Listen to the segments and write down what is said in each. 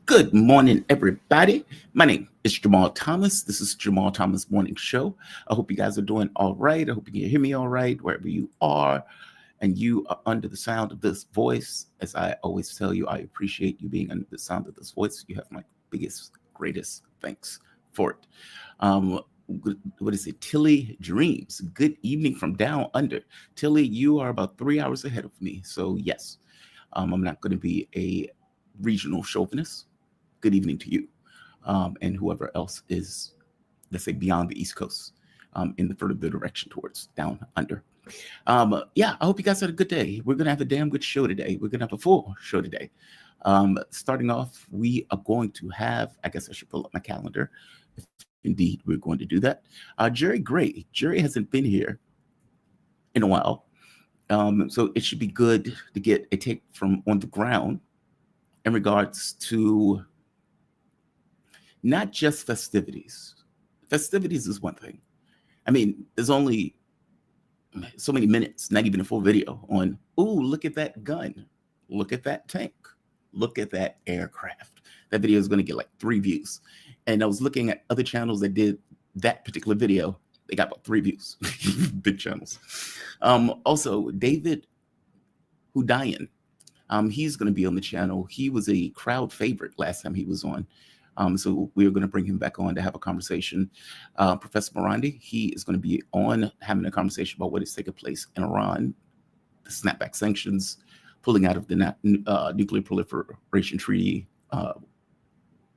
Good morning, everybody. My name is Jamal Thomas. This is Jamal Thomas Morning Show. I hope you guys are doing all right. I hope you can hear me all right, wherever you are, and you are under the sound of this voice. As I always tell you, I appreciate you being under the sound of this voice. You have my biggest, greatest thanks for it. What is it? Tilly Dreams. Good evening from down under. Tilly, you are about 3 hours ahead of me. So yes, I'm not going to be a regional chauvinist. Good evening to you, and whoever else is, let's say, beyond the East Coast, in the further direction towards down under. Yeah, I hope you guys had a good day. We're going to have a damn good show today. We're going to have a full show today. Starting off, we are going to have, I guess I should pull up my calendar, if indeed we're going to do that. Jerry Gray. Jerry hasn't been here in a while, so it should be good to get a take from on the ground in regards to not just festivities. Festivities is one thing. I mean, there's only so many minutes, not even a full video on, ooh, look at that gun. Look at that tank. Look at that aircraft. That video is going to get like 3 views. And I was looking at other channels that did that particular video. They got about 3 views. Big channels. Also, David Hudayan. He's going to be on the channel. He was a crowd favorite last time he was on. So we're going to bring him back on to have a conversation. Professor Marandi, he is going to be on having a conversation about what is taking place in Iran, the snapback sanctions, pulling out of the nuclear proliferation treaty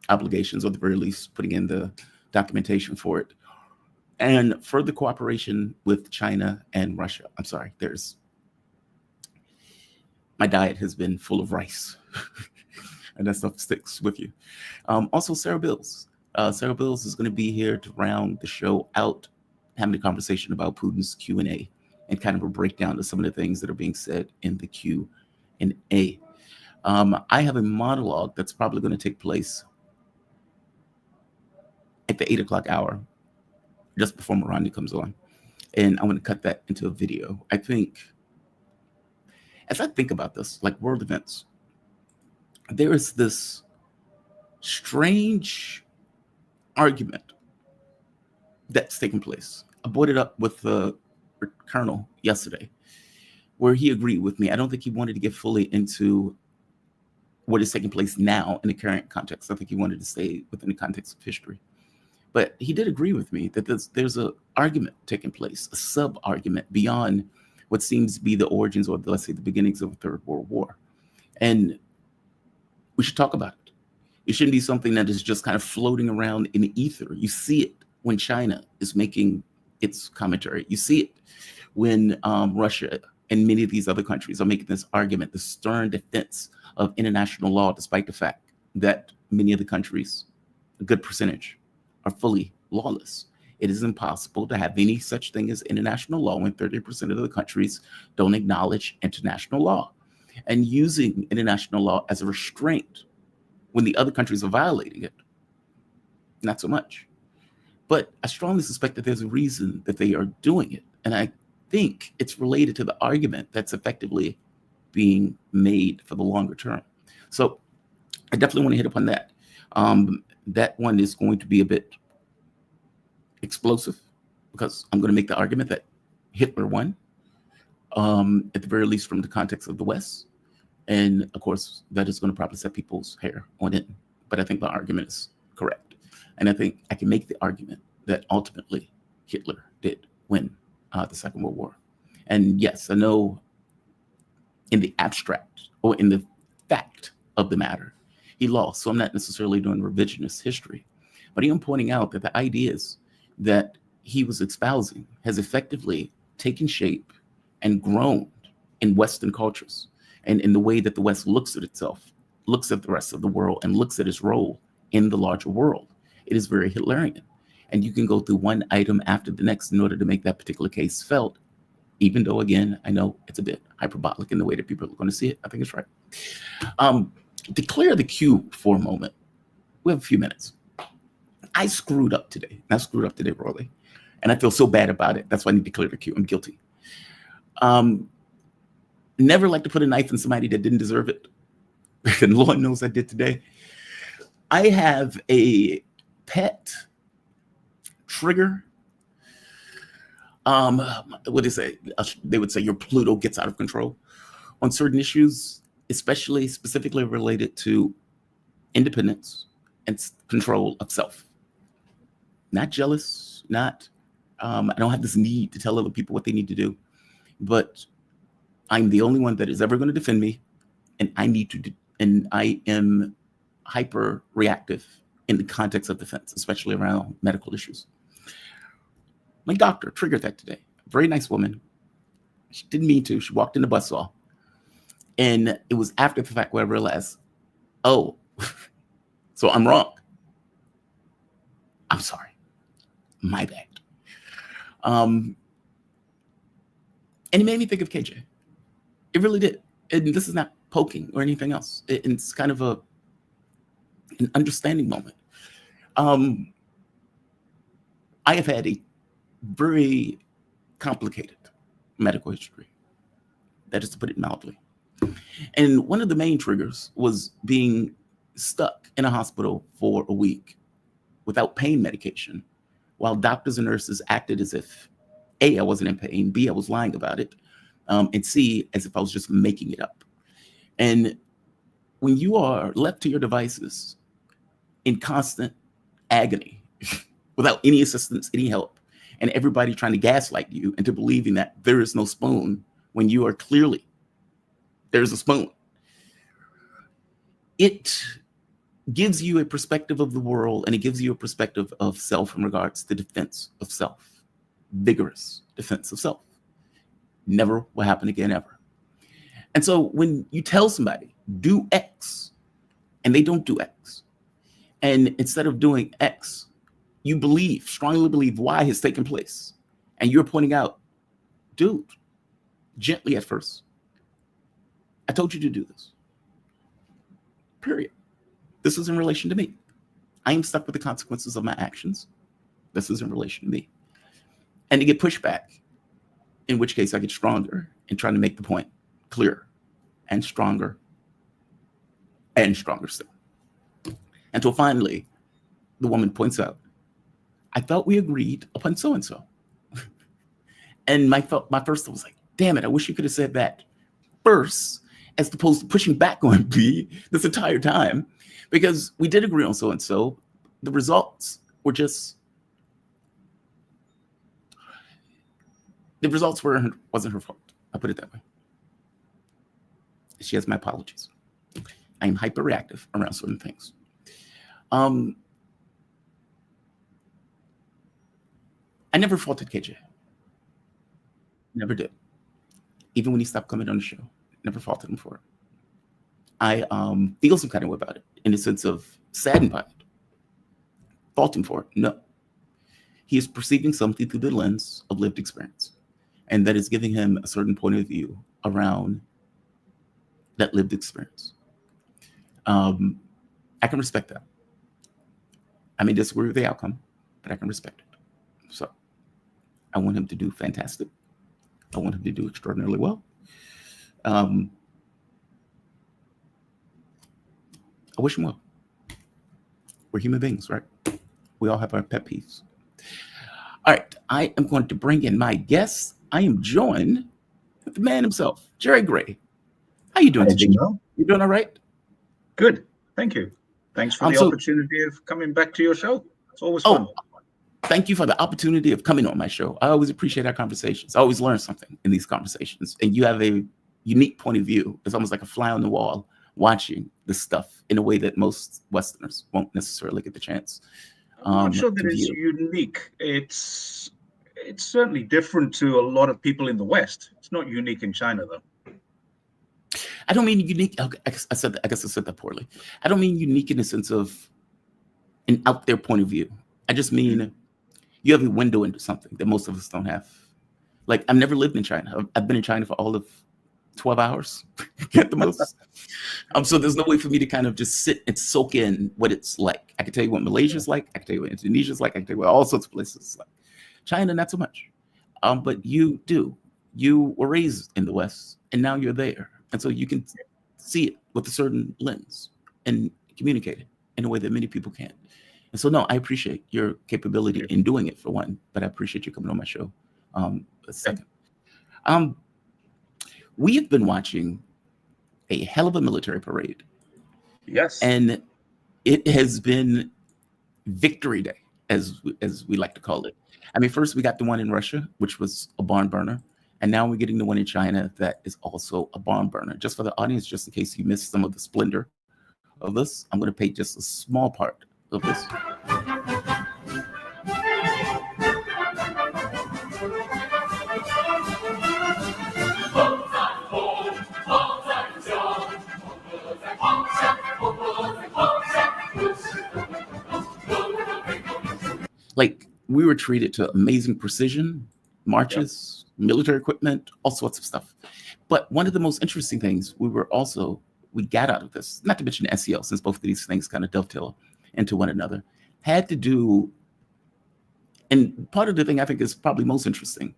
obligations, or at the very least putting in the documentation for it, and further cooperation with China and Russia. I'm sorry, my diet has been full of rice. And that stuff sticks with you. Also, Sarah Bils. Sarah Bils is going to be here to round the show out, having a conversation about Putin's Q&A and kind of a breakdown of some of the things that are being said in the Q&A. I have a monologue that's probably going to take place at the 8 o'clock hour, just before Morandi comes on. And I'm going to cut that into a video. I think, as I think about this, like world events, there is this strange argument that's taking place. I brought it up with the Colonel yesterday, where he agreed with me. I don't think he wanted to get fully into what is taking place now in the current context. I think he wanted to stay within the context of history. But he did agree with me that there's an argument taking place, a sub-argument beyond what seems to be the origins, or let's say the beginnings of the Third World War. And we should talk about it. It shouldn't be something that is just kind of floating around in the ether. You see it when China is making its commentary. You see it when Russia and many of these other countries are making this argument, the stern defense of international law, despite the fact that many of the countries, a good percentage, are fully lawless. It is impossible to have any such thing as international law when 30% of the countries don't acknowledge international law. And using international law as a restraint when the other countries are violating it, not so much. But I strongly suspect that there's a reason that they are doing it. And I think it's related to the argument that's effectively being made for the longer term. So I definitely want to hit upon that. That one is going to be a bit explosive, because I'm going to make the argument that Hitler won, at the very least from the context of the West. And of course, that is going to probably set people's hair on end. But I think the argument is correct. And I think I can make the argument that ultimately Hitler did win the Second World War. And yes, I know in the abstract, or in the fact of the matter, he lost. So I'm not necessarily doing revisionist history. But I am pointing out that the ideas that he was espousing has effectively taken shape and grown in Western cultures, and in the way that the West looks at itself, looks at the rest of the world, and looks at its role in the larger world. It is very Hitlerian. And you can go through one item after the next in order to make that particular case felt, even though, again, I know it's a bit hyperbolic in the way that people are going to see it. I think it's right. Declare the Q for a moment. We have a few minutes. I screwed up today. I screwed up today royally. And I feel so bad about it. That's why I need to declare the Q. I'm guilty. Never like to put a knife in somebody that didn't deserve it. And Lord knows I did today. I have a pet trigger. What do they say? They would say your Pluto gets out of control on certain issues, especially specifically related to independence and control of self. Not jealous, not, I don't have this need to tell other people what they need to do, but I'm the only one that is ever going to defend me, and and I am hyper reactive in the context of defense, especially around medical issues. My doctor triggered that today. Very nice woman. She didn't mean to. She walked in the buzzsaw. And it was after the fact where I realized, oh, so I'm wrong. I'm sorry. My bad. And it made me think of KJ. It really did. And this is not poking or anything else. It's kind of an understanding moment. I have had a very complicated medical history. That is to put it mildly. And one of the main triggers was being stuck in a hospital for a week without pain medication, while doctors and nurses acted as if A, I wasn't in pain, B, I was lying about it, and C, as if I was just making it up. And when you are left to your devices in constant agony, without any assistance, any help, and everybody trying to gaslight you into believing that there is no spoon when you are clearly, there's a spoon. It gives you a perspective of the world, and it gives you a perspective of self in regards to defense of self, vigorous defense of self. Never will happen again, ever. And so when you tell somebody, do X, and they don't do X, and instead of doing X, you believe, strongly believe Y has taken place, and you're pointing out, dude, gently at first, I told you to do this. Period. This is in relation to me. I am stuck with the consequences of my actions. This is in relation to me. And to get pushback, in which case I get stronger in trying to make the point clearer and stronger still. Until finally, the woman points out, I thought we agreed upon so-and-so. And my first thought was like, damn it, I wish you could have said that first, as opposed to pushing back on me this entire time, because we did agree on so-and-so. The results were just, wasn't her fault. I'll put it that way. She has my apologies. I am hyperreactive around certain things. I never faulted KJ. Never did. Even when he stopped coming on the show, never faulted him for it. I feel some kind of way about it, in the sense of saddened by it. Fault him for it? No. He is perceiving something through the lens of lived experience, and that is giving him a certain point of view around that lived experience. I can respect that. I may disagree with the outcome, but I can respect it. So I want him to do fantastic. I want him to do extraordinarily well. I wish him well. We're human beings, right? We all have our pet peeves. All right, I am going to bring in my guest. I am joined with the man himself, Jerry Gray. How you doing today? You doing all right? Good, thank you. Thanks for the opportunity of coming back to your show. It's always fun. Thank you for the opportunity of coming on my show. I always appreciate our conversations. I always learn something in these conversations, and you have a unique point of view. It's almost like a fly on the wall watching this stuff in a way that most Westerners won't necessarily get the chance. I'm not sure that it's unique. It's certainly different to a lot of people in the West. It's not unique in China, though. I don't mean unique. I guess I said that poorly. I don't mean unique in the sense of an out there point of view. I just mean you have a window into something that most of us don't have. Like, I've never lived in China. I've been in China for all of 12 hours at the most. So there's no way for me to kind of just sit and soak in what it's like. I can tell you what Malaysia's like. I can tell you what Indonesia's like. I can tell you what all sorts of places is like. China, not so much. But you do. You were raised in the West, and now you're there. And so you can see it with a certain lens and communicate it in a way that many people can't. And so, no, I appreciate your capability in doing it, for one, but I appreciate you coming on my show. A second. We have been watching a hell of a military parade. Yes. And it has been Victory Day, as we like to call it. I mean, first we got the one in Russia, which was a barn burner. And now we're getting the one in China that is also a barn burner. Just for the audience, just in case you missed some of the splendor of this, I'm going to play just a small part of this. Like, we were treated to amazing precision, marches, military equipment, all sorts of stuff. But one of the most interesting things we got out of this, not to mention SEL, since both of these things kind of dovetail into one another, had to do, and part of the thing I think is probably most interesting,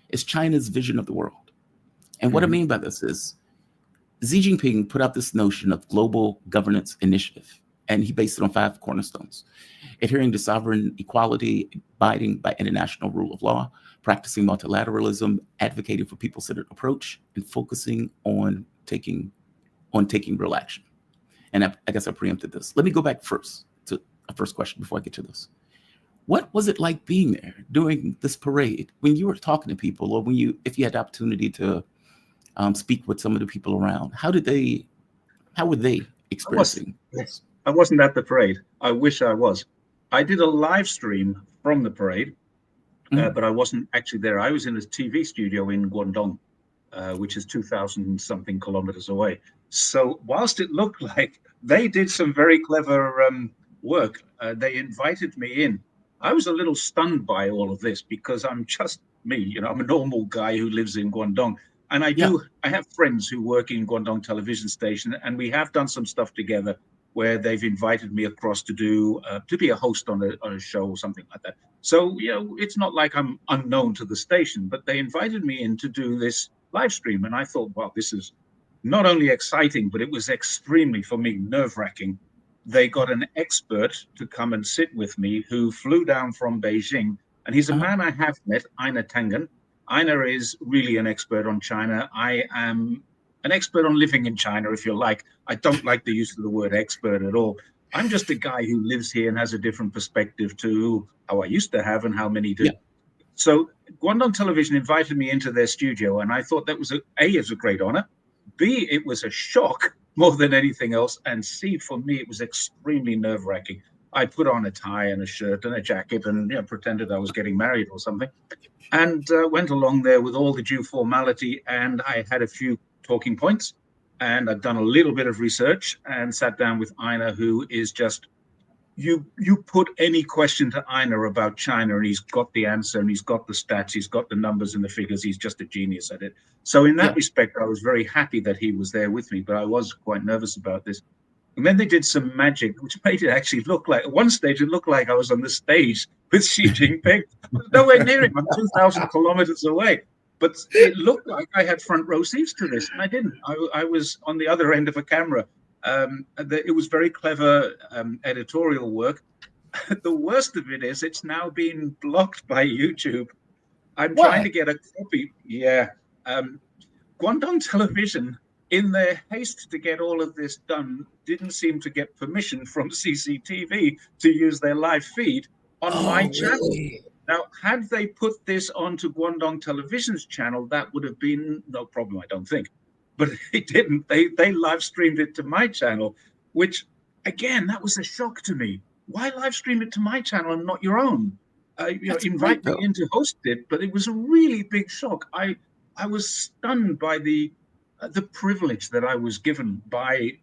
is China's vision of the world. And what I mean by this is Xi Jinping put out this notion of global governance initiative, and he based it on 5 cornerstones: adhering to sovereign equality, abiding by international rule of law, practicing multilateralism, advocating for people-centered approach, and focusing on taking real action. And I guess I preempted this. Let me go back first to a first question before I get to this. What was it like being there during this parade when you were talking to people, or if you had the opportunity to speak with some of the people around? How were they experiencing this? I wasn't at the parade. I wish I was. I did a live stream from the parade, but I wasn't actually there. I was in a TV studio in Guangdong, which is 2,000 something kilometers away. So whilst it looked like they did some very clever work, they invited me in. I was a little stunned by all of this because I'm just me. I'm a normal guy who lives in Guangdong. And I have friends who work in Guangdong television station, and we have done some stuff together where they've invited me across to be a host on a show or something like that. So, it's not like I'm unknown to the station, but they invited me in to do this live stream. And I thought, wow, this is not only exciting, but it was extremely, for me, nerve-wracking. They got an expert to come and sit with me who flew down from Beijing. And he's a man I have met, Einar Tangen. Einar is really an expert on China. I am an expert on living in China, if you like. I don't like the use of the word expert at all. I'm just a guy who lives here and has a different perspective to how I used to have and how many do. Yeah. So Guangdong Television invited me into their studio, and I thought that was A, is a great honor. B, it was a shock more than anything else. And C, for me, it was extremely nerve-wracking. I put on a tie and a shirt and a jacket and pretended I was getting married or something, and went along there with all the due formality. And I had a few talking points, and I've done a little bit of research and sat down with Einar, who is just, you put any question to Einar about China and he's got the answer, and he's got the stats, he's got the numbers and the figures. He's just a genius at it. So in that respect, I was very happy that he was there with me, but I was quite nervous about this. And then they did some magic, which made it actually look like, at one stage, it looked like I was on the stage with Xi Jinping. Nowhere near him. I'm 2,000 kilometers away. But it looked like I had front row seats to this, and I didn't. I was on the other end of a camera. It was very clever editorial work. The worst of it is it's now been blocked by YouTube. I'm trying to get a copy. Yeah. Guangdong Television, in their haste to get all of this done, didn't seem to get permission from CCTV to use their live feed on my channel. Really? Now, had they put this onto Guangdong Television's channel, that would have been no problem, I don't think. But they didn't. They live streamed it to my channel, which, again, that was a shock to me. Why live stream it to my channel and not your own? Invite me in to host it, but it was a really big shock. I was stunned by the privilege that I was given by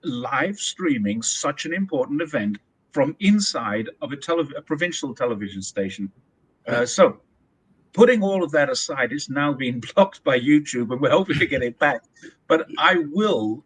live streaming such an important event from inside of a provincial television station. So putting all of that aside, it's now been blocked by YouTube, and we're hoping to get it back. But I will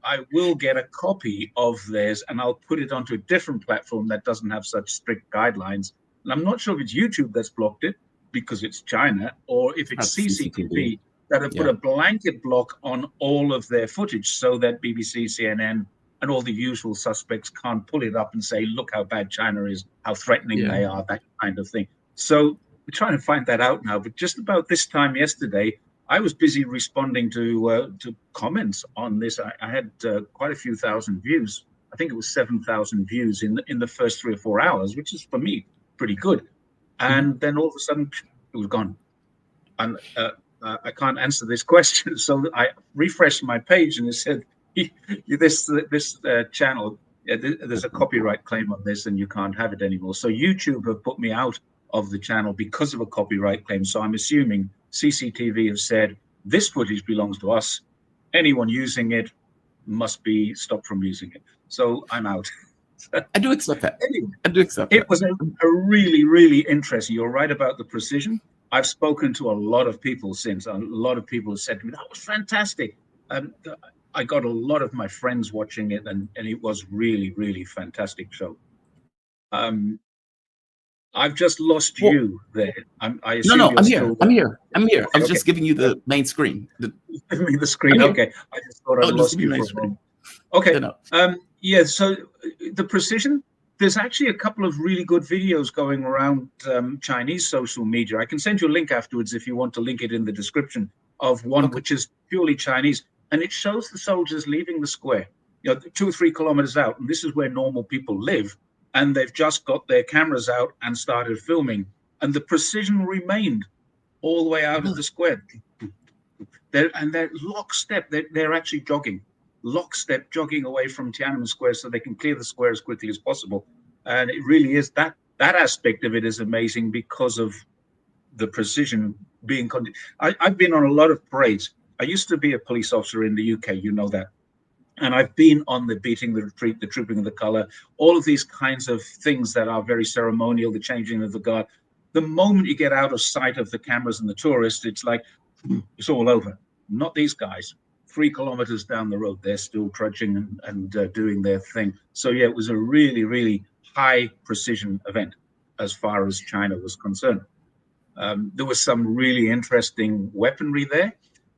get a copy of theirs, and I'll put it onto a different platform that doesn't have such strict guidelines. And I'm not sure if it's YouTube that's blocked it because it's China, or if it's CCTV that have put a blanket block on all of their footage so that BBC, CNN, and all the usual suspects can't pull it up and say, look how bad China is, how threatening they are, that kind of thing. So we're trying to find that out now. But just about this time yesterday, I was busy responding to comments on this. I had quite a few thousand views. I think it was 7,000 views in the first 3 or 4 hours, which is for me pretty good. And then all of a sudden, it was gone. And I can't answer this question. So I refreshed my page and it said, this channel, there's a copyright claim on this and you can't have it anymore. So YouTube have put me out of the channel because of a copyright claim. So I'm assuming CCTV have said, this footage belongs to us. Anyone using it must be stopped from using it. So I'm out. I do accept that. Anyway, I do accept that. It was a really, really interesting. You're right about the precision. I've spoken to a lot of people since. A lot of people have said to me, that was fantastic. I got a lot of my friends watching it, and it was really, really fantastic show. I've just lost you there. I assume no, I'm here. I'm here. Okay, I'm just giving you the main screen. Give me the screen. Okay. I just thought I lost you for a moment. Okay. Yeah, so the precision, there's actually a couple of really good videos going around Chinese social media. I can send you a link afterwards if you want to link it in the description of one which is purely Chinese. And it shows the soldiers leaving the square, 2 or 3 kilometers out. And this is where normal people live. And they've just got their cameras out and started filming. And the precision remained all the way out of the square. They're lockstep. They're actually jogging. Lockstep jogging away from Tiananmen Square so they can clear the square as quickly as possible. And it really is that aspect of it is amazing because of the precision being. I've been on a lot of parades. I used to be a police officer in the UK, you know that. And I've been on the beating, the retreat, the trooping of the color, all of these kinds of things that are very ceremonial, the changing of the guard. The moment you get out of sight of the cameras and the tourists, it's like, it's all over. Not these guys. 3 kilometers down the road, they're still trudging and doing their thing. So yeah, it was a really, really high precision event as far as China was concerned. There was some really interesting weaponry there.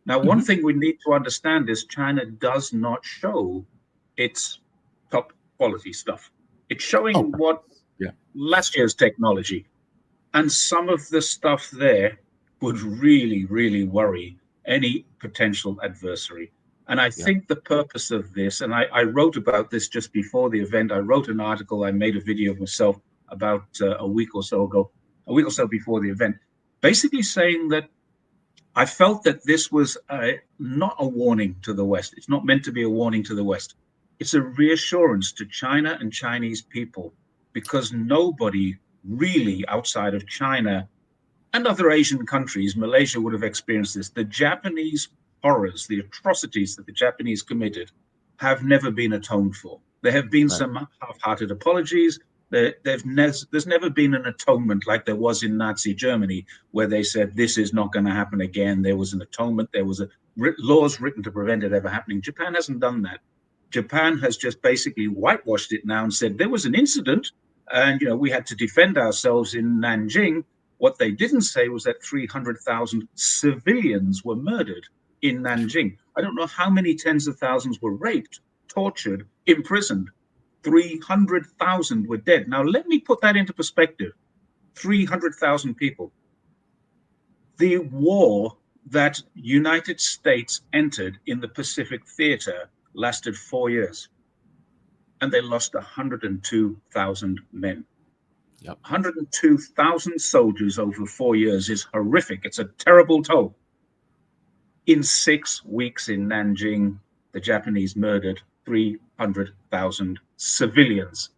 Now, one thing we need to understand is China does not show its top quality stuff. It's showing last year's technology. And some of the stuff there would really, really worry any potential adversary. And I think the purpose of this, and I wrote about this just before the event. I wrote an article, I made a video of myself about a week or so before the event, basically saying that I felt that this was not a warning to the West. It's not meant to be a warning to the West. It's a reassurance to China and Chinese people, because nobody really outside of China and other Asian countries, Malaysia would have experienced this. The Japanese horrors, the atrocities that the Japanese committed have never been atoned for. There have been some half-hearted apologies. There's never been an atonement like there was in Nazi Germany, where they said this is not going to happen again. There was an atonement. There was laws written to prevent it ever happening. Japan hasn't done that. Japan has just basically whitewashed it now and said there was an incident, and we had to defend ourselves in Nanjing. What they didn't say was that 300,000 civilians were murdered in Nanjing. I don't know how many tens of thousands were raped, tortured, imprisoned. 300,000 were dead. Now, let me put that into perspective. 300,000 people. The war that United States entered in the Pacific Theater lasted 4 years, and they lost 102,000 men. 102,000 soldiers over 4 years is horrific. It's a terrible toll. In 6 weeks in Nanjing, the Japanese murdered 300,000 civilians.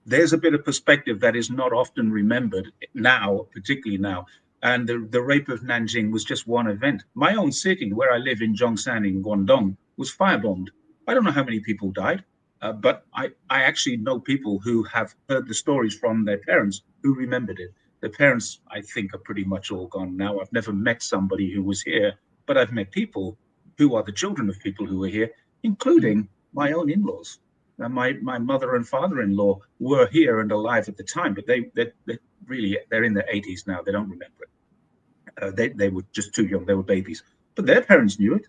There's a bit of perspective that is not often remembered now, particularly now. And the rape of Nanjing was just one event. My own city, where I live in Zhongshan in Guangdong, was firebombed. I don't know how many people died, but I actually know people who have heard the stories from their parents who remembered it. Their parents, I think, are pretty much all gone now. I've never met somebody who was here, but I've met people who are the children of people who were here, including my own in-laws. My mother and father-in-law were here and alive at the time, but they're in their 80s now. They don't remember it. They were just too young. They were babies, but their parents knew it.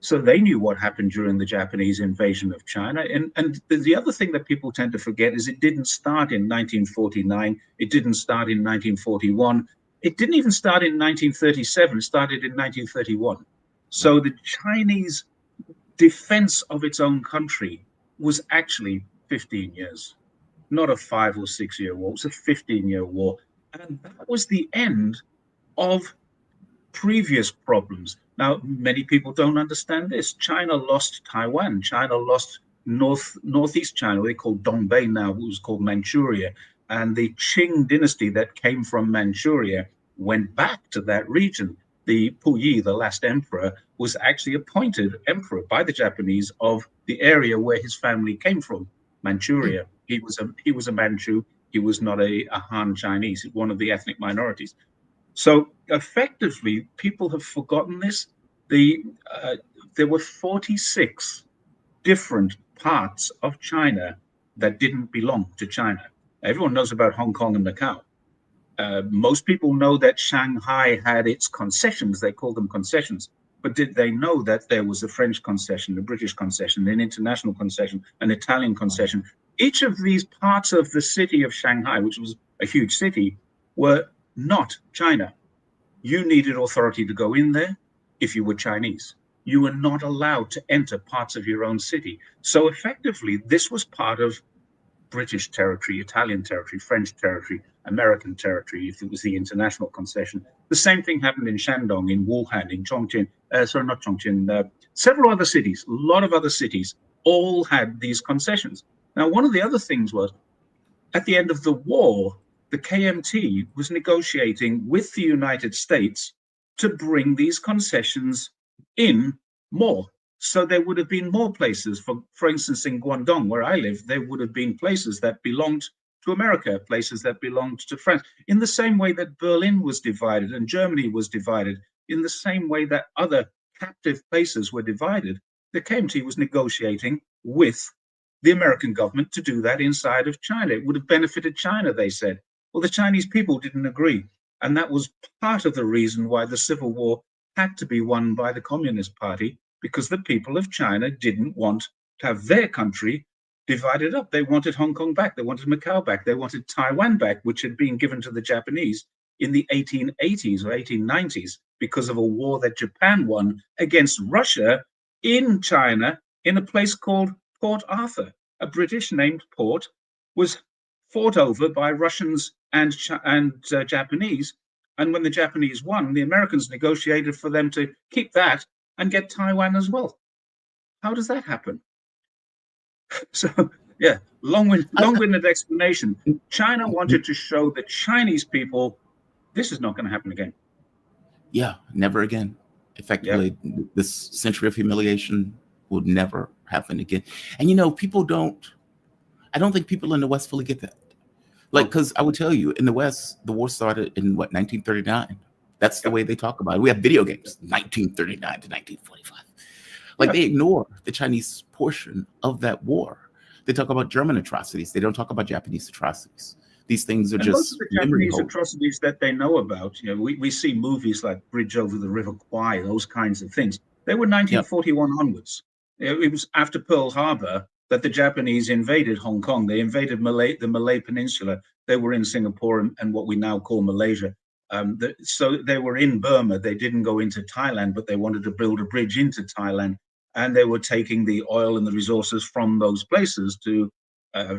So they knew what happened during the Japanese invasion of China. And the other thing that people tend to forget is it didn't start in 1949. It didn't start in 1941. It didn't even start in 1937. It started in 1931. Right. So the Chinese defense of its own country was actually 15 years, not a 5 or 6 year war. It was a 15-year war. And that was the end of previous problems. Now, many people don't understand this. China lost Taiwan. China lost northeast China, they call Dongbei now, it was called Manchuria. And the Qing dynasty that came from Manchuria went back to that region. The Puyi, the last emperor, was actually appointed emperor by the Japanese of the area where his family came from, Manchuria. He was a Manchu. He was not a Han Chinese, one of the ethnic minorities. So effectively, people have forgotten this. The There were 46 different parts of China that didn't belong to China. Everyone knows about Hong Kong and Macau. Most people know that Shanghai had its concessions. They call them concessions. But did they know that there was a French concession, a British concession, an international concession, an Italian concession? Each of these parts of the city of Shanghai, which was a huge city, were not China. You needed authority to go in there if you were Chinese. You were not allowed to enter parts of your own city. So effectively, this was part of British territory, Italian territory, French territory, American territory, if it was the international concession. The same thing happened in Shandong, in Wuhan, in Chongqing, not Chongqing, several other cities, a lot of other cities all had these concessions. Now, one of the other things was, at the end of the war, the KMT was negotiating with the United States to bring these concessions in more. So there would have been more places, for instance, in Guangdong, where I live, there would have been places that belonged to America, places that belonged to France, in the same way that Berlin was divided and Germany was divided, in the same way that other captive places were divided. The KMT was negotiating with the American government to do that inside of China. It would have benefited China, they said. Well, the Chinese people didn't agree. And that was part of the reason why the Civil War had to be won by the Communist Party, because the people of China didn't want to have their country divided up. They wanted Hong Kong back. They wanted Macau back. They wanted Taiwan back, which had been given to the Japanese in the 1880s or 1890s because of a war that Japan won against Russia in China in a place called Port Arthur. A British named port was fought over by Russians and Japanese. And when the Japanese won, the Americans negotiated for them to keep that and get Taiwan as well. How does that happen? So, yeah, long-winded explanation. China wanted to show the Chinese people this is not going to happen again. Yeah, never again. Effectively, this century of humiliation will never happen again. And I don't think people in the West fully get that. Like, because I would tell you, in the West, the war started in 1939. That's the way they talk about it. We have video games, 1939 to 1945. Like, they ignore the Chinese portion of that war. They talk about German atrocities. They don't talk about Japanese atrocities. These things are just most of the Japanese atrocities that they know about. We see movies like Bridge Over the River Kwai, those kinds of things. They were 1941 onwards. It was after Pearl Harbor that the Japanese invaded Hong Kong. They invaded the Malay Peninsula. They were in Singapore and what we now call Malaysia. So they were in Burma. They didn't go into Thailand, but they wanted to build a bridge into Thailand. And they were taking the oil and the resources from those places to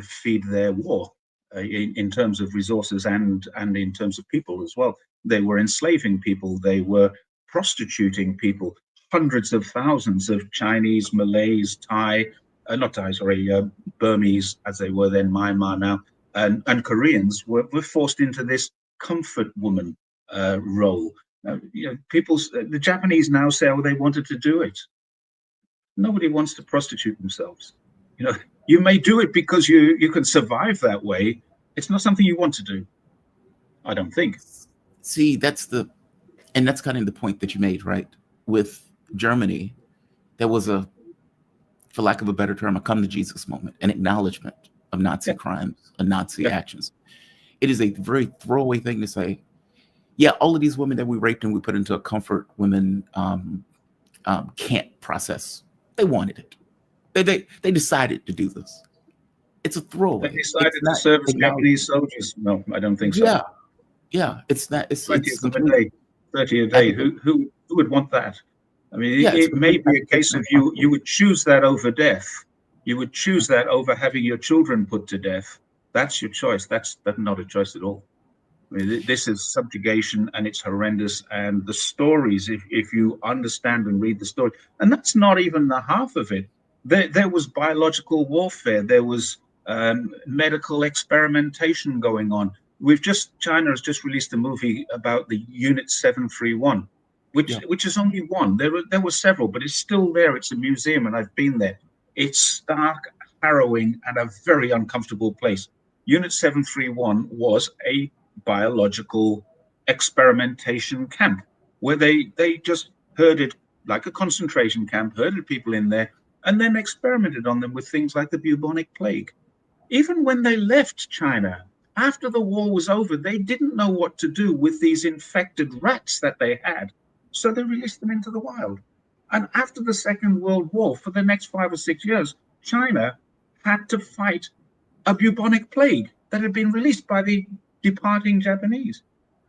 feed their war in terms of resources and in terms of people as well. They were enslaving people. They were prostituting people. Hundreds of thousands of Chinese, Malays, Burmese, as they were then, Myanmar now, and Koreans were forced into this comfort woman role. The Japanese now say, oh, they wanted to do it. Nobody wants to prostitute themselves. You may do it because you can survive that way. It's not something you want to do, I don't think. See, that's kind of the point that you made, right? With Germany, there was for lack of a better term, a come to Jesus moment, an acknowledgement of Nazi crimes and Nazi actions. It is a very throwaway thing to say, yeah, all of these women that we raped and we put into a comfort women can't process. They wanted it. They decided to do this. It's a They throwaway. It's decided to not serve as Japanese acknowledging. soldiers. No, I don't think so. Yeah, yeah. It's not. It's 20 of them a complete. day, 30 a I day. think. Who would want that? I mean, Yeah, it's it may complete. I be a think it's case of uncomfortable. you would choose that over death. You would choose that over having your children put to death. That's your choice. That's not a choice at all. I mean, this is subjugation and it's horrendous. And the stories, if you understand and read the story, and that's not even the half of it. There was biological warfare. There was medical experimentation going on. China has just released a movie about the Unit 731, Yeah, which is only one. There were several, but it's still there. It's a museum, and I've been there. It's stark, harrowing, and a very uncomfortable place. Unit 731 was a biological experimentation camp where they just herded, like a concentration camp, herded people in there and then experimented on them with things like the bubonic plague. Even when they left China, after the war was over, they didn't know what to do with these infected rats that they had. So they released them into the wild. And after the Second World War, for the next 5 or 6 years, China had to fight a bubonic plague that had been released by the departing Japanese.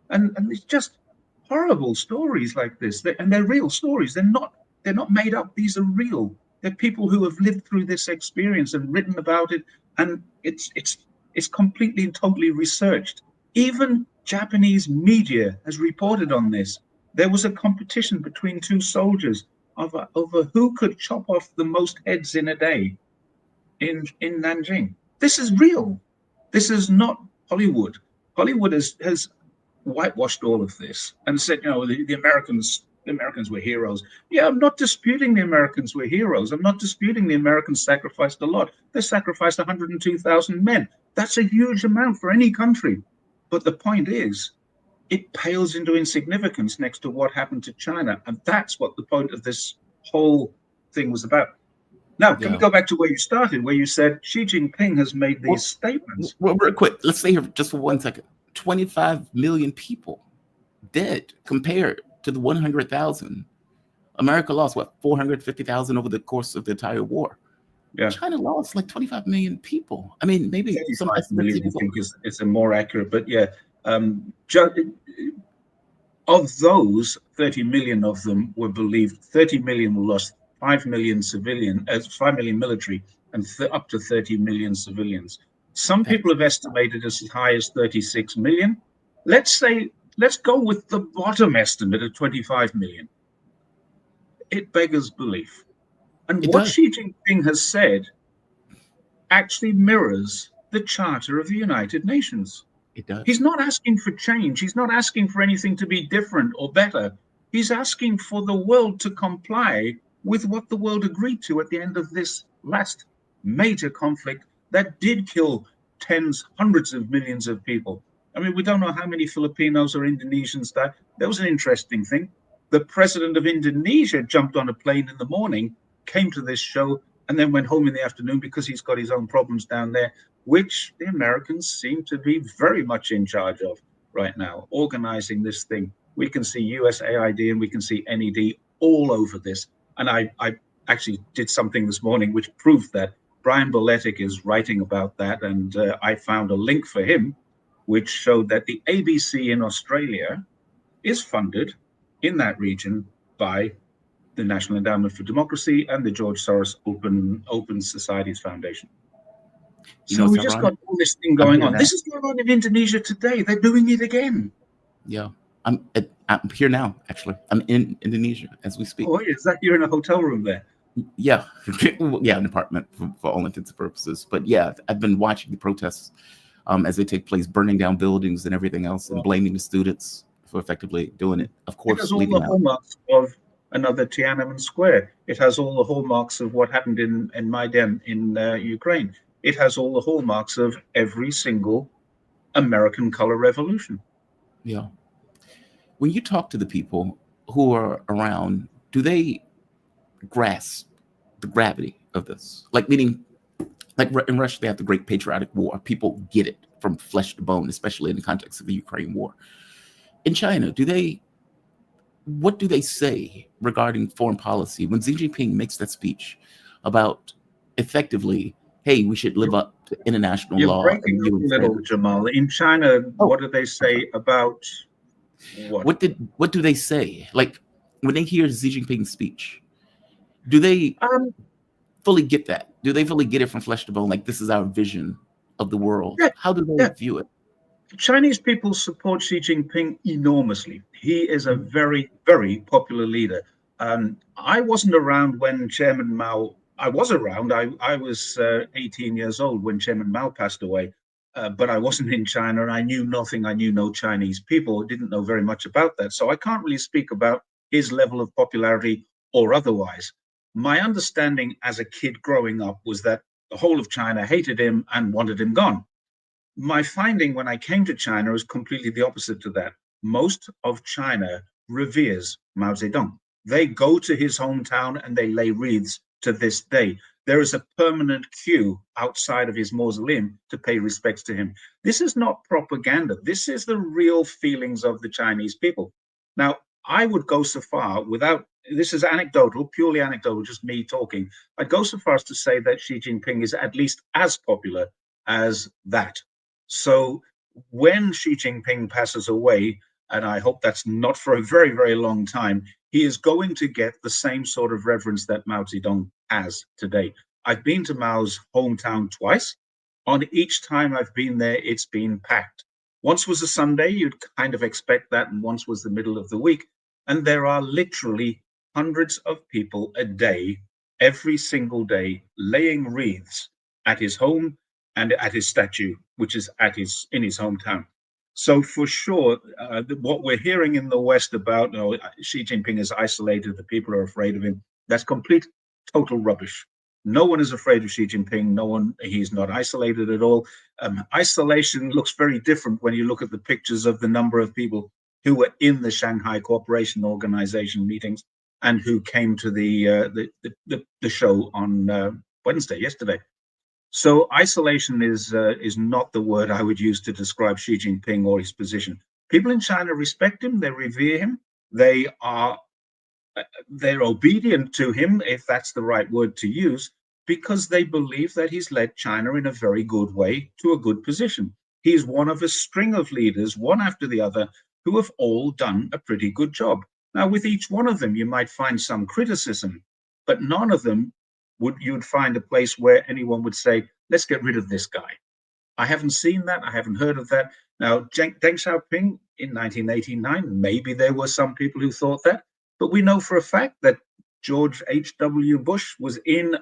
And it's just horrible stories like this. And they're real stories. They're not made up. These are real. They're people who have lived through this experience and written about it. And it's completely and totally researched. Even Japanese media has reported on this. There was a competition between two soldiers over who could chop off the most heads in a day in Nanjing. This is real. This is not Hollywood. Hollywood has whitewashed all of this and said, the Americans were heroes. Yeah, I'm not disputing the Americans were heroes. I'm not disputing the Americans sacrificed a lot. They sacrificed 102,000 men. That's a huge amount for any country. But the point is, it pales into insignificance next to what happened to China. And that's what the point of this whole thing was about. Now, can we yeah. go back to where you started, where you said Xi Jinping has made these Well, statements? real quick. Let's stay here just for 1 second. 25 million people dead compared to the 100,000. America lost what 450,000 over the course of the entire war. Yeah. China lost like 25 million people. I mean, maybe some 35 estimates million, even I think, is a more accurate. But yeah, of those, 30 million of them were believed. 30 million were lost. 5 million 5 million military, and up to 30 million civilians. Some people have estimated as high as 36 million. Let's go with the bottom estimate of 25 million. It beggars belief. And It what does. Xi Jinping has said actually mirrors the Charter of the United Nations. It does. He's not asking for change. He's not asking for anything to be different or better. He's asking for the world to comply with what the world agreed to at the end of this last major conflict that did kill tens, hundreds of millions of people. I mean, we don't know how many Filipinos or Indonesians died. That was an interesting thing. The president of Indonesia jumped on a plane in the morning, came to this show, and then went home in the afternoon because he's got his own problems down there, which the Americans seem to be very much in charge of right now, organizing this thing. We can see USAID and we can see NED all over this. And I actually did something this morning which proved that. Brian Boletic is writing about that, and I found a link for him which showed that the ABC in Australia is funded in that region by the National Endowment for Democracy and the George Soros Open Societies Foundation. So we just got all this thing going on. This is going on in Indonesia today. They're doing it again. Yeah. I'm here now, actually. I'm in Indonesia as we speak. Oh, is that you're in a hotel room there? Yeah. Yeah, an apartment for all intents and purposes. But yeah, I've been watching the protests as they take place, burning down buildings and everything else, and blaming the students for effectively doing it. Of course, it has all the hallmarks of another Tiananmen Square. It has all the hallmarks of what happened in Maidan in Ukraine. It has all the hallmarks of every single American color revolution. Yeah. When you talk to the people who are around, do they grasp the gravity of this? Like, meaning, like in Russia, they have the Great Patriotic War. People get it from flesh to bone, especially in the context of the Ukraine war. In China, do they what do they say regarding foreign policy when Xi Jinping makes that speech about effectively, hey, we should live You, up to international you're law breaking and up a UN little, standards? Jamal. In China, Oh, what do they I'm sorry. say about what? What do they say? Like when they hear Xi Jinping's speech, do they Um, fully get that? Do they fully get it from flesh to bone? Like this is our vision of the world. yeah, How do they yeah. view it? Chinese people support Xi Jinping enormously. He is a very, very popular leader. I wasn't around when Chairman Mao. I was around. I was 18 years old when Chairman Mao passed away, but I wasn't in China, and I knew nothing. I knew no Chinese people. Didn't know very much about that, so I can't really speak about his level of popularity or otherwise. My understanding as a kid growing up was that the whole of China hated him and wanted him gone. My finding when I came to China is completely the opposite to that. Most of China reveres Mao Zedong. They go to his hometown and they lay wreaths to this day. There is a permanent queue outside of his mausoleum to pay respects to him. This is not propaganda. This is the real feelings of the Chinese people. Now, I would go so far without, this is anecdotal, purely anecdotal, just me talking. I'd go so far as to say that Xi Jinping is at least as popular as that. So when Xi Jinping passes away, and I hope that's not for a very, very long time, he is going to get the same sort of reverence that Mao Zedong has today. I've been to Mao's hometown twice. On each time I've been there, it's been packed. Once was a Sunday, you'd kind of expect that, and once was the middle of the week. And there are literally hundreds of people a day, every single day, laying wreaths at his home and at his statue, which is at his in his hometown. So for sure, what we're hearing in the West about Xi Jinping is isolated, the people are afraid of him. That's complete, total rubbish. No one is afraid of Xi Jinping. No one, he's not isolated at all. Isolation looks very different when you look at the pictures of the number of people who were in the Shanghai Cooperation Organization meetings and who came to the show on Wednesday, yesterday. So isolation is not the word I would use to describe Xi Jinping or his position. People in China respect him, they revere him, they are they're obedient to him, if that's the right word to use, because they believe that he's led China in a very good way to a good position. He's one of a string of leaders, one after the other, who have all done a pretty good job. Now, with each one of them, you might find some criticism, but none of them would you'd find a place where anyone would say, let's get rid of this guy. I haven't seen that. I haven't heard of that. Now, Deng Xiaoping in 1989, maybe there were some people who thought that, but we know for a fact that George H.W. Bush was in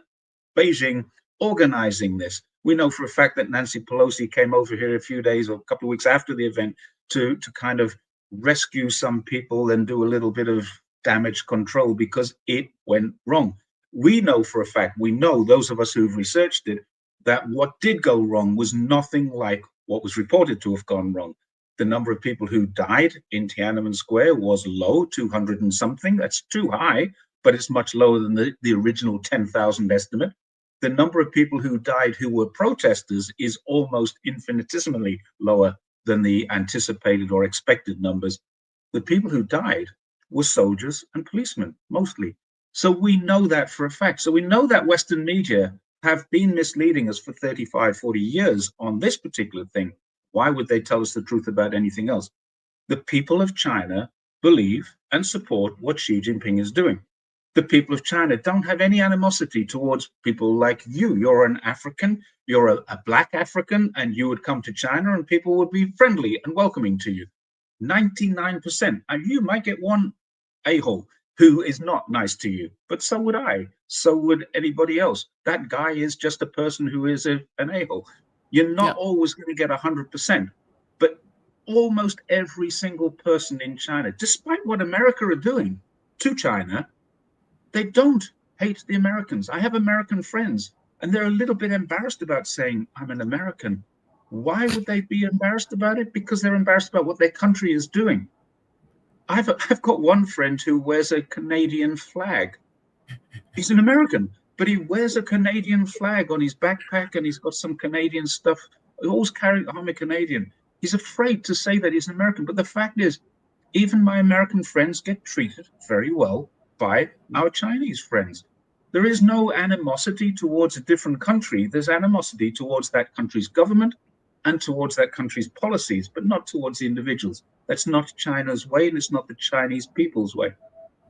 Beijing organizing this. We know for a fact that Nancy Pelosi came over here a few days or a couple of weeks after the event to kind of rescue some people and do a little bit of damage control because it went wrong. We know for a fact, we know those of us who've researched it, that what did go wrong was nothing like what was reported to have gone wrong. The number of people who died in Tiananmen Square was low, 200 and something. That's too high, but it's much lower than the original 10,000 estimate. The number of people who died who were protesters is almost infinitesimally lower than the anticipated or expected numbers. The people who died were soldiers and policemen, mostly. So we know that for a fact. So we know that Western media have been misleading us for 35, 40 years on this particular thing. Why would they tell us the truth about anything else? The people of China believe and support what Xi Jinping is doing. The people of China don't have any animosity towards people like you. You're an African, you're a black African, and you would come to China and people would be friendly and welcoming to you. 99%. And you might get one a-hole who is not nice to you, but so would I. So would anybody else. That guy is just a person who is an a-hole. You're not Yeah. always going to get 100%, but almost every single person in China, despite what America are doing to China, they don't hate the Americans. I have American friends, and they're a little bit embarrassed about saying, I'm an American. Why would they be embarrassed about it? Because they're embarrassed about what their country is doing. I've got one friend who wears a Canadian flag. He's an American, but he wears a Canadian flag on his backpack and he's got some Canadian stuff. He always carries, I'm a Canadian. He's afraid to say that he's an American. But the fact is, even my American friends get treated very well by our Chinese friends. There is no animosity towards a different country. There's animosity towards that country's government and towards that country's policies, but not towards the individuals. That's not China's way, and it's not the Chinese people's way.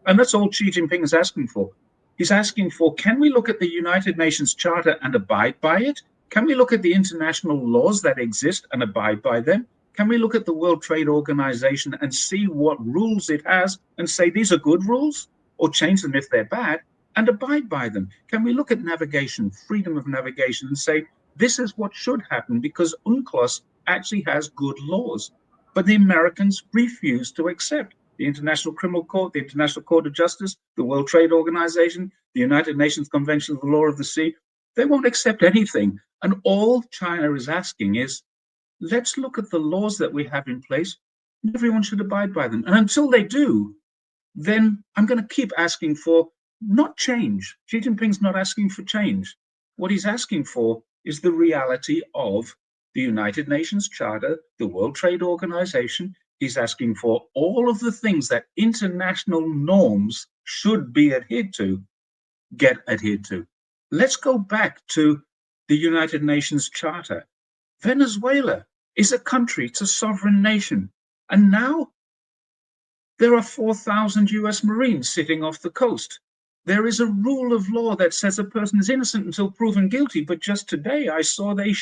And that's all Xi Jinping is asking for. He's asking for, can we look at the United Nations Charter and abide by it? Can we look at the international laws that exist and abide by them? Can we look at the World Trade Organization and see what rules it has and say these are good rules, or change them if they're bad, and abide by them? Can we look at navigation, freedom of navigation, and say this is what should happen because UNCLOS actually has good laws? But the Americans refuse to accept the International Criminal Court, the International Court of Justice, the World Trade Organization, the United Nations Convention of the Law of the Sea. They won't accept anything. And all China is asking is, let's look at the laws that we have in place. Everyone should abide by them. And until they do, then I'm going to keep asking for not change. Xi Jinping's not asking for change. What he's asking for is the reality of the United Nations Charter, the World Trade Organization. He's asking for all of the things that international norms should be adhered to, get adhered to. Let's go back to the United Nations Charter. Venezuela is a country, it's a sovereign nation. And now there are 4,000 US Marines sitting off the coast. There is a rule of law that says a person is innocent until proven guilty. But just today I saw they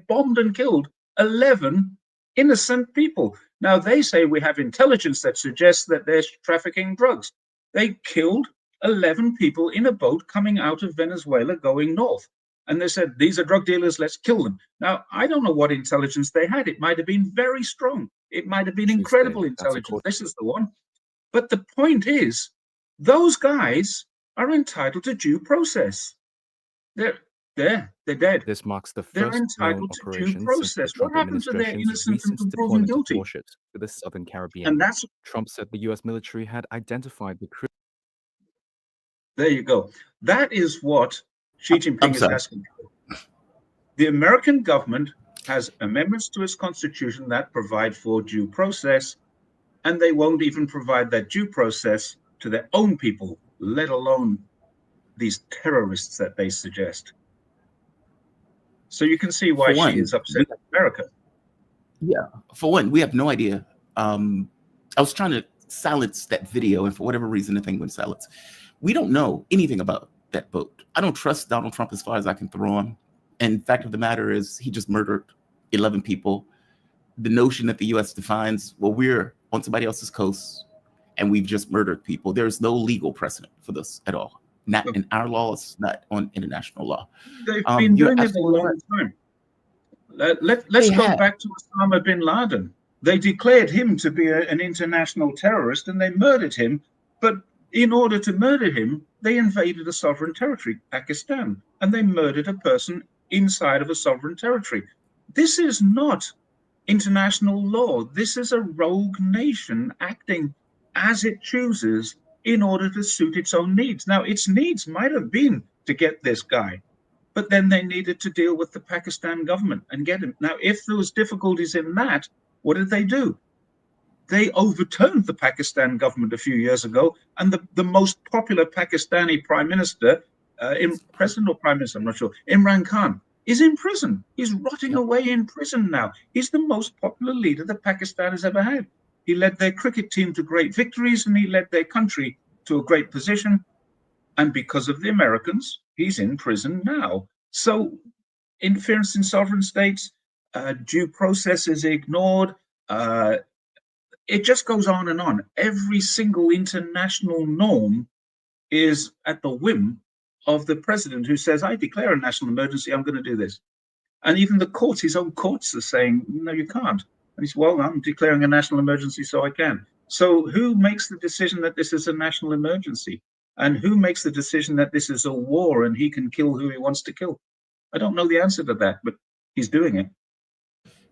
bombed and killed 11 innocent people. Now they say we have intelligence that suggests that they're trafficking drugs. They killed 11 people in a boat coming out of Venezuela going north. And they said, these are drug dealers, let's kill them. Now, I don't know what intelligence they had. It might have been very strong. It might have been incredible intelligence. This is the one. But the point is, those guys are entitled to due process. They're dead. This marks the They're first known entitled to due operation since the process. What Trump happened to their administration's innocent recent until proven deployment of guilty? warships to the Southern Caribbean. And that's Trump said the U.S. military had identified the crew. There you go. That is what Xi Jinping is asking for. The American government has amendments to its constitution that provide for due process, and they won't even provide that due process to their own people, let alone these terrorists that they suggest. So you can see why Xi is upset at America. Yeah, for one, we have no idea. I was trying to silence that video, and for whatever reason, the thing went silence. We don't know anything about that boat. I don't trust Donald Trump as far as I can throw him. And fact of the matter is, he just murdered 11 people. The notion that the U.S. defines, well, we're on somebody else's coast, and we've just murdered people. There's no legal precedent for this at all. Not in our laws, not on international law. They've been doing it a long time. Let's go back to Osama bin Laden. They declared him to be an international terrorist, and they murdered him. But in order to murder him, they invaded a sovereign territory, Pakistan, and they murdered a person inside of a sovereign territory. This is not international law. This is a rogue nation acting as it chooses in order to suit its own needs. Now, its needs might have been to get this guy, but then they needed to deal with the Pakistan government and get him. Now, if there was difficulties in that, what did they do? They overturned the Pakistan government a few years ago, and the most popular Pakistani prime minister, president or prime minister, I'm not sure, Imran Khan, is in prison. He's rotting away in prison now. He's the most popular leader that Pakistan has ever had. He led their cricket team to great victories, and he led their country to a great position. And because of the Americans, he's in prison now. So interference in sovereign states, due process is ignored. It just goes on and on. Every single international norm is at the whim of the president, who says, I declare a national emergency, I'm going to do this. And even the courts, his own courts, are saying, no, you can't. And he says, well, I'm declaring a national emergency, so I can. So who makes the decision that this is a national emergency? And who makes the decision that this is a war and he can kill who he wants to kill? I don't know the answer to that, but he's doing it.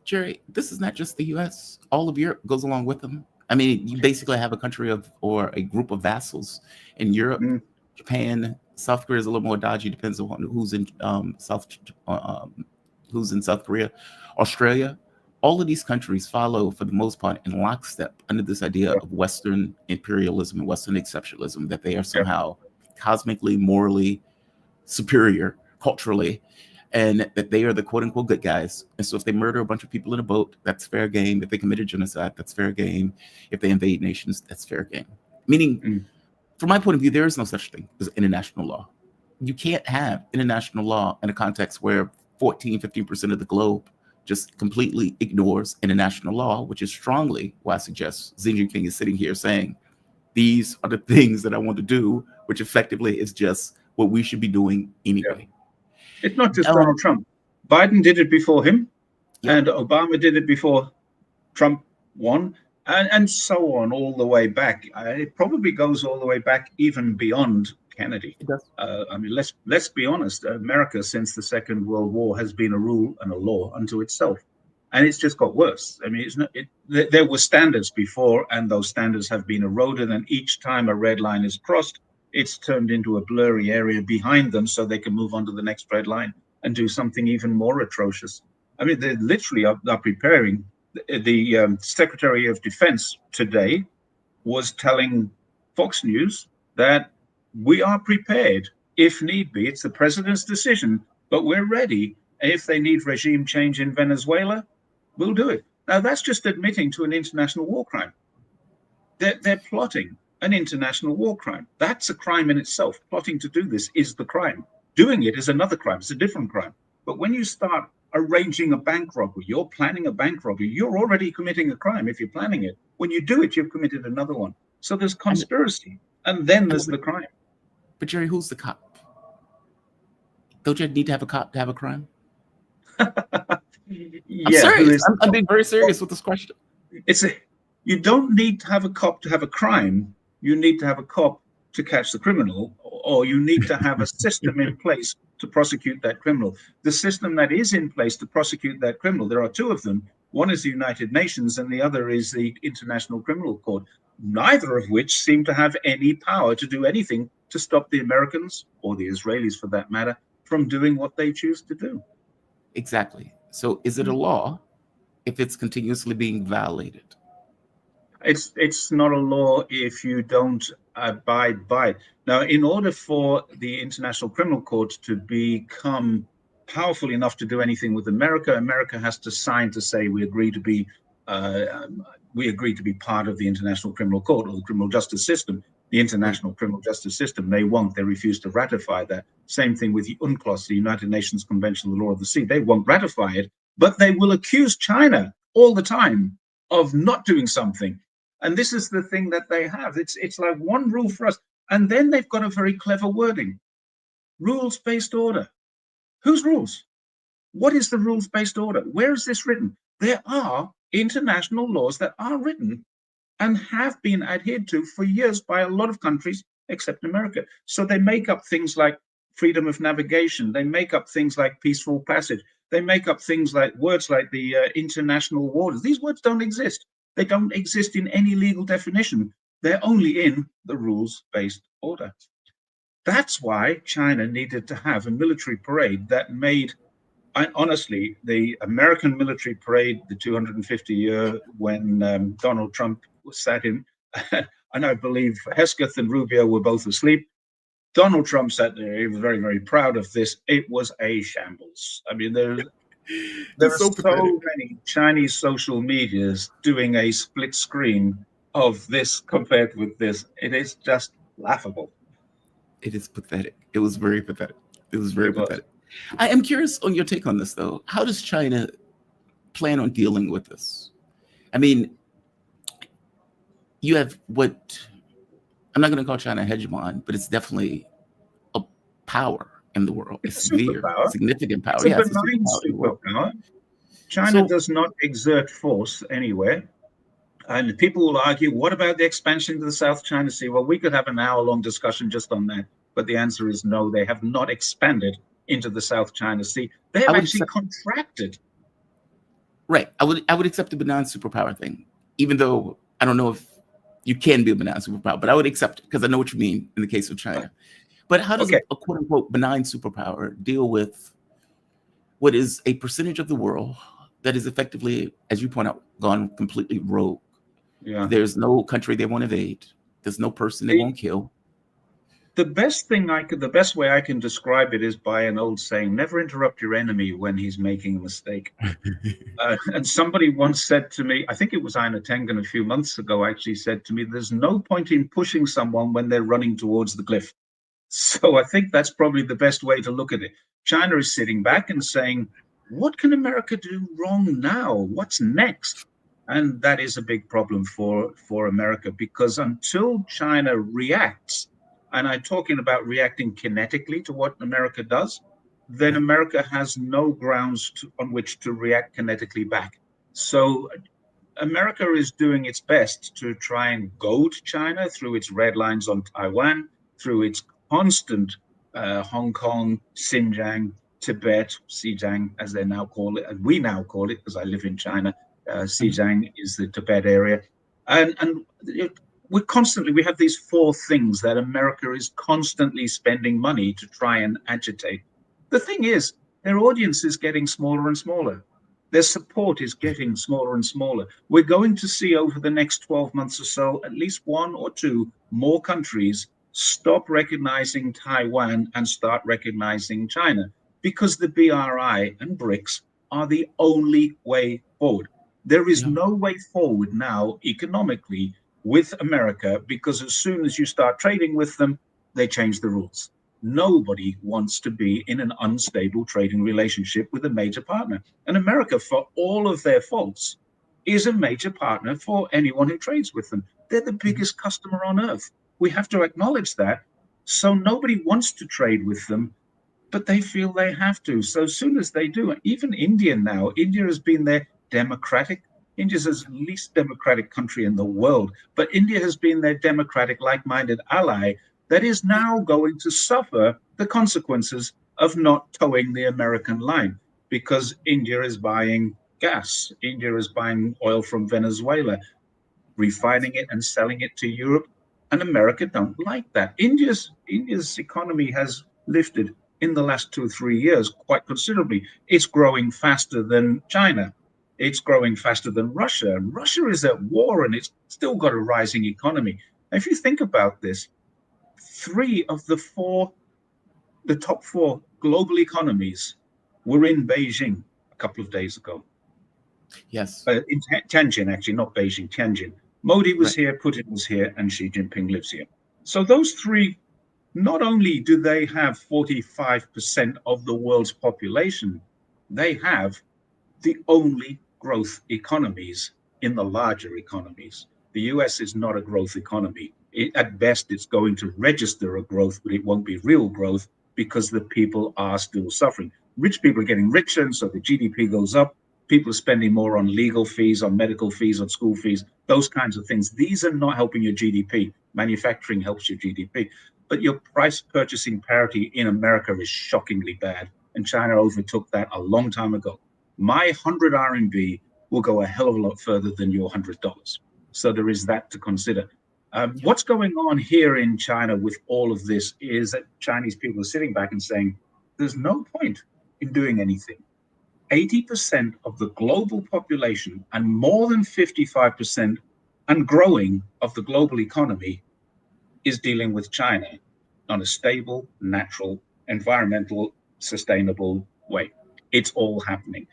Jerry, this is not just the U.S. All of Europe goes along with them. I mean, you basically have a country or a group of vassals in Europe, Japan. South Korea is a little more dodgy, depends on who's in South Korea. Australia, all of these countries follow, for the most part, in lockstep under this idea of Western imperialism and Western exceptionalism, that they are somehow cosmically, morally superior culturally, and that they are the quote unquote good guys. And so if they murder a bunch of people in a boat, that's fair game. If they committed genocide, that's fair game. If they invade nations, that's fair game. Meaning, from my point of view, there is no such thing as international law. You can't have international law in a context where 14, 15% of the globe just completely ignores international law, which is strongly why I suggest Xi Jinping is sitting here saying, these are the things that I want to do, which effectively is just what we should be doing anyway. It's not just Donald Trump. Biden did it before him, and Obama did it before Trump won, and so on all the way back. It probably goes all the way back even beyond Kennedy. It does. I mean, let's be honest. America, since the Second World War, has been a rule and a law unto itself, and it's just got worse. I mean, there were standards before, and those standards have been eroded. And each time a red line is crossed, it's turned into a blurry area behind them, so they can move on to the next red line and do something even more atrocious. I mean, they literally are preparing. The Secretary of Defense today was telling Fox News that we are prepared if need be. It's the president's decision, but we're ready. If they need regime change in Venezuela, we'll do it. Now, that's just admitting to an international war crime. They're plotting an international war crime. That's a crime in itself. Plotting to do this is the crime. Doing it is another crime. It's a different crime. But when you start arranging a bank robbery, you're planning a bank robbery, you're already committing a crime if you're planning it. When you do it, you've committed another one. So there's conspiracy, and then there's the crime. But Jerry, who's the cop? Don't you need to have a cop to have a crime? I'm serious. I'm being very serious with this question. You don't need to have a cop to have a crime. You need to have a cop to catch the criminal, or you need to have a system in place to prosecute that criminal. The system that is in place to prosecute that criminal, there are two of them. One is the United Nations, and the other is the International Criminal Court, neither of which seem to have any power to do anything to stop the Americans, or the Israelis for that matter, from doing what they choose to do. Exactly. So is it a law if it's continuously being violated? It's not a law if you don't abide by it. Now, in order for the International Criminal Court to become powerful enough to do anything with America, America has to sign to say we agree to be part of the International Criminal Court or the criminal justice system. The International Criminal Justice System, they refuse to ratify that. Same thing with the UNCLOS, the United Nations Convention on the Law of the Sea. They won't ratify it, but they will accuse China all the time of not doing something. And this is the thing that they have. It's like one rule for us. And then they've got a very clever wording. Rules-based order. Whose rules? What is the rules-based order? Where is this written? There are international laws that are written and have been adhered to for years by a lot of countries, except America. So they make up things like freedom of navigation. They make up things like peaceful passage. They make up things like words like the international waters. These words don't exist. They don't exist in any legal definition. They're only in the rules-based order. That's why China needed to have a military parade that made, honestly, the American military parade, the 250-year when Donald Trump was sat in, and I believe Hesketh and Rubio were both asleep. Donald Trump sat there. He was very, very proud of this. It was a shambles. I mean, there are so many Chinese social medias doing a split screen of this compared with this. It is just laughable. It is pathetic. It was very pathetic. It was very pathetic. I am curious on your take on this, though. How does China plan on dealing with this? I mean, you have what I'm not going to call China a hegemon, but it's definitely a power in the world. It's severe, significant power. It's a benign superpower. China does not exert force anywhere. And people will argue, what about the expansion to the South China Sea? Well, we could have an hour-long discussion just on that. But the answer is no, they have not expanded into the South China Sea. They have actually contracted. Right. I would accept the benign superpower thing, even though I don't know if you can be a benign superpower, but I would accept it because I know what you mean in the case of China. But how does a quote-unquote benign superpower deal with what is a percentage of the world that is effectively, as you point out, gone completely rogue. Yeah. There's no country they won't invade. There's no person they won't kill. The best way I can describe it is by an old saying: never interrupt your enemy when he's making a mistake. And somebody once said to me, I think it was Aina Tengen a few months ago, actually said to me, there's no point in pushing someone when they're running towards the cliff. So I think that's probably the best way to look at it. China is sitting back and saying, what can America do wrong now? What's next? And that is a big problem for America, because until China reacts, and I'm talking about reacting kinetically to what America does, then America has no grounds on which to react kinetically back. So America is doing its best to try and goad China through its red lines on Taiwan, through its constant Hong Kong, Xinjiang, Tibet, Xinjiang, as they now call it, and we now call it, because I live in China. Xinjiang is the Tibet area. And we have these four things that America is constantly spending money to try and agitate. The thing is, their audience is getting smaller and smaller. Their support is getting smaller and smaller. We're going to see over the next 12 months or so, at least one or two more countries stop recognizing Taiwan and start recognizing China, because the BRI and BRICS are the only way forward. There is no way forward now economically with America, because as soon as you start trading with them, they change the rules. Nobody wants to be in an unstable trading relationship with a major partner. And America, for all of their faults, is a major partner for anyone who trades with them. They're the biggest customer on earth. We have to acknowledge that. So nobody wants to trade with them, but they feel they have to. So as soon as they do, even India now, India has been their democratic. India's the least democratic country in the world, but India has been their democratic, like-minded ally that is now going to suffer the consequences of not towing the American line, because India is buying gas. India is buying oil from Venezuela, refining it and selling it to Europe, and America don't like that. India's economy has lifted in the last 2 or 3 years quite considerably. It's growing faster than China. It's growing faster than Russia. Russia is at war, and it's still got a rising economy. If you think about this, 3 of the top 4 global economies were in Beijing a couple of days ago. Yes. In Tianjin, actually, not Beijing, Tianjin. Modi was here, Putin was here, and Xi Jinping lives here. So those 3, not only do they have 45% of the world's population, they have the only growth economies in the larger economies. The US is not a growth economy. At best, it's going to register a growth, but it won't be real growth, because the people are still suffering. Rich people are getting richer, and so the GDP goes up. People are spending more on legal fees, on medical fees, on school fees, those kinds of things. These are not helping your GDP. Manufacturing helps your GDP. But your price purchasing parity in America is shockingly bad, and China overtook that a long time ago. My 100 RMB will go a hell of a lot further than your $100. So there is that to consider. What's going on here in China with all of this is that Chinese people are sitting back and saying, there's no point in doing anything. 80% of the global population and more than 55% and growing of the global economy is dealing with China on a stable, natural, environmental, sustainable way. It's all happening.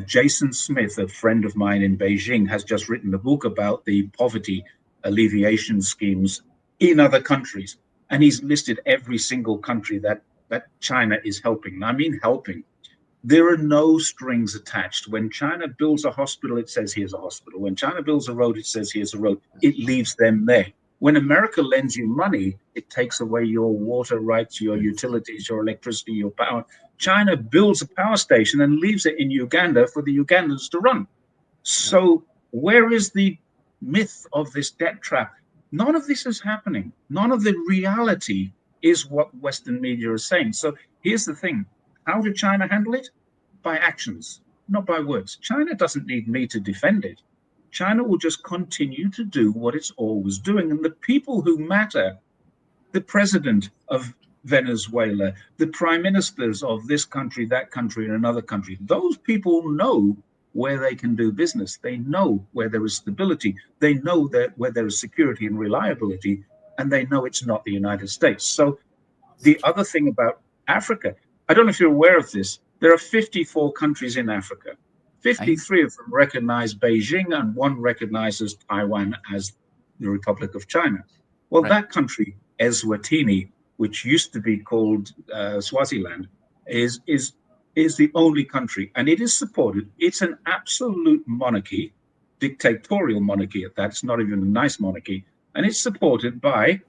Jason Smith, a friend of mine in Beijing, has just written a book about the poverty alleviation schemes in other countries. And he's listed every single country that China is helping. I mean, helping. There are no strings attached. When China builds a hospital, it says here's a hospital. When China builds a road, it says here's a road. It leaves them there. When America lends you money, it takes away your water rights, your utilities, your electricity, your power. China builds a power station and leaves it in Uganda for the Ugandans to run. So where is the myth of this debt trap? None of this is happening. None of the reality is what Western media is saying. So here's the thing. How did China handle it? By actions, not by words. China doesn't need me to defend it. China will just continue to do what it's always doing. And the people who matter, the president of Venezuela, the prime ministers of this country, that country, and another country, those people know where they can do business. They know where there is stability. They know that where there is security and reliability, and they know it's not the United States. So the other thing about Africa, I don't know if you're aware of this, there are 54 countries in Africa. 53 of them recognize Beijing, and one recognizes Taiwan as the Republic of China. Well, that country, Eswatini, which used to be called Swaziland, is the only country, and it is supported. It's an absolute monarchy, dictatorial monarchy at that. It's not even a nice monarchy, and it's supported by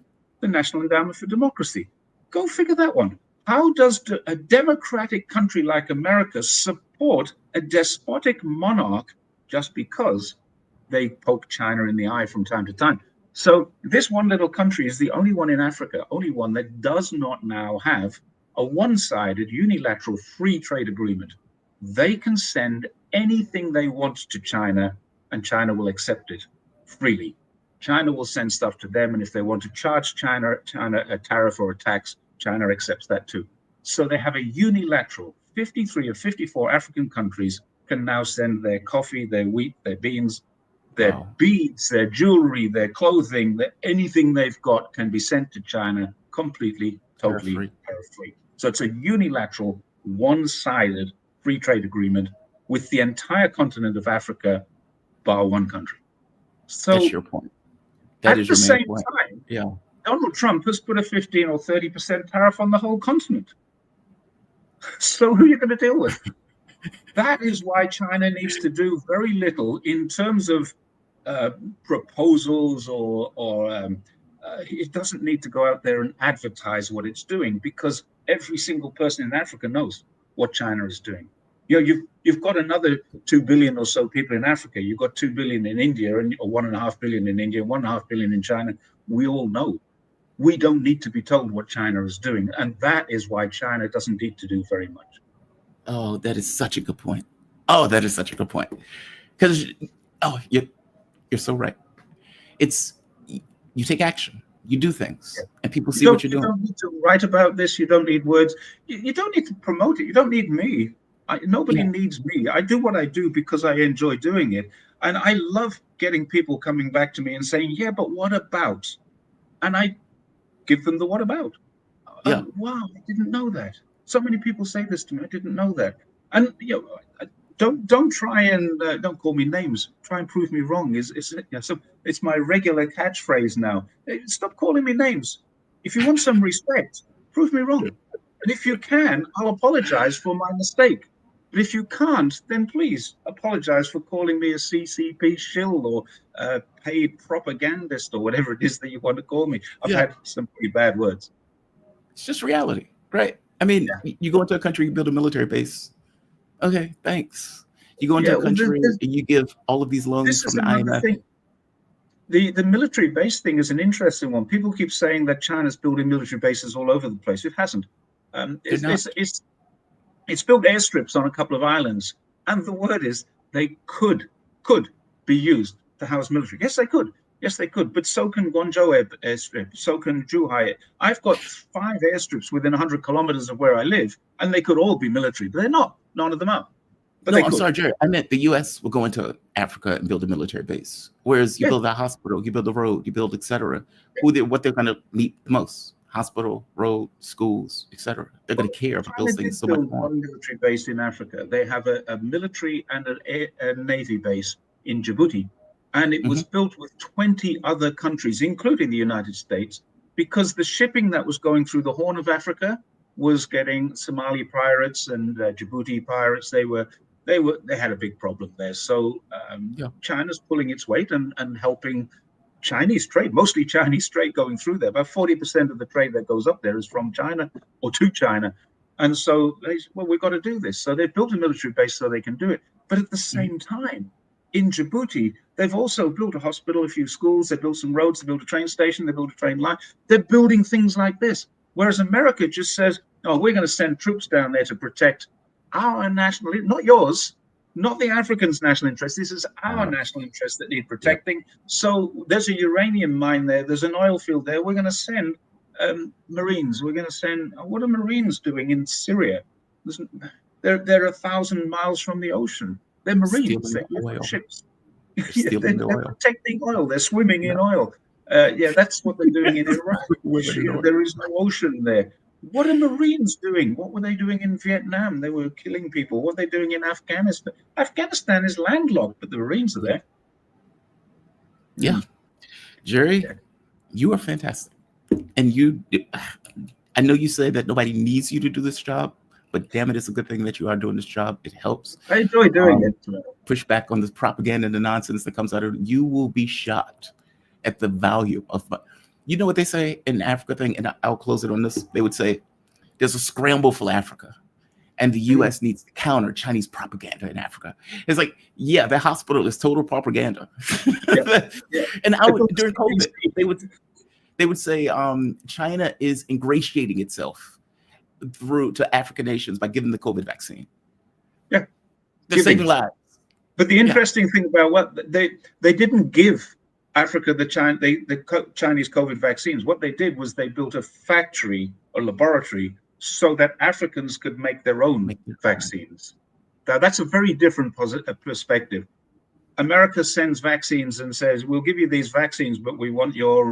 the National Endowment for Democracy. Go figure that one. How does a democratic country like America support a despotic monarch just because they poke China in the eye from time to time? So this one little country is the only one in Africa, only one that does not now have a one-sided unilateral free trade agreement. They can send anything they want to China, and China will accept it freely. China will send stuff to them, and if they want to charge China a tariff or a tax, China accepts that too. So they have a unilateral, 53 of 54 African countries can now send their coffee, their wheat, their beans, their beads, their jewelry, their clothing, anything they've got can be sent to China completely, totally tariff-free. So it's a unilateral, one-sided free trade agreement with the entire continent of Africa, bar one country. So that's your point. That at is the your main same point. time, Donald Trump has put a 15 or 30% tariff on the whole continent. So who are you going to deal with? That is why China needs to do very little in terms of proposals or it doesn't need to go out there and advertise what it's doing, because every single person in Africa knows what China is doing. You know, you've got another 2 billion or so people in Africa. You've got 2 billion in India, or 1.5 billion in India, 1.5 billion in China. We all know. We don't need to be told what China is doing, and that is why China doesn't need to do very much. Oh, that is such a good point. Oh, that is such a good point. Because, you're so right. It's, you take action, you do things, and people see what you're doing. You don't need to write about this. You don't need words. You don't need to promote it. You don't need me. Nobody needs me. I do what I do because I enjoy doing it. And I love getting people coming back to me and saying, yeah, but what about? And I give them the what about. Wow, I didn't know that. So many people say this to me. I didn't know that. And don't try and don't call me names. Try and prove me wrong. So it's my regular catchphrase now. Stop calling me names. If you want some respect, prove me wrong. And if you can, I'll apologize for my mistake. But if you can't, then please apologize for calling me a CCP shill or paid propagandist or whatever it is that you want to call me. I've had some pretty bad words. It's just reality, right? I mean, you go into a country, you build a military base. Okay, thanks. You go into a country and you give all of these loans from the IMF. Thing. The military base thing is an interesting one. People keep saying that China's building military bases all over the place. It hasn't. It's built airstrips on a couple of islands, and the word is they could be used to house military. Yes, they could. Yes, they could. But so can Guangzhou airstrip. So can Zhuhai. I've got 5 airstrips within 100 kilometers of where I live, and they could all be military, but they're not. None of them are. But no, I'm sorry, Jerry. I meant the U.S. will go into Africa and build a military base, whereas you build a hospital, you build a road, you build, etc. What they're going to need the most: hospital, road, schools, etc. They're going to care about those things so much more. One military base in Africa. They have a military and a navy base in Djibouti, and it was built with 20 other countries, including the United States, because the shipping that was going through the Horn of Africa was getting Somali pirates and Djibouti pirates. They had a big problem there. So China's pulling its weight and helping Chinese trade, mostly Chinese trade going through there. About 40% of the trade that goes up there is from China or to China. And so we've got to do this. So they've built a military base so they can do it. But at the same time, in Djibouti, they've also built a hospital, a few schools, they built some roads, they built a train station, they built a train line. They're building things like this. Whereas America just says, oh, we're going to send troops down there to protect our national, not yours, not the Africans' national interest. This is our national interest that need protecting. So there's a uranium mine there. There's an oil field there. We're going to send Marines. We're going to send, what are Marines doing in Syria? They're 1,000 miles from the ocean. They're Marines. Stealing They're the used on oil. ships. They're Yeah, stealing the they're oil. protecting oil. They're swimming in Yeah. oil. Yeah, that's what they're doing in Iraq. Women in oil. There is no ocean there. What are Marines doing? What were they doing in Vietnam? They were killing people. What are they doing in Afghanistan? Afghanistan is landlocked, but the Marines are there. Yeah. Jerry, Yeah. you are fantastic. And I know you say that nobody needs you to do this job, but damn it, it's a good thing that you are doing this job. It helps. I enjoy doing it. Push back on this propaganda and the nonsense that comes out of it. You will be shocked at the value of, you know what they say in Africa thing, and I'll close it on this. They would say, there's a scramble for Africa, and the U.S. needs to counter Chinese propaganda in Africa. It's like, yeah, the hospital is total propaganda. Yeah. And during COVID, they would say China is ingratiating itself through to African nations by giving the COVID vaccine. Yeah, they're saving lives. But the interesting thing about what they didn't give Africa the Chinese COVID vaccines. What they did was they built a factory or laboratory so that Africans could make their own vaccines. Now that's a very different perspective. America sends vaccines and says, we'll give you these vaccines, but we want your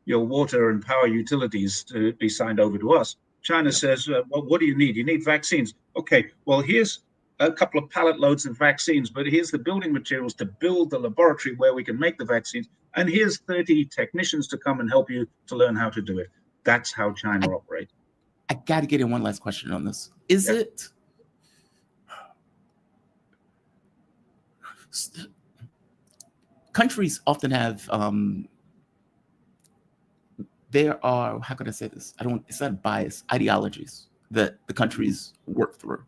water and power utilities to be signed over to us. China says, well, what do you need? You need vaccines. Okay, well, here's a couple of pallet loads of vaccines, but here's the building materials to build the laboratory where we can make the vaccines. And here's 30 technicians to come and help you to learn how to do it. That's how China operates. I got to get in one last question on this. Is it countries often have there are, how can I say this? It's not bias, ideologies that the countries work through.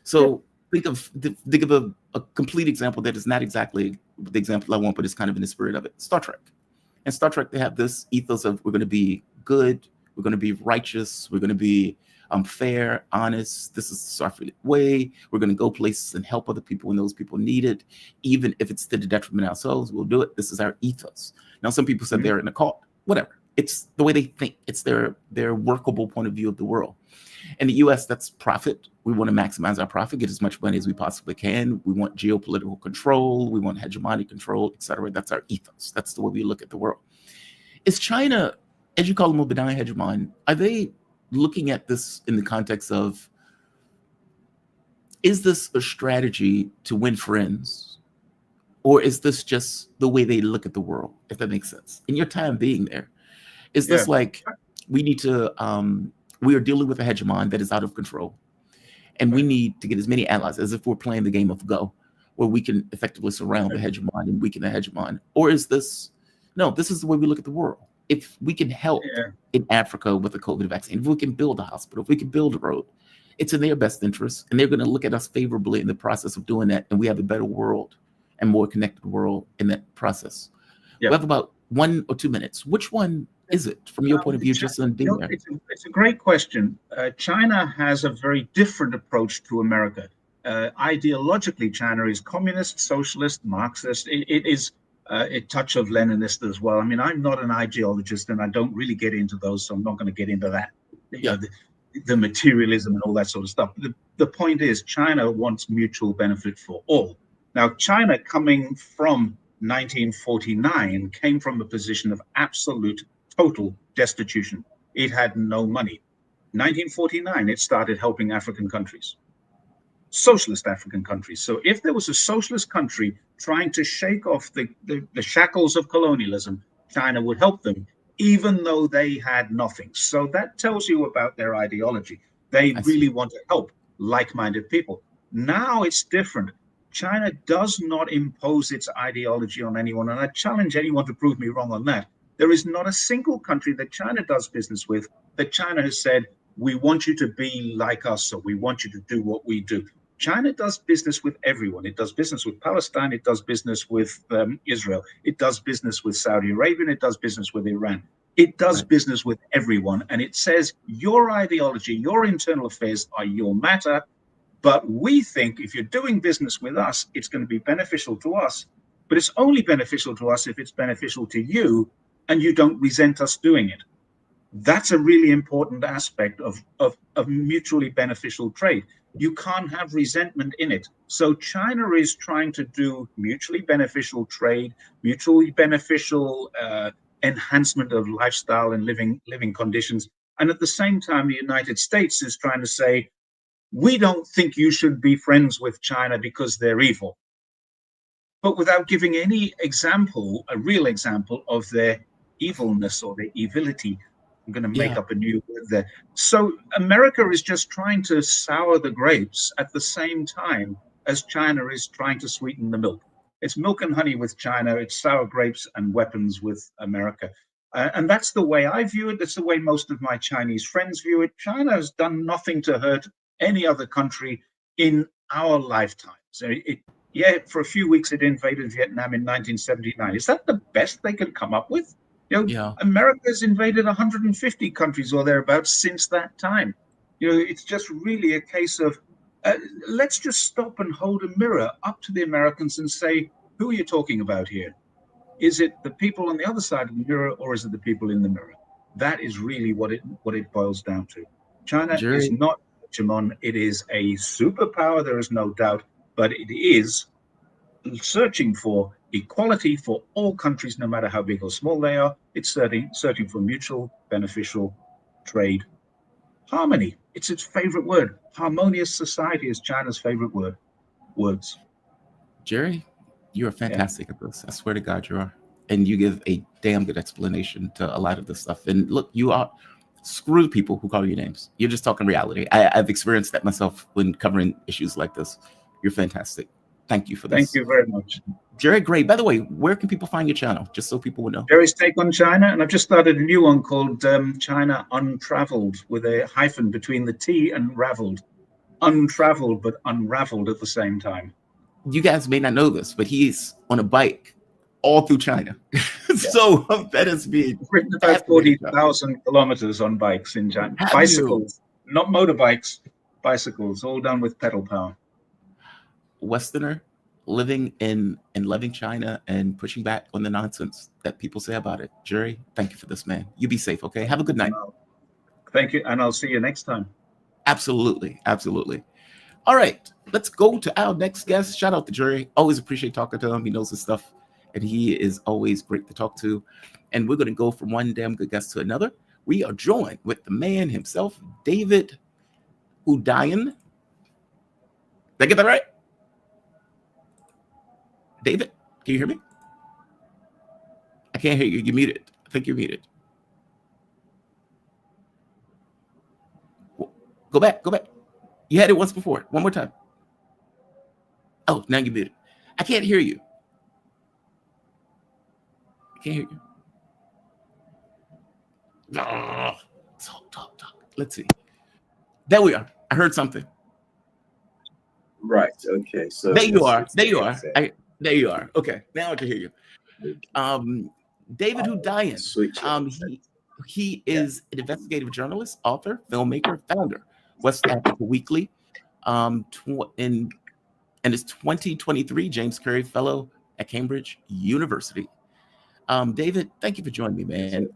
So think of a complete example that is not exactly the example I want, but it's kind of in the spirit of it. Star Trek. In Star Trek, they have this ethos of we're going to be good, we're going to be righteous, we're going to be fair, honest. This is the Starfleet way. We're going to go places and help other people when those people need it, even if it's to the detriment of ourselves. We'll do it. This is our ethos. Now, some people said they're in a cult. Whatever. It's the way they think. It's their workable point of view of the world. In the U.S., that's profit. We want to maximize our profit, get as much money as we possibly can. We want geopolitical control. We want hegemonic control, et cetera. That's our ethos. That's the way we look at the world. Is China, as you call them, a benign hegemon, are they looking at this in the context of, is this a strategy to win friends? Or is this just the way they look at the world, if that makes sense? In your time being there, is this like, we need to, we are dealing with a hegemon that is out of control, and we need to get as many allies as if we're playing the game of Go, where we can effectively surround the hegemon and weaken the hegemon? Or is this, no, this is the way we look at the world. If we can help in Africa with the COVID vaccine, if we can build a hospital, if we can build a road, it's in their best interest, and they're going to look at us favorably in the process of doing that, and we have a better world and more connected world in that process. We have about 1 or 2 minutes. Which one is it from your point of view, just on being there? It's a great question. China has a very different approach to America. Ideologically, China is communist, socialist, Marxist. It is a touch of Leninist as well. I mean, I'm not an ideologist, and I don't really get into those, so I'm not going to get into that. The materialism and all that sort of stuff. The point is, China wants mutual benefit for all. Now, China, coming from 1949, came from a position of absolute total destitution. It had no money. 1949, it started helping African countries, socialist African countries. So if there was a socialist country trying to shake off the shackles of colonialism, China would help them, even though they had nothing. So that tells you about their ideology. They really want to help like-minded people. Now it's different. China does not impose its ideology on anyone, and I challenge anyone to prove me wrong on that. There is not a single country that China does business with that China has said, we want you to be like us, or we want you to do what we do. China does business with everyone. It does business with Palestine. It does business with Israel. It does business with Saudi Arabia. And it does business with Iran. It does business with everyone. And it says your ideology, your internal affairs are your matter. But we think if you're doing business with us, it's going to be beneficial to us. But it's only beneficial to us if it's beneficial to you and you don't resent us doing it. That's a really important aspect of mutually beneficial trade. You can't have resentment in it. So China is trying to do mutually beneficial trade, mutually beneficial enhancement of lifestyle and living conditions. And at the same time, the United States is trying to say, we don't think you should be friends with China because they're evil. But without giving any example, a real example of their evilness or their evility. I'm going to make up a new word there. So America is just trying to sour the grapes at the same time as China is trying to sweeten the milk. It's milk and honey with China. It's sour grapes and weapons with America. And that's the way I view it. That's the way most of my Chinese friends view it. China has done nothing to hurt any other country in our lifetimes. Yeah, for a few weeks it invaded Vietnam in 1979. Is that the best they can come up with? America's invaded 150 countries or thereabouts since that time. It's just really a case of let's just stop and hold a mirror up to the Americans and say, who are you talking about here? Is it the people on the other side of the mirror, or is it the people in the mirror? That is really what it boils down to. China is not hegemon. It is a superpower, there is no doubt, but it is searching for equality for all countries, no matter how big or small they are. It's searching for mutual beneficial trade. Harmony, it's its favorite word. Harmonious society is China's favorite words. Jerry, you are fantastic at this. I swear to God, you are. And you give a damn good explanation to a lot of this stuff. And look, you are, screw people who call you names. You're just talking reality. I've experienced that myself when covering issues like this. You're fantastic. Thank you for this. Thank you very much. Jerry Gray, by the way, where can people find your channel? Just so people will know. Jerry's Take on China, and I've just started a new one called China Untraveled, with a hyphen between the T and raveled. Untraveled, but unraveled at the same time. You guys may not know this, but he's on a bike all through China. So that is being written about 40,000 kilometers on bikes in China. Bicycles, not motorbikes, bicycles, all done with pedal power. Westerner living in loving China and pushing back on the nonsense that people say about it. Jerry, thank you for this, man. You be safe, okay? Have a good night. Thank you, and I'll see you next time. Absolutely, absolutely. All right, let's go to our next guest. Shout out to Jerry. Always appreciate talking to him. He knows his stuff, and he is always great to talk to. And we're going to go from one damn good guest to another. We are joined with the man himself, David Hudayan. Did I get that right? David, can you hear me? I can't hear you. You're muted. I think you're muted. Go back. Go back. You had it once before. One more time. Oh, now you're muted. I can't hear you. I can't hear you. Oh, talk. Let's see. There we are. I heard something. Right. Okay. So there you are. There you are. There you are. Okay. Now I can hear you. David Hudayan. He is an investigative journalist, author, filmmaker, founder, West Africa Weekly, and is 2023 James Curry Fellow at Cambridge University. David, thank you for joining me, man.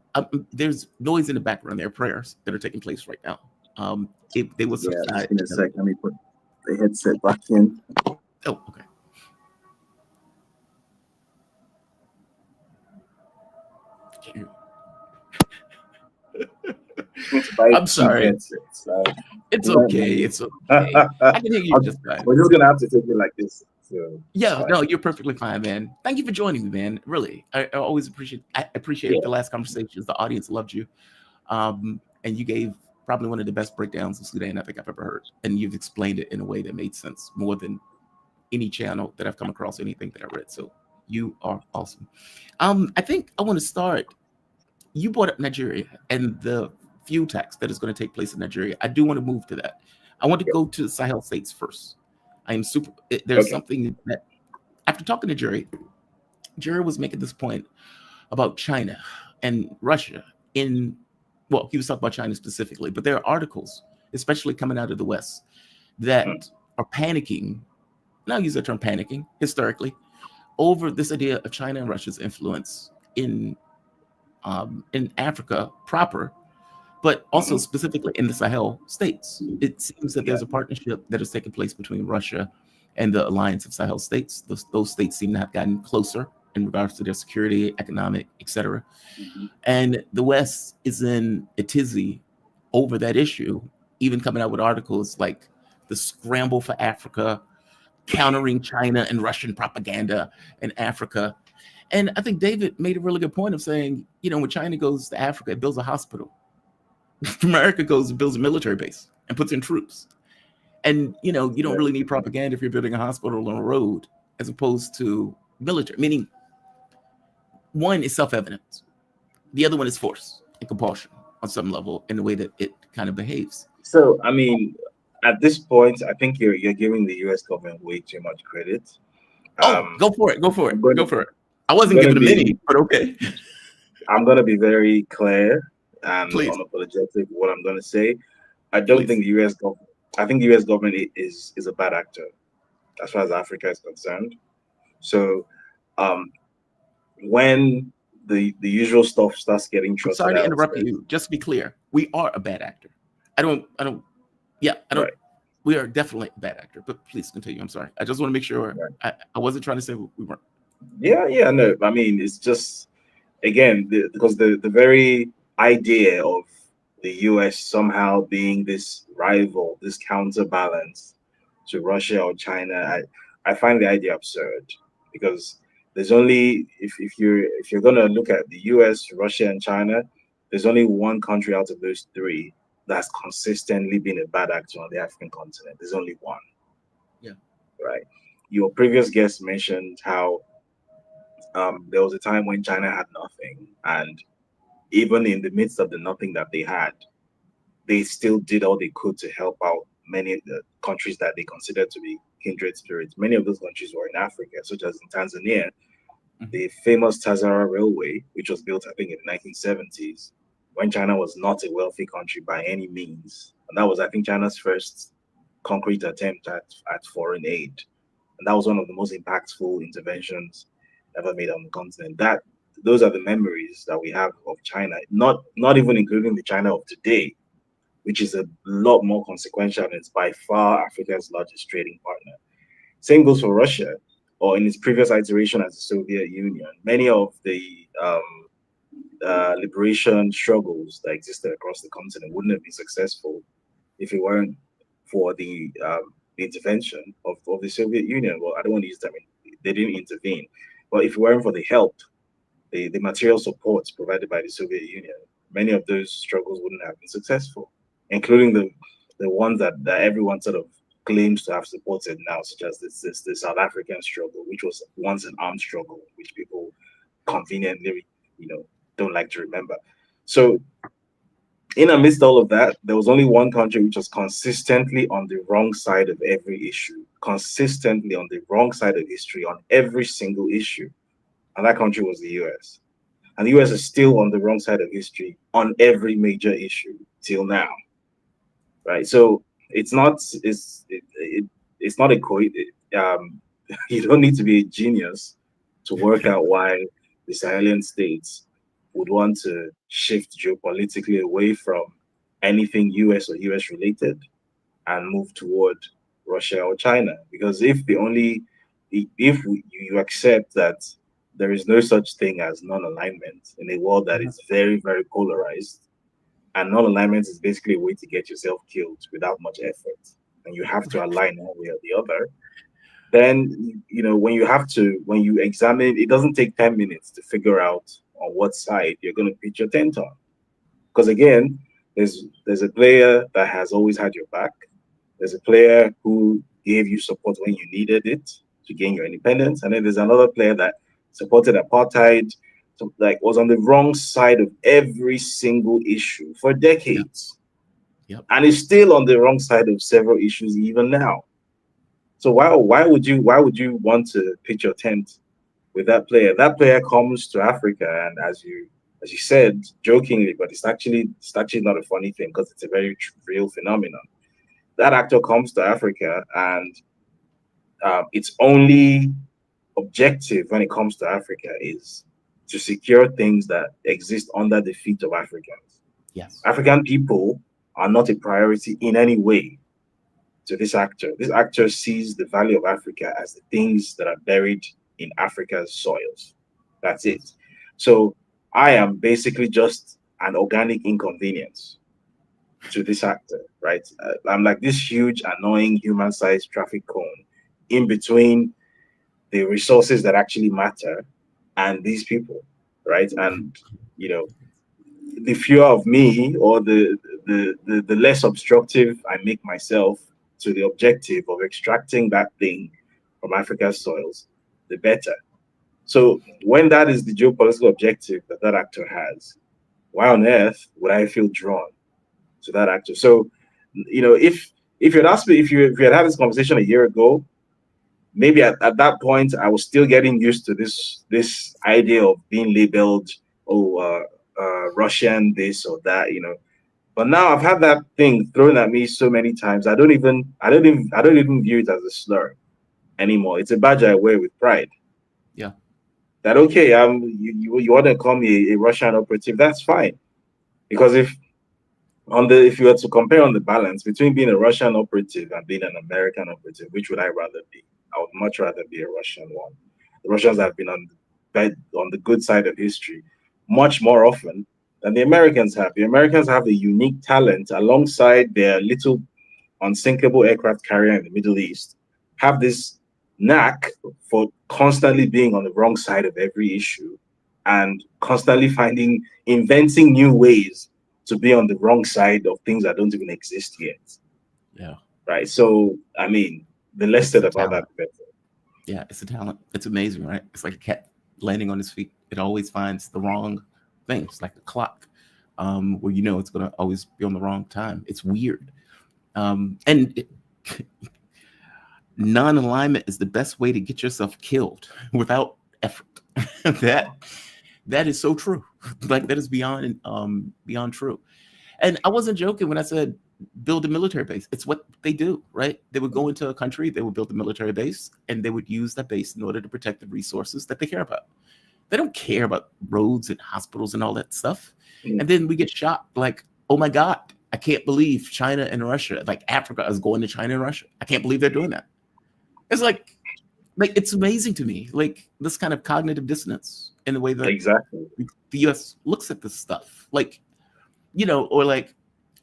There's noise in the background. There are prayers that are taking place right now. They will subside. In a second, let me put the headset back in. Oh, okay. I'm sorry. Headsets, it's okay. It's okay. I can hear you just fine. We're just gonna have to take it like this. So yeah, no, you're perfectly fine, man. Thank you for joining me, man. Really, I always appreciate. The last conversations. The audience loved you, and you gave probably one of the best breakdowns of Sudan I think I've ever heard, and you've explained it in a way that made sense more than any channel that I've come across, anything that I read. So you are awesome. I think I want to start. You brought up Nigeria and the few attacks that is going to take place in Nigeria. I do want to move to that. I want to go to the Sahel states first. There's something that after talking to Jerry was making this point about China and Russia he was talking about China specifically, but there are articles, especially coming out of the West, that are panicking, and I'll use the term panicking historically, over this idea of China and Russia's influence in Africa proper, but also specifically in the Sahel states. It seems that there's Yeah. a partnership that has taken place between Russia and the alliance of Sahel states. Those states seem to have gotten closer in regards to their security, economic, etc. Mhm. And the West is in a tizzy over that issue, even coming out with articles like the Scramble for Africa, countering China and Russian propaganda in Africa. And I think David made a really good point of saying, when China goes to Africa, it builds a hospital. America goes and builds a military base and puts in troops. And you don't really need propaganda if you're building a hospital on a road, as opposed to military. Meaning, one is self-evident, the other one is force and compulsion on some level in the way that it kind of behaves. So, I mean, at this point, I think you're giving the U.S. government way too much credit. Go for it. Go for it. I'm gonna- Go for it. I wasn't giving them any, but okay. I'm going to be very clear and Please. unapologetic what I'm going to say. I don't Please. think the U.S. government. I think the U.S. government is a bad actor as far as Africa is concerned. So, when the usual stuff starts getting I'm trotted sorry to out, interrupt you. Just to be clear, we are a bad actor. I don't. Right. We are definitely a bad actor. But please continue. I'm sorry. I just want to make sure. Right. I wasn't trying to say we weren't. Yeah, no. I mean, it's just again because the very idea of the U.S. somehow being this rival, this counterbalance to Russia or China, I find the idea absurd because there's only if you're gonna look at the U.S., Russia, and China, there's only one country out of those three that's consistently been a bad actor on the African continent. There's only one. Yeah. Right. Your previous guest mentioned how there was a time when China had nothing, and even in the midst of the nothing that they had, they still did all they could to help out many of the countries that they considered to be kindred spirits. Many of those countries were in Africa, such as in Tanzania, the famous Tazara Railway, which was built, I think, in the 1970s, when China was not a wealthy country by any means. And that was, I think, China's first concrete attempt at foreign aid. And that was one of the most impactful interventions ever made on the continent. Those are the memories that we have of China, not even including the China of today, which is a lot more consequential and it's by far Africa's largest trading partner. Same goes for Russia, or in its previous iteration as the Soviet Union. Many of the liberation struggles that existed across the continent wouldn't have been successful if it weren't for the intervention of the Soviet Union. Well, I don't want to use that. I mean, they didn't intervene. But if it weren't for the help, the material supports provided by the Soviet Union, many of those struggles wouldn't have been successful, including the ones that everyone sort of claims to have supported now, such as the South African struggle, which was once an armed struggle, which people conveniently, don't like to remember. So, in amidst all of that, there was only one country which was consistently on the wrong side of every issue, consistently on the wrong side of history on every single issue, and that country was the US. And the US is still on the wrong side of history on every major issue till now, right? So it's not you don't need to be a genius to work out why the Sahelian states would want to shift geopolitically away from anything US or US related and move toward Russia or China. Because if you accept that there is no such thing as non-alignment in a world that is very, very polarized, and non-alignment is basically a way to get yourself killed without much effort, and you have to align one way or the other, then when you examine, it doesn't take 10 minutes to figure out on what side you're going to pitch your tent on. Because again, there's a player that has always had your back. There's a player who gave you support when you needed it to gain your independence, and then there's another player that supported apartheid, so was on the wrong side of every single issue for decades. Yep. And is still on the wrong side of several issues even now. So why would you want to pitch your tent with that player? That player comes to Africa, and as you said jokingly, but it's actually not a funny thing because it's a very real phenomenon. That actor comes to Africa, and its only objective when it comes to Africa is to secure things that exist under the feet of Africans. Yes. African people are not a priority in any way to this actor. This actor sees the value of Africa as the things that are buried in Africa's soils. That's it. So I am basically just an organic inconvenience to this actor, right? I'm like this huge, annoying, human-sized traffic cone in between the resources that actually matter and these people, right? And you know, the fewer of me or the less obstructive I make myself to the objective of extracting that thing from Africa's soils, the better. So when that is the geopolitical objective that that actor has, why on earth would I feel drawn to that actor? So, you know, if you had asked me if you had this conversation a year ago, maybe at that point I was still getting used to this idea of being labeled, oh, Russian, this or that, you know. But now I've had that thing thrown at me so many times. I don't even view it as a slur anymore. It's a badge I wear with pride. Yeah. That okay, you want to call me a Russian operative? That's fine. Because if you were to compare on the balance between being a Russian operative and being an American operative, which would I rather be? I would much rather be a Russian one. The Russians have been on the good side of history much more often than the Americans have. The Americans have a unique talent alongside their little unsinkable aircraft carrier in the Middle East, have this knack for constantly being on the wrong side of every issue and constantly inventing new ways to be on the wrong side of things that don't even exist yet. Yeah. Right. So, I mean, the less It's said a about that, talent. the better. Yeah, it's a talent. It's amazing, right? It's like a cat landing on his feet. It always finds the wrong things, like the clock, where you know it's going to always be on the wrong time. It's weird. And non-alignment is the best way to get yourself killed without effort. that that is so true. Like that is beyond true. And I wasn't joking when I said build a military base. It's what they do, right? They would go into a country, they would build a military base, and they would use that base in order to protect the resources that they care about. They don't care about roads and hospitals and all that stuff. Mm. And then we get shocked, like, oh my God, I can't believe China and Russia, like Africa is going to China and Russia. I can't believe they're doing that. It's like it's amazing to me, like this kind of cognitive dissonance in the way that Exactly. the US looks at this stuff. Like, you know, or like,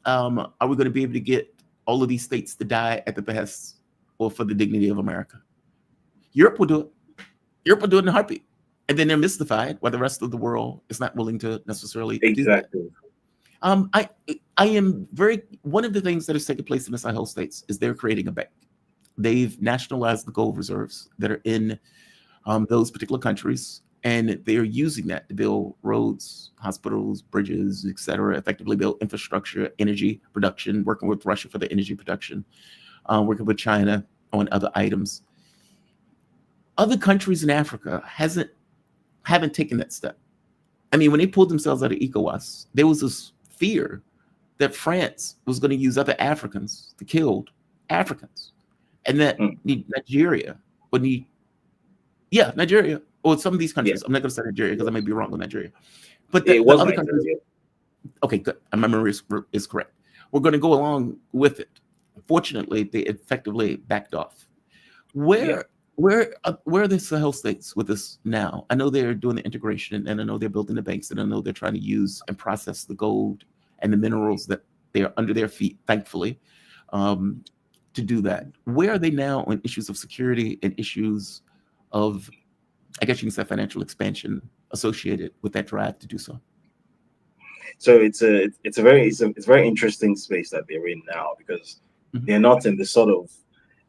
are we going to be able to get all of these states to die at the behest or for the dignity of America? Europe will do it. Europe will do it in a heartbeat. And then they're mystified why the rest of the world is not willing to necessarily do that. Exactly. I am very, one of the things that is taking place in the Sahel states is they're creating a bank. They've nationalized the gold reserves that are in those particular countries, and they're using that to build roads, hospitals, bridges, etc. Effectively build infrastructure, energy production, working with Russia for the energy production, working with China on other items. Other countries in Africa haven't taken that step. I mean, when they pulled themselves out of ECOWAS, there was this fear that France was going to use other Africans to kill Africans, and that Nigeria would need, Nigeria or some of these countries. Yeah. I'm not going to say Nigeria because I may be wrong on Nigeria, but It the was other Nigeria. countries. Okay, good. My memory is correct. We're going to go along with it. Fortunately, they effectively backed off. Where are the Sahel states with this now? I know they're doing the integration, and I know they're building the banks, and I know they're trying to use and process the gold and the minerals that they are under their feet, thankfully, to do that. Where are they now on issues of security and issues of, I guess you can say, financial expansion associated with that drive to do so? So it's a very interesting space that they're in now, because they're not in the sort of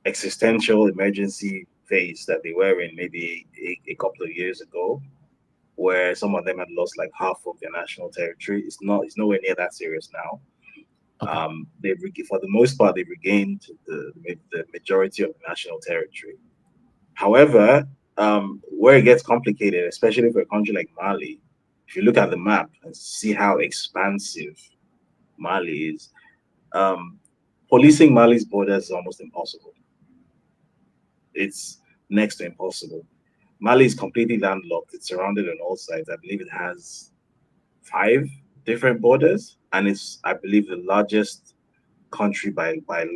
existential emergency phase that they were in maybe a couple of years ago, where some of them had lost like half of their national territory. It's nowhere near that serious now. Okay. For the most part, they've regained the majority of the national territory. However, where it gets complicated, especially for a country like Mali, if you look at the map and see how expansive Mali is, policing Mali's borders is almost impossible. It's next to impossible. Mali is completely landlocked. It's surrounded on all sides. I believe it has 5 different borders, and it's, I believe, the largest country by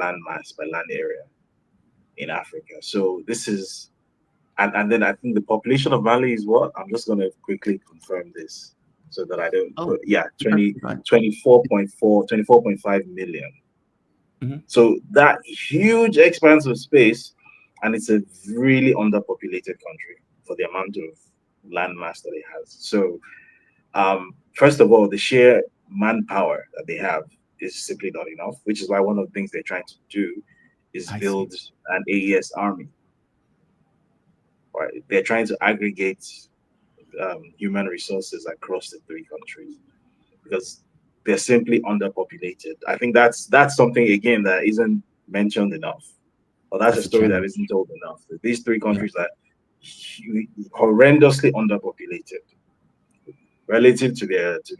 land mass, by land area in Africa. So this is, and then I think the population of Mali is what? I'm just going to quickly confirm this so that I don't Oh, put, yeah, perfectly fine. 24.5 million. Mhm. So that huge expanse of space, and it's a really underpopulated country for the amount of land mass that it has. So, first of all, the sheer manpower that they have is simply not enough, which is why one of the things they're trying to do is I see. build an AES army. Right? They're trying to aggregate human resources across the three countries because they're simply underpopulated. I think that's something again that isn't mentioned enough, or that's a That's a story that challenge. isn't told enough. That these three Yeah. countries are horrendously underpopulated relative to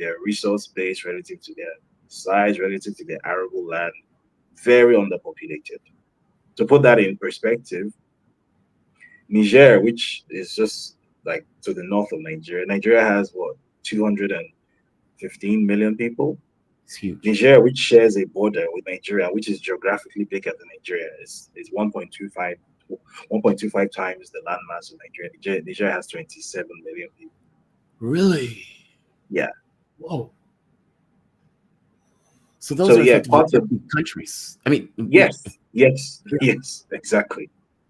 their resource base, relative to their size, relative to their arable land, very underpopulated. To put that in perspective, Niger, which is just like to the north of Nigeria, Nigeria has what, 215 million people. It's huge. Niger, which shares a border with Nigeria, which is geographically bigger than Nigeria, is 1.25 times the landmass of Nigeria. Nigeria has 27 million people. Really? Yeah. Whoa. So those So are yeah, effectively part of different countries. I mean, yes, yes, Yeah. yes, exactly,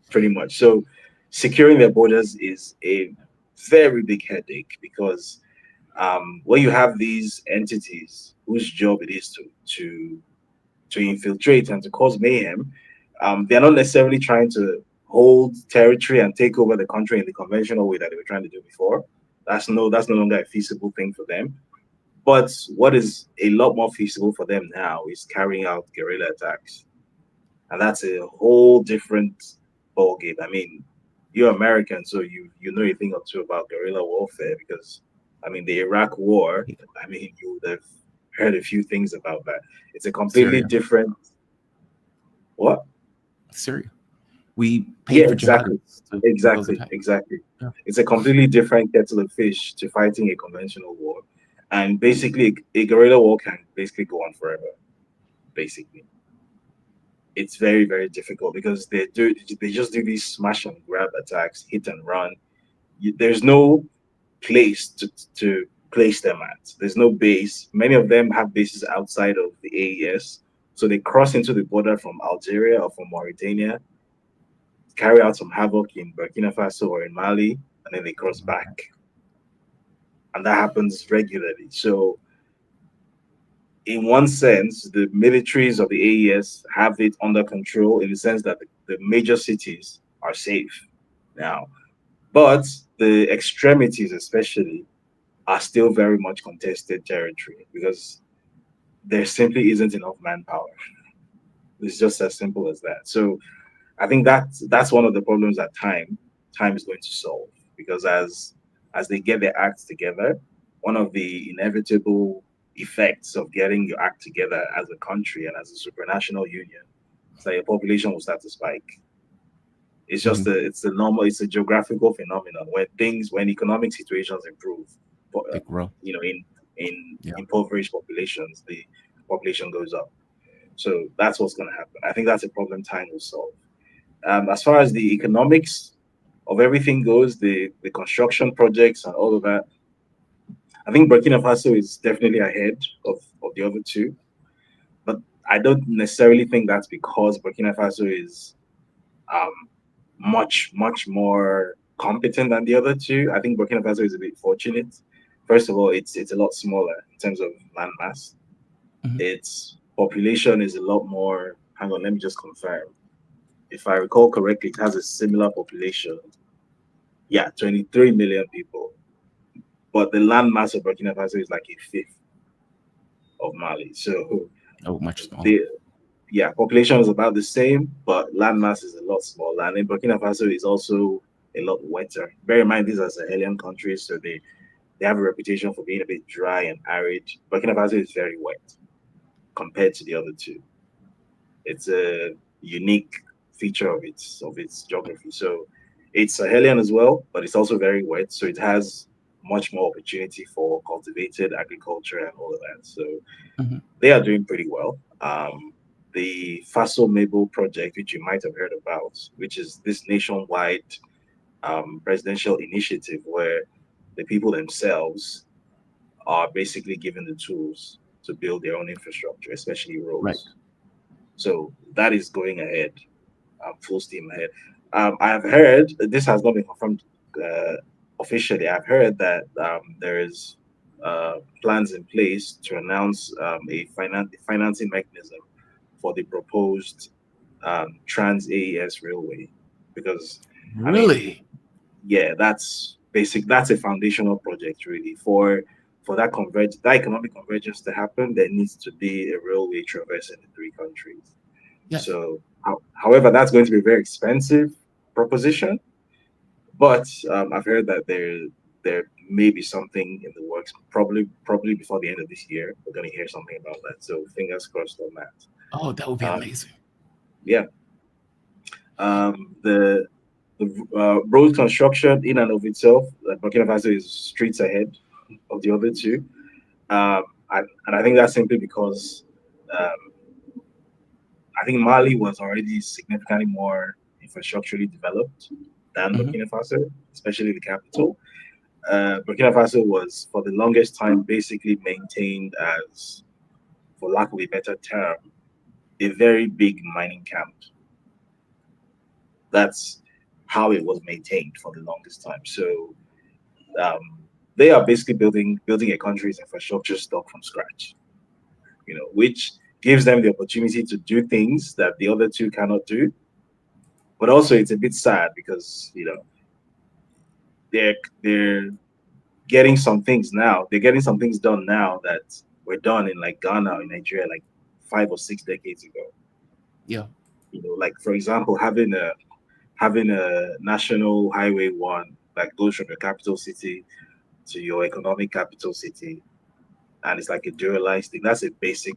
pretty much. So securing their borders is a very big headache because when you have these entities whose job it is to infiltrate and to cause mayhem, they're not necessarily trying to hold territory and take over the country in the conventional way that they were trying to do before. That's no longer a feasible thing for them. But what is a lot more feasible for them now is carrying out guerrilla attacks, and that's a whole different ballgame. I mean, you're American, so you know a thing or two about guerrilla warfare because, I mean, the Iraq War. I mean, you would have heard a few things about that. It's a completely Syria. different what? Syria. We Yeah, paid for exactly, jihadists to make those exactly, attacks. exactly. Yeah. It's a completely different kettle of fish to fighting a conventional war, and basically, a guerrilla war can basically go on forever. Basically, it's very very difficult because they just do these smash and grab attacks, hit and run. There's no place to place them at. There's no base. Many of them have bases outside of the AES, so they cross into the border from Algeria or from Mauritania, carry out some havoc in Burkina Faso or in Mali, and then they cross back, and that happens regularly. So in one sense, the militaries of the AES have it under control in the sense that the major cities are safe now. But the extremities, especially, are still very much contested territory because there simply isn't enough manpower. It's just as simple as that. So I think that's one of the problems that time is going to solve because as they get their acts together, one of the inevitable effects of getting your act together as a country and as a supranational union is that your population will start to spike. It's just it's a geographical phenomenon when economic situations improve, They grow. you know, in Yeah. impoverished populations, the population goes up. So that's what's going to happen. I think that's a problem time will solve. As far as the economics of everything goes, the construction projects and all of that, I think Burkina Faso is definitely ahead of the other two. But I don't necessarily think that's because Burkina Faso is um, much more competent than the other two. I think Burkina Faso is a bit fortunate. First of all, it's a lot smaller in terms of land mass. Mhm. Its population is a lot more. Hang on, let me just confirm. If I recall correctly, it has a similar population. Yeah, 23 million people. But the land mass of Burkina Faso is like a fifth of Mali. So Oh, much smaller. the yeah, population is about the same, but land mass is a lot smaller. And in Burkina Faso is also a lot wetter. Bear in mind these are Sahelian countries, so they have a reputation for being a bit dry and arid. Burkina Faso is very wet compared to the other two. It's a unique feature of its geography. So it's Sahelian as well, but it's also very wet. So it has much more opportunity for cultivated agriculture and all of that. So Mhm. they are doing pretty well. The Faso Mabel project, which you might have heard about, which is this nationwide presidential initiative where the people themselves are basically given the tools to build their own infrastructure, especially Right. roads. So that is going ahead, full steam ahead. I've heard this has not been confirmed officially. I've heard that there is plans in place to announce a financing mechanism for the proposed Trans AES railway, because I mean, Really? yeah, that's basic. That's a foundational project really for that economic convergence to happen. There needs to be a railway traversing the three countries. Yes. So, however, that's going to be a very expensive proposition. But I've heard that there may be something in the works. Probably before the end of this year, we're going to hear something about that. So fingers crossed on that. Oh, that would be Um, amazing. yeah. The road construction in and of itself, Burkina Faso is streets ahead of the other two. And I think that's simply because um, I think Mali was already significantly more infrastructurally developed than Mhm. Burkina Faso, especially the capital. Burkina Faso was, for the longest time, basically maintained as, for lack of a better term, a very big mining camp. That's how it was maintained for the longest time. So um, they are basically building a country's infrastructure stock from scratch, which gives them the opportunity to do things that the other two cannot do. But also, it's a bit sad because they're getting some things now. They're getting some things done now that were done in like Ghana or Nigeria like 5 or 6 decades ago. Yeah. Like for example, having a national highway one that goes from your capital city to your economic capital city, and it's like a dualized thing. That's a basic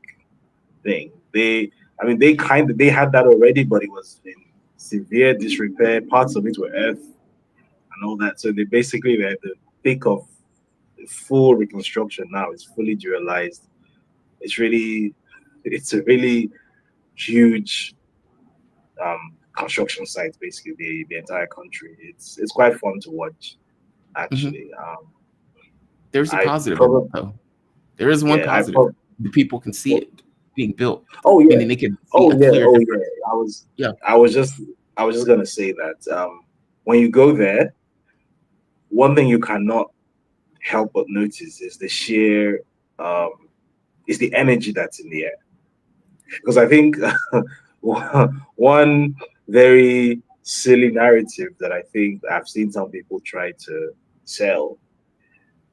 thing. They had that already, but it was in severe disrepair. Parts of it were earth and all that. So they basically were at the thick of full reconstruction now. It's fully dualized. It's a really huge construction site, basically the entire country. It's quite fun to watch, Mhm. actually. There's a I positive in it, probably though. There is one yeah, I positive. probably The people can see it being built, oh yeah, meaning they can see oh a yeah, clear oh yeah. difference. I was Yeah. I was just I was just gonna say that when you go there, one thing you cannot help but notice is the sheer um is the energy that's in the air. Because I think one very silly narrative that I think I've seen some people try to sell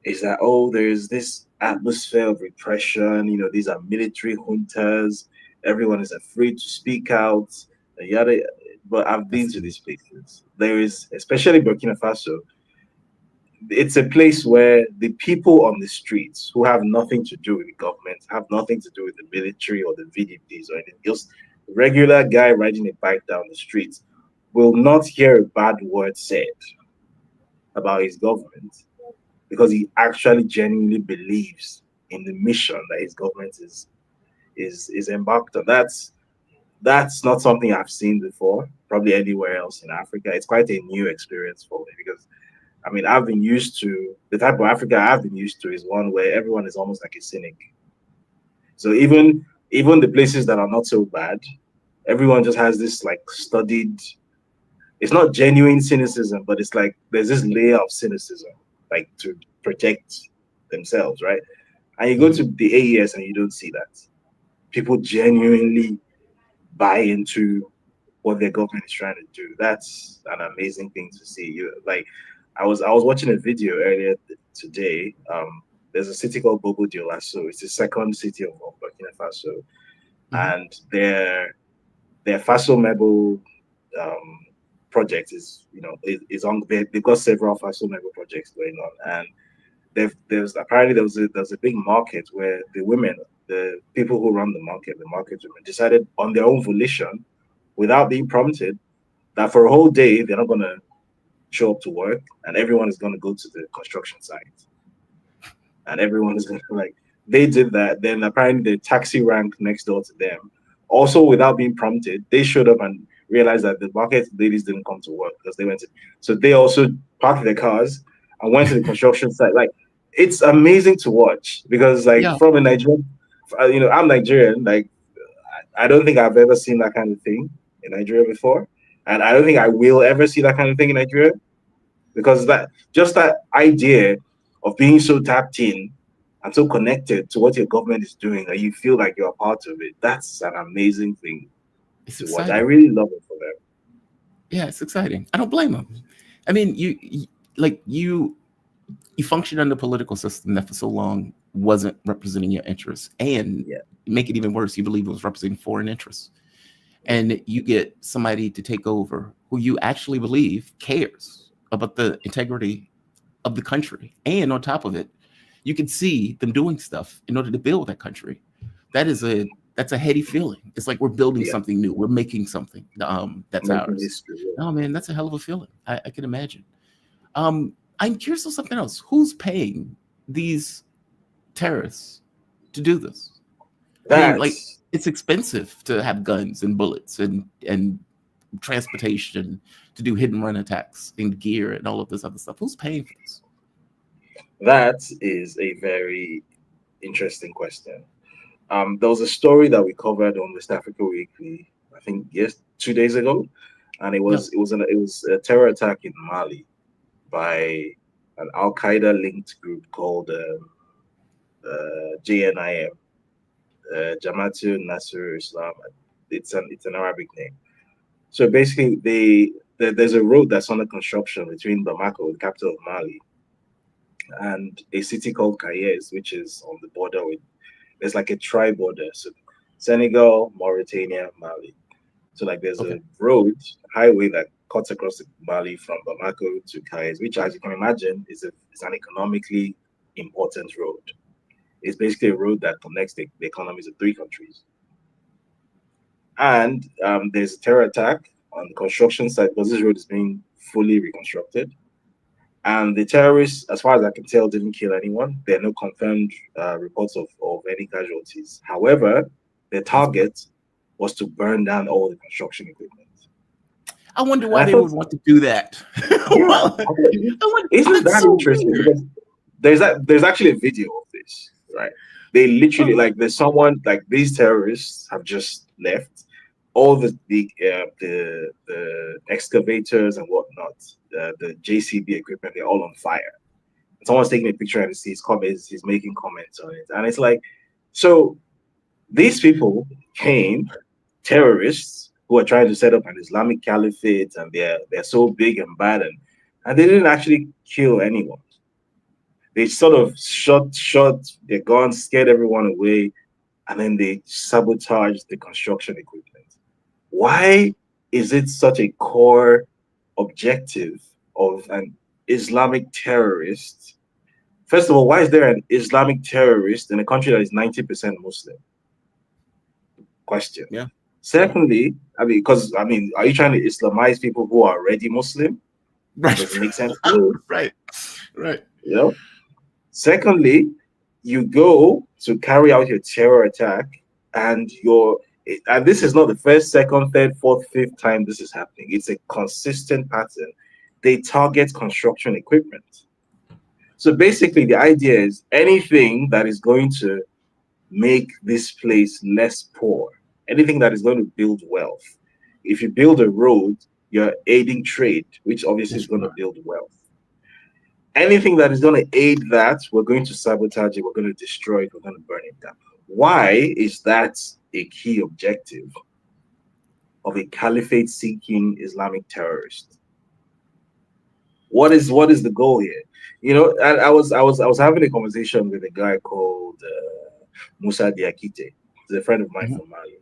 is that, oh, there's this atmosphere of repression. These are military juntas. Everyone is afraid to speak out. Yada. But I've been That's to these places. There is, especially Burkina Faso, it's a place where the people on the streets who have nothing to do with the government, have nothing to do with the military or the VDPs or anything, just regular guy riding a bike down the street will not hear a bad word said about his government because he actually genuinely believes in the mission that his government is embarked on. That's not something I've seen before, probably anywhere else in Africa. It's quite a new experience for me because I've been used to the type of Africa I've been used to is one where everyone is almost like a cynic. So even the places that are not so bad, everyone just has this like studied. It's not genuine cynicism, but it's like there's this layer of cynicism, like to protect themselves, right? And you go Mhm. to the AES and you don't see that. People genuinely buy into what their government is trying to do. That's an amazing thing to see. I was watching a video earlier today. There's a city called Bobo Dioulasso. It's the second city of Burkina Faso, Mhm. and their Faso Mebo um, project is on. They've got several Faso Mebo projects going on, and there's apparently there was a big market where the people who run the market women decided on their own volition, without being prompted, that for a whole day they're not gonna show up to work, and everyone is going to go to the construction site, and everyone is going to like. They did that. Then apparently the taxi rank next door to them, also without being prompted, they showed up and realized that the market ladies didn't come to work because they went to. So they also parked their cars and went to the construction site. Like, it's amazing to watch because, like, Yeah. from a Nigerian, I'm Nigerian. Like, I don't think I've ever seen that kind of thing in Nigeria before, and I don't think I will ever see that kind of thing in Nigeria because that idea of being so tapped in and so connected to what your government is doing, and you feel like you're a part of it. That's an amazing thing It's to watch. I exciting. really love it for them. Yeah, it's exciting. I don't blame them. I mean, you function under a political system that for so long wasn't representing your interests, and Yeah. make it even worse, you believe it was representing foreign interests, and you get somebody to take over who you actually believe cares about the integrity of the country, and on top of it, you can see them doing stuff in order to build that country. That's a heady feeling. It's like we're building Yeah. something new. We're making something that's Making ours. history. Yeah. Oh man, that's a hell of a feeling. I can imagine. I'm curious of something else. Who's paying these terrorists to do this? I mean, like, That's it's expensive to have guns and bullets and transportation to do hit and run attacks and gear and all of this other stuff. Who's paying for this? that is a very interesting question. There was a story that we covered on West Africa Weekly, I think 2 days ago, and it was a terror attack in Mali by an Al Qaeda linked group called JNIM, Jamaatul Nasr Islam. It's an Arabic name. So basically, there's a road that's under construction between Bamako, the capital of Mali, and a city called Kayes, which is on the border with. There's like a tri-border, so Senegal, Mauritania, Mali. So like there's Okay. a road, highway that cuts across Mali from Bamako to Kayes, which, as you can imagine, is an economically important road. It's basically a road that connects the economies of three countries. And there's a terror attack on the construction site because this road is being fully reconstructed. And the terrorists, as far as I can tell, didn't kill anyone. There are no confirmed reports of any casualties. However, the target was to burn down all the construction equipment. I wonder And why I they thought, would want to do that. yeah, Well, I thought, isn't that's that so interesting? weird. Because there's actually a video of this, right? They literally, Oh, like, there's someone, like, these terrorists have just left. All the excavators and whatnot, the JCB equipment, they're all on fire. Someone's taking a picture and he's making comments on it, and it's like, so these people came, terrorists who are trying to set up an Islamic caliphate, and they're so big and bad, and they didn't actually kill anyone. They sort of shot their guns, scared everyone away, and then they sabotaged the construction equipment. Why is it such a core objective of an Islamic terrorist? First of all, why is there an Islamic terrorist in a country that is 90% Muslim? Question. yeah. Secondly, are you trying to Islamize people who are already Muslim? Right. Does it make sense to you? Right. You know? Secondly, you go to carry out your terror attack, and this is not the first, second, third, fourth, fifth time this is happening. It's a consistent pattern. They target construction equipment. So basically, the idea is anything that is going to make this place less poor, anything that is going to build wealth. If you build a road, you're aiding trade, which obviously is going to build wealth. Anything that is going to aid that, we're going to sabotage it, we're going to destroy it, we're going to burn it down. Why is that a key objective of a caliphate-seeking Islamic terrorist? What is the goal here? And I was having a conversation with a guy called Musa Diakite. He's a friend of mine from Mali,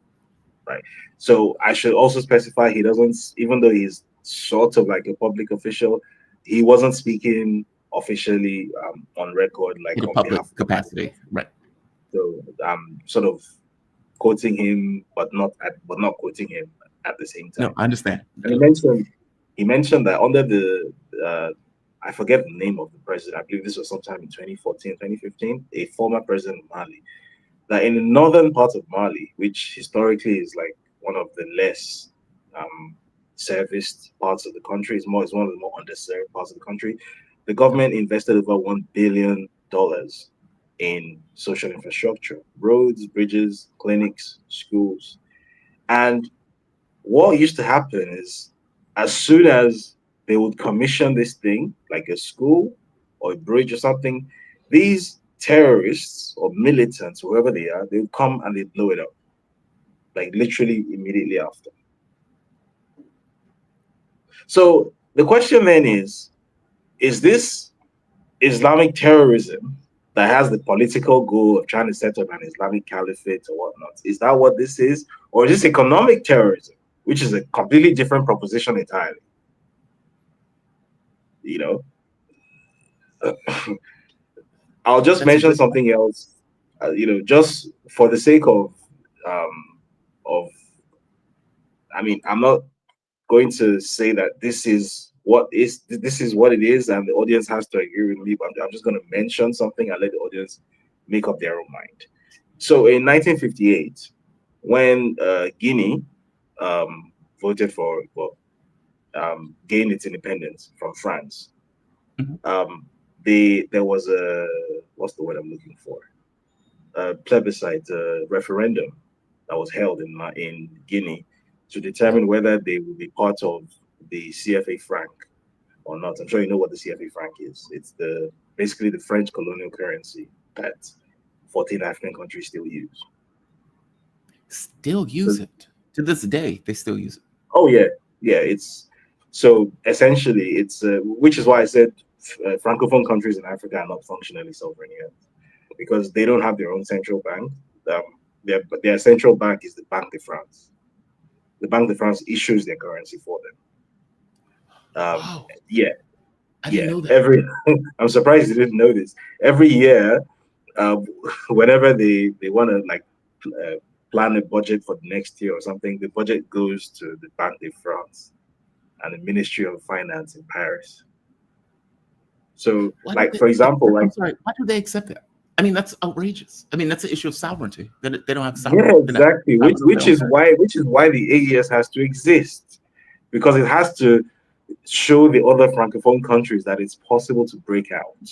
right? So I should also specify he doesn't, even though he's sort of like a public official, he wasn't speaking officially on record, like In a on public behalf of capacity, right? So I'm sort of quoting him, but not quoting him at the same time. No, I understand. And he mentioned he mentioned that under the I forget the name of the president. I believe this was sometime in 2014, 2015, a former president of Mali. That in the northern part of Mali, which historically is like one of the less serviced parts of the country, is one of the more underserved parts of the country. The government invested over $1 billion in social infrastructure, roads, bridges, clinics, schools. And what used to happen is as soon as they would commission this thing, like a school or a bridge or something, these terrorists or militants, whoever they are, they would come and they blow it up, like literally immediately after. So the question then is this Islamic terrorism that has the political goal of trying to set up an Islamic caliphate or whatnot? Is that what this is? Or is this economic terrorism, which is a completely different proposition entirely? You know, I'll just mention something else. Just for the sake um, of, I mean, I'm not going to say that this is what it is, and the audience has to agree with me. But I'm just going to mention something and let the audience make up their own mind. So in 1958, when Guinea voted for, well, gained its independence from France, there was a, what's the word I'm looking for? A plebiscite, referendum that was held in Guinea to determine whether they would be part of the CFA franc or not. I'm sure you know what the CFA franc is. It's basically the French colonial currency that 14 African countries still use. Still use it to this day. They still use it. Oh yeah. It's so essentially it's which is why I said francophone countries in Africa are not functionally sovereign yet, because they don't have their own central bank. Their central bank is the Banque de France. The Banque de France issues their currency for them. Wow. Yeah. I didn't know that. I'm surprised you didn't know this. Every year, whenever they want to plan a budget for the next year or something, the budget goes to the Banque de France and the Ministry of Finance in Paris. So, for example, I'm sorry, why do they accept that? I mean, that's outrageous. I mean, that's an issue of sovereignty. They don't have sovereignty. Yeah, exactly. Which is why the AES has to exist, because it has to show the other francophone countries that it's possible to break out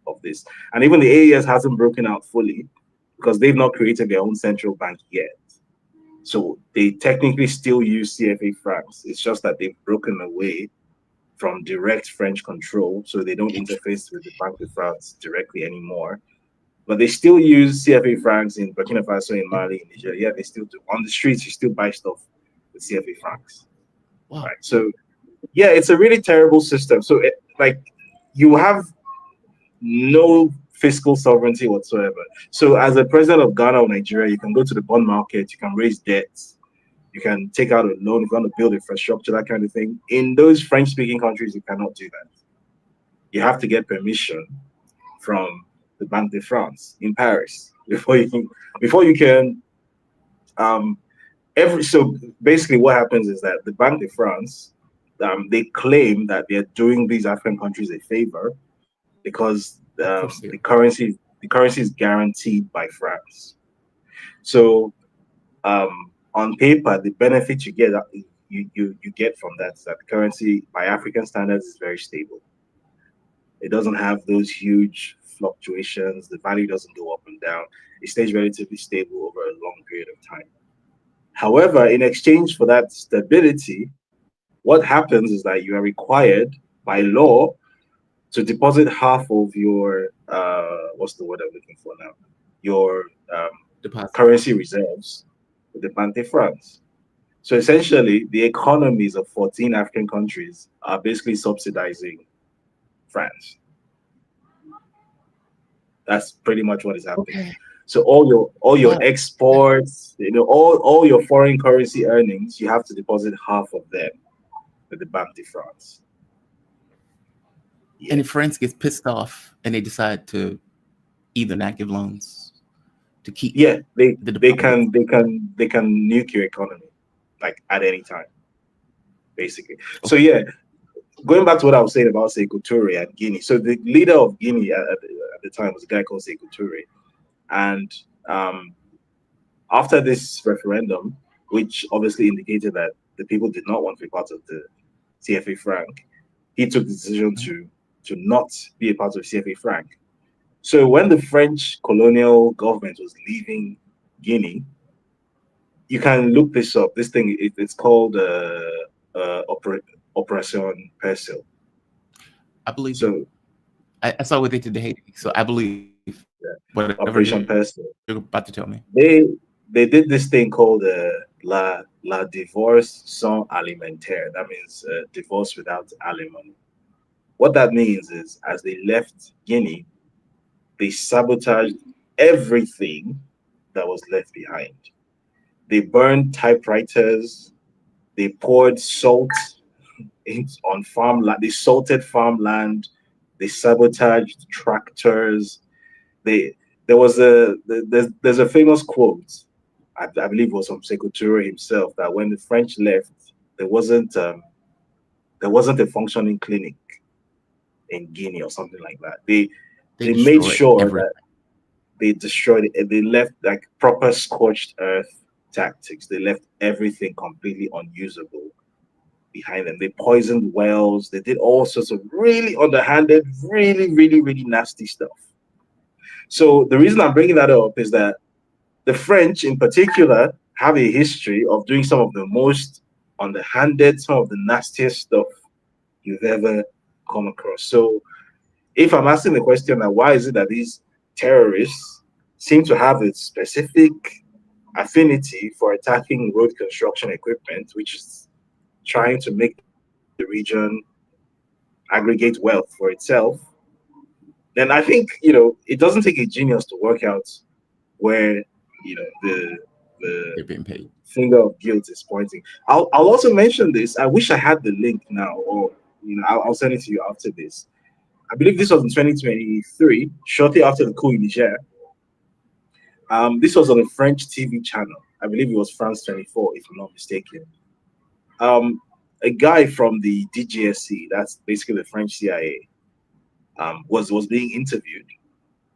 of this. And even the AES hasn't broken out fully because they've not created their own central bank yet. So they technically still use CFA francs. It's just that they've broken away from direct French control, so they don't interface with the Banque de France directly anymore. But they still use CFA francs in Burkina Faso, in Mali, in Nigeria. They still do. On the streets, you still buy stuff with CFA francs. Wow. Right. So, yeah, it's a really terrible system. So, you have no fiscal sovereignty whatsoever. So, as a president of Ghana or Nigeria, you can go to the bond market, you can raise debts, you can take out a loan if you want to build infrastructure, that kind of thing. In those French-speaking countries, you cannot do that. You have to get permission from the Banque de France in Paris before you can so basically what happens is that the Banque de France they claim that they're doing these African countries a favor because the currency is guaranteed by France. So on paper, the benefit you get from that is that the currency by African standards is very stable. It doesn't have those huge fluctuations. The value doesn't go up and down. It stays relatively stable over a long period of time. However, in exchange for that stability, what happens is that you are required by law to deposit half of your what's the word I'm looking for now? Your currency reserves with the Banque de France. So essentially, the economies of 14 African countries are basically subsidizing France. That's pretty much what is happening. Okay. So all your exports, all your foreign currency earnings, you have to deposit half of them with the Banque de France. Yeah. And if France gets pissed off and they decide to either not give loans to keep, they can nuke your economy like at any time, basically. Okay. So yeah, going back to what I was saying about Sekou Touré and Guinea. So the leader of Guinea at the time was a guy called Sekou Touré, and after this referendum, which obviously indicated that the people did not want to be part of the CFA franc, he took the decision to not be a part of CFA franc. So when the French colonial government was leaving Guinea, you can look this up. This thing, it's called Operation Persil. I believe So I saw what they did to Haiti, so I believe whatever Operation Persil. you're about to tell me. They did this thing called la divorce sans alimentaire. That means divorce without alimony. What that means is, as they left Guinea, they sabotaged everything that was left behind. They burned typewriters. They poured salt on farmland. They salted farmland. They sabotaged tractors. There was there's a famous quote. I believe it was from Sekou Touré himself, that when the French left, there wasn't a functioning clinic in Guinea or something like that. They made sure that they destroyed it. They left like proper scorched earth tactics. They left everything completely unusable behind them. They poisoned wells. They did all sorts of really underhanded, really, really, really nasty stuff. So the reason I'm bringing that up is that the French, in particular, have a history of doing some of the most underhanded, some of the nastiest stuff you've ever come across. So if I'm asking the question that why is it that these terrorists seem to have a specific affinity for attacking road construction equipment, which is trying to make the region aggregate wealth for itself, then I think, it doesn't take a genius to work out where, They're being paid. finger of guilt is pointing. I'll also mention this. I wish I had the link now, or I'll send it to you after this. I believe this was in 2023, shortly after the coup in Niger. This was on a French TV channel. I believe it was France 24, if I'm not mistaken. A guy from the DGSC, that's basically the French CIA, was being interviewed,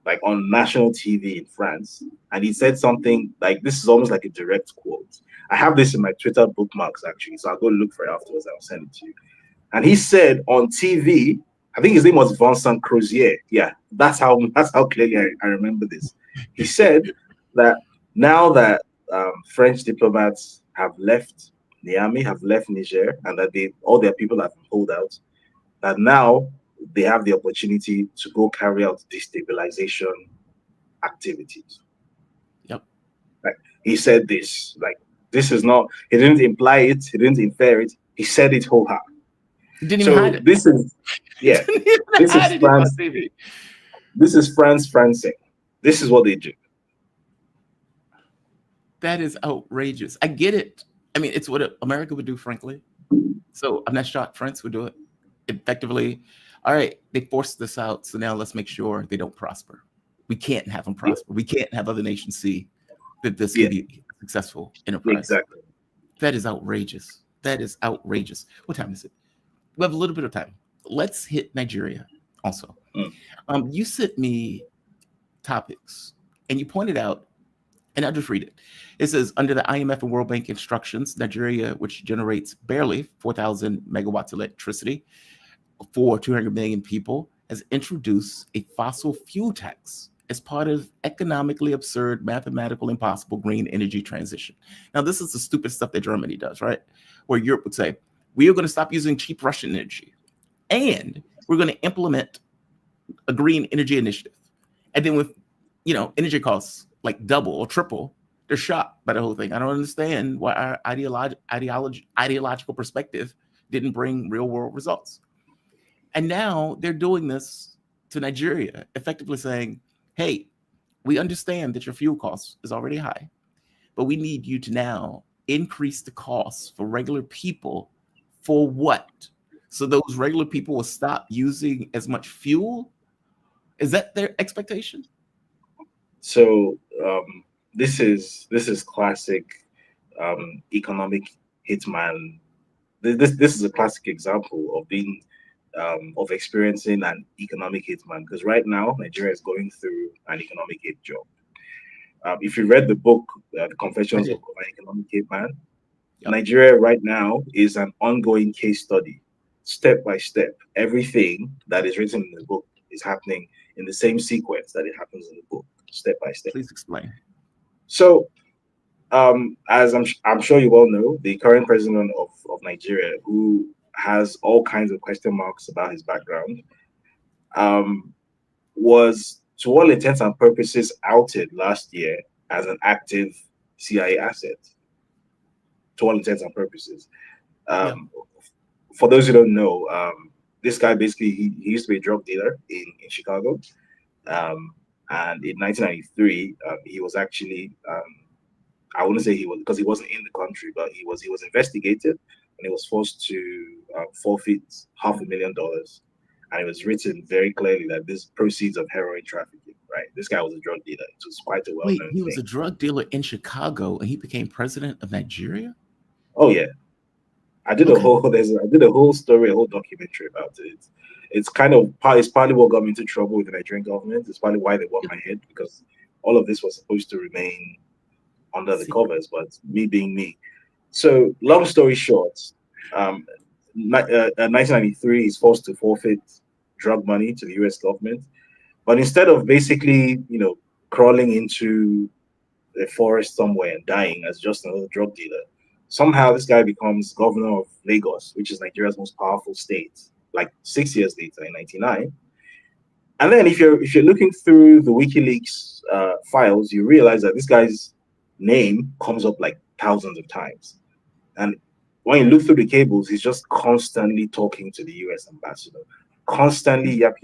like on national TV in France, and he said something like, this is almost like a direct quote. I have this in my Twitter bookmarks actually, so I'll go look for it afterwards. I'll send it to you. And he said on TV, I think his name was Vincent Crozier. Yeah, that's how clearly I remember this. He said that now that French diplomats have left Niamey, have left Niger, and that all their people have been pulled out, that now they have the opportunity to go carry out destabilization activities. Yep. Like, he said this. Like, this is not. He didn't imply it. He didn't infer it. He said it wholeheartedly. He didn't even hide it. This is, yeah. This is France. This is France. This is what they do. That is outrageous. I get it. I mean, it's what America would do, frankly. So I'm not shocked France would do it effectively. All right, they forced this out, so now let's make sure they don't prosper. We can't have them prosper. We can't have other nations see that this can be a successful enterprise. Exactly. That is outrageous. That is outrageous. What time is it? We have a little bit of time. Let's hit Nigeria also. You sent me topics, and you pointed out, and I'll just read it. It says, under the IMF and World Bank instructions, Nigeria, which generates barely 4,000 megawatts of electricity for 200 million people, has introduced a fossil fuel tax as part of economically absurd, mathematical impossible green energy transition. Now, this is the stupid stuff that Germany does, right? Where Europe would say, we are going to stop using cheap Russian energy, and we're going to implement a green energy initiative. And then with, energy costs like double or triple, they're shocked by the whole thing. I don't understand why our ideological perspective didn't bring real world results. And now they're doing this to Nigeria, effectively saying, hey, we understand that your fuel cost is already high, but we need you to now increase the costs for regular people. For what? So those regular people will stop using as much fuel? Is that their expectation? So this is classic economic hitman. This is a classic example of being of experiencing an economic hitman, because right now Nigeria is going through an economic hit job. If you read the book, The Confessions of an Economic Hitman, Nigeria right now is an ongoing case study, step by step. Everything that is written in the book is happening in the same sequence that it happens in the book, step by step. Please explain. So, as I'm sure you all know, the current president of Nigeria, who has all kinds of question marks about his background, was, to all intents and purposes, outed last year as an active CIA asset. To all intents and purposes. For those who don't know, this guy basically he used to be a drug dealer in Chicago, and in 1993 he was actually I wouldn't say he was, because he wasn't in the country, but he was investigated and he was forced to forfeit $500,000, and it was written very clearly that this proceeds of heroin trafficking. Right, this guy was a drug dealer. It was quite a well-known thing. He was a drug dealer in Chicago and he became president of Nigeria? Oh yeah, I did a whole story, a whole documentary about it. It's partly what got me into trouble with the Nigerian government. It's partly why they want my head, because all of this was supposed to remain under the covers, but me being me. So long story short, 1993 is forced to forfeit drug money to the US government. But instead of basically, crawling into the forest somewhere and dying as just another drug dealer, somehow this guy becomes governor of Lagos, which is Nigeria's most powerful state, like 6 years later in 1999. And then if you're looking through the WikiLeaks files, you realize that this guy's name comes up like thousands of times. And when you look through the cables, he's just constantly talking to the US ambassador. Constantly yap,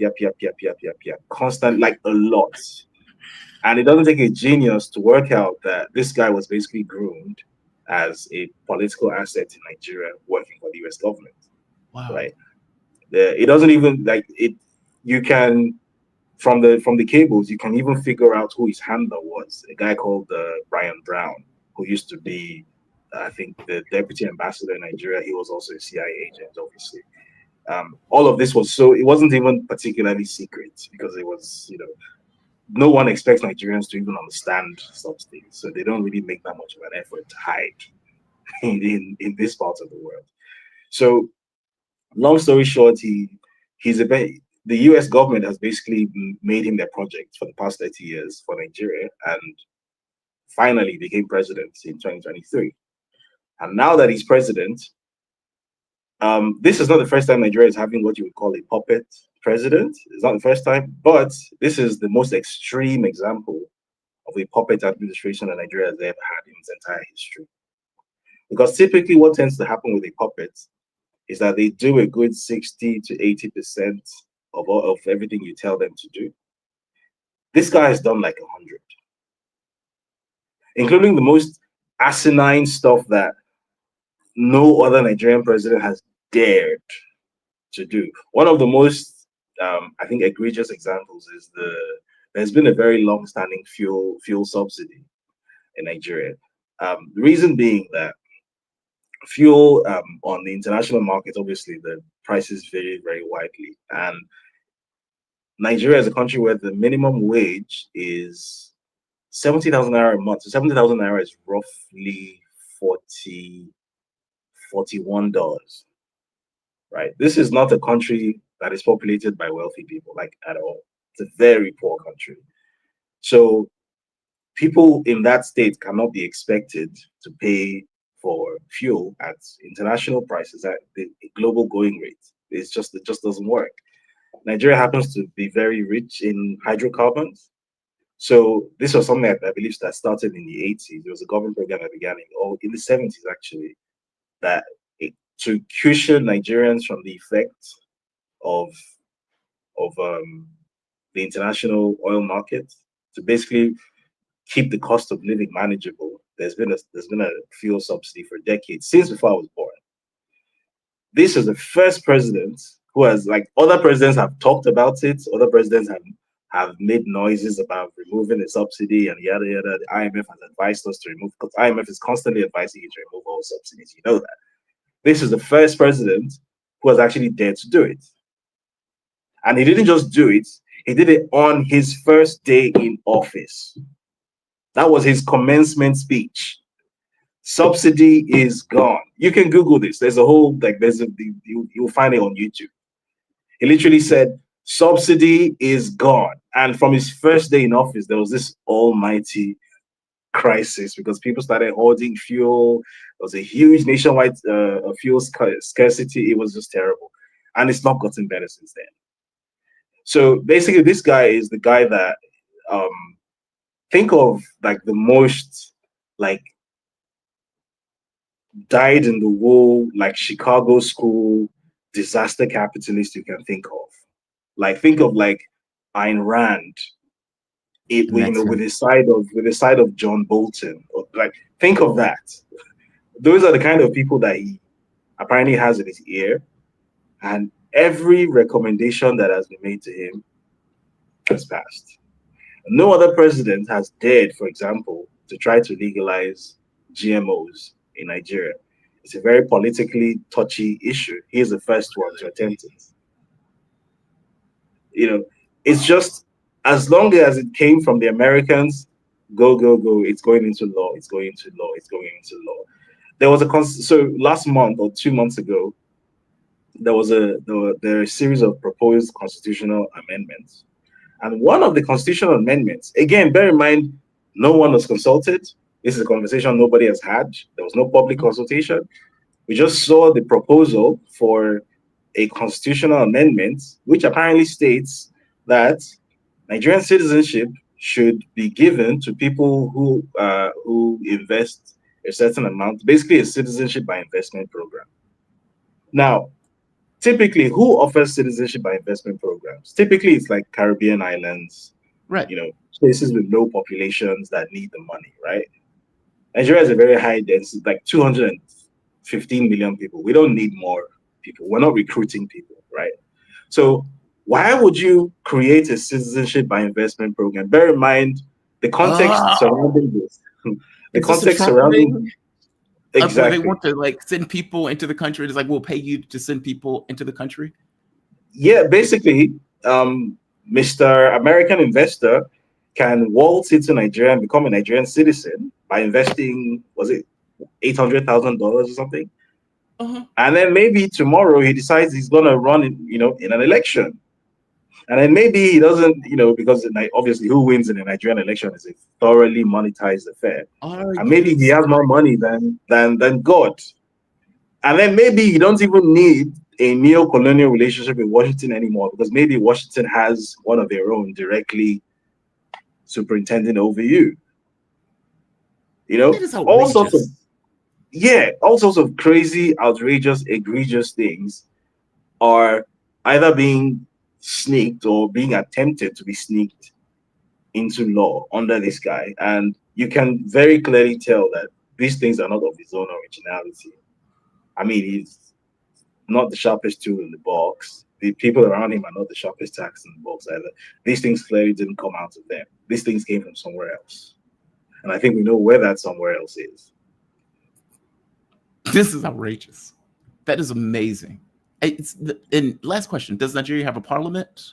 constantly, like a lot. And it doesn't take a genius to work out that this guy was basically groomed as a political asset in Nigeria working for the US government. Wow. Right. It doesn't even like it. You can, from the cables, you can even figure out who his handler was. A guy called Brian Brown, who used to be, I think, the deputy ambassador in Nigeria. He was also a CIA agent, obviously. All of this was it wasn't even particularly secret, because it was, no one expects Nigerians to even understand such things. So they don't really make that much of an effort to hide in this part of the world. So long story short, the US government has basically made him their project for the past 30 years for Nigeria, and finally became president in 2023. And now that he's president, this is not the first time Nigeria is having what you would call a puppet president. It's not the first time, but this is the most extreme example of a puppet administration that Nigeria has ever had in its entire history. Because typically what tends to happen with a puppet is that they do a good 60 to 80% of everything you tell them to do. This guy has done like 100, including the most asinine stuff that no other Nigerian president has dared to do. One of the most, I think, egregious examples is there's been a very long-standing fuel subsidy in Nigeria. The reason being that fuel on the international market, obviously the prices vary very widely, and Nigeria is a country where the minimum wage is 70,000 naira a month. So 70,000 naira is roughly $41. Right? This is not a country that is populated by wealthy people, like, at all. It's a very poor country. So people in that state cannot be expected to pay for fuel at international prices, at the global going rate. It just doesn't work. Nigeria happens to be very rich in hydrocarbons. So this was something that I believe that started in the 80s. There was a government program that began in the 70s, actually, that to cushion Nigerians from the effects of the international oil market, to basically keep the cost of living manageable. There's been a fuel subsidy for decades, since before I was born. This is the first president who has, like, other presidents have talked about it. Other presidents have made noises about removing the subsidy and yada yada. The IMF has advised us to remove, because IMF is constantly advising you to remove all subsidies. You know that. This is the first president who has actually dared to do it. And he didn't just do it, he did it on his first day in office. That was his commencement speech. Subsidy is gone. You can Google this. There's a whole, you'll find it on YouTube. He literally said, subsidy is gone. And from his first day in office, there was this almighty crisis because people started hoarding fuel. There was a huge nationwide fuel scarcity. It was just terrible. And it's not gotten better since then. So basically, this guy is the guy that think of like the most like dyed in the wool, like Chicago school disaster capitalist you can think of. Like think of like Ayn Rand, with the side of John Bolton. Like think of that. Those are the kind of people that he apparently has in his ear, and every recommendation that has been made to him has passed. No other president has dared, for example, to try to legalize GMOs in Nigeria. It's a very politically touchy issue. He's the first one to attempt it. It's just as long as it came from the Americans, go, go, go. It's going into law. It's going into law. It's going into law. There was so last month or 2 months ago, there were a series of proposed constitutional amendments. And one of the constitutional amendments, again, bear in mind, no one was consulted. This is a conversation nobody has had. There was no public consultation. We just saw the proposal for a constitutional amendment, which apparently states that Nigerian citizenship should be given to people who invest a certain amount, basically a citizenship by investment program. Now, typically, who offers citizenship by investment programs? Typically, it's like Caribbean islands, right? Places with low populations that need the money, right? Nigeria is a very high density, like 215 million people. We don't need more people. We're not recruiting people, right? So why would you create a citizenship by investment program? Bear in mind the context surrounding this. The context surrounding exactly. Where they want to like send people into the country. It's like, we'll pay you to send people into the country. Yeah, basically, Mr. American investor can waltz into Nigeria and become a Nigerian citizen by investing, was it $800,000 or something? And then maybe tomorrow he decides he's going to run in an election. And then maybe he doesn't, because obviously who wins in a Nigerian election is a thoroughly monetized affair. And maybe he has more money than God. And then maybe you don't even need a neo-colonial relationship with Washington anymore, because maybe Washington has one of their own directly superintending over you. All sorts of crazy, outrageous, egregious things are either being sneaked or being attempted to be sneaked into law under this guy. And you can very clearly tell that these things are not of his own originality. I mean, he's not the sharpest tool in the box. The people around him are not the sharpest tacks in the box either. These things clearly didn't come out of them. These things came from somewhere else. And I think we know where that somewhere else is. This is outrageous. That is amazing. And last question, does Nigeria have a parliament?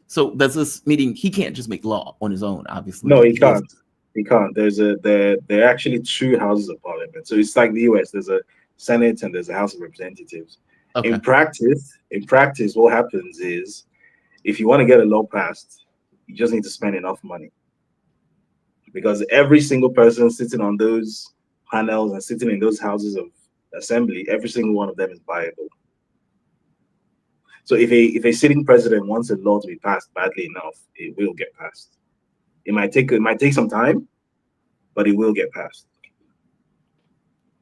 So does this meaning he can't just make law on his own, obviously? No, he can't. He can't. There are actually two houses of parliament. So it's like the US. There's a Senate and there's a House of Representatives. Okay. In practice, what happens is if you want to get a law passed, you just need to spend enough money. Because every single person sitting on those panels and sitting in those houses of assembly, every single one of them is viable. So if a sitting president wants a law to be passed badly enough, it will get passed. It might take some time, but it will get passed.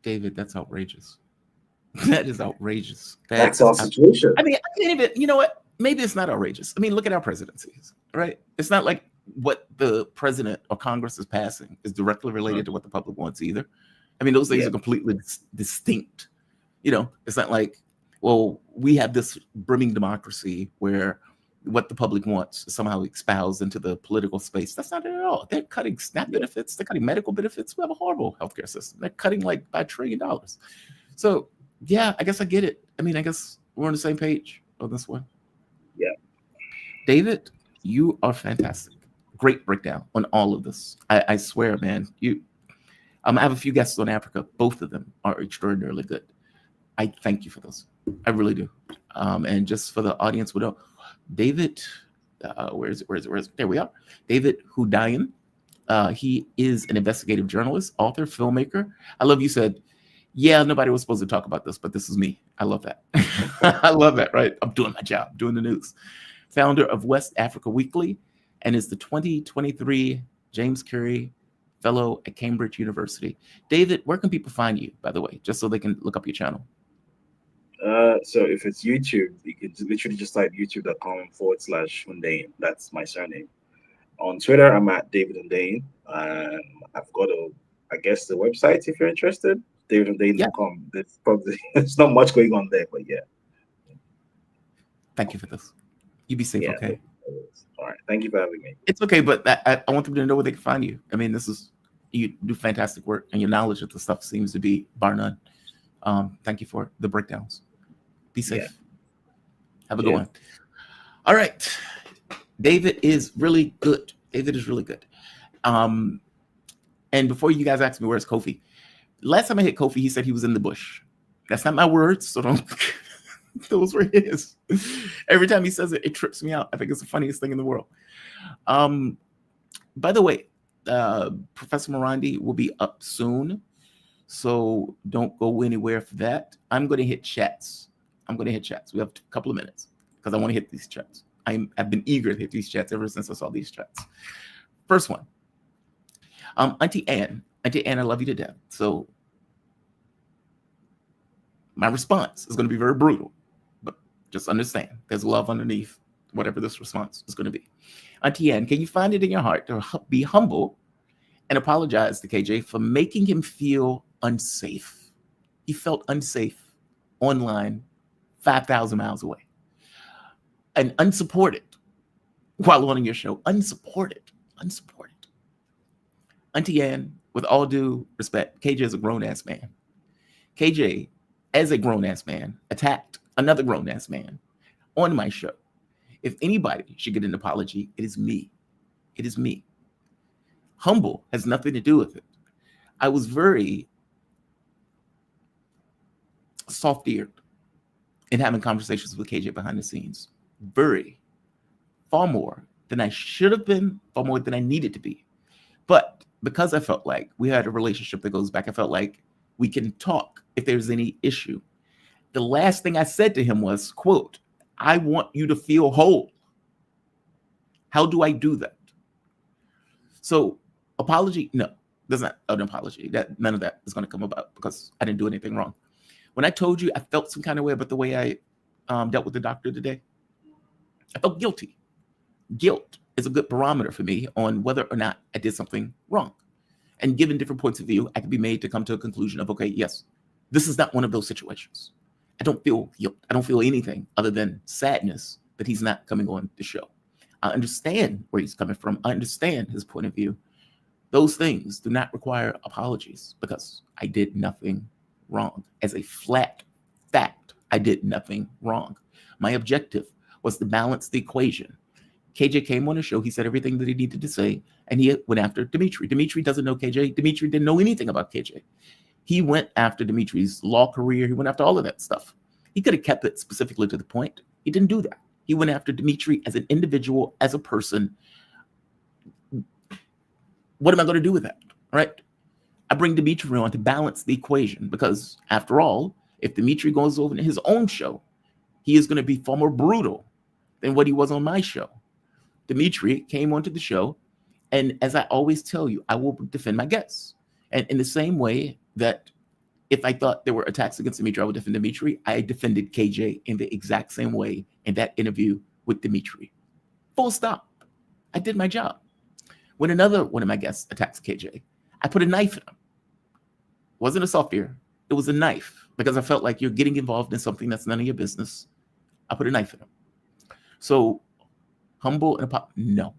David, that's outrageous. That is outrageous. That's our situation. I mean, I can't even, you know what? Maybe it's not outrageous. I mean, look at our presidencies, right? It's not like what the president or Congress is passing is directly related to what the public wants either. I mean, those things are completely distinct. It's not like, well, we have this brimming democracy where what the public wants is somehow espoused into the political space. That's not it at all. They're cutting SNAP benefits. They're cutting medical benefits. We have a horrible healthcare system. They're cutting like by $1 trillion. So, yeah, I guess I get it. I mean, I guess we're on the same page on this one. Yeah. David, you are fantastic. Great breakdown on all of this. I swear, man. I have a few guests on Africa. Both of them are extraordinarily good. I thank you for those. I really do. And just for the audience, we don't. David, where is it? There we are. David Hudayan. He is an investigative journalist, author, filmmaker. I love you said, yeah, nobody was supposed to talk about this, but this is me. I love that. I love that, right? I'm doing my job, doing the news. Founder of West Africa Weekly and is the 2023 James Curry Fellow at Cambridge University. David, where can people find you, by the way, just so they can look up your channel? So if it's YouTube, you can literally just type youtube.com/Hundeyin. That's my surname. On Twitter, I'm at David Hundeyin. I've got I guess the website if you're interested, davidhundeyin.com. There's not much going on there, but yeah. Thank you for this. You be safe, okay? All right. Thank you for having me. It's okay, but I want them to know where they can find you. I mean, you do fantastic work, and your knowledge of the stuff seems to be bar none. Thank you for the breakdowns. Be safe. Yeah. Have a good one. All right. David is really good. And before you guys ask me where's Kofi, last time I hit Kofi, he said he was in the bush. That's not my words, so don't. Those were his. Every time he says it, it trips me out. I think it's the funniest thing in the world. By the way, Professor Morandi will be up soon, so don't go anywhere for that. I'm going to hit chats. We have a couple of minutes because I want to hit these chats. I've been eager to hit these chats ever since I saw these chats. First one. Auntie Ann, I love you to death. So my response is going to be very brutal, but just understand there's love underneath whatever this response is going to be. Auntie Ann, can you find it in your heart to be humble and apologize to KJ for making him feel unsafe? He felt unsafe online 5,000 miles away and unsupported while on your show. Unsupported. Auntie Ann, with all due respect, KJ is a grown-ass man. KJ, as a grown-ass man, attacked another grown-ass man on my show. If anybody should get an apology, it is me. Humble has nothing to do with it. I was very soft-eared in having conversations with KJ behind the scenes. Far more than I should have been, far more than I needed to be. But because I felt like we had a relationship that goes back, I felt like we can talk if there's any issue. The last thing I said to him was, quote, I want you to feel whole. How do I do that? So apology, no, there's not an apology. None of that is going to come about because I didn't do anything wrong. When I told you I felt some kind of way about the way I dealt with the doctor today, I felt guilty. Guilt is a good barometer for me on whether or not I did something wrong. And given different points of view, I can be made to come to a conclusion of, okay, yes, this is not one of those situations. I don't feel guilt. I don't feel anything other than sadness that he's not coming on the show. I understand where he's coming from. I understand his point of view. Those things do not require apologies because I did nothing wrong. As a flat fact, I did nothing wrong. My objective was to balance the equation. KJ came on the show. He said everything that he needed to say, and he went after Dimitri. Dimitri doesn't know KJ. Dimitri didn't know anything about KJ. He went after Dimitri's law career. He went after all of that stuff. He could have kept it specifically to the point. He didn't do that. He went after Dimitri as an individual, as a person. What am I going to do with that? Right? I bring Dimitri on to balance the equation because, after all, if Dimitri goes over to his own show, he is going to be far more brutal than what he was on my show. Dimitri came onto the show, and as I always tell you, I will defend my guests. And in the same way that if I thought there were attacks against Dimitri, I would defend Dimitri. I defended KJ in the exact same way in that interview with Dimitri. Full stop. I did my job. When another one of my guests attacks KJ, I put a knife in him. It wasn't a soft ear. It was a knife because I felt like you're getting involved in something that's none of your business. I put a knife in him. So humble and no.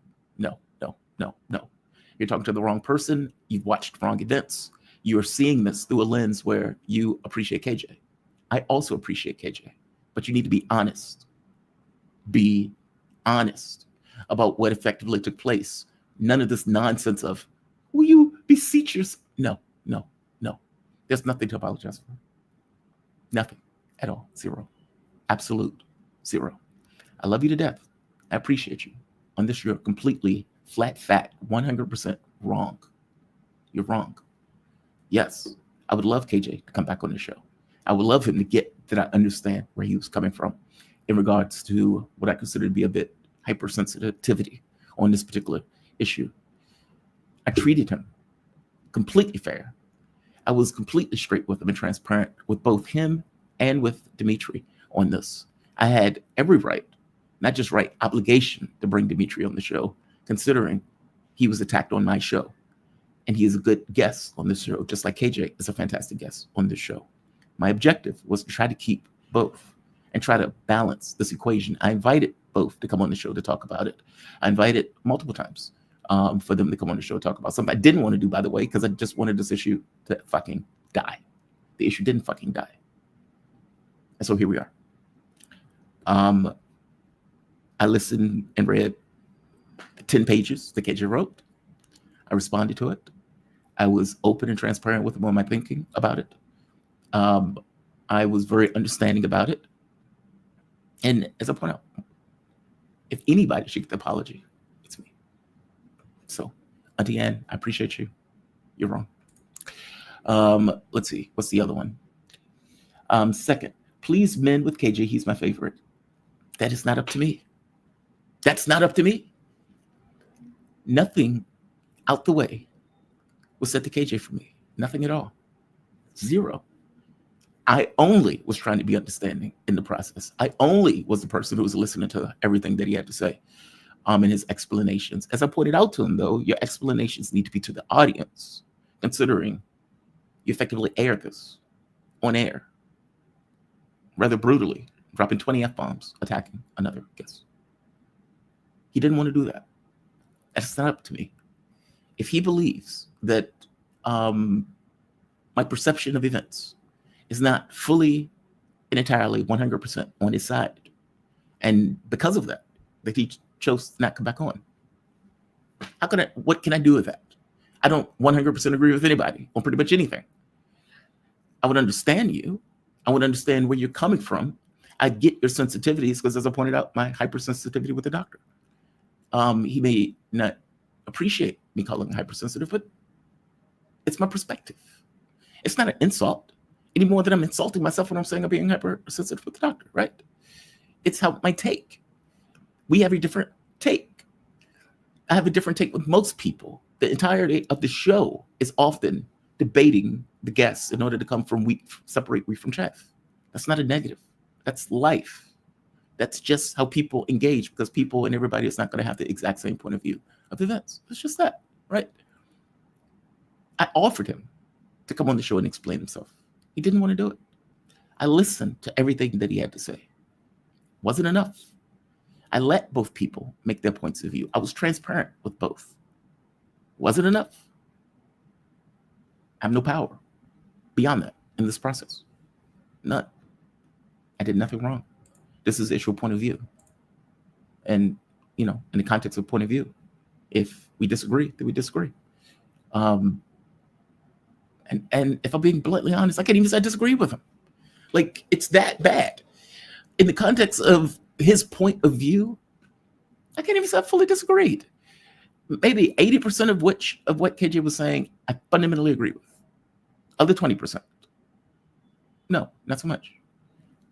You're talking to the wrong person. You've watched wrong events. You are seeing this through a lens where you appreciate KJ. I also appreciate KJ, but you need to be honest. Be honest about what effectively took place. None of this nonsense of, will you beseech yourself? No. There's nothing to apologize for. Nothing at all. Zero. Absolute zero. I love you to death. I appreciate you. On this, you're completely flat, 100% wrong. You're wrong. Yes, I would love KJ to come back on the show. I would love him to get that I understand where he was coming from in regards to what I consider to be a bit hypersensitivity on this particular issue. I treated him completely fair. I was completely straight with him and transparent with both him and with Dimitri on this. I had every right, not just right, obligation to bring Dimitri on the show, considering he was attacked on my show. And he is a good guest on this show, just like KJ is a fantastic guest on this show. My objective was to try to keep both and try to balance this equation. I invited both to come on the show to talk about it. I invited multiple times for them to come on the show to talk about something I didn't want to do, by the way, because I just wanted this issue to fucking die. The issue didn't fucking die. And so here we are. I listened and read the 10 pages that KJ wrote. I responded to it. I was open and transparent with him on my thinking about it. I was very understanding about it. And as I point out, if anybody should get the apology, it's me. So, Hundeyin, I appreciate you. You're wrong. Let's see. What's the other one? Second, please mend with KJ. He's my favorite. That is not up to me. That's not up to me. Nothing out the way was said to KJ for me. Nothing at all. Zero. I only was trying to be understanding in the process. I only was the person who was listening to everything that he had to say and his explanations. As I pointed out to him, though, your explanations need to be to the audience, considering you effectively air this on air rather brutally, dropping 20 F-bombs, attacking another guest. He didn't want to do that. That's not up to me. If he believes that my perception of events is not fully and entirely 100% on his side, and because of that he chose to not come back on, what can I do with that? I don't 100% agree with anybody on pretty much anything. I would understand you. I would understand where you're coming from. I get your sensitivities because, as I pointed out, my hypersensitivity with the doctor. He may not appreciate me calling him hypersensitive, but it's my perspective. It's not an insult any more than I'm insulting myself when I'm saying I'm being hypersensitive with the doctor, right? It's how my take. We have a different take. I have a different take with most people. The entirety of the show is often debating the guests in order to come from separate wheat from chaff. That's not a negative. That's life. That's just how people engage, because people and everybody is not going to have the exact same point of view of events. It's just that, right? I offered him to come on the show and explain himself. He didn't want to do it. I listened to everything that he had to say. Wasn't enough. I let both people make their points of view. I was transparent with both. Wasn't enough. I have no power beyond that in this process. None. I did nothing wrong. This is issue point of view. And, in the context of point of view, if we disagree, then we disagree. And if I'm being bluntly honest, I can't even say I disagree with him. Like, it's that bad. In the context of his point of view, I can't even say I fully disagreed. Maybe 80% of what KJ was saying, I fundamentally agree with. Other 20%, no, not so much.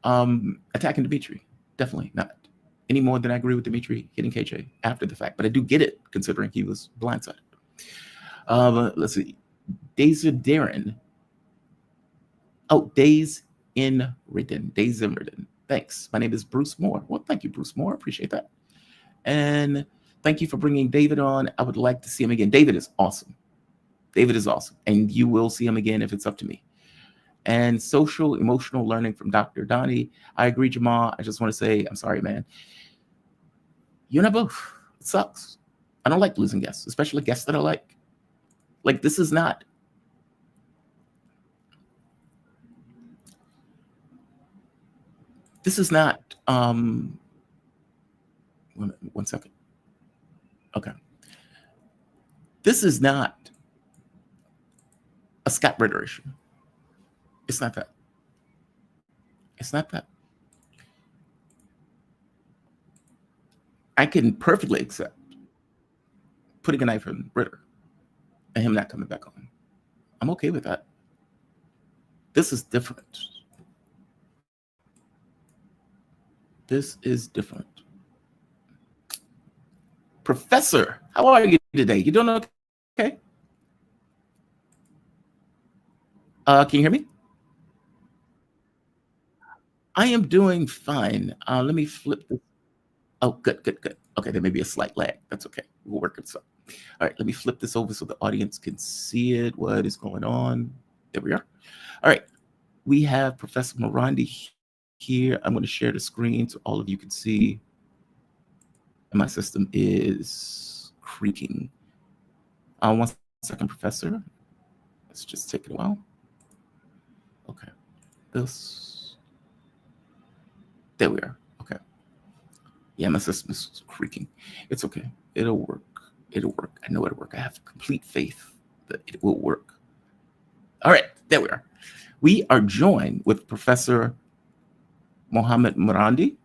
Attacking Dimitri, definitely not. Any more than I agree with Dimitri hitting KJ after the fact, but I do get it considering he was blindsided. Let's see. Days in Darren. Oh, Days in Ridden. Days in Ridden. Thanks. My name is Bruce Moore. Well, thank you, Bruce Moore. Appreciate that. And thank you for bringing David on. I would like to see him again. David is awesome. David is awesome. And you will see him again if it's up to me. And social emotional learning from Dr. Donnie. I agree, Jamal. I just want to say, I'm sorry, man. You and I both. It sucks. I don't like losing guests, especially guests that I like. Like, this is not. One second. Okay. This is not a Scott Ritter issue. It's not that. It's not that. I can perfectly accept putting a knife in Ritter and him not coming back on. I'm okay with that. This is different. This is different. Professor, how are you today? You doing okay? Can you hear me? I am doing fine. Let me flip this. Oh, good. Okay, there may be a slight lag. That's okay. We'll work it out. All right, let me flip this over so the audience can see it. What is going on? There we are. All right, we have Professor Morandi here. I'm going to share the screen so all of you can see. And my system is creaking. 1 second, Professor. Let's just take it a while. Okay, this. There we are. Okay. Yeah, my system is creaking. It's okay. It'll work. It'll work. I know it'll work. I have complete faith that it will work. All right, there we are. We are joined with Professor Mohammed Marandi.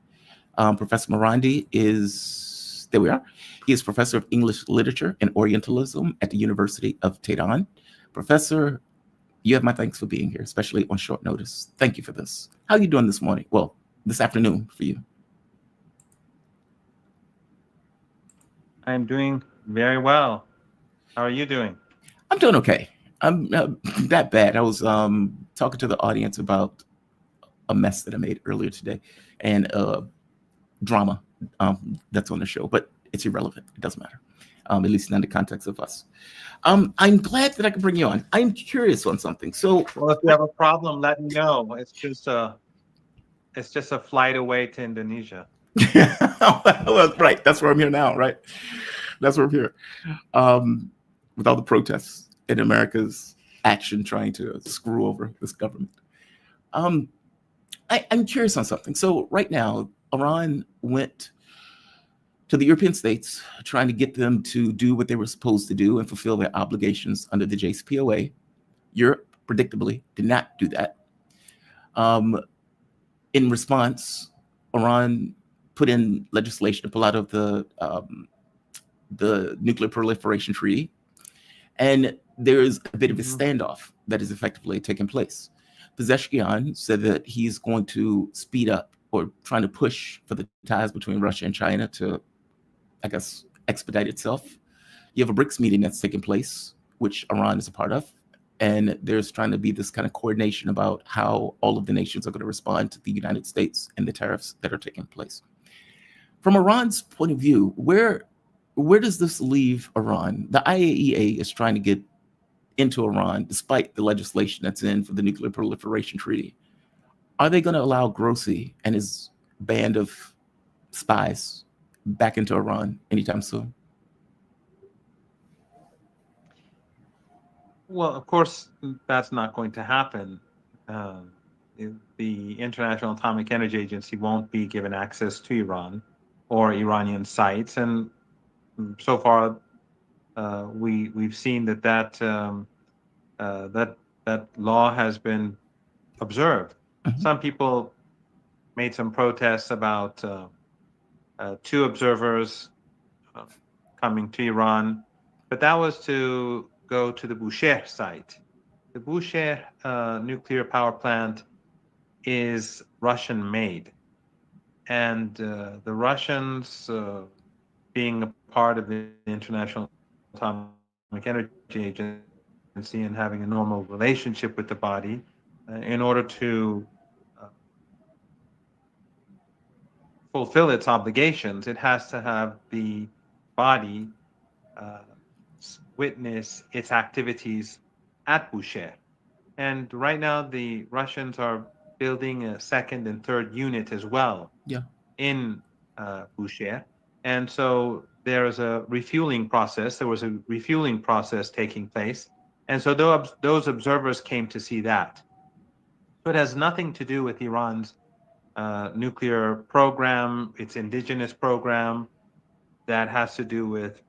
Professor Marandi is, there we are. He is Professor of English Literature and Orientalism at the University of Tehran. Professor, you have my thanks for being here, especially on short notice. Thank you for this. How are you doing this morning? Well, this afternoon for you. I'm doing very well. How are you doing? I'm doing okay. I'm that bad. I was talking to the audience about a mess that I made earlier today and drama that's on the show, but it's irrelevant. It doesn't matter, at least not in the context of us. I'm glad that I can bring you on. I'm curious on something. So, well, if you have a problem, let me know. It's just a flight away to Indonesia. Well, right. That's where I'm here now, right? That's where I'm here. With all the protests in America's action trying to screw over this government. I'm curious on something. So right now, Iran went to the European states trying to get them to do what they were supposed to do and fulfill their obligations under the JCPOA. Europe, predictably, did not do that. In response, Iran put in legislation to pull out of the Nuclear Proliferation Treaty. And there's a bit of a standoff that is effectively taking place. Pezeshkian said that he's going to speed up or trying to push for the ties between Russia and China to, I guess, expedite itself. You have a BRICS meeting that's taking place, which Iran is a part of. And there's trying to be this kind of coordination about how all of the nations are going to respond to the United States and the tariffs that are taking place. From Iran's point of view, where does this leave Iran? The IAEA is trying to get into Iran, despite the legislation that's in for the Nuclear Proliferation Treaty. Are they going to allow Grossi and his band of spies back into Iran anytime soon? Well, of course, that's not going to happen. The International Atomic Energy Agency won't be given access to Iran or Iranian sites, and so far, we've seen that law has been observed. Mm-hmm. Some people made some protests about 2 observers coming to Iran, but that was to go to the Bushehr site. The Bushehr nuclear power plant is Russian-made, and the Russians, being a part of the International Atomic Energy Agency and having a normal relationship with the body, in order to fulfill its obligations, it has to have the body witness its activities at Bushehr. And right now, the Russians are building a 2nd and 3rd unit as well in Bushehr. And so there is a refueling process. There was a refueling process taking place. And so those observers came to see that. So it has nothing to do with Iran's nuclear program, its indigenous program. that has to do with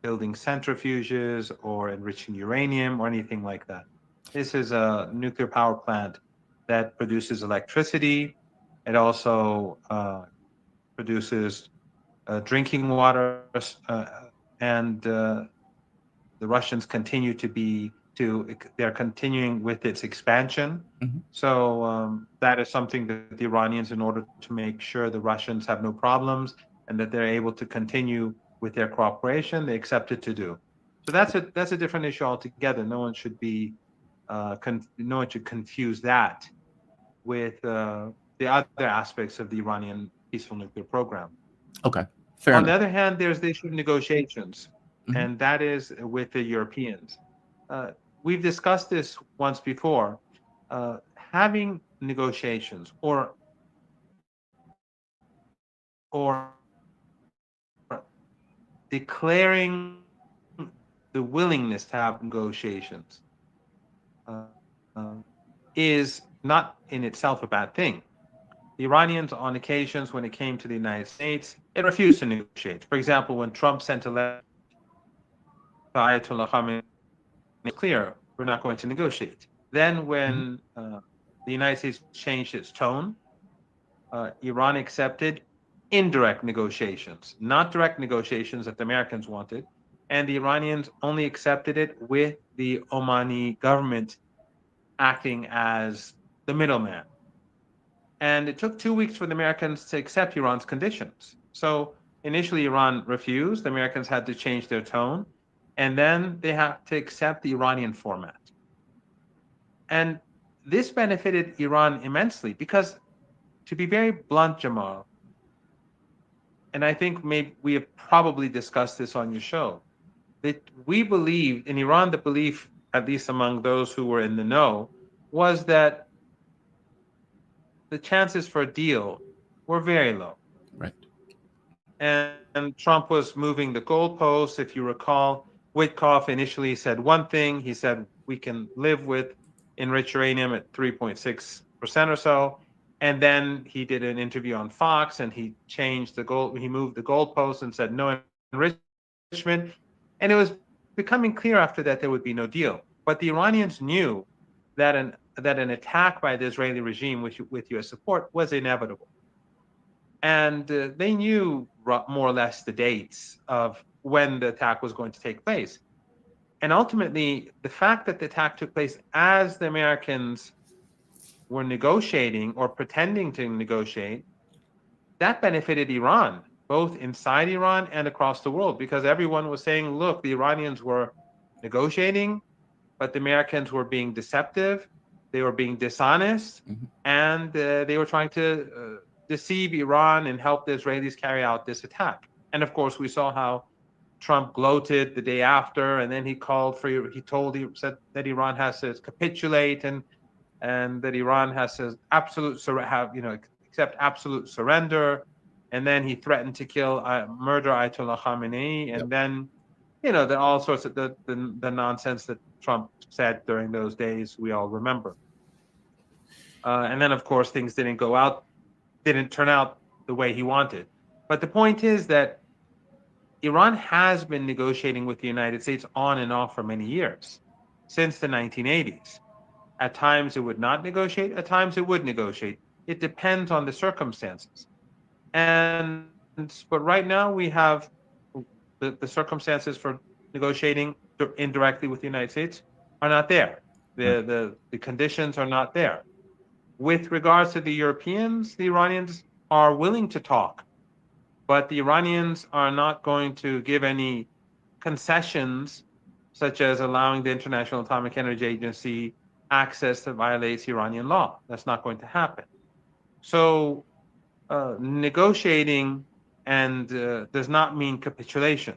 building centrifuges or enriching uranium or anything like that. This is a nuclear power plant that produces electricity. It also produces drinking water, and the Russians continue they're continuing with its expansion. Mhm. So that is something that the Iranians, in order to make sure the Russians have no problems and that they're able to continue with their cooperation, they accepted to do. So that's a different issue altogether. No one should be no one should confuse that with the other aspects of the Iranian peaceful nuclear program. Okay, fair On the enough. other hand, there's the issue of negotiations, Mhm. and that is with the Europeans. We've discussed this once before. Having negotiations or declaring the willingness to have negotiations uh, uh, is not in itself a bad thing. The Iranians, on occasions when it came to the United States, it refused to negotiate. For example, when Trump sent a letter to Ayatollah Khamenei, it's clear we're not going to negotiate. Then, when the United States changed its tone, Iran accepted indirect negotiations, not direct negotiations that the Americans wanted, and the Iranians only accepted it with the Omani government acting as the middleman. And it took 2 weeks for the Americans to accept Iran's conditions. So initially, Iran refused. The Americans had to change their tone. And then they had to accept the Iranian format. And this benefited Iran immensely because, to be very blunt, Jamal, and I think maybe we have probably discussed this on your show, that we believe in Iran, the belief, at least among those who were in the know, was that the chances for a deal were very low. Right. And Trump was moving the goalposts. If you recall, Witkoff initially said one thing. He said we can live with enriched uranium at 3.6% or so. And then he did an interview on Fox and he changed the goal. He moved the goalposts and said no enrichment. And it was becoming clear after that there would be no deal. But the Iranians knew that an attack by the Israeli regime with U.S. support was inevitable. And they knew more or less the dates of when the attack was going to take place. And ultimately, the fact that the attack took place as the Americans were negotiating or pretending to negotiate, that benefited Iran, both inside Iran and across the world, because everyone was saying, look, the Iranians were negotiating, but the Americans were being deceptive, they were being dishonest, and they were trying to deceive Iran and help the Israelis carry out this attack. And of course, we saw how Trump gloated the day after, and then he said that Iran has to capitulate and that Iran has to accept absolute surrender. And then he threatened to murder Ayatollah Khamenei, and then all sorts of the nonsense that Trump said during those days we all remember. And then of course things didn't turn out the way he wanted. But the point is that Iran has been negotiating with the United States on and off for many years, since the 1980s. At times it would not negotiate, at times it would negotiate. It depends on the circumstances. But right now we have the circumstances for negotiating indirectly with the United States are not there. The conditions are not there. With regards to the Europeans, the Iranians are willing to talk, but the Iranians are not going to give any concessions, such as allowing the International Atomic Energy Agency access that violates Iranian law. That's not going to happen. So negotiating does not mean capitulation.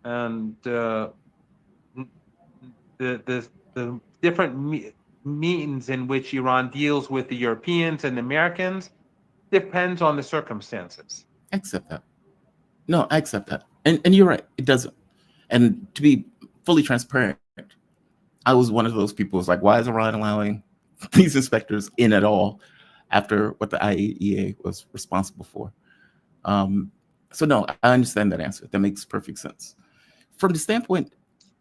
And the different means in which Iran deals with the Europeans and the Americans depends on the circumstances. I accept that. No, I accept that. And you're right, it doesn't. And to be fully transparent, I was one of those people who's like, why is Iran allowing these inspectors in at all after what the IAEA was responsible for? So no, I understand that answer. That makes perfect sense. From the standpoint,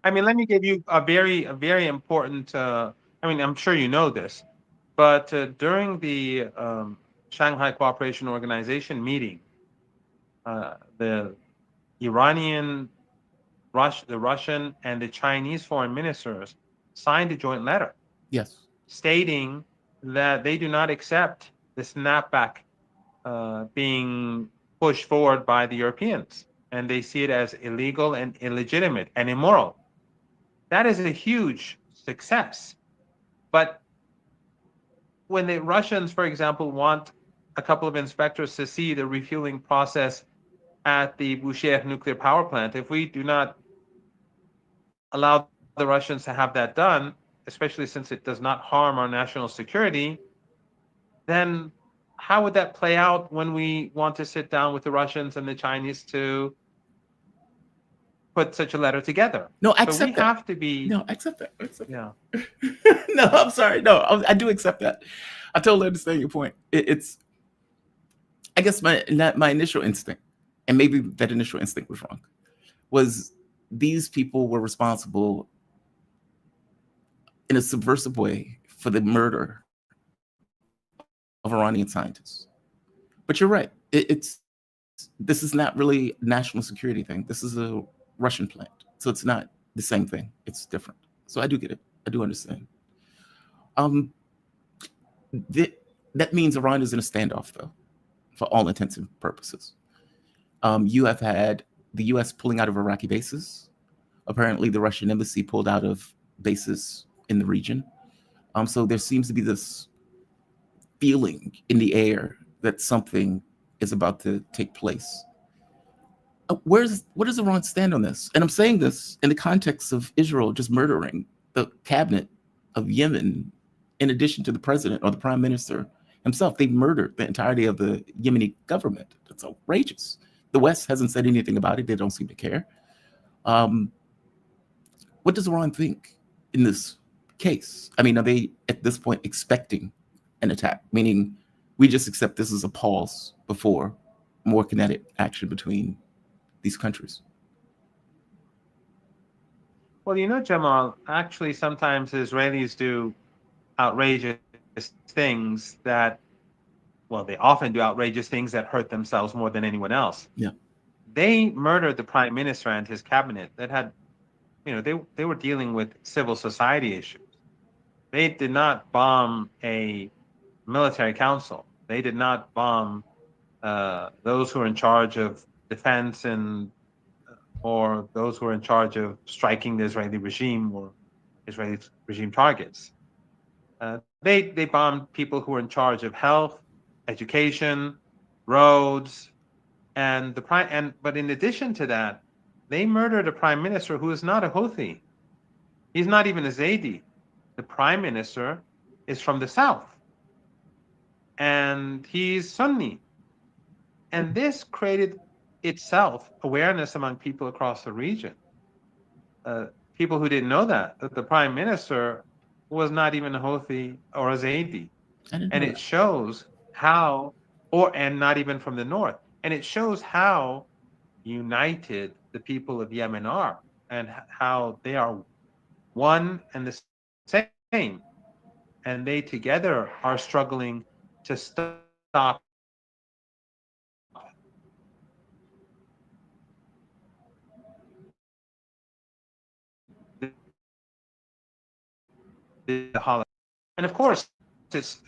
I mean, let me give you a very important. I mean, I'm sure you know this, but during the Shanghai Cooperation Organization meeting, the Iranian, the Russian, and the Chinese foreign ministers signed a joint letter yes, stating that they do not accept the snapback being pushed forward by the Europeans, and they see it as illegal and illegitimate and immoral. That is a huge success. But when the Russians, for example, want a couple of inspectors to see the refueling process at the Bushehr nuclear power plant, if we do not allow the Russians to have that done, especially since it does not harm our national security, then how would that play out when we want to sit down with the Russians and the Chinese to put such a letter together? no, I So we accept that. have to be, No, I accept that. I accept yeah. that. No, I'm sorry. No, I do accept that. I totally understand your point. It's, I guess my initial instinct, and maybe that initial instinct was wrong, was these people were responsible in a subversive way for the murder of Iranian scientists. But you're right. This is not really a national security thing. This is a Russian plant. So it's not the same thing. It's different. So I do get it. I do understand. That means Iran is in a standoff, though, for all intents and purposes. You have had the U.S. pulling out of Iraqi bases. Apparently, the Russian embassy pulled out of bases in the region. So there seems to be this feeling in the air that something is about to take place. What does Iran stand on this? And I'm saying this in the context of Israel just murdering the cabinet of Yemen, in addition to the president or the prime minister himself. They murdered the entirety of the Yemeni government. That's outrageous. The West hasn't said anything about it. They don't seem to care. What does Iran think in this case? I mean, are they at this point expecting an attack? Meaning, we just accept this as a pause before more kinetic action between these countries? Well, you know, Jamal, actually, sometimes Israelis do outrageous things that, well, they often do outrageous things that hurt themselves more than anyone else. Yeah. They murdered the prime minister and his cabinet that had, you know, they were dealing with civil society issues. They did not bomb a military council. They did not bomb those who are in charge of defense and or those who are in charge of striking the Israeli regime or Israeli regime targets. They bombed people who were in charge of health, education, roads, and but in addition to that, they murdered a prime minister who is not a Houthi. He's not even a Zaidi. The prime minister is from the south, and he's Sunni. And this created itself awareness among people across the region. People who didn't know that the prime minister was not even a Houthi or a Zaidi. And it shows how, and not even from the north, and it shows how united the people of Yemen are and how they are one and the same. And they together are struggling to stop the Holocaust. And of course, it's,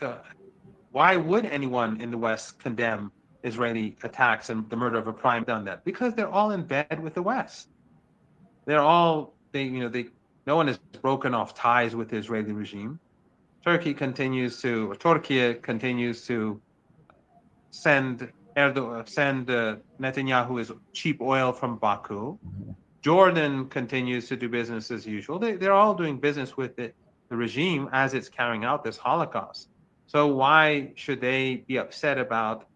why would anyone in the West condemn Israeli attacks and the murder of a prime done that? Because they're all in bed with the West. They're all, no one has broken off ties with the Israeli regime. Turkey continues to send Netanyahu his cheap oil from Baku. Jordan continues to do business as usual. They're all doing business with the regime as it's carrying out this Holocaust. So why should they be upset about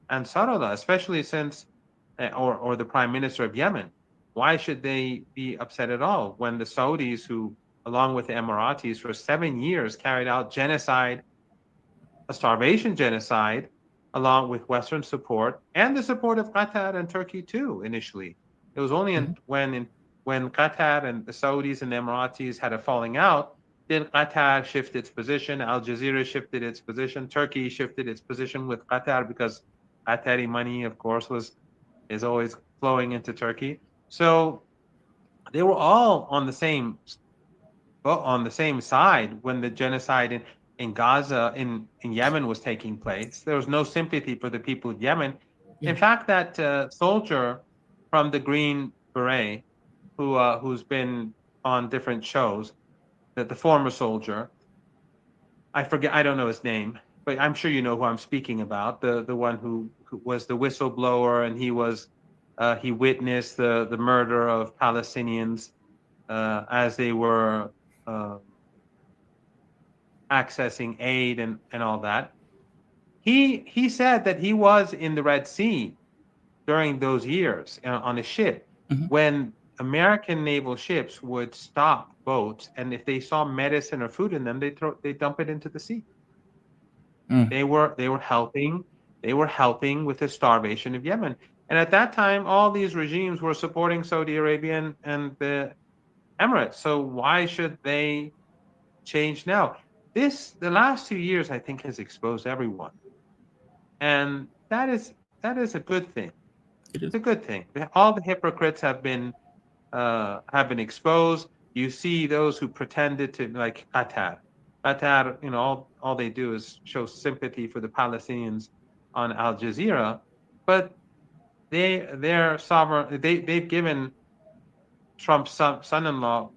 Ansarullah, especially since, or the prime minister of Yemen? Why should they be upset at all when the Saudis, who, along with the Emiratis, for 7 years carried out genocide, a starvation genocide along with Western support and the support of Qatar and Turkey too. Initially, it was only when Qatar and the Saudis and the Emiratis had a falling out, did Qatar shift its position, Al Jazeera shifted its position, Turkey shifted its position with Qatar because Qatari money, of course, is always flowing into Turkey. So they were all on the same side when the genocide in Gaza, in Yemen was taking place. There was no sympathy for the people of Yemen. Yeah. In fact, that soldier from the Green Beret, who's been on different shows, that the former soldier, I forget, I don't know his name, but I'm sure you know who I'm speaking about. The one who was the whistleblower, and he witnessed the murder of Palestinians as they were uh, accessing aid and all that. He said that he was in the Red Sea during those years on a ship Mhm. when American naval ships would stop boats, and if they saw medicine or food in them, they dump it into the sea. Mm. They were helping with the starvation of Yemen. And at that time, all these regimes were supporting Saudi Arabia and the Emirates. So why should they change now? The last 2 years, I think, has exposed everyone, and that is a good thing. It is. It's a good thing. All the hypocrites have been exposed. You see those who pretended to, like Qatar. Qatar, all they do is show sympathy for the Palestinians on Al Jazeera, but they're sovereign. They've given Trump's son-in-law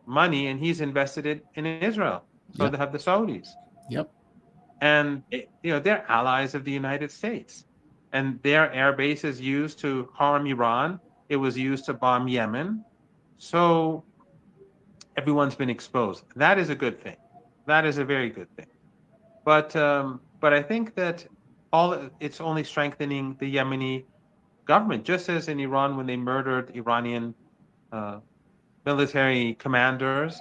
money, and he's invested it in Israel. So Yep. they have the Saudis, Yep. and they're allies of the United States, and their air base is used to harm Iran. It was used to bomb Yemen. So everyone's been exposed. That is a good thing. That is a very good thing. But I think that it's only strengthening the Yemeni government, just as in Iran when they murdered Iranian uh, military commanders.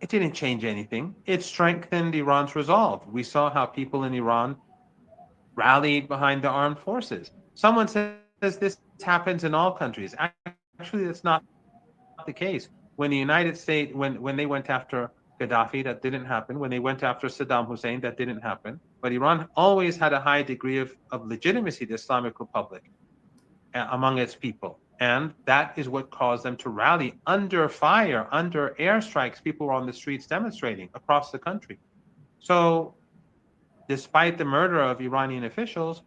It didn't change anything. It strengthened Iran's resolve. We saw how people in Iran rallied behind the armed forces. Someone says this happens in all countries. Actually, that's not the case. When the United States, when they went after Gaddafi, that didn't happen. When they went after Saddam Hussein, that didn't happen. But Iran always had a high degree of legitimacy, the Islamic Republic, among its people. And that is what caused them to rally under fire, under airstrikes. People were on the streets demonstrating across the country. So, despite the murder of Iranian officials,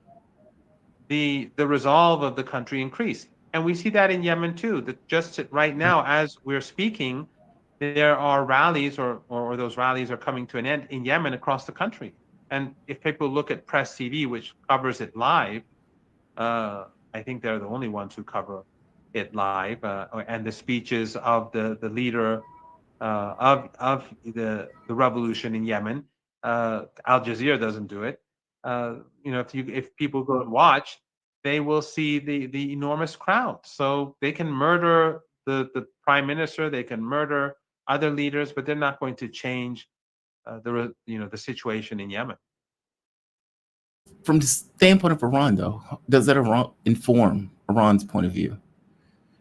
the resolve of the country increased. And we see that in Yemen too. That just right now, as we're speaking, there are rallies, or those rallies are coming to an end in Yemen across the country. And if people look at Press TV, which covers it live, I think they're the only ones who cover it live, and the speeches of the leader of the revolution in Yemen. Al Jazeera doesn't do it. If people go and watch, they will see the enormous crowd. So they can murder the prime minister, they can murder other leaders, but they're not going to change the situation in Yemen. From the standpoint of Iran, though, does that inform Iran's point of view?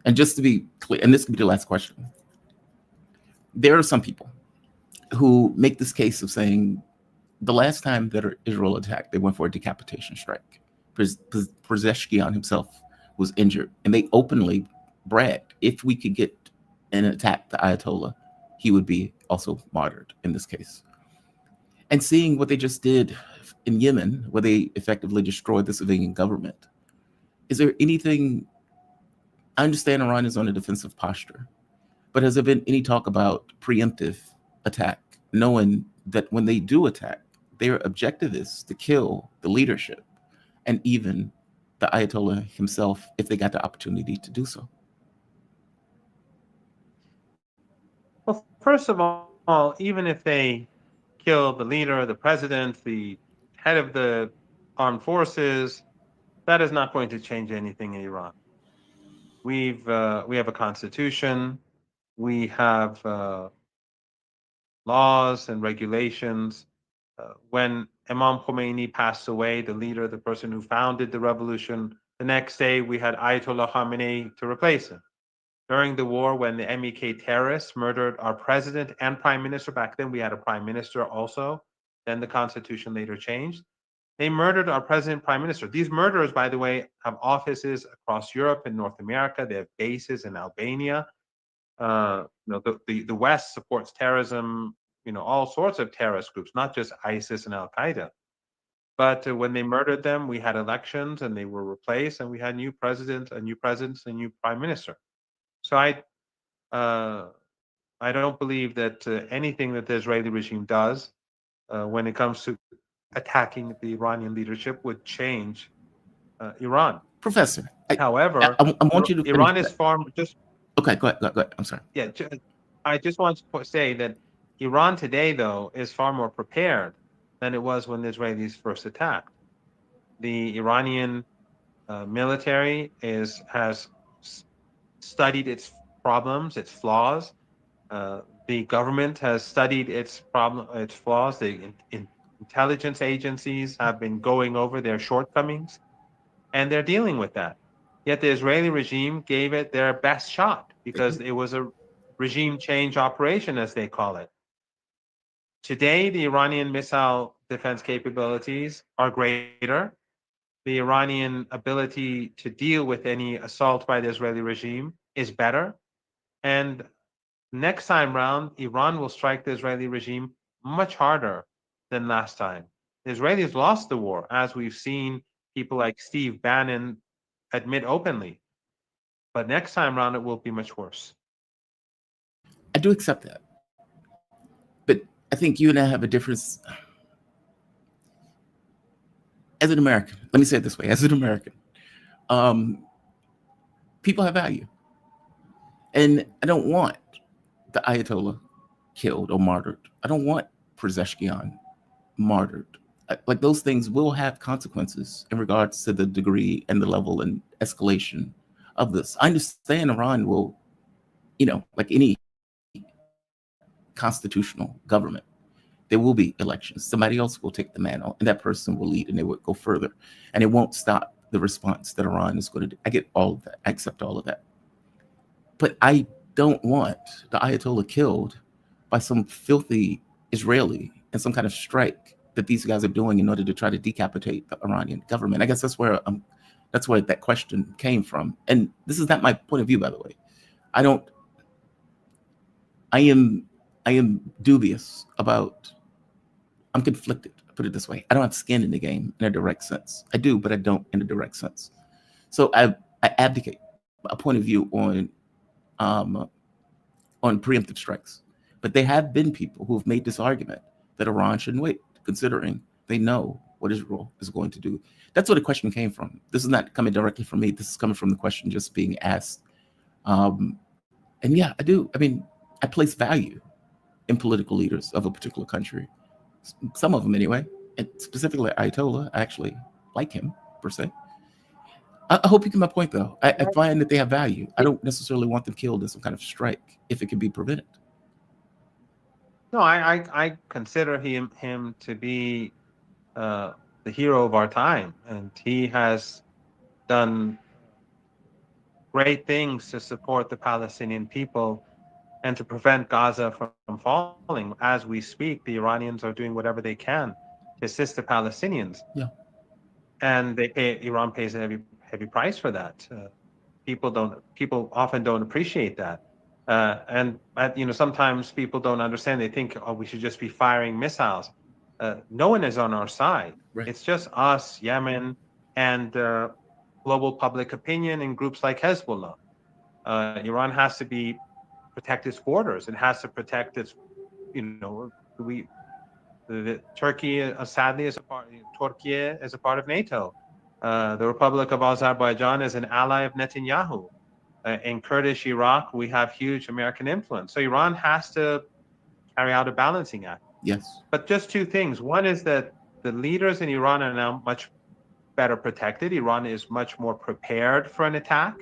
And just to be clear, and this could be the last question, there are some people who make this case of saying the last time that Israel attacked, they went for a decapitation strike. Pezeshkian himself was injured, and they openly bragged, if we could get and attack the Ayatollah, he would be also martyred in this case. And seeing what they just did in Yemen, where they effectively destroyed the civilian government, is there anything? I understand Iran is on a defensive posture, but has there been any talk about preemptive attack, knowing that when they do attack, their objective is to kill the leadership and even the Ayatollah himself if they got the opportunity to do so? Well, first of all, even if they kill the leader, the president, the head of the armed forces, that is not going to change anything in Iran. We have a constitution, we have laws and regulations When Imam Khomeini passed away, the leader, the person who founded the revolution, the next day we had Ayatollah Khamenei to replace him. During the war, when the MEK terrorists murdered our president and prime minister, back then we had a prime minister also, then the constitution later changed. They murdered our president, prime minister. These murderers, by the way, have offices across Europe and North America. They have bases in Albania. The West supports terrorism, all sorts of terrorist groups, not just ISIS and Al Qaeda. But when they murdered them, we had elections and they were replaced, and we had new presidents and new prime minister. So I don't believe that anything that the Israeli regime does when it comes to attacking the Iranian leadership would change Iran. Professor, However, I want you to Iran finish is far just. Okay, go ahead. I'm sorry. Yeah, I just want to say that Iran today, though, is far more prepared than it was when the Israelis first attacked. The Iranian military has studied its problems, its flaws. The government has studied its flaws. The intelligence agencies have been going over their shortcomings, and they're dealing with that. Yet the Israeli regime gave it their best shot because it was a regime change operation, as they call it. Today, the Iranian missile defense capabilities are greater. The Iranian ability to deal with any assault by the Israeli regime is better. And next time round, Iran will strike the Israeli regime much harder than last time. The Israelis lost the war, as we've seen people like Steve Bannon admit openly. But next time round, it will be much worse. I do accept that. But I think you and I have a difference. As an American, let me say it this way, as an American, people have value. And I don't want the Ayatollah killed or martyred. I don't want Pezeshkian martyred. Like, those things will have consequences in regards to the degree and the level and escalation of this. I understand Iran will, like any constitutional government, there will be elections. Somebody else will take the mantle, and that person will lead, and they will go further. And it won't stop the response that Iran is going to do. I get all of that. I accept all of that. But I don't want the Ayatollah killed by some filthy Israeli in some kind of strike that these guys are doing in order to try to decapitate the Iranian government. I guess that's where that question came from. And this is not my point of view, by the way. I am dubious about. I'm conflicted, put it this way. I don't have skin in the game in a direct sense. I do, but I don't in a direct sense. So I abdicate a point of view on preemptive strikes. But there have been people who have made this argument that Iran shouldn't wait, considering they know what Israel is going to do. That's where the question came from. This is not coming directly from me. This is coming from the question just being asked. And yeah, I do. I mean, I place value in political leaders of a particular country. Some of them anyway, and specifically Ayatollah. I actually like him, per se. I hope you get my point, though. I find that they have value. I don't necessarily want them killed in some kind of strike if it can be prevented. No, I consider him to be the hero of our time, and he has done great things to support the Palestinian people and to prevent Gaza from falling. As we speak, the Iranians are doing whatever they can to assist the Palestinians. Yeah. And Iran pays a heavy price for that. People often don't appreciate that. And sometimes people don't understand. They think, we should just be firing missiles. No one is on our side. Right. It's just us, Yemen, and global public opinion and groups like Hezbollah. Iran has to protect its borders. It has to protect its, Turkey, sadly, is a part of NATO. The Republic of Azerbaijan is an ally of Netanyahu. In Kurdish Iraq, we have huge American influence. So Iran has to carry out a balancing act. Yes. But just two things. One is that the leaders in Iran are now much better protected. Iran is much more prepared for an attack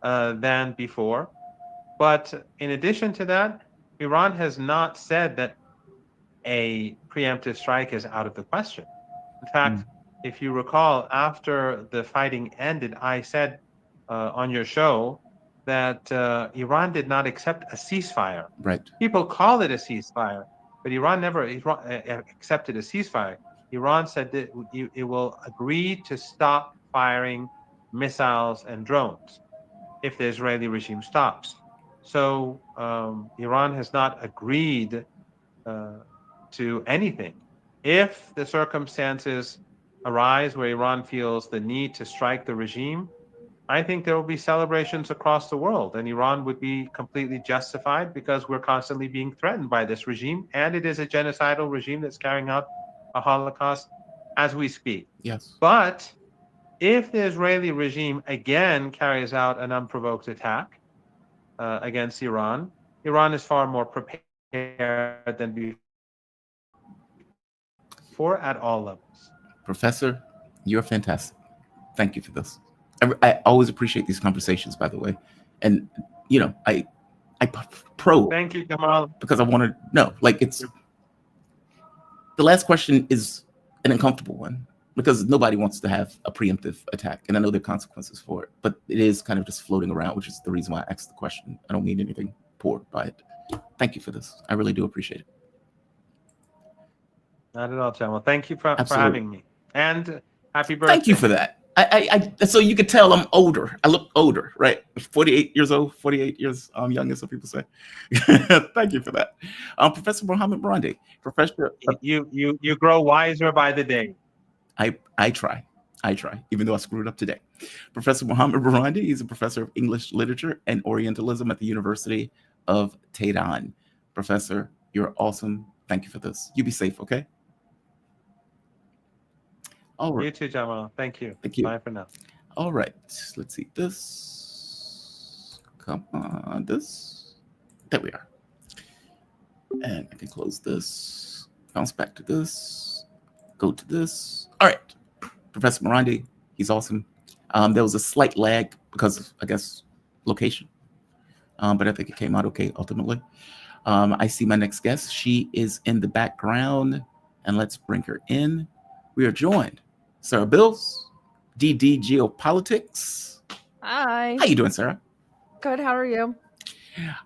than before. But in addition to that, Iran has not said that a preemptive strike is out of the question. In fact, if you recall, after the fighting ended, I said on your show that Iran did not accept a ceasefire. Right. People call it a ceasefire, but Iran never accepted a ceasefire. Iran said that it will agree to stop firing missiles and drones if the Israeli regime stops. So Iran has not agreed to anything. If the circumstances arise where Iran feels the need to strike the regime, I think there will be celebrations across the world, and Iran would be completely justified because we're constantly being threatened by this regime, and it is a genocidal regime that's carrying out a Holocaust as we speak. Yes. But if the Israeli regime again carries out an unprovoked attack against Iran, Iran is far more prepared than before at all levels. Professor, you're fantastic. Thank you for this. I always appreciate these conversations, by the way. And, you know, I probe. Thank you, Kamal. Because I want to know, like, it's the last question is an uncomfortable one because nobody wants to have a preemptive attack. And I know there are consequences for it, but it is kind of just floating around, which is the reason why I asked the question. I don't mean anything poor by it. Thank you for this. I really do appreciate it. Not at all, Jamal. Thank you for having me. And happy birthday. Thank you for that. So you could tell I'm older. I look older, right? 48 years old, 48 years young, as some people say. Thank you for that. Professor Mohammed Marandi, professor. You grow wiser by the day. I try, even though I screwed up today. Professor Mohammed Marandi, he's a professor of English literature and Orientalism at the University of Tehran. Professor, you're awesome. Thank you for this. You be safe, okay? All right. You too, Jamal. Thank you. Thank you. Bye for now. All right. Let's see this. Come on, this. There we are. And I can close this. Bounce back to this. Go to this. All right. Professor Marandi, he's awesome. There was a slight lag because of, I guess, location. But I think it came out okay ultimately. I see my next guest. She is in the background. And let's bring her in. We are joined. Sarah Bils, DD Geopolitics. Hi. How you doing, Sarah? Good. How are you?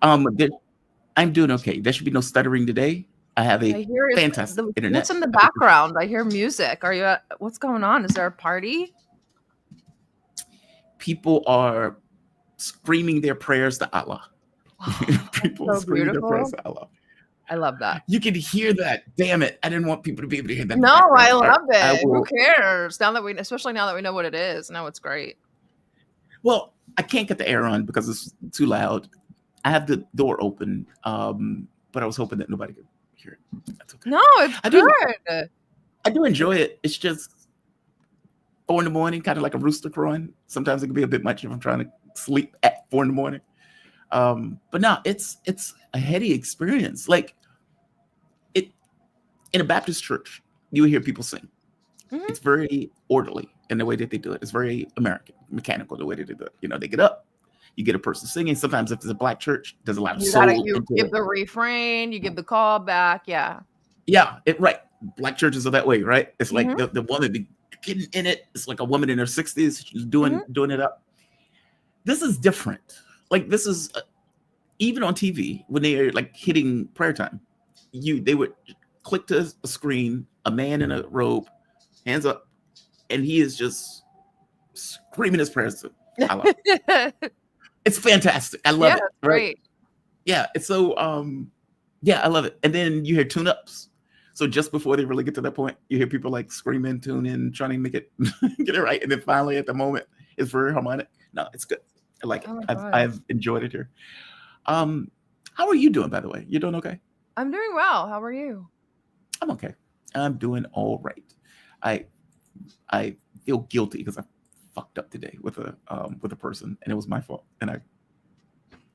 I'm doing okay. There should be no stuttering today. I have a fantastic internet. What's in the background? I hear music. Are you? What's going on? Is there a party? People are screaming their prayers to Allah. People so screaming beautiful. their prayers to Allah. I love that. You can hear that. Damn it! I didn't want people to be able to hear that. No, I love it. Who cares? Especially now that we know what it is. Now it's great. Well, I can't get the air on because it's too loud. I have the door open, but I was hoping that nobody could hear it. That's okay. No, it's good. I do enjoy it. It's just 4 a.m, kind of like a rooster crowing. Sometimes it can be a bit much if I'm trying to sleep at 4 a.m. But no, it's a heady experience. Like it in a Baptist church, you hear people sing. Mm-hmm. It's very orderly in the way that they do it. It's very American, mechanical the way that they do it. You know, they get up, you get a person singing. Sometimes if it's a black church, there's a lot of soul. You give the refrain, you give the call back. Yeah. Yeah, right. Black churches are that way, right? It's like the woman getting in it. It's like a woman in her 60s. She's doing it up. This is different. Like this is even on TV when they are like hitting prayer time, they would click to a screen, a man in a robe, hands up, and he is just screaming his prayers to Allah. It's fantastic. I love it. Right? Great. Yeah, it's so I love it. And then you hear tune-ups. So just before they really get to that point, you hear people like screaming, tune in, trying to make it get it right. And then finally at the moment, it's very harmonic. No, it's good. I like it. I've enjoyed it here. How are you doing, by the way? You doing okay? I'm doing well. How are you? I'm okay. I'm doing all right. I feel guilty because I fucked up today with a person, and it was my fault. And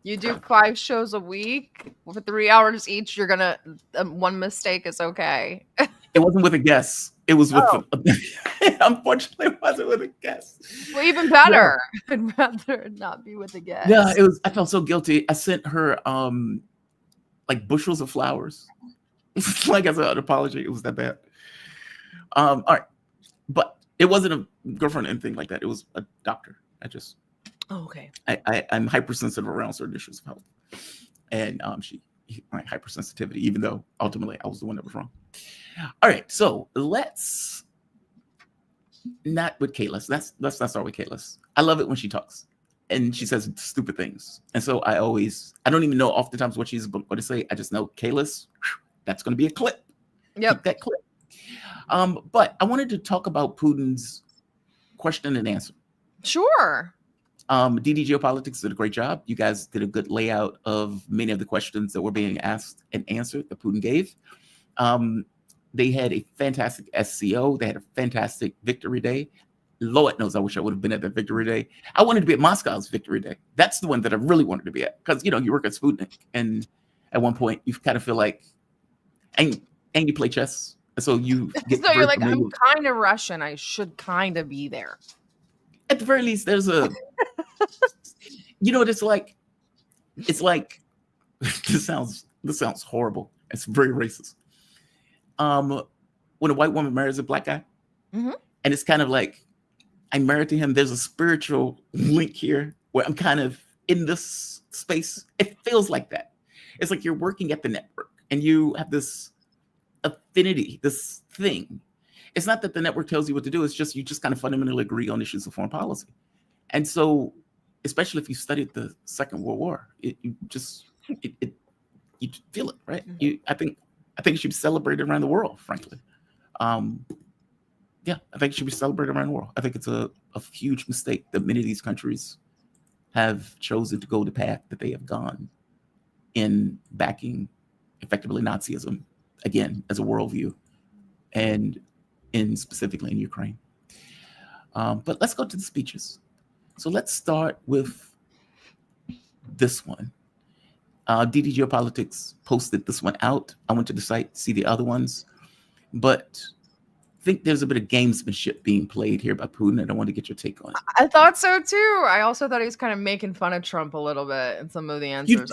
you do 5 shows a week for 3 hours each. You're gonna one mistake is okay. It wasn't with a guest. It was with. Unfortunately, it wasn't with a guest. Well, even better. Yeah. I'd rather not be with a guest. Yeah, it was. I felt so guilty. I sent her like bushels of flowers. Like as an apology, it was that bad. All right, but it wasn't a girlfriend or anything like that. It was a doctor. Oh, okay. I'm hypersensitive around certain issues of health, and my hypersensitivity, even though ultimately I was the one that was wrong. All right, so let's not with Kayla. Let's not start with Kayla. I love it when she talks and she says stupid things, and so I don't even know oftentimes what she's going to say. I just know Kayla. That's going to be a clip. Yep. Keep that clip. But I wanted to talk about Putin's question and answer. Sure. DD Geopolitics did a great job. You guys did a good layout of many of the questions that were being asked and answered that Putin gave. They had a fantastic SCO. They had a fantastic Victory Day. Lord knows I wish I would have been at the Victory Day. I wanted to be at Moscow's Victory Day. That's the one that I really wanted to be at because, you work at Sputnik. And at one point, you kind of feel like, and you play chess. So you get so you're like, familiar. I'm kind of Russian. I should kind of be there. At the very least, there's a, it's like, this sounds horrible. It's very racist. When a white woman marries a black guy, mm-hmm. and it's kind of like, I'm married to him. There's a spiritual link here where I'm kind of in this space. It feels like that. It's like you're working at the network and you have this affinity, this thing. It's not that the network tells you what to do. It's just you just kind of fundamentally agree on issues of foreign policy. And so, especially if you studied the Second World War, you feel it, right? Mm-hmm. I think it should be celebrated around the world, frankly. Yeah, I think it should be celebrated around the world. I think it's a huge mistake that many of these countries have chosen to go the path that they have gone in backing effectively Nazism, again, as a worldview, and specifically in Ukraine. But let's go to the speeches. So let's start with this one. DD Geopolitics posted this one out. I went to the site to see the other ones, but I think there's a bit of gamesmanship being played here by Putin, and I want to get your take on it. I thought so too. I also thought he was kind of making fun of Trump a little bit in some of the answers.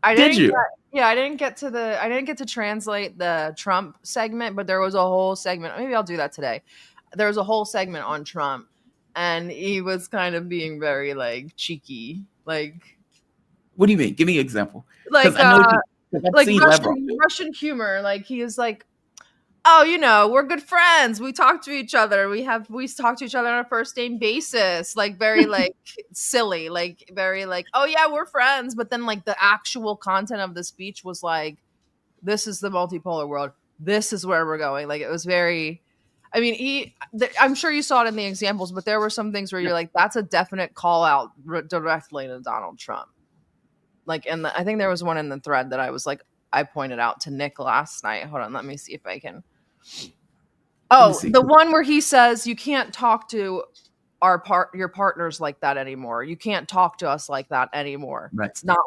I didn't get to translate the Trump segment, but there was a whole segment. Maybe I'll do that today. There was a whole segment on Trump, and he was kind of being very cheeky, What do you mean? Give me an example. Russian humor. He is like, oh, we're good friends. We talk to each other. We talk to each other on a first name basis. Very silly. Very oh yeah, we're friends. But then the actual content of the speech was this is the multipolar world. This is where we're going. It was very. I mean, I'm sure you saw it in the examples, but there were some things where you're like, that's a definite call out directly to Donald Trump. And I think there was one in the thread that I pointed out to Nick last night. Hold on, let me see if I can. Oh, the one where he says you can't talk to your partners like that anymore. You can't talk to us like that anymore. Right. It's not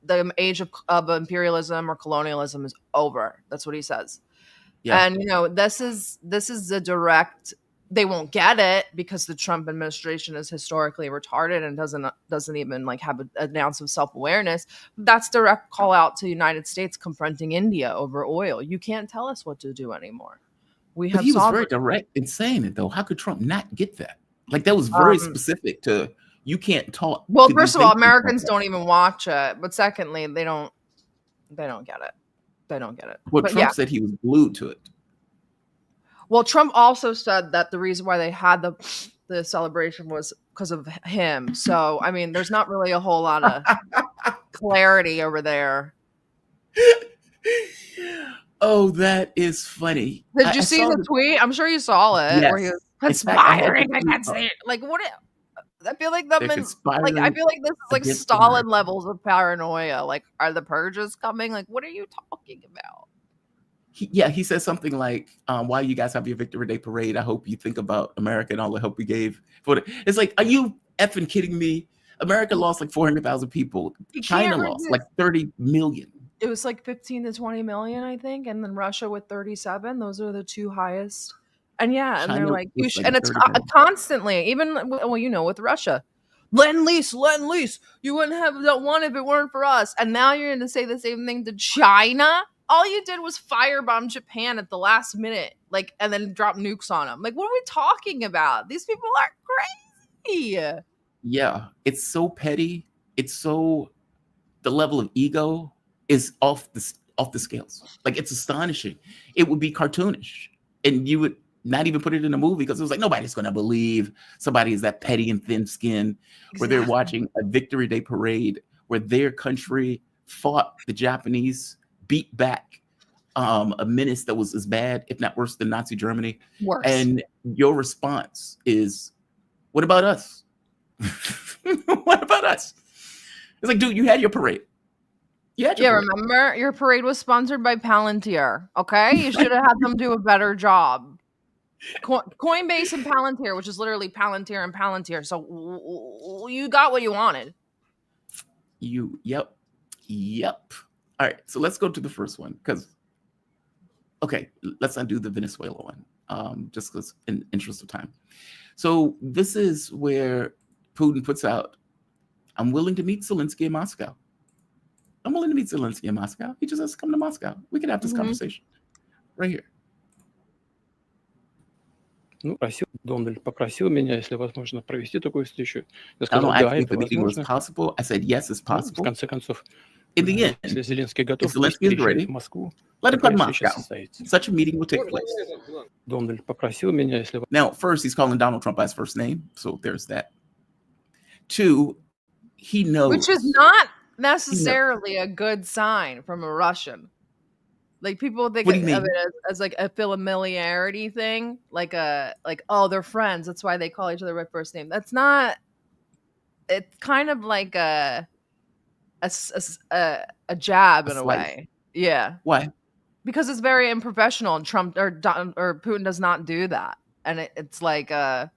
the age of imperialism or colonialism is over. That's what he says. Yeah. And this is a direct. They won't get it because the Trump administration is historically retarded and doesn't even have an ounce of self-awareness. That's direct call out to the United States confronting India over oil. You can't tell us what to do anymore. He was very direct in saying it, though. How could Trump not get that? That was very specific to you can't talk. Well, first of all, Americans don't even watch it, but secondly, they don't get it. They don't get it. Well, Trump said he was glued to it. Well, Trump also said that the reason why they had the celebration was because of him. So, I mean, there's not really a whole lot of clarity over there. Oh, that is funny. Did you see the tweet? I'm sure you saw it. Yes. Where he was conspiring against it. What? I feel like I feel like this is Stalin levels of paranoia. Are the purges coming? What are you talking about? He says something like, "Why you guys have your Victory Day parade? I hope you think about America and all the help we gave for it." It's are you effing kidding me? America lost 400,000 people. China lost 30 million. It was 15 to 20 million, I think, and then Russia with 37. Those are the two highest. And and China, they're and it's constantly, even with Russia, lend lease. You wouldn't have that one if it weren't for us. And now you're going to say the same thing to China. all you did was firebomb Japan at the last minute, like, and then drop nukes on them. Like, what are we talking about? These people are crazy. Yeah, it's so petty. It's so, the level of ego is off the scales. Like, it's astonishing. It would be cartoonish, and you would not even put it in a movie because it was like, nobody's going to believe somebody is that petty and thin-skinned, where they're watching a Victory Day parade where their country fought the Japanese, beat back a menace that was as bad, if not worse, than Nazi Germany. Worse. And your response is, what about us? What about us? It's like, dude, you had your parade. Yeah, remember? Your parade was sponsored by Palantir, okay? You should have had them do a better job. Coinbase and Palantir, which is literally Palantir and Palantir. So you got what you wanted. Yep. All right, so let's go to the first one, because, okay, let's not do the Venezuela one, just because in interest of time. So this is where Putin puts out, I'm willing to meet Zelensky in Moscow. I'm willing to meet Zelensky in Moscow. He just has to come to Moscow. We can have this conversation right here. Ну, Дональд попросил меня, если возможно, провести такую встречу. Я I сказал, don't да, actually это think it was возможно. possible. I said, yes, it's В possible. конце концов, In the end, если Зеленский готов, if Zelensky is ready, в Москву, let him come to такая встреча Moscow. состоится. Such a meeting will take place. Дональд попросил меня, если... Now, first, he's calling Donald Trump by his first name, so there's that. Two, he knows. Which is not necessarily a good sign from a Russian. Like, people think What of do you mean? it as like a familiarity thing, like oh, they're friends, that's why they call each other by first name. That's not. It's kind of like a jab in a way. Yeah. Why? Because it's very unprofessional, and Trump or Putin does not do that, and it's like come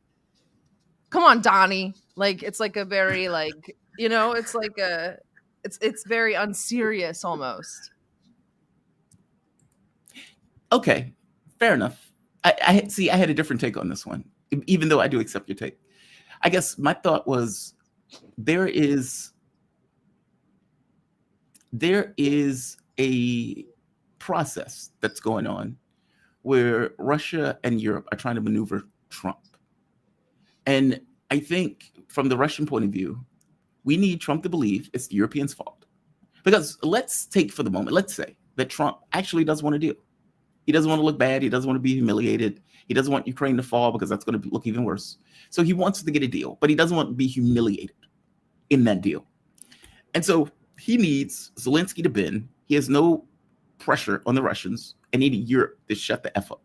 on, Donnie. Like, it's like a very, like, it's like it's very unserious almost. Okay, fair enough. I see. I had a different take on this one, even though I do accept your take. I guess my thought was there is a process that's going on where Russia and Europe are trying to maneuver Trump, and I think from the Russian point of view, we need Trump to believe it's the Europeans' fault. Because let's take for the moment, let's say that Trump actually does want to deal. He doesn't want to look bad. He doesn't want to be humiliated. He doesn't want Ukraine to fall because that's going to look even worse. So he wants to get a deal, but he doesn't want to be humiliated in that deal. And so he needs Zelensky to bend. He has no pressure on the Russians and needed Europe to shut the F up.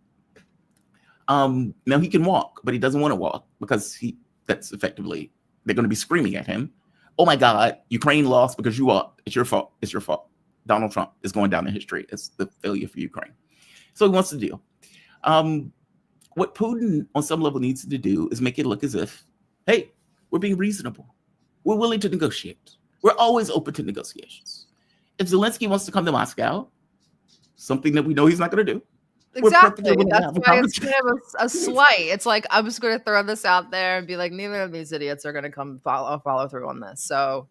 Now he can walk, but he doesn't want to walk because that's effectively, they're going to be screaming at him. Oh my God, Ukraine lost because you are. It's your fault. It's your fault. Donald Trump is going down in history as the failure for Ukraine. So he wants to deal. What Putin on some level needs to do is make it look as if, hey, we're being reasonable. We're willing to negotiate. We're always open to negotiations. If Zelensky wants to come to Moscow, something that we know he's not going to do. Exactly. That's why it's kind of a slight. It's like, I'm just going to throw this out there and be like, neither of these idiots are going to come follow through on this. So,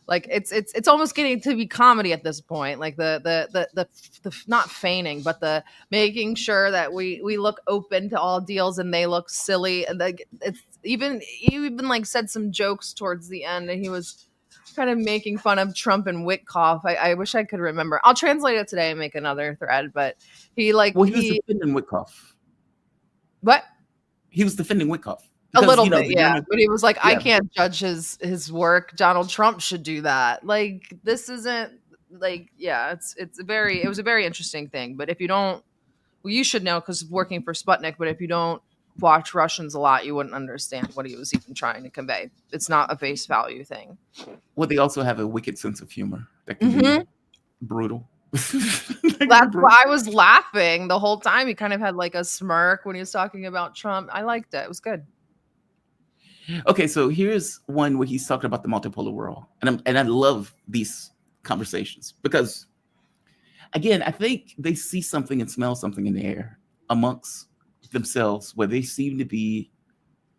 like, it's almost getting to be comedy at this point. Like the not feigning, but the making sure that we look open to all deals and they look silly. And like, he even like said some jokes towards the end, and he was kind of making fun of Trump and Witkoff. I wish I could remember. I'll translate it today and make another thread. But he was defending Witkoff. What? He was defending Witkoff. A little bit, yeah. But he was like, I can't judge his work. Donald Trump should do that. Like, this isn't like, yeah, it was a very interesting thing. But if you don't, well, you should know because working for Sputnik, but if you don't watch Russians a lot, you wouldn't understand what he was even trying to convey. It's not a face value thing. Well, they also have a wicked sense of humor that can be brutal. That's why I was laughing the whole time. He kind of had like a smirk when he was talking about Trump. I liked it. It was good. Okay, so here's one where he's talking about the multipolar world, and I love these conversations because, again, I think they see something and smell something in the air amongst themselves where they seem to be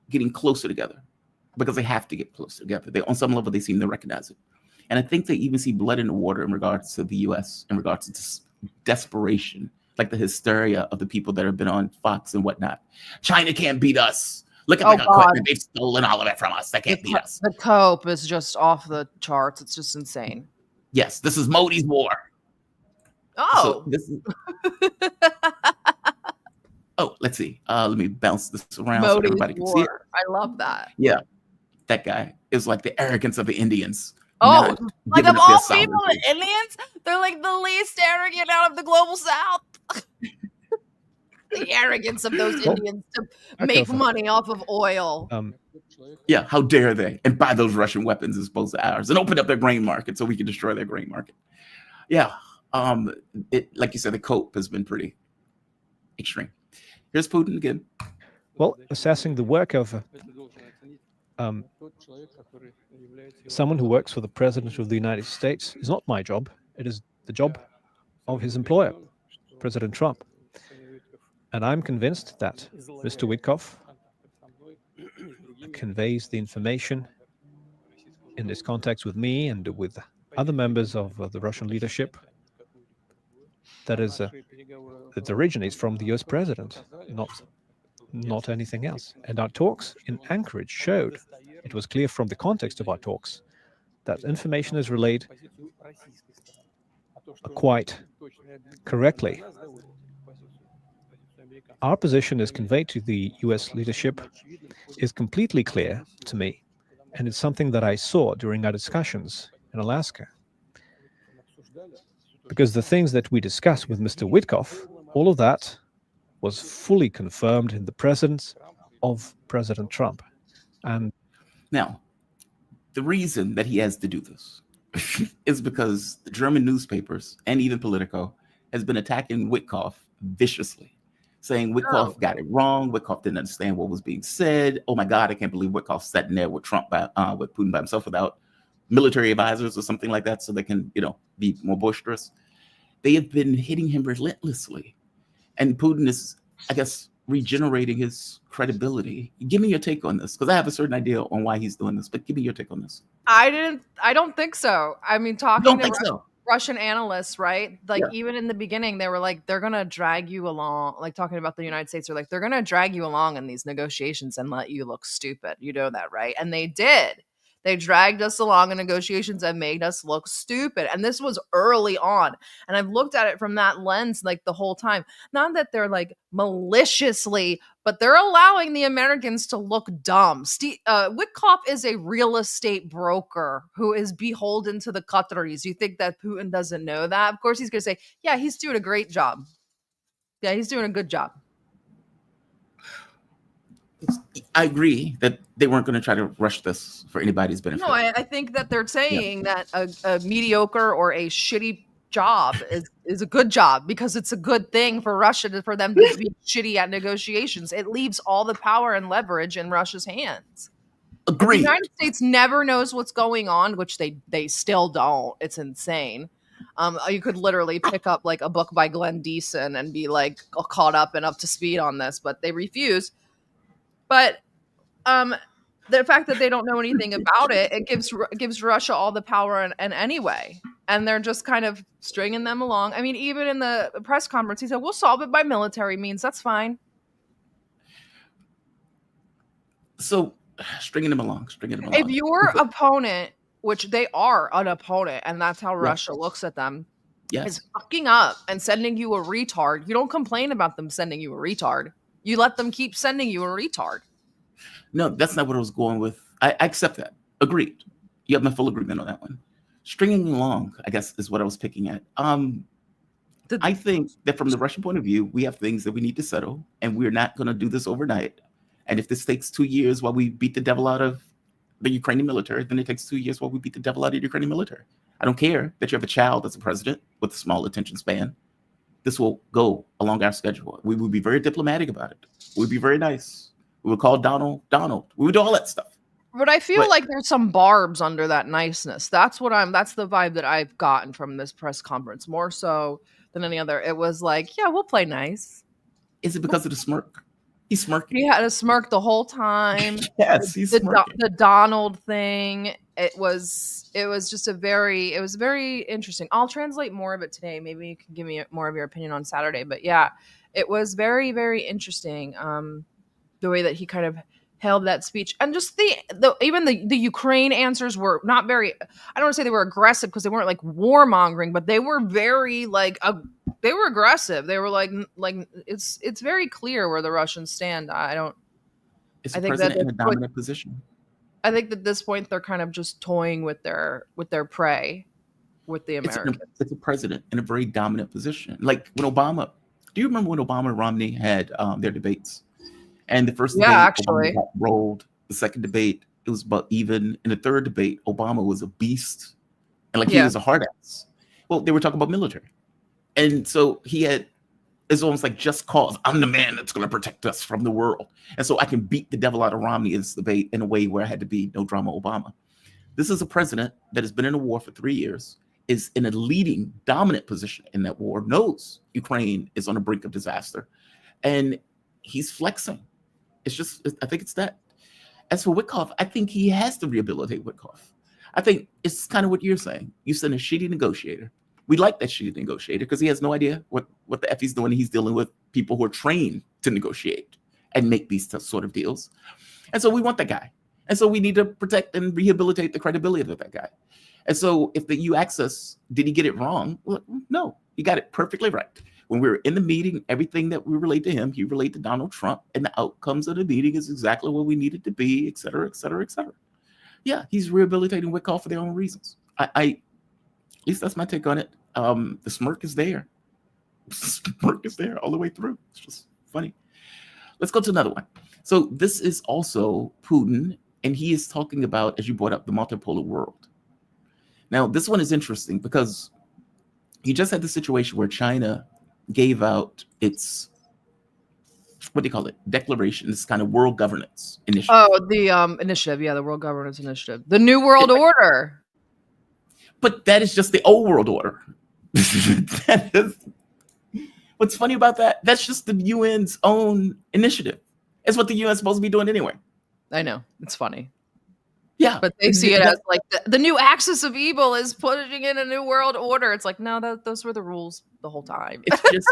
getting closer together because they have to get closer together. On some level, they seem to recognize it, and I think they even see blood in the water in regards to the U.S., in regards to desperation, like the hysteria of the people that have been on Fox and whatnot. China can't beat us. Look at the equipment. They've stolen all of it from us. They can't beat us. The cope is just off the charts. It's just insane. Yes, this is Modi's war. Oh. So this is... Oh, let's see. Let me bounce this around so everybody can see it. I love that. Yeah, that guy is like the arrogance of the Indians. Oh, like of all people, the Indians, they're like the least arrogant out of the global South. The arrogance of those Indians to make money off of oil. Yeah, how dare they? And buy those Russian weapons as opposed to ours, and open up their grain market so we can destroy their grain market. Yeah, like you said, the cope has been pretty extreme. Here's Putin again. Well, assessing the work of someone who works for the President of the United States is not my job. It is the job of his employer, President Trump. And I'm convinced that Mr. Witkoff conveys the information in this context with me and with other members of the Russian leadership that originates from the US president, not anything else. And our talks in Anchorage showed, it was clear from the context of our talks, that information is relayed quite correctly. Our position is conveyed to the US leadership is completely clear to me, and it's something that I saw during our discussions in Alaska. Because the things that we discussed with Mr. Witkoff, all of that was fully confirmed in the presence of President Trump. And now, the reason that he has to do this is because the German newspapers and even Politico has been attacking Witkoff viciously, saying Witkoff got it wrong. Witkoff didn't understand what was being said. Oh my God, I can't believe Witkoff sat in there with with Putin by himself without military advisors or something like that, so they can, be more boisterous. They have been hitting him relentlessly, and Putin is, I guess, regenerating his credibility. Give me your take on this, because I have a certain idea on why he's doing this, but give me your take on this. I don't think so. I mean, talking to Russian analysts, right? Like, even in the beginning, they were like, they're going to drag you along, like talking about the United States, they're like, they're going to drag you along in these negotiations and let you look stupid. You know that, right? And they did. They dragged us along in negotiations and made us look stupid. And this was early on. And I've looked at it from that lens like the whole time. Not that they're like maliciously, but they're allowing the Americans to look dumb. Witkoff is a real estate broker who is beholden to the Qataris. You think that Putin doesn't know that? Of course he's going to say, yeah, he's doing a great job. Yeah, he's doing a good job. I agree that they weren't going to try to rush this for anybody's benefit. No, I think that they're saying that a mediocre or a shitty job is a good job because it's a good thing for Russia for them to be shitty at negotiations. It leaves all the power and leverage in Russia's hands. Agreed. The United States never knows what's going on, which they still don't. It's insane. You could literally pick up like a book by Glenn Deason and be like caught up and up to speed on this, but they refuse. But the fact that they don't know anything about it gives Russia all the power and anyway. And they're just kind of stringing them along. I mean, even in the press conference, he said, we'll solve it by military means. That's fine. So stringing them along. If your opponent, which they are an opponent, and that's how Russia looks at them, is fucking up and sending you a retard, you don't complain about them sending you a retard. You let them keep sending you a retard. No, that's not what I was going with. I accept that. Agreed. You have my full agreement on that one. Stringing along, I guess, is what I was picking at. I think that from the Russian point of view, we have things that we need to settle, and we're not going to do this overnight. And if this takes 2 years while we beat the devil out of the Ukrainian military, then it takes 2 years while we beat the devil out of the Ukrainian military. I don't care that you have a child that's a president with a small attention span. This will go along our schedule. We will be very diplomatic about it. We'll be very nice. We would call Donald. We would do all that stuff. But I feel like there's some barbs under that niceness. That's the vibe that I've gotten from this press conference, more so than any other. It was like, yeah, we'll play nice. Is it because of the smirk? He's smirking. He had a smirk the whole time. Yes, he's smirking. The Donald thing. it was just it was very interesting. I'll translate more of it today. Maybe you can give me more of your opinion on Saturday. But yeah, it was very, very interesting. The way that he kind of held that speech, and just even the Ukraine answers were not very, I don't want to say they were aggressive, because they weren't like warmongering, but they were very like they were aggressive. They were like it's very clear where the Russians stand. It's I a think president that in a dominant position. I think that at this point they're kind of just toying with their prey, with the Americans. It's a president in a very dominant position. Like when Obama, do you remember when Obama and Romney had their debates? And the first debate, actually, Obama got rolled. The second debate, it was about even. In the third debate, Obama was a beast, and like he was a hard ass. Well, they were talking about military, and so it's almost like just cause. I'm the man that's going to protect us from the world, and so I can beat the devil out of Romney in this debate in a way where I had to be no drama Obama. This is a president that has been in a war for 3 years, is in a leading, dominant position in that war, knows Ukraine is on the brink of disaster, and he's flexing. It's just, I think it's that. As for Witkoff, I think he has to rehabilitate Witkoff. I think it's kind of what you're saying. You send a shitty negotiator. We like that shitty negotiator because he has no idea what the F he's doing. He's dealing with people who are trained to negotiate and make these sort of deals. And so we want that guy. And so we need to protect and rehabilitate the credibility of that guy. And so if you ask us, did he get it wrong? Well, no, he got it perfectly right. When we were in the meeting, everything that we relayed to him, he relayed to Donald Trump, and the outcomes of the meeting is exactly what we needed to be, et cetera, et cetera, et cetera. Yeah, he's rehabilitating Witkoff for their own reasons. At least that's my take on it. The smirk is there. The smirk is there all the way through. It's just funny. Let's go to another one. So this is also Putin, and he is talking about, as you brought up, the multipolar world. Now, this one is interesting because you just had the situation where China gave out its, what do you call it, declaration, this kind of world governance initiative. Oh, the initiative, yeah, the World Governance Initiative, the New World Order. But that is just the old world order. That is, what's funny about that? That's just the UN's own initiative. It's what the UN is supposed to be doing anyway. I know, it's funny. Yeah, but they see it as like the new axis of evil is putting in a new world order. It's like, no, those were the rules the whole time. It's just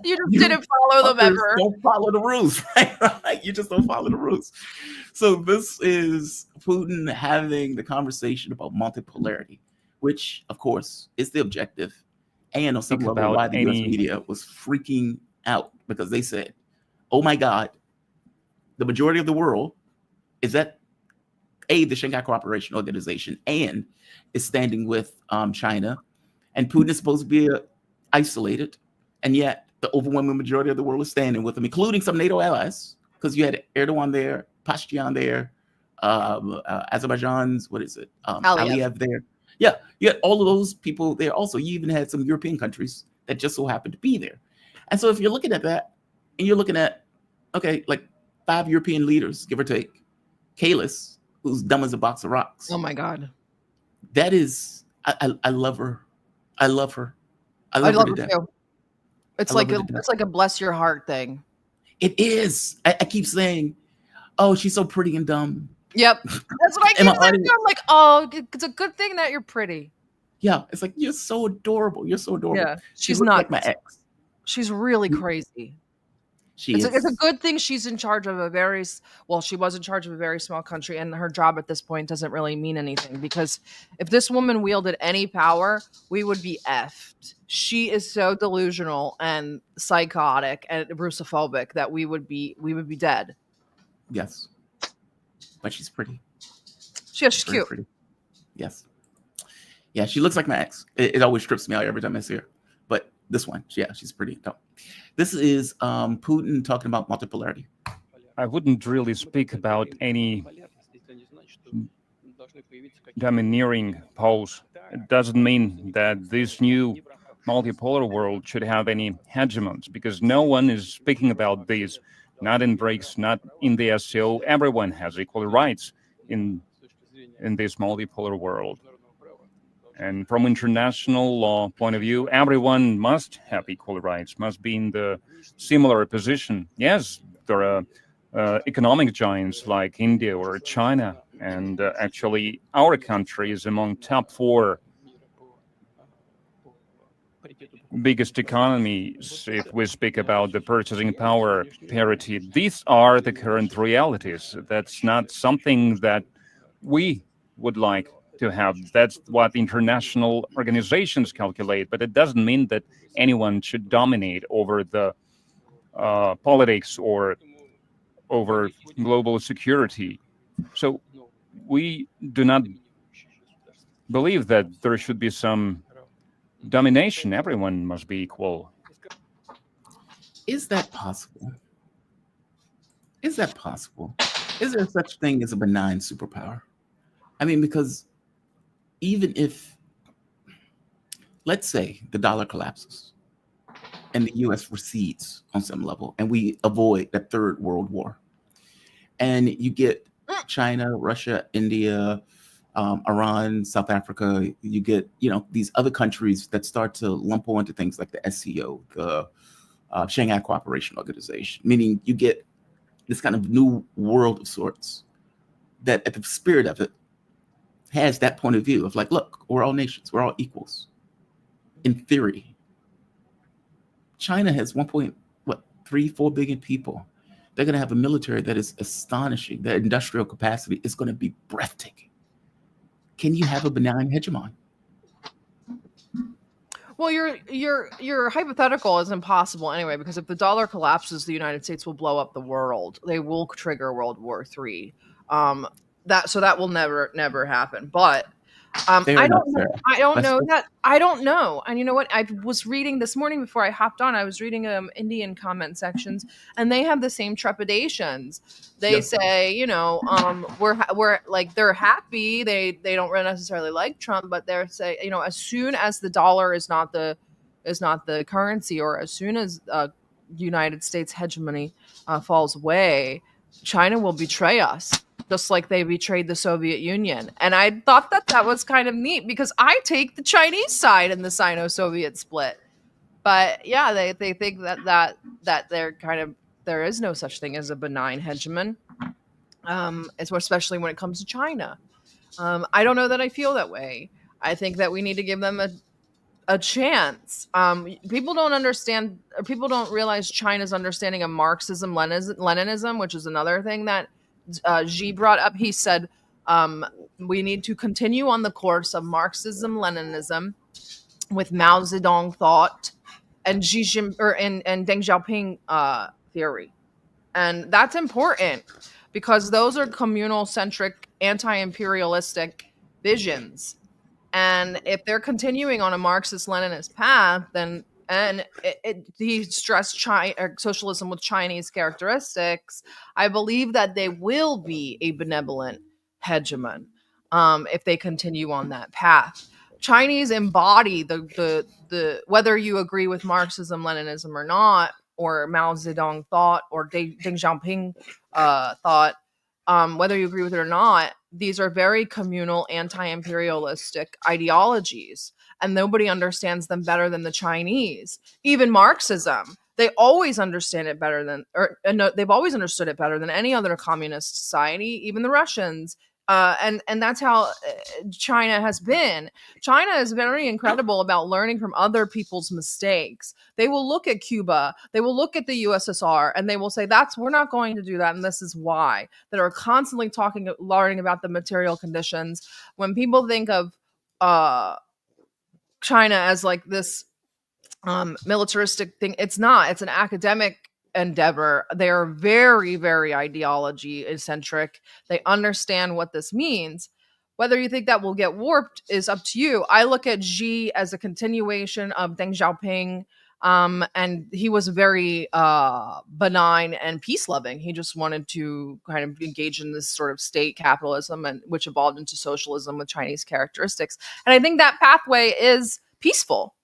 you just didn't follow them ever. Don't follow the rules, right? You just don't follow the rules. So this is Putin having the conversation about multipolarity, which, of course, is the objective. And on some level, why the US media was freaking out because they said, "Oh my God, the majority of the world is at the Shanghai Cooperation Organization and is standing with China, and Putin is supposed to be isolated, and yet the overwhelming majority of the world is standing with him, including some NATO allies, because you had Erdogan there, Pashtian there, Azerbaijan's, Aliyev there. Yeah, you had all of those people there also. You even had some European countries that just so happened to be there. And so if you're looking at that, and you're looking at, okay, like 5 European leaders, give or take, Kalis, who's dumb as a box of rocks. Oh my God. That is, I love her. I love her. I love her too. It's like a bless your heart thing. It is. I keep saying, oh, she's so pretty and dumb. Yep. That's what I keep saying. I'm like, oh, it's a good thing that you're pretty. Yeah. It's like, you're so adorable. You're so adorable. Yeah. She's not like my ex. She's really crazy. It's a good thing she's in charge of she was in charge of a very small country, and her job at this point doesn't really mean anything, because if this woman wielded any power, we would be effed. She is so delusional and psychotic and Russophobic that we would be dead. Yes. But she's pretty. She's cute. Pretty. Yes. Yeah, she looks like my ex. It always trips me out every time I see her. But this one, she's pretty. No. This is Putin talking about multipolarity. I wouldn't really speak about any domineering pose. It doesn't mean that this new multipolar world should have any hegemons, because no one is speaking about this, not in BRICS, not in the SCO. Everyone has equal rights in this multipolar world. And from international law point of view, everyone must have equal rights, must be in the similar position. Yes, there are economic giants like India or China And actually, our country is among top 4 biggest economies if we speak about the purchasing power parity. These are the current realities. That's not something that we would like to have. That's what international organizations calculate, but it doesn't mean that anyone should dominate over the politics or over global security. So we do not believe that there should be some domination. Everyone must be equal. Is that possible? Is that possible? Is there such thing as a benign superpower? I mean, because even if, let's say, the dollar collapses and the US recedes on some level and we avoid the Third World War, and you get China, Russia, India, Iran, South Africa, you get, these other countries that start to lump onto things like the SCO, the Shanghai Cooperation Organization, meaning you get this kind of new world of sorts that at the spirit of it has that point of view of like, look, we're all nations, we're all equals. In theory, China has 3-4 billion people. They're going to have a military that is astonishing. Their industrial capacity is going to be breathtaking. Can you have a benign hegemon? Well, your hypothetical is impossible anyway, because if the dollar collapses, the United States will blow up the world. They will trigger World War III. That will never happen. But I don't know. And you know what? I was reading this morning before I hopped on. I was reading Indian comment sections, and they have the same trepidations. They say, we're like, they're happy. They don't necessarily like Trump, but they're say, as soon as the dollar is not the currency, or as soon as United States hegemony falls away, China will betray us, just like they betrayed the Soviet Union. And I thought that was kind of neat, because I take the Chinese side in the Sino-Soviet split. But yeah, they think that they're kind of, there is no such thing as a benign hegemon, especially when it comes to China. I don't know that I feel that way. I think that we need to give them a chance. People don't understand, or people don't realize China's understanding of Marxism, Leninism, which is another thing that Xi brought up. He said, we need to continue on the course of Marxism, Leninism, with Mao Zedong thought and and Deng Xiaoping theory. And that's important, because those are communal-centric, anti-imperialistic visions. And if they're continuing on a Marxist-Leninist path, then he stressed socialism with Chinese characteristics, I believe that they will be a benevolent hegemon if they continue on that path. Chinese embody the whether you agree with Marxism, Leninism or not, or Mao Zedong thought, or Deng Xiaoping thought, whether you agree with it or not, these are very communal, anti-imperialistic ideologies, and nobody understands them better than the Chinese. Even Marxism, they always understand it better than, they've always understood it better than any other communist society, even the Russians. And that's how China has been. China is very incredible about learning from other people's mistakes. They will look at Cuba, they will look at the USSR, and they will say, we're not going to do that, and this is why. That are constantly learning about the material conditions. When people think of China as like this militaristic thing, it's not. It's an academic endeavor. They are very, very ideology eccentric. They understand what this means. Whether you think that will get warped is up to you. I look at Xi as a continuation of Deng Xiaoping, and he was very benign and peace-loving. He just wanted to kind of engage in this sort of state capitalism, and which evolved into socialism with Chinese characteristics. And I think that pathway is peaceful.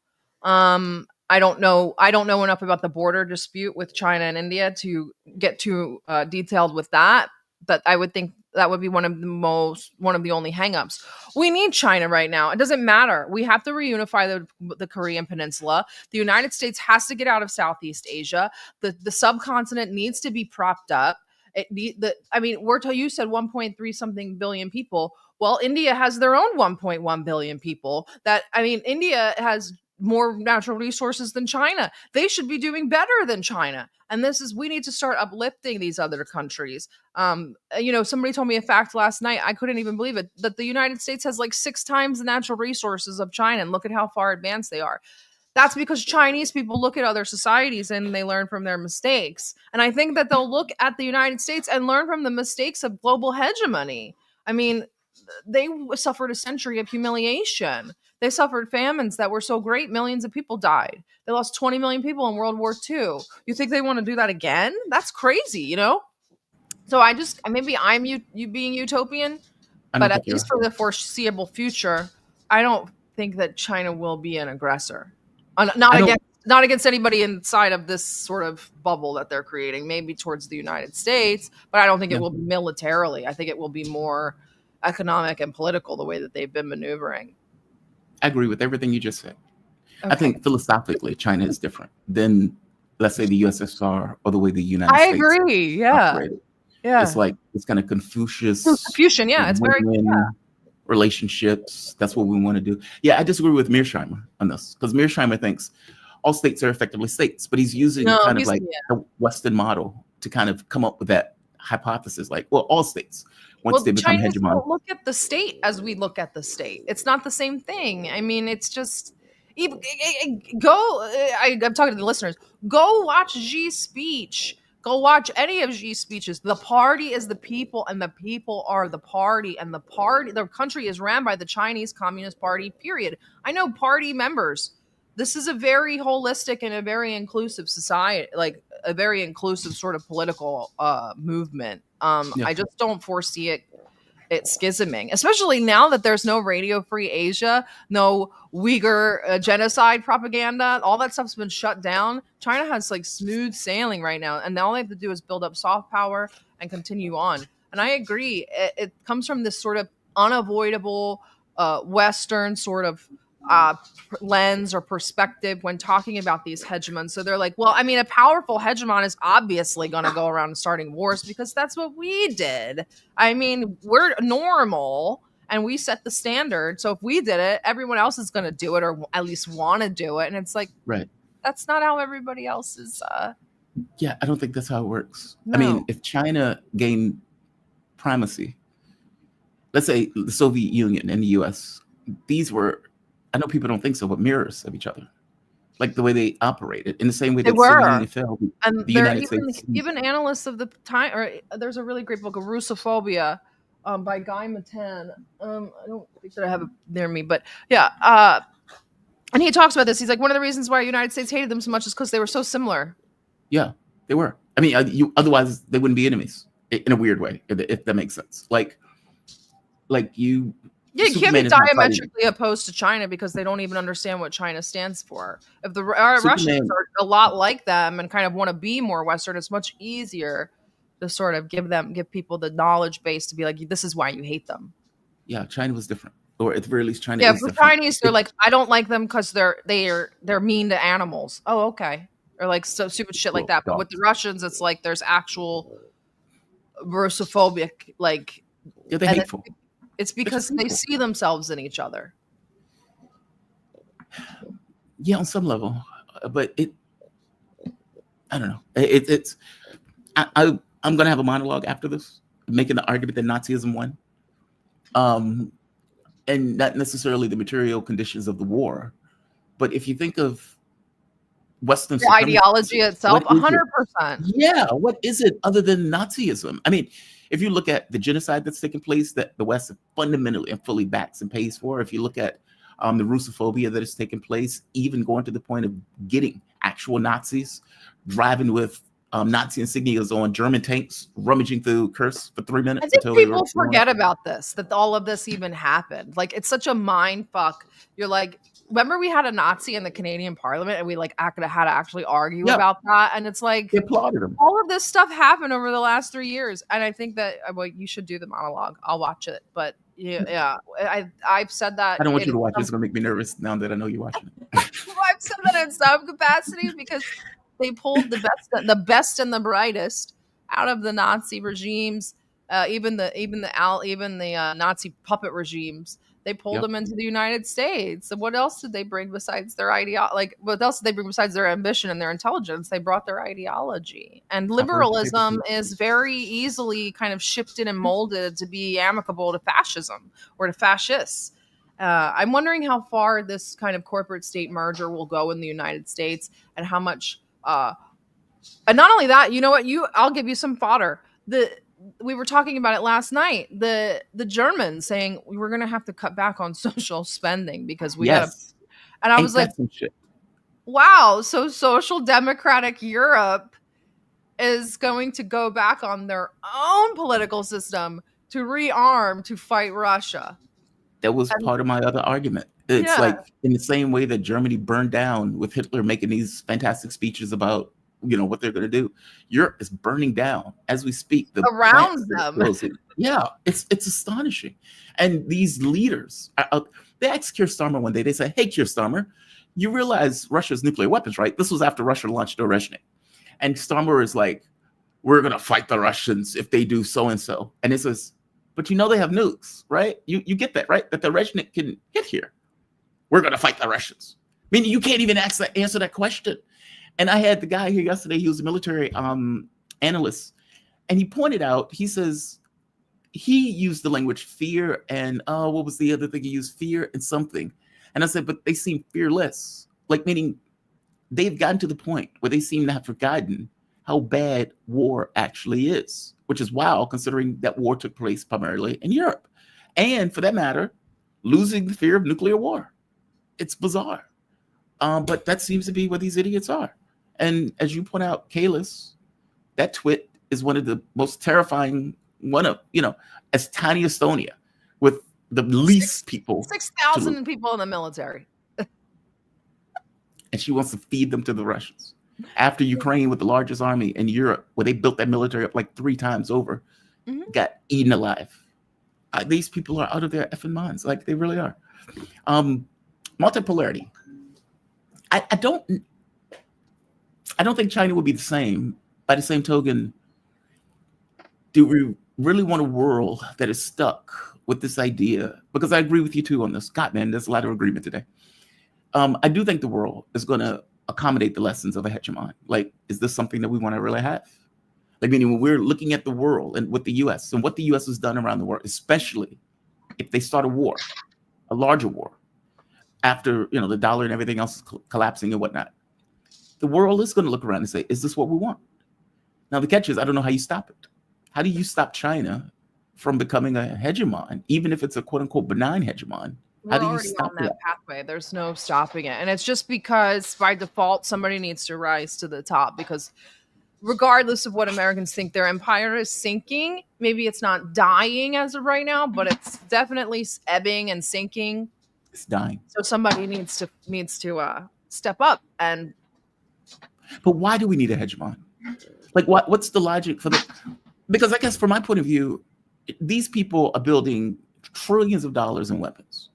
I don't know enough about the border dispute with China and India to get too detailed with that. But I would think that would be one of the only hangups. We need China right now. It doesn't matter. We have to reunify the Korean Peninsula. The United States has to get out of Southeast Asia. The subcontinent needs to be propped up. You said 1.3 something billion people. Well, India has their own 1.1 billion people. India has more natural resources than China. They should be doing better than China. And we need to start uplifting these other countries. Somebody told me a fact last night. I couldn't even believe it, that the United States has like 6 times the natural resources of China. And look at how far advanced they are. That's because Chinese people look at other societies and they learn from their mistakes. And I think that they'll look at the United States and learn from the mistakes of global hegemony. I mean, they suffered a century of humiliation. They suffered famines that were so great, millions of people died. They lost 20 million people in World War II. You think they want to do that again? That's crazy, you know? So maybe I'm you being utopian, but at least for the foreseeable future, I don't think that China will be an aggressor. Not against anybody inside of this sort of bubble that they're creating, maybe towards the United States, but I don't think it will be militarily. I think it will be more economic and political, the way that they've been maneuvering. I agree with everything you just said. Okay. I think philosophically, China is different than, let's say, the USSR or the way the United States. I agree. Yeah. Operated. Yeah. It's kind of Confucian. Yeah. It's very relationships. That's what we want to do. Yeah. I disagree with Mearsheimer on this, because Mearsheimer thinks all states are effectively states, but he's using the Western model to kind of come up with that hypothesis. Like, well, all states, once they become hegemonic. Don't look at the state as we look at the state. It's not the same thing. I mean, it's just I'm talking to the listeners. Go watch Xi's speech. Go watch any of Xi's speeches. The party is the people, and the people are the party. And the country is ran by the Chinese Communist Party, period. I know party members. This is a very holistic and a very inclusive society, like a very inclusive sort of political movement. I just don't foresee it schisming, especially now that there's no Radio Free Asia, no Uyghur genocide propaganda. All that stuff's been shut down. China has like smooth sailing right now, and all they have to do is build up soft power and continue on. And I agree, it comes from this sort of unavoidable Western sort of lens or perspective when talking about these hegemons. So they're like, well, I mean, a powerful hegemon is obviously going to go around starting wars because that's what we did. I mean, we're normal and we set the standard. So if we did it, everyone else is going to do it, or at least want to do it. And it's like, right. That's not how everybody else is. Yeah, I don't think that's how it works. No. I mean, if China gained primacy, let's say the Soviet Union and the US, these were, I know people don't think so, but mirrors of each other, like the way they operated, in the same way that the Soviet Union fell. And the United States, even analysts of the time, or there's a really great book of Russophobia by Guy Matan. I don't think that I have it near me, but yeah. And he talks about this. He's like, one of the reasons why the United States hated them so much is because they were so similar. Yeah, they were. I mean, otherwise they wouldn't be enemies in a weird way, if that makes sense. Like you. Yeah, you can't be diametrically opposed to China because they don't even understand what China stands for. If the Russians are a lot like them and kind of want to be more Western, it's much easier to sort of give people the knowledge base to be like, this is why you hate them. Yeah, China was different, or at the very least, China. Yeah, is for different. Chinese, they're like, I don't like them because they're mean to animals. Oh, okay, or like so stupid shit like that. But with the Russians, it's like there's actual Russophobic, like they're hateful. It's because they see themselves in each other. Yeah, on some level, but I don't know. I'm gonna have a monologue after this, making the argument that Nazism won, and not necessarily the material conditions of the war, but if you think of Western the ideology itself, 100%. Yeah, what is it other than Nazism? I mean, if you look at the genocide that's taking place, that the West fundamentally and fully backs and pays for, if you look at the Russophobia that has taken place, even going to the point of getting actual Nazis, driving with Nazi insignias on German tanks, rummaging through Kursk for 3 minutes. I think people forget about this, that all of this even happened. Like, it's such a mind fuck. You're like, remember we had a Nazi in the Canadian Parliament and we like had to actually argue about that, and it's like they applauded him. All of this stuff happened over the last 3 years, and I think that you should do the monologue. I'll watch it, but yeah, I've said that. I don't want you to watch it. It's gonna make me nervous now that I know you're watching it. Well, I've said that in some capacity because they pulled the best and the brightest out of the Nazi regimes, even the Nazi puppet regimes. They pulled them into the United States. And what else did they bring besides their ideology? Like, what else did they bring besides their ambition and their intelligence? They brought their ideology. And liberalism is very easily kind of shifted and molded to be amicable to fascism or to fascists. I'm wondering how far this kind of corporate state merger will go in the United States, and how much. And not only that, you know what? I'll give you some fodder. We were talking about it last night. The Germans saying we're going to have to cut back on social spending because we got to. And I was like, wow. So social democratic Europe is going to go back on their own political system to rearm to fight Russia. That was part of my other argument. It's like in the same way that Germany burned down with Hitler making these fantastic speeches about, what they're going to do. Europe is burning down as we speak. Around them. Yeah, it's astonishing. And these leaders, they asked Keir Starmer one day, they said, hey, Keir Starmer, you realize Russia's nuclear weapons, right? This was after Russia launched Terrorism. And Starmer is like, we're going to fight the Russians if they do so-and-so. And it says, but they have nukes, right? You get that, right? That the Russian can get here. We're going to fight the Russians. Meaning you can't even answer that question. And I had the guy here yesterday, he was a military analyst, and he pointed out, he says, he used the language fear and, what was the other thing he used? Fear and something. And I said, but they seem fearless. Like, meaning they've gotten to the point where they seem to have forgotten how bad war actually is, which is wild considering that war took place primarily in Europe. And for that matter, losing the fear of nuclear war. It's bizarre. But that seems to be what these idiots are. And as you point out, Kalis, that twit is one of the most terrifying, as tiny Estonia, with the least people. 6,000 people in the military. And she wants to feed them to the Russians. After Ukraine, with the largest army in Europe, where they built that military up like 3 times over, got eaten alive. These people are out of their effing minds. Like, they really are. Multipolarity. I don't think China will be the same. By the same token, do we really want a world that is stuck with this idea? Because I agree with you too on this. God, man, there's a lot of agreement today. I do think the world is going to accommodate the lessons of a hegemon. Like, is this something that we want to really have? Like, meaning when we're looking at the world and with the U.S. and what the U.S. has done around the world, especially if they start a war, a larger war, after the dollar and everything else is collapsing and whatnot, the world is going to look around and say, is this what we want? Now, the catch is, I don't know how you stop it. How do you stop China from becoming a hegemon, even if it's a quote unquote benign hegemon? How do you stop that pathway? There's no stopping it. And it's just because by default, somebody needs to rise to the top, because regardless of what Americans think, their empire is sinking. Maybe it's not dying as of right now, but it's definitely ebbing and sinking. It's dying. So somebody needs to step up. And but why do we need a hegemon? Like, what's the logic for the? Because I guess from my point of view, these people are building trillions of dollars in weapons,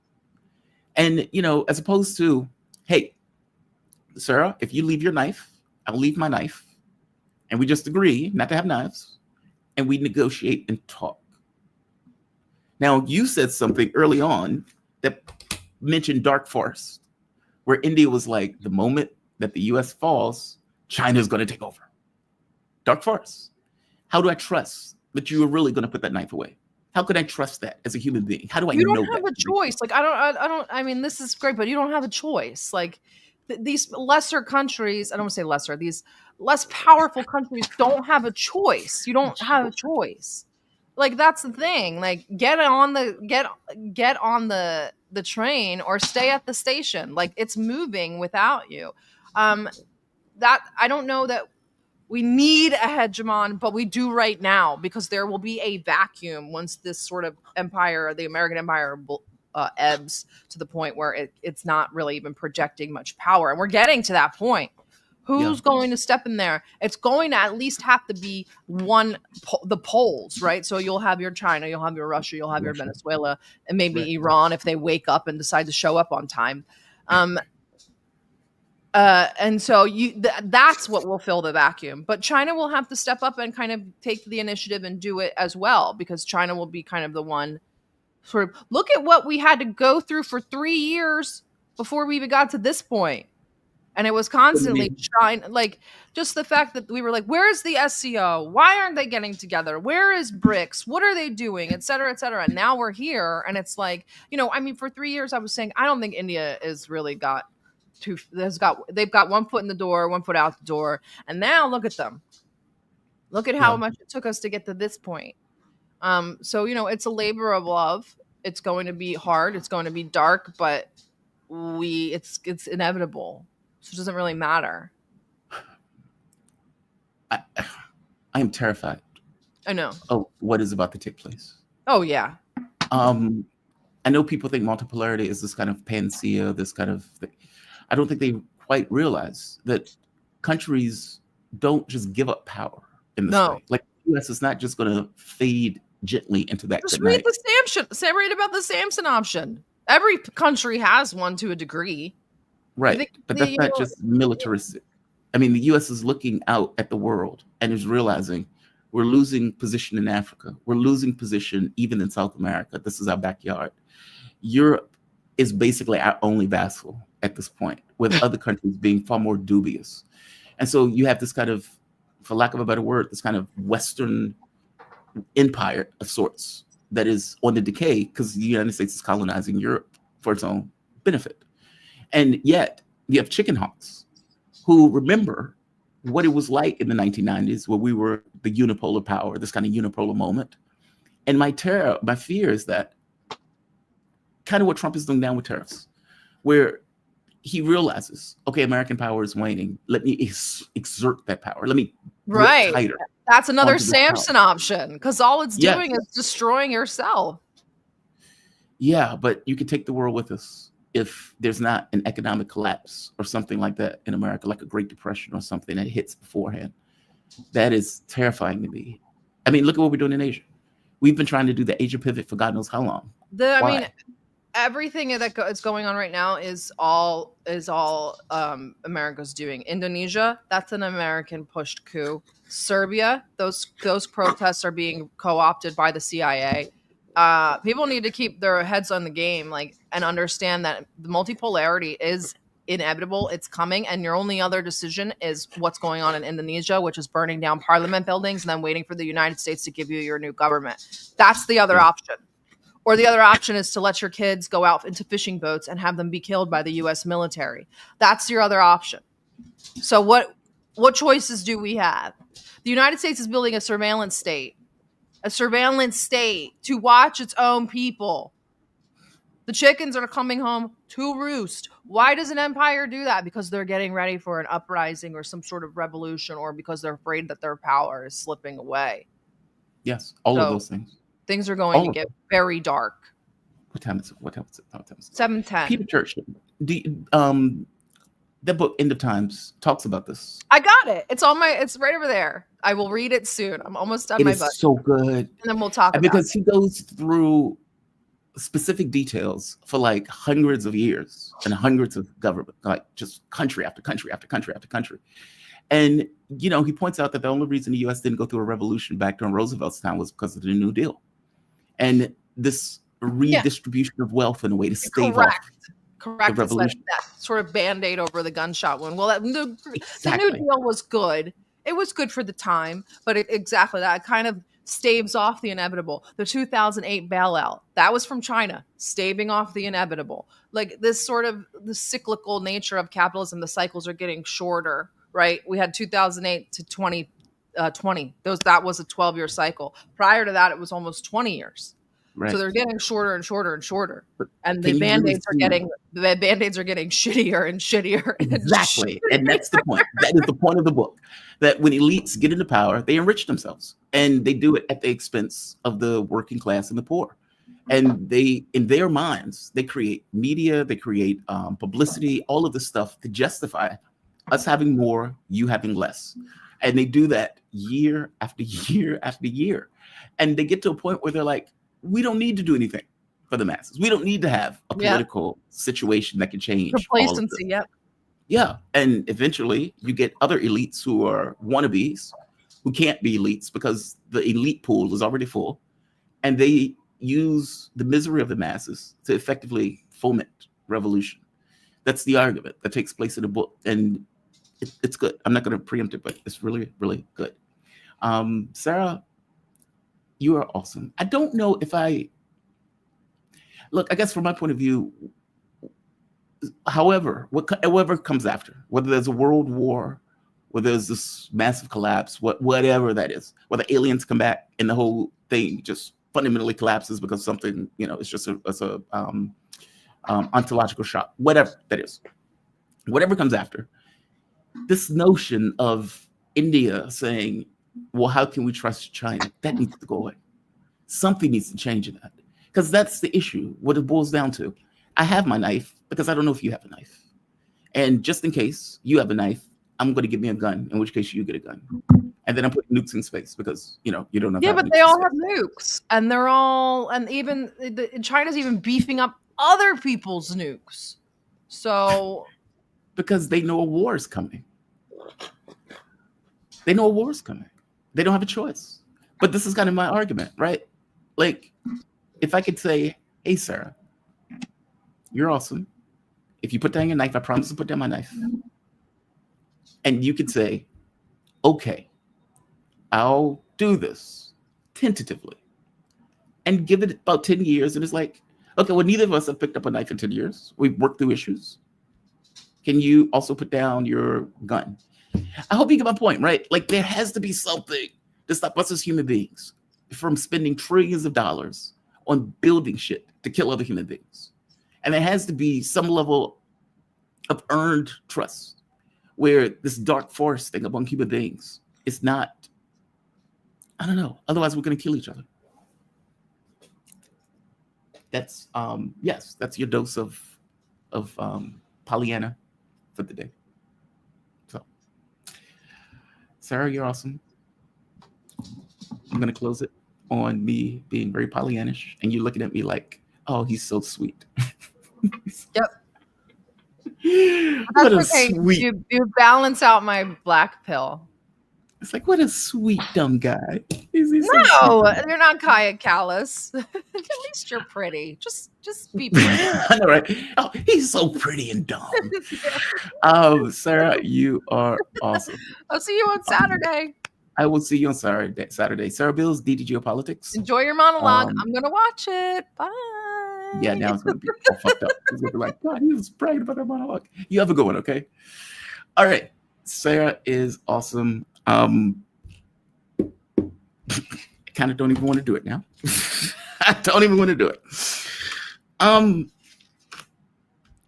and as opposed to, hey, Sarah, if you leave your knife, I'll leave my knife, and we just agree not to have knives, and we negotiate and talk. Now, you said something early on that mentioned dark forest, where India was like, the moment that the U.S. falls, China's going to take over. Dark forest. How do I trust that you are really going to put that knife away? How can I trust that as a human being? How do I know that? You don't have a choice. Like, I mean, this is great, but you don't have a choice. Like, these lesser countries, I don't want to say lesser, these less powerful countries don't have a choice. You don't have a choice. Like, that's the thing. Like, get on the train or stay at the station. Like, it's moving without you. That I don't know that we need a hegemon, but we do right now, because there will be a vacuum once this sort of empire, the American empire, ebbs to the point where it's not really even projecting much power. And we're getting to that point. Who's going to step in there? It's going to at least have to be the poles, right? So you'll have your China, you'll have your Russia, you'll have your Venezuela, and maybe Iran if they wake up and decide to show up on time. And so that's what will fill the vacuum. But China will have to step up and kind of take the initiative and do it as well, because China will be kind of the one sort of, look at what we had to go through for 3 years before we even got to this point. And it was constantly China, like just the fact that we were like, where's the SCO? Why aren't they getting together? Where is BRICS? What are they doing? Et cetera, et cetera. And now we're here. And it's like, I mean, for 3 years, I was saying, I don't think India is really they've got one foot in the door, one foot out the door. And now look at them. Look at how much it took us to get to this point. So, it's a labor of love. It's going to be hard. It's going to be dark, but it's inevitable. So it doesn't really matter. I am terrified. I know. Oh, what is about to take place? Oh, yeah. I know people think multipolarity is this kind of panacea, this kind of thing. I don't think they quite realize that countries don't just give up power in this way. Like the U.S. is not just going to fade gently into that. Just read read about the Samson option. Every country has one to a degree. Right, but that's not just militaristic. I mean, the U.S. is looking out at the world and is realizing we're losing position in Africa. We're losing position even in South America. This is our backyard. Europe is basically our only vassal at this point, with other countries being far more dubious. And so you have this kind of, for lack of a better word, this kind of Western empire of sorts that is on the decay because the United States is colonizing Europe for its own benefit. And yet you have chicken hawks who remember what it was like in the 1990s, where we were the unipolar power, this kind of unipolar moment. And my fear is that kind of what Trump is doing now with tariffs, where he realizes, okay, American power is waning. Let me exert that power. Let me right. tighter. That's another Samson option, because all it's doing is destroying yourself. Yeah, but you can take the world with us if there's not an economic collapse or something like that in America, like a Great Depression or something that hits beforehand. That is terrifying to me. I mean, look at what we're doing in Asia. We've been trying to do the Asia pivot for God knows how long. I mean, everything that is going on right now is all America's doing. Indonesia, that's an American pushed coup. Serbia, those protests are being co-opted by the CIA. People need to keep their heads on the game, and understand that the multipolarity is inevitable. It's coming, and your only other decision is what's going on in Indonesia, which is burning down parliament buildings and then waiting for the United States to give you your new government. That's the other option. Or the other option is to let your kids go out into fishing boats and have them be killed by the U.S. military. That's your other option. So what choices do we have? The United States is building a surveillance state to watch its own people. The chickens are coming home to roost. Why does an empire do that? Because they're getting ready for an uprising or some sort of revolution, or because they're afraid that their power is slipping away. Yes, all of those things. Things are going to get very dark. What time is it? 7:10. Peter Church, the book End of Times talks about this. I got it. It's right over there. I will read it soon. I'm almost done my book. It's so good. And then we'll talk about it. Because he goes through specific details for like hundreds of years and hundreds of government, like just country after country after country after country. And, he points out that the only reason the U.S. didn't go through a revolution back during Roosevelt's time was because of the New Deal. And this redistribution of wealth in a way to stave off the revolution. That sort of Band-Aid over the gunshot wound. Well, the New Deal was good. It was good for the time, but exactly that kind of staves off the inevitable. The 2008 bailout, that was from China, staving off the inevitable. Like this sort of the cyclical nature of capitalism, the cycles are getting shorter, right? We had 2008 to 2020. That was a 12-year cycle. Prior to that, it was almost 20 years. Right. So they're getting shorter and shorter and shorter. And the Band-Aids are getting shittier and shittier. Exactly. And that's the point. That is the point of the book. That when elites get into power, they enrich themselves. And they do it at the expense of the working class and the poor. And they, in their minds, they create media, they create publicity, all of this stuff to justify us having more, you having less. And they do that year after year after year. And they get to a point where they're like, we don't need to do anything for the masses. We don't need to have a political situation that can change. Complacency, yep. Yeah, and eventually you get other elites who are wannabes, who can't be elites because the elite pool is already full, and they use the misery of the masses to effectively foment revolution. That's the argument that takes place in the book, and it's good. I'm not going to preempt it, but it's really, really good. Sarah, you are awesome. I don't know if I look. I guess from my point of view, however, whatever comes after, whether there's a world war, whether there's this massive collapse, whatever that is, whether aliens come back and the whole thing just fundamentally collapses because something, it's just a ontological shock, whatever that is, whatever comes after, this notion of India saying, well, how can we trust China? That needs to go away. Something needs to change in that, because that's the issue. What it boils down to, I have my knife because I don't know if you have a knife. And just in case you have a knife, I'm going to give me a gun, in which case you get a gun. And then I'm putting nukes in space because, you don't know. Yeah, but they all have nukes. And they're all, and even China's even beefing up other people's nukes. So. Because they know a war is coming. They know a war is coming. They don't have a choice. But this is kind of my argument, right? Like, if I could say, hey, Sarah, you're awesome. If you put down your knife, I promise to put down my knife. And you could say, okay, I'll do this tentatively and give it about 10 years. And it's like, okay, well, neither of us have picked up a knife in 10 years. We've worked through issues. Can you also put down your gun? I hope you get my point, right? Like, there has to be something to stop us as human beings from spending trillions of dollars on building shit to kill other human beings. And there has to be some level of earned trust where this dark forest thing among human beings is not, I don't know. Otherwise, we're going to kill each other. That's, yes, that's your dose of Pollyanna for the day. So, Sarah, you're awesome. I'm going to close it on me being very Pollyannish and you looking at me like, oh, he's so sweet. Yep. What a okay. sweet. You balance out my black pill. It's like, what a sweet, dumb guy. No, you're not Kaya Callis. At least you're pretty. Just be pretty. I know, right? Oh, he's so pretty and dumb. Sarah, you are awesome. I'll see you on Saturday. I will see you on Saturday. Sarah Bils, DD Geopolitics. Enjoy your monologue. I'm gonna watch it. Bye. Yeah, now it's gonna be all fucked up. It's gonna be like, God, he was bragging about that monologue. You have a good one, okay? All right. Sarah is awesome. I kind of don't even want to do it now. I don't even want to do it.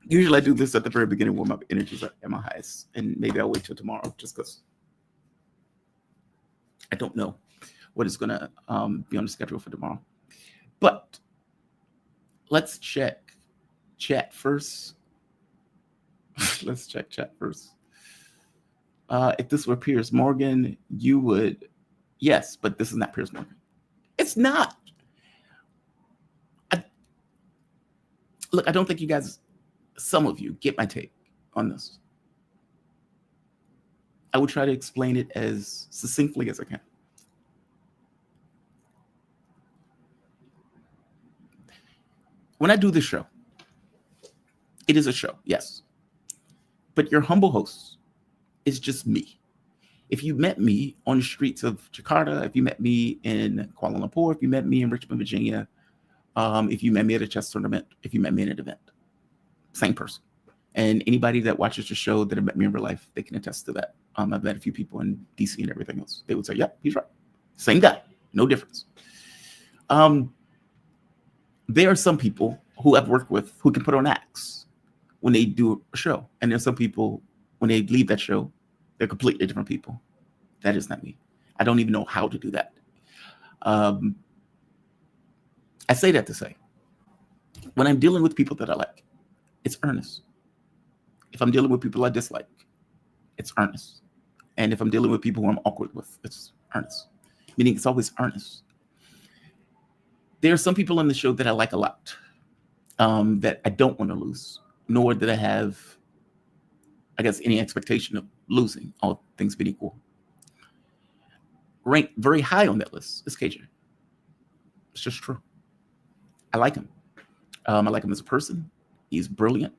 Usually I do this at the very beginning when my energies are at my highest, and maybe I'll wait till tomorrow just because I don't know what is gonna be on the schedule for tomorrow. But let's check chat first. Let's check chat first. If this were Piers Morgan, you would, yes, but this is not Piers Morgan. It's not. Look, I don't think you guys, some of you, get my take on this. I will try to explain it as succinctly as I can. When I do this show, it is a show, yes. But your humble host is just me. If you met me on the streets of Jakarta, if you met me in Kuala Lumpur, if you met me in Richmond, Virginia, if you met me at a chess tournament, if you met me at an event, same person. And anybody that watches the show that have met me in real life, they can attest to that. I've met a few people in DC and everything else. They would say, yep, he's right. Same guy, no difference. There are some people who I've worked with who can put on acts when they do a show. And there's some people, when they leave that show, they're completely different people. That is not me. I don't even know how to do that. I say that to say, when I'm dealing with people that I like, it's earnest. If I'm dealing with people I dislike, it's earnest. And if I'm dealing with people who I'm awkward with, it's earnest. Meaning it's always earnest. There are some people on the show that I like a lot, that I don't want to lose, nor that I have I guess, any expectation of losing, all things being equal. Ranked very high on that list is KJ. It's just true. I like him. I like him as a person. He's brilliant.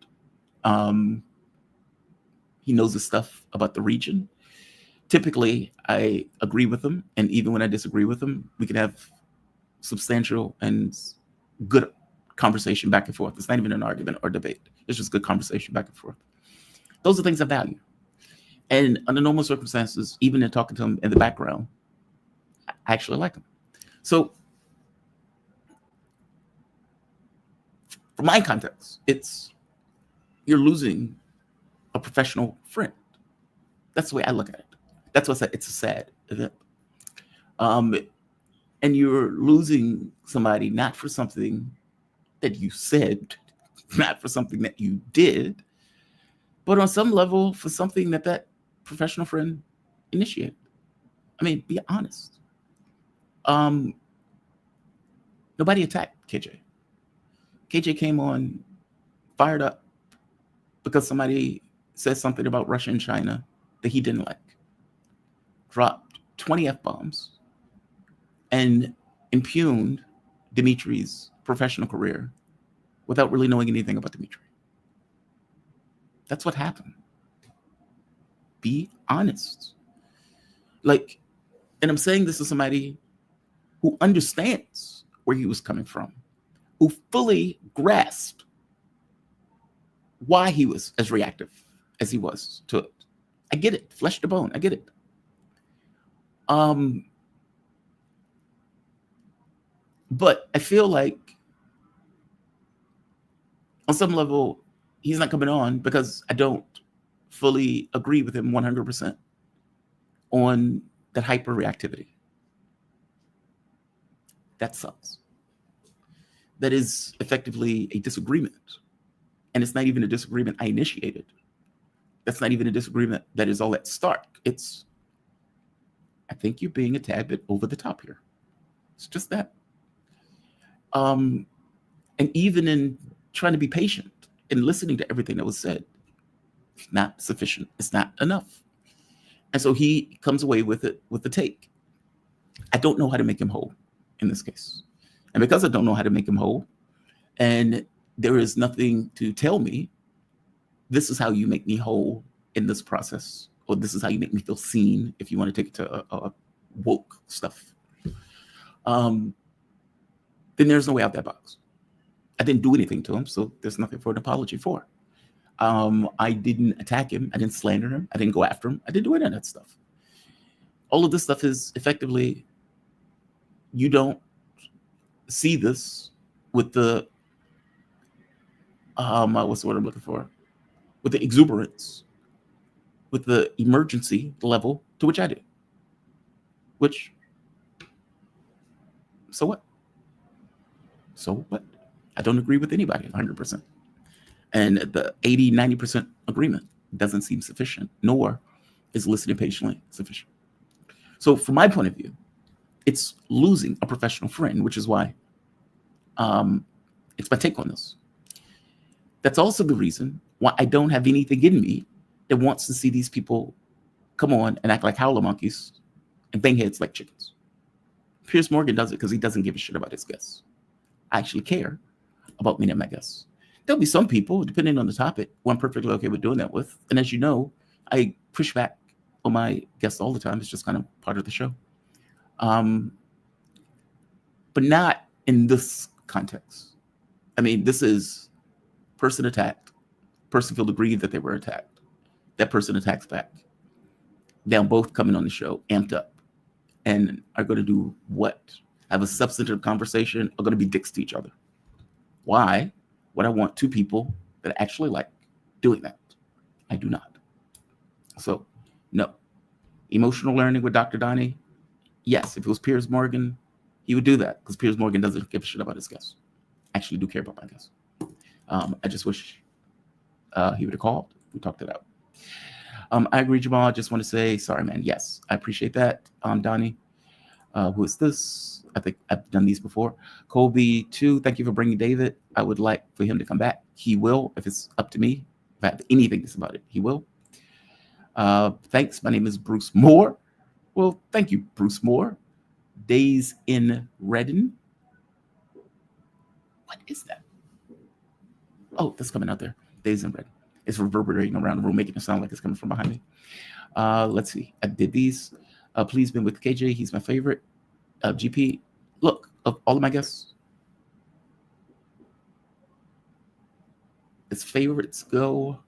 He knows his stuff about the region. Typically, I agree with him, and even when I disagree with him, we can have substantial and good conversation back and forth. It's not even an argument or debate. It's just good conversation back and forth. Those are things I value. And under normal circumstances, even in talking to him in the background, I actually like him. So from my context, it's you're losing a professional friend. That's the way I look at it. That's why it's a sad event. And you're losing somebody not for something that you said, not for something that you did, but on some level for something that that professional friend initiated. I mean, be honest. Nobody attacked KJ. KJ came on fired up because somebody said something about Russia and China that he didn't like. Dropped 20 F-bombs and impugned Dimitri's professional career without really knowing anything about Dimitri. That's what happened. Be honest. Like, and I'm saying this as somebody who understands where he was coming from, who fully grasped why he was as reactive as he was to it. I get it, flesh to bone, I get it. But I feel like on some level, he's not coming on because I don't fully agree with him 100% on that hyper-reactivity. That sucks. That is effectively a disagreement. And it's not even a disagreement I initiated. That's not even a disagreement that is all that stark. It's, I think you're being a tad bit over the top here. It's just that. And even in trying to be patient and listening to everything that was said, it's not sufficient. It's not enough. And so he comes away with it, with the take. I don't know how to make him whole in this case. And because I don't know how to make him whole, and there is nothing to tell me, this is how you make me whole in this process, or this is how you make me feel seen, if you want to take it to woke stuff, then there's no way out that box. I didn't do anything to him, so there's nothing for an apology for. I didn't attack him. I didn't slander him. I didn't go after him. I didn't do any of that stuff. All of this stuff is effectively, you don't see this with the, what's the word I'm looking for? With the exuberance, with the emergency level to which I do. Which, so what? So what? I don't agree with anybody 100%. And the 80, 90% agreement doesn't seem sufficient, nor is listening patiently sufficient. So from my point of view, it's losing a professional friend, which is why it's my take on this. That's also the reason why I don't have anything in me that wants to see these people come on and act like howler monkeys and bang heads like chickens. Piers Morgan does it because he doesn't give a shit about his guests. I actually care about me and my guests. There'll be some people, depending on the topic, who I'm perfectly okay with doing that with. And as you know, I push back on my guests all the time. It's just kind of part of the show. But not in this context. I mean, this is person attacked, person feel aggrieved that they were attacked. That person attacks back. They're both coming on the show, amped up, and are going to do what? Have a substantive conversation, are going to be dicks to each other. Why would I want two people that I actually like doing that? I do not. So, no. Emotional learning with Dr. Donnie? Yes, if it was Piers Morgan, he would do that because Piers Morgan doesn't give a shit about his guests. I actually do care about my guests. I just wish he would have called. We talked it out. I agree, Jamal. I just want to say, sorry, man. Yes, I appreciate that. Donnie, who is this? I think I've done these before. Colby, 2, thank you for bringing David. I would like for him to come back. He will, if it's up to me. If I have anything to say about it, he will. Thanks. My name is Bruce Moore. Well, thank you, Bruce Moore. Days in Redden. What is that? Oh, that's coming out there. Days in Redden. It's reverberating around the room, making it sound like it's coming from behind me. Let's see. I did these. Please been with KJ. He's my favorite. GP. Look, of all of my guests, his favorites go.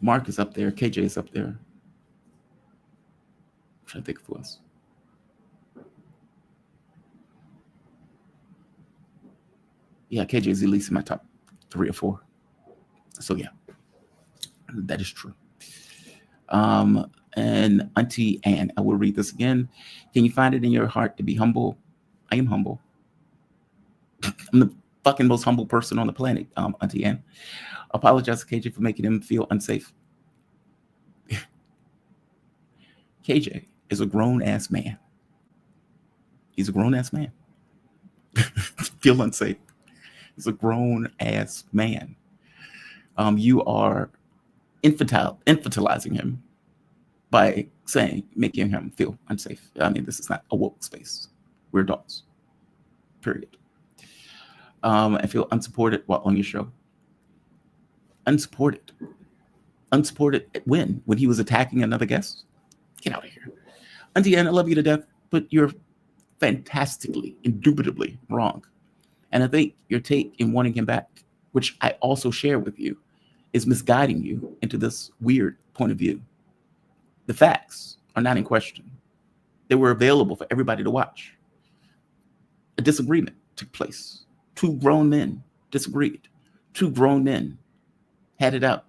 Mark is up there. KJ is up there. I'm trying to think of who else. Yeah, KJ is at least in my top 3 or 4. So yeah, that is true. And Auntie Anne, I will read this again. Can you find it in your heart to be humble? I am humble. I'm the fucking most humble person on the planet, Auntie Anne. Apologize to KJ for making him feel unsafe. KJ is a grown-ass man. He's a grown-ass man. Feel unsafe. He's a grown-ass man. You are infantilizing him by making him feel unsafe. I mean, this is not a woke space. We're adults. Period. I feel unsupported while on your show. Unsupported. Unsupported when? When he was attacking another guest? Get out of here. Auntie Anne, I love you to death, but you're fantastically, indubitably wrong. And I think your take in wanting him back, which I also share with you, is misguiding you into this weird point of view. The facts are not in question. They were available for everybody to watch. A disagreement took place. 2 grown men disagreed. 2 grown men had it out.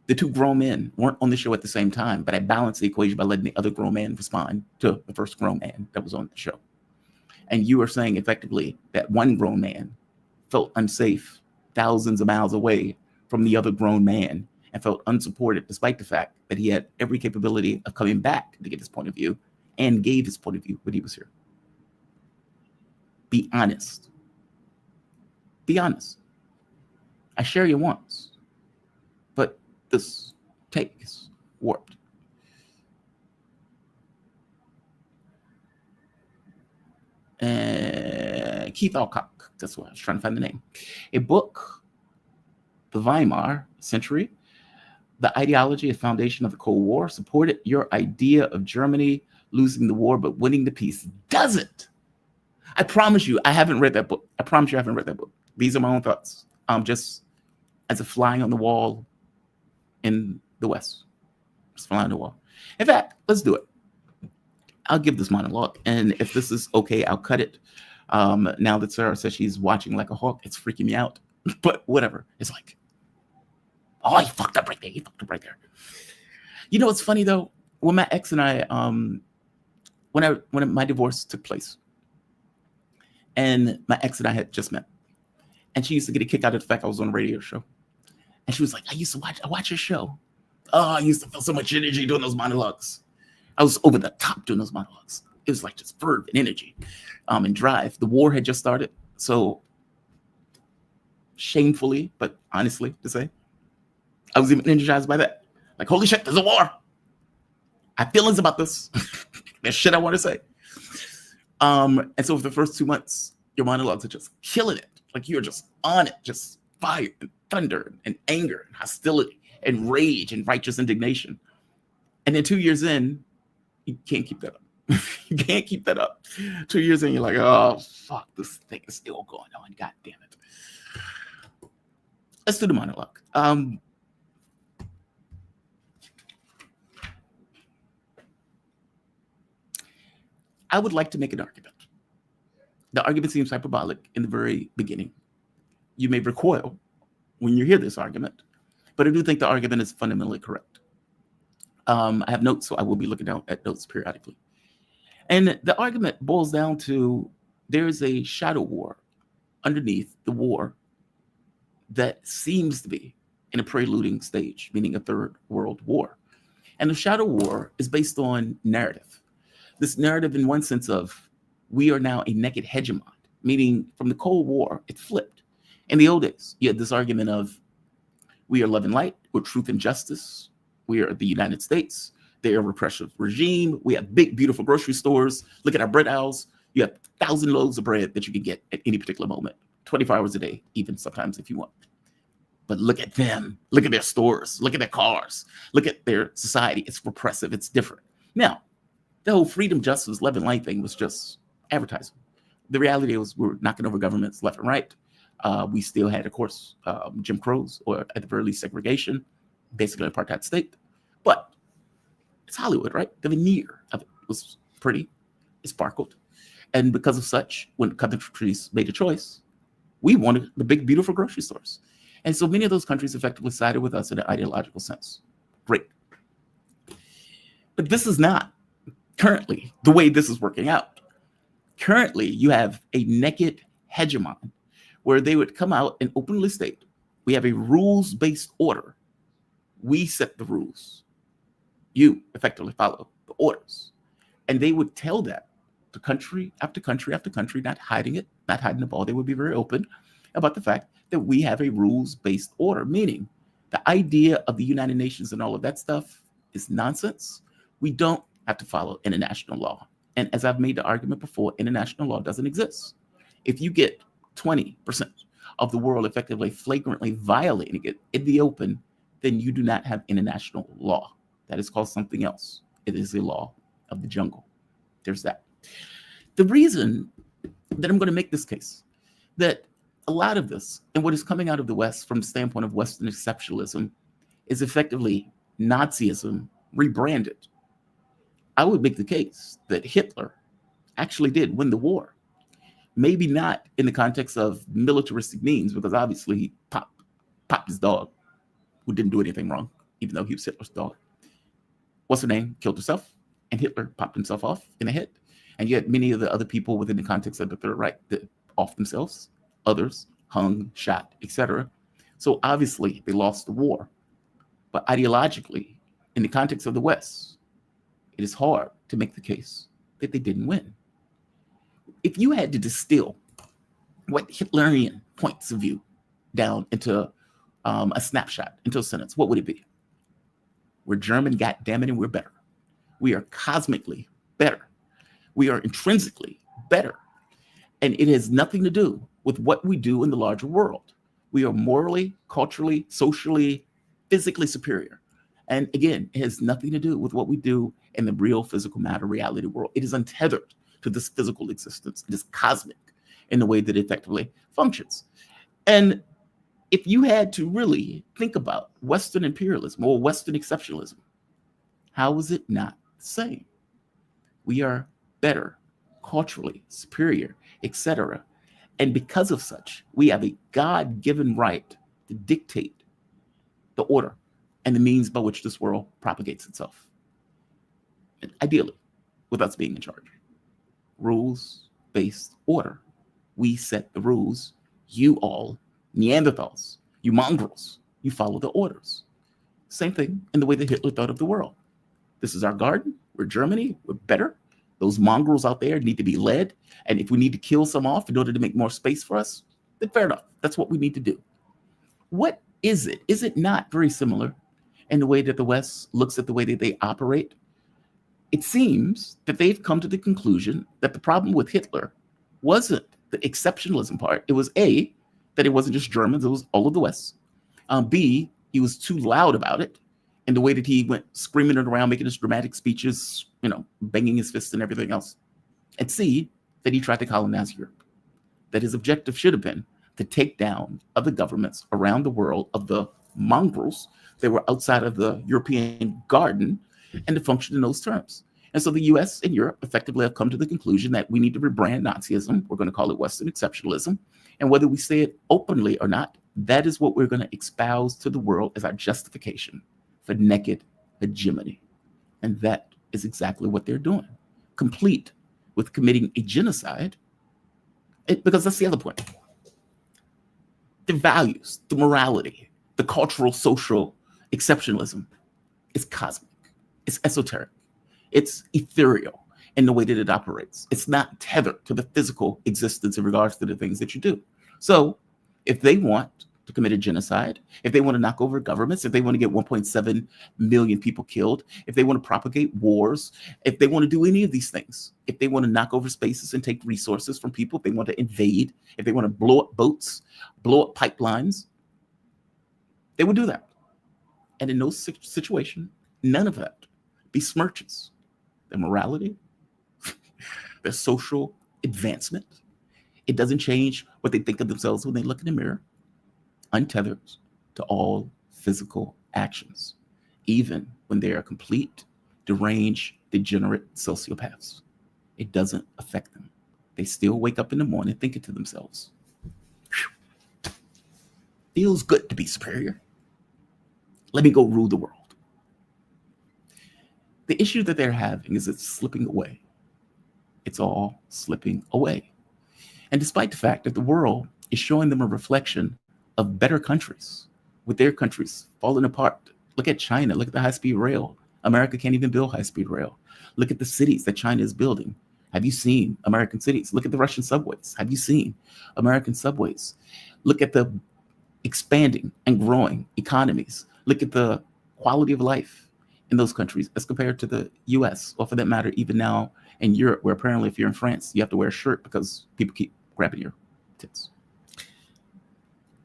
The 2 grown men weren't on the show at the same time, but I balanced the equation by letting the other grown man respond to the first grown man that was on the show. And you are saying effectively that one grown man felt unsafe thousands of miles away from the other grown man and felt unsupported despite the fact that he had every capability of coming back to get his point of view and gave his point of view when he was here. Be honest. Be honest. I share your wants, but this take is warped. And Keith Alcock, that's what I was trying to find the name. A book, The Weimar Century, The Ideology and Foundation of the Cold War, supported your idea of Germany losing the war but winning the peace. Does it? I promise you, I haven't read that book. I promise you I haven't read that book. These are my own thoughts. Just as a fly on the wall in the West. Just fly on the wall. In fact, let's do it. I'll give this monologue. And if this is okay, I'll cut it. Now that Sarah says she's watching like a hawk, it's freaking me out. But whatever. It's like, oh, he fucked up right there. He fucked up right there. You know what's funny though? When my ex and I, when my divorce took place, and my ex and I had just met, and she used to get a kick out of the fact I was on a radio show, and she was like, I watch your show. Oh, I used to feel so much energy doing those monologues. I was over the top doing those monologues. It was like just verve and energy, and drive. The war had just started, so shamefully, but honestly to say, I was even energized by that. Like, holy shit, there's a war. I have feelings about this. There's shit I want to say. And so for the first 2 months, your monologues are just killing it. Like you're just on it, just fire and thunder and anger and hostility and rage and righteous indignation. And then 2 years in, you can't keep that up. You can't keep that up. 2 years in, you're like, oh, fuck, this thing is still going on. God damn it. Let's do the monologue. I would like to make an argument. The argument seems hyperbolic in the very beginning. You may recoil when you hear this argument, but I do think the argument is fundamentally correct. I have notes, so I will be looking down at notes periodically. And the argument boils down to there is a shadow war underneath the war that seems to be in a preluding stage, meaning a third world war. And the shadow war is based on narrative. This narrative in one sense of we are now a naked hegemon, meaning from the Cold War, it flipped. In the old days, you had this argument of We are love and light. We're truth and justice. We are the United States. They are a repressive regime. We have big, beautiful grocery stores. Look at our bread aisles. You have 1,000 loaves of bread that you can get at any particular moment, 24 hours a day, even sometimes if you want. But look at them. Look at their stores. Look at their cars. Look at their society. It's repressive. It's different. Now, the whole freedom, justice, love, and light thing was just advertising. The reality was we're knocking over governments left and right. We still had, of course, Jim Crow's, or at the very least segregation, basically an apartheid state. But it's Hollywood, right? The veneer of it was pretty. It sparkled. And because of such, when countries made a choice, we wanted the big, beautiful grocery stores. And so many of those countries effectively sided with us in an ideological sense. Great. But this is not currently the way this is working out. Currently, you have a naked hegemon where they would come out and openly state, we have a rules-based order. We set the rules. You effectively follow the orders. And they would tell that to country after country after country, not hiding it, not hiding the ball. They would be very open about the fact that we have a rules-based order, meaning the idea of the United Nations and all of that stuff is nonsense. We don't have to follow international law. And as I've made the argument before, international law doesn't exist. If you get 20% of the world effectively flagrantly violating it in the open, then you do not have international law. That is called something else. It is the law of the jungle. There's that. The reason that I'm going to make this case, that a lot of this and what is coming out of the West from the standpoint of Western exceptionalism is effectively Nazism rebranded. I would make the case that Hitler actually did win the war. Maybe not in the context of militaristic means, because obviously he popped his dog, who didn't do anything wrong, even though he was Hitler's dog. What's her name? Killed herself, and Hitler popped himself off in the head. And yet many of the other people within the context of the Third Reich that off themselves, others hung, shot, etc. So obviously they lost the war. But ideologically, in the context of the West, it is hard to make the case that they didn't win. If you had to distill what Hitlerian points of view down into a snapshot, into a sentence, what would it be? We're German, goddammit, and we're better. We are cosmically better. We are intrinsically better. And it has nothing to do with what we do in the larger world. We are morally, culturally, socially, physically superior. And again, it has nothing to do with what we do in the real physical matter reality world. It is untethered to this physical existence. It is cosmic in the way that it effectively functions. And if you had to really think about Western imperialism or Western exceptionalism, how is it not the same? We are better, culturally superior, etc. And because of such, we have a God-given right to dictate the order and the means by which this world propagates itself. And ideally, with us being in charge. Rules-based order. We set the rules. You all, Neanderthals, you mongrels, you follow the orders. Same thing in the way that Hitler thought of the world. This is our garden. We're Germany. We're better. Those mongrels out there need to be led. And if we need to kill some off in order to make more space for us, then fair enough. That's what we need to do. What is it? Is it not very similar in the way that the West looks at the way that they operate? It seems that they've come to the conclusion that the problem with Hitler wasn't the exceptionalism part. It was A, that it wasn't just Germans, it was all of the West. B, he was too loud about it. And the way that he went screaming it around, making his dramatic speeches, banging his fists and everything else. And C, that he tried to colonize Europe. That his objective should have been to take down other governments around the world of the mongrels that were outside of the European garden and to function in those terms. And so the US and Europe effectively have come to the conclusion that we need to rebrand Nazism. We're going to call it Western exceptionalism. And whether we say it openly or not, that is what we're going to espouse to the world as our justification for naked hegemony. And that is exactly what they're doing, complete with committing a genocide. Because that's the other point. The values, the morality, the cultural, social exceptionalism is cosmic. It's esoteric. It's ethereal in the way that it operates. It's not tethered to the physical existence in regards to the things that you do. So if they want to commit a genocide, if they want to knock over governments, if they want to get 1.7 million people killed, if they want to propagate wars, if they want to do any of these things, if they want to knock over spaces and take resources from people, if they want to invade, if they want to blow up boats, blow up pipelines, they would do that. And in no situation, none of that besmirches their morality, their social advancement. It doesn't change what they think of themselves when they look in the mirror, untethered to all physical actions, even when they are complete, deranged, degenerate sociopaths. It doesn't affect them. They still wake up in the morning thinking to themselves, feels good to be superior. Let me go rule the world. The issue that they're having is it's slipping away. It's all slipping away. And despite the fact that the world is showing them a reflection of better countries, with their countries falling apart. Look at China. Look at the high-speed rail. America can't even build high-speed rail. Look at the cities that China is building. Have you seen American cities? Look at the Russian subways. Have you seen American subways? Look at the expanding and growing economies. Look at the quality of life in those countries as compared to the US, or for that matter, even now in Europe, where apparently if you're in France, you have to wear a shirt because people keep grabbing your tits.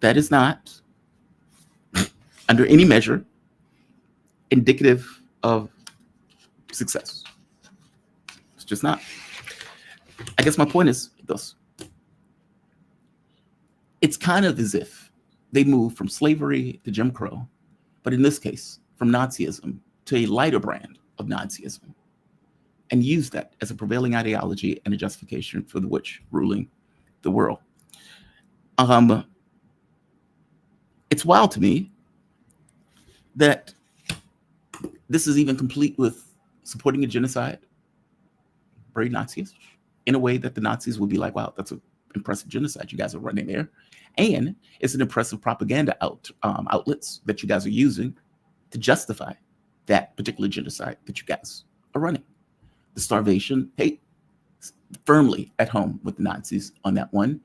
That is not, under any measure, indicative of success. It's just not. I guess my point is this. It's kind of as if they moved from slavery to Jim Crow, but in this case, from Nazism to a lighter brand of Nazism, and used that as a prevailing ideology and a justification for the witch ruling the world. It's wild to me that this is even complete with supporting a genocide, very Nazis, in a way that the Nazis would be like, wow, that's an impressive genocide you guys are running there. And it's an impressive propaganda outlets that you guys are using to justify that particular genocide that you guys are running. The starvation, hey, firmly at home with the Nazis on that one.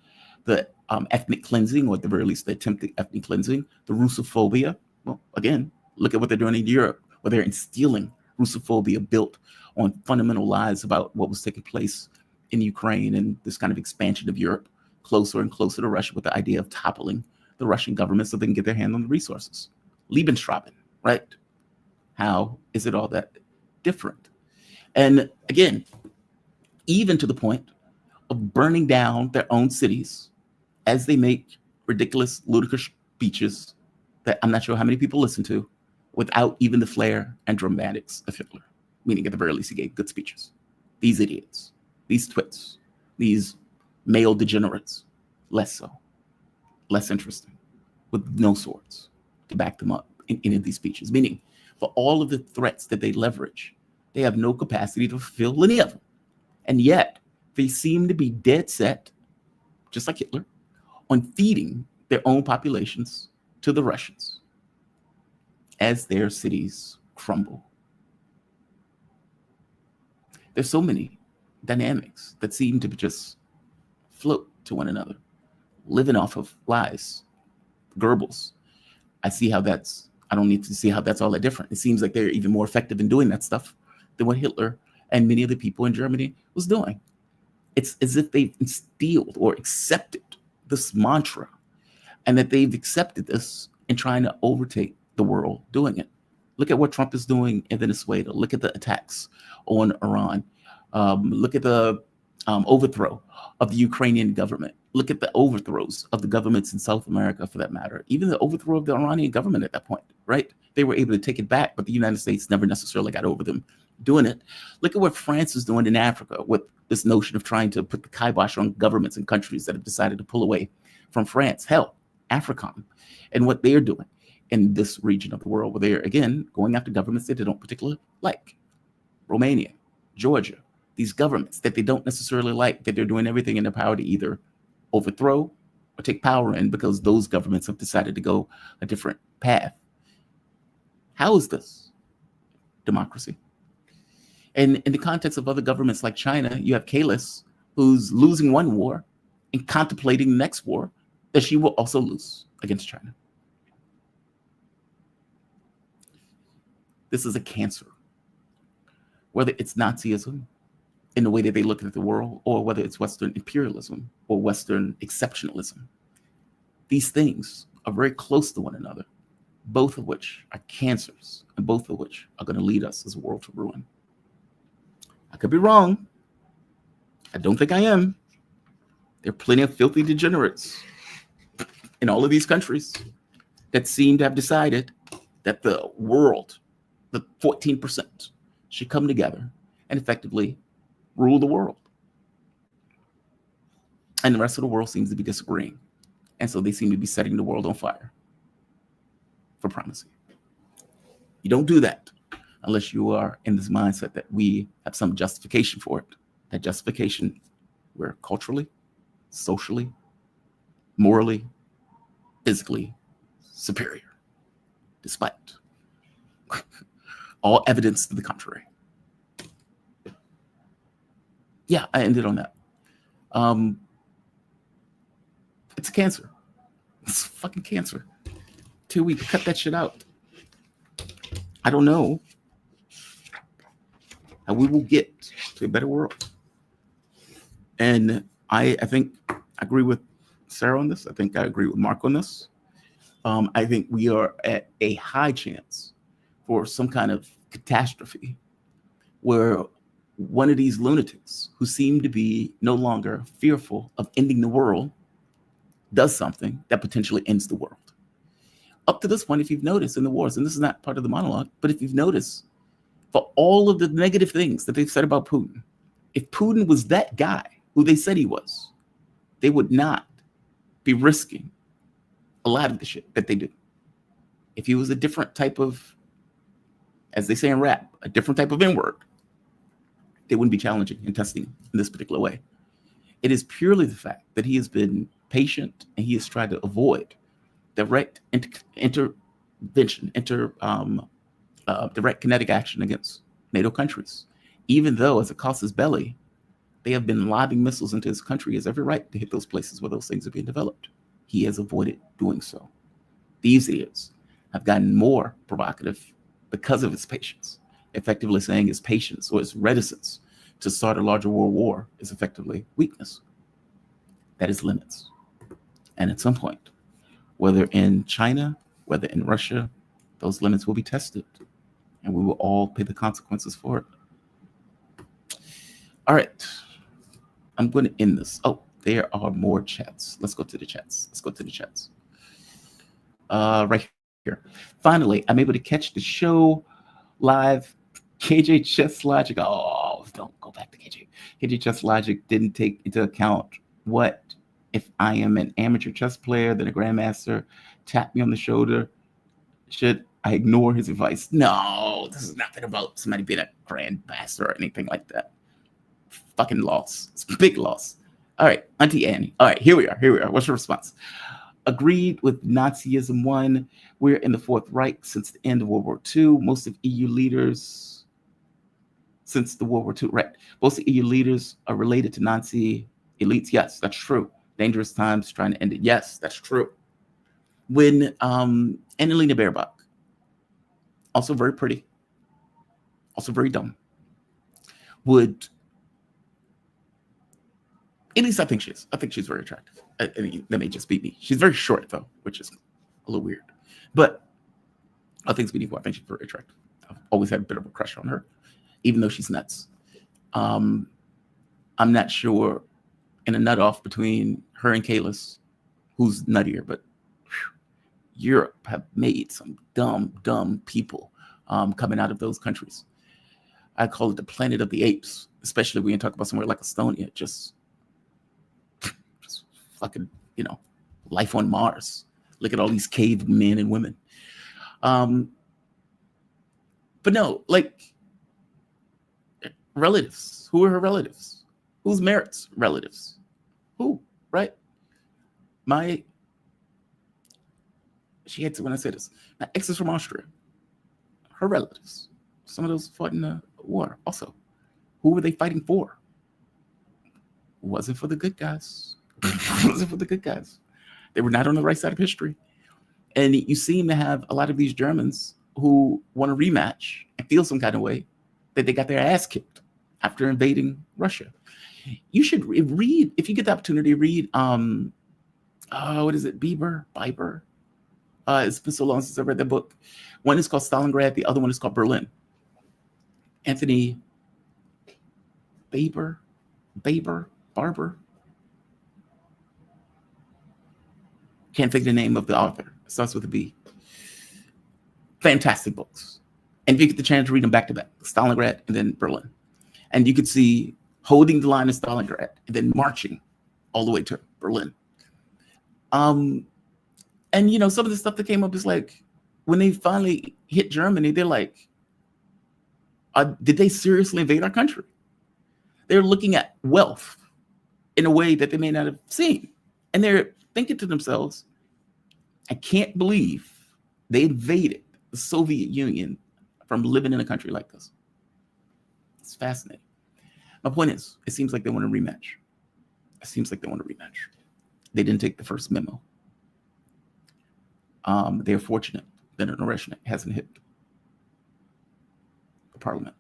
The ethnic cleansing, or at the very least the attempted ethnic cleansing, the Russophobia. Well, again, look at what they're doing in Europe, where they're instilling Russophobia built on fundamental lies about what was taking place in Ukraine and this kind of expansion of Europe closer and closer to Russia, with the idea of toppling the Russian government so they can get their hand on the resources. Lebensraum, right? How is it all that different? And again, even to the point of burning down their own cities as they make ridiculous, ludicrous speeches that I'm not sure how many people listen to, without even the flair and dramatics of Hitler. Meaning, at the very least, he gave good speeches. These idiots, these twits, these male degenerates, less so, less interesting, with no swords to back them up in any of these speeches. Meaning, for all of the threats that they leverage, they have no capacity to fulfill any of them. And yet, they seem to be dead set, just like Hitler, on feeding their own populations to the Russians as their cities crumble. There's so many dynamics that seem to just float to one another, living off of lies, Goebbels. I don't need to see how that's all that different. It seems like they're even more effective in doing that stuff than what Hitler and many of the people in Germany was doing. It's as if they've instilled or accepted this mantra, and that they've accepted this in trying to overtake the world doing it. Look at what Trump is doing in Venezuela. Look at the attacks on Iran. Look at the overthrow of the Ukrainian government. Look at the overthrows of the governments in South America, for that matter. Even the overthrow of the Iranian government at that point, right? They were able to take it back, but the United States never necessarily got over them doing it. Look at what France is doing in Africa with this notion of trying to put the kibosh on governments and countries that have decided to pull away from France. Hell, AFRICOM, and what they're doing in this region of the world, where they're, again, going after governments that they don't particularly like. Romania, Georgia, these governments that they don't necessarily like, that they're doing everything in their power to either overthrow or take power in, because those governments have decided to go a different path. How is this democracy? And in the context of other governments like China, you have Kalis, who's losing one war and contemplating the next war that she will also lose against China. This is a cancer. Whether it's Nazism in the way that they look at the world, or whether it's Western imperialism or Western exceptionalism, these things are very close to one another, both of which are cancers, and both of which are going to lead us as a world to ruin. I could be wrong. I don't think I am. There are plenty of filthy degenerates in all of these countries that seem to have decided that the world, the 14%, should come together and effectively rule the world. And the rest of the world seems to be disagreeing. And so they seem to be setting the world on fire for primacy. You don't do that unless you are in this mindset that we have some justification for it. That justification, we're culturally, socially, morally, physically superior, despite all evidence to the contrary. Yeah, I ended on that. It's a cancer. It's fucking cancer. Till we cut that shit out, I don't know how we will get to a better world. And I think I agree with Sarah on this. I think I agree with Mark on this. I think we are at a high chance for some kind of catastrophe where one of these lunatics who seem to be no longer fearful of ending the world does something that potentially ends the world. Up to this point, if you've noticed in the wars, and this is not part of the monologue, but if you've noticed, for all of the negative things that they've said about Putin, if Putin was that guy who they said he was, they would not be risking a lot of the shit that they do. If he was a different type of, as they say in rap, a different type of N-word, they wouldn't be challenging and testing in this particular way. It is purely the fact that he has been patient and he has tried to avoid direct intervention, direct kinetic action against NATO countries. Even though, as it costs his belly, they have been lobbing missiles into his country. He has every right to hit those places where those things are being developed. He has avoided doing so. These idiots have gotten more provocative because of his patience, effectively saying his patience or his reticence to start a larger world war is effectively weakness. That is limits. And at some point, whether in China, whether in Russia, those limits will be tested and we will all pay the consequences for it. All right, I'm going to end this. Oh, there are more chats. Let's go to the chats. Right here. Finally, I'm able to catch the show live. KJ Chess Logic. Oh, don't go back to KJ. KJ Chess Logic didn't take into account what if I am an amateur chess player, then a grandmaster tap me on the shoulder. Should I ignore his advice? No, this is nothing about somebody being a grandmaster or anything like that. Fucking loss. It's a big loss. All right, Auntie Annie. All right, here we are. What's your response? Agreed with Nazism 1. We're in the Fourth Reich since the end of World War II. Most of EU leaders, since the World War II, right? Most of EU leaders are related to Nazi elites. Yes, that's true. Dangerous times trying to end it. Yes, that's true. When Annalena Baerbock, also very pretty, also very dumb, would, at least I think she is. I think she's very attractive. I mean, that may just be me. She's very short though, which is a little weird. But I think it's equal. I think she's very attractive. I've always had a bit of a crush on her, even though she's nuts. I'm not sure in a nut off between her and Kalis, who's nuttier, but Europe have made some dumb people coming out of those countries. I call it the planet of the apes, especially when you talk about somewhere like Estonia, just fucking, life on Mars. Look at all these cave men and women. But no, like relatives. Who are her relatives? Who's Merritt's relatives? Who, right? She hates it when I say this. My ex is from Austria. Her relatives. Some of those fought in the war also. Who were they fighting for? Wasn't for the good guys. Wasn't for the good guys. They were not on the right side of history. And you seem to have a lot of these Germans who want a rematch and feel some kind of way that they got their ass kicked after invading Russia. You should read, if you get the opportunity, read, what is it, Biber? It's been so long since I read that book. One is called Stalingrad, the other one is called Berlin. Anthony Barber. Can't think of the name of the author. It starts with a B. Fantastic books. And if you get the chance to read them back to back, Stalingrad and then Berlin. And you could see holding the line in Stalingrad and then marching all the way to Berlin. And, you know, some of the stuff that came up is like, when they finally hit Germany, they're like, did they seriously invade our country? They're looking at wealth in a way that they may not have seen. And they're thinking to themselves, I can't believe they invaded the Soviet Union from living in a country like this. It's fascinating. My point is, it seems like they want a rematch. They didn't take the first memo. They're fortunate that an arrest hasn't hit the parliament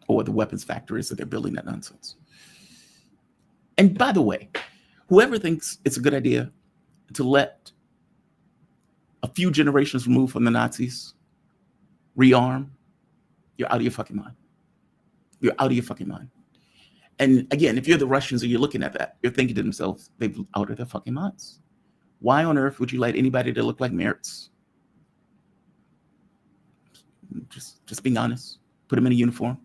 or the weapons factories that they're building that nonsense. And by the way, whoever thinks it's a good idea to let a few generations removed from the Nazis rearm, you're out of your fucking mind. You're out of your fucking mind. And again, if you're the Russians and you're looking at that, you're thinking to themselves, they've out of their fucking minds. Why on earth would you let anybody that look like Mertz? Just being honest. Put him in a uniform.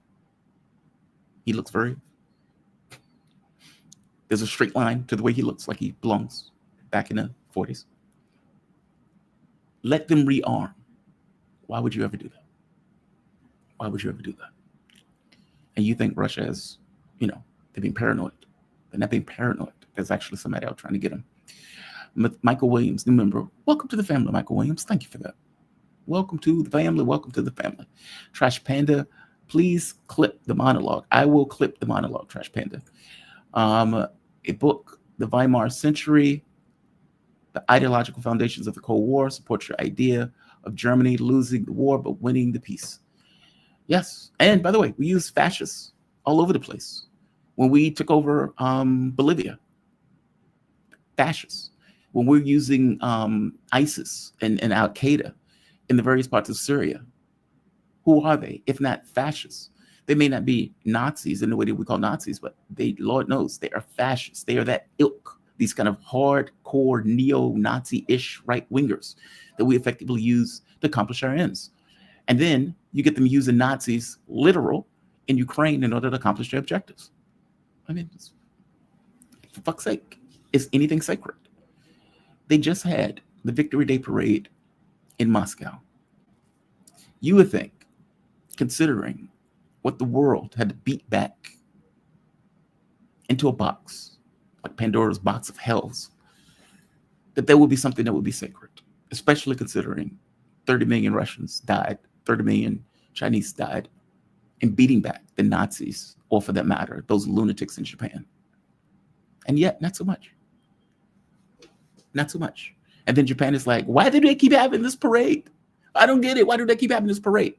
He looks very... There's a straight line to the way he looks like he belongs back in the 40s. Let them rearm. Why would you ever do that? Why would you ever do that? And you think Russia is, you know, they're being paranoid. They're not being paranoid. There's actually somebody out trying to get them. Michael Williams, new member. Welcome to the family, Michael Williams. Thank you for that. Welcome to the family. Welcome to the family. Trash Panda, please clip the monologue. I will clip the monologue, Trash Panda. A book, The Weimar Century, The Ideological Foundations of the Cold War, supports your idea of Germany losing the war but winning the peace. Yes. And by the way, we use fascists all over the place. When we took over Bolivia, fascists. When we're using ISIS and Al-Qaeda in the various parts of Syria, who are they, if not fascists? They may not be Nazis in the way that we call Nazis, but they, Lord knows, they are fascists. They are that ilk, these kind of hardcore neo-Nazi-ish right-wingers that we effectively use to accomplish our ends. And then you get them using Nazis literal in Ukraine in order to accomplish their objectives. I mean, for fuck's sake, is anything sacred? They just had the Victory Day parade in Moscow. You would think, considering what the world had to beat back into a box, like Pandora's box of hells, that there would be something that would be sacred, especially considering 30 million Russians died, 30 million Chinese died in beating back the Nazis, or for that matter, those lunatics in Japan. And yet, not so much. Not so much. And then Japan is like, why do they keep having this parade? I don't get it. Why do they keep having this parade?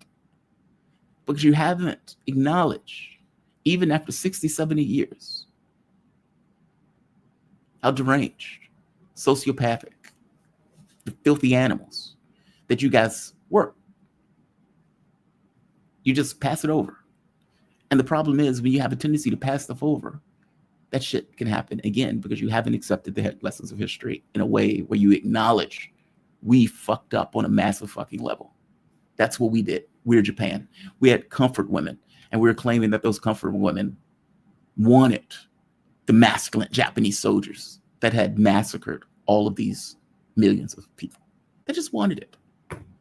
Because you haven't acknowledged, even after 60, 70 years, how deranged, sociopathic, the filthy animals that you guys were. You just pass it over. And the problem is when you have a tendency to pass stuff over, that shit can happen again because you haven't accepted the lessons of history in a way where you acknowledge we fucked up on a massive fucking level. That's what we did. We're Japan. We had comfort women, and we were claiming that those comfort women wanted the masculine Japanese soldiers that had massacred all of these millions of people. They just wanted it.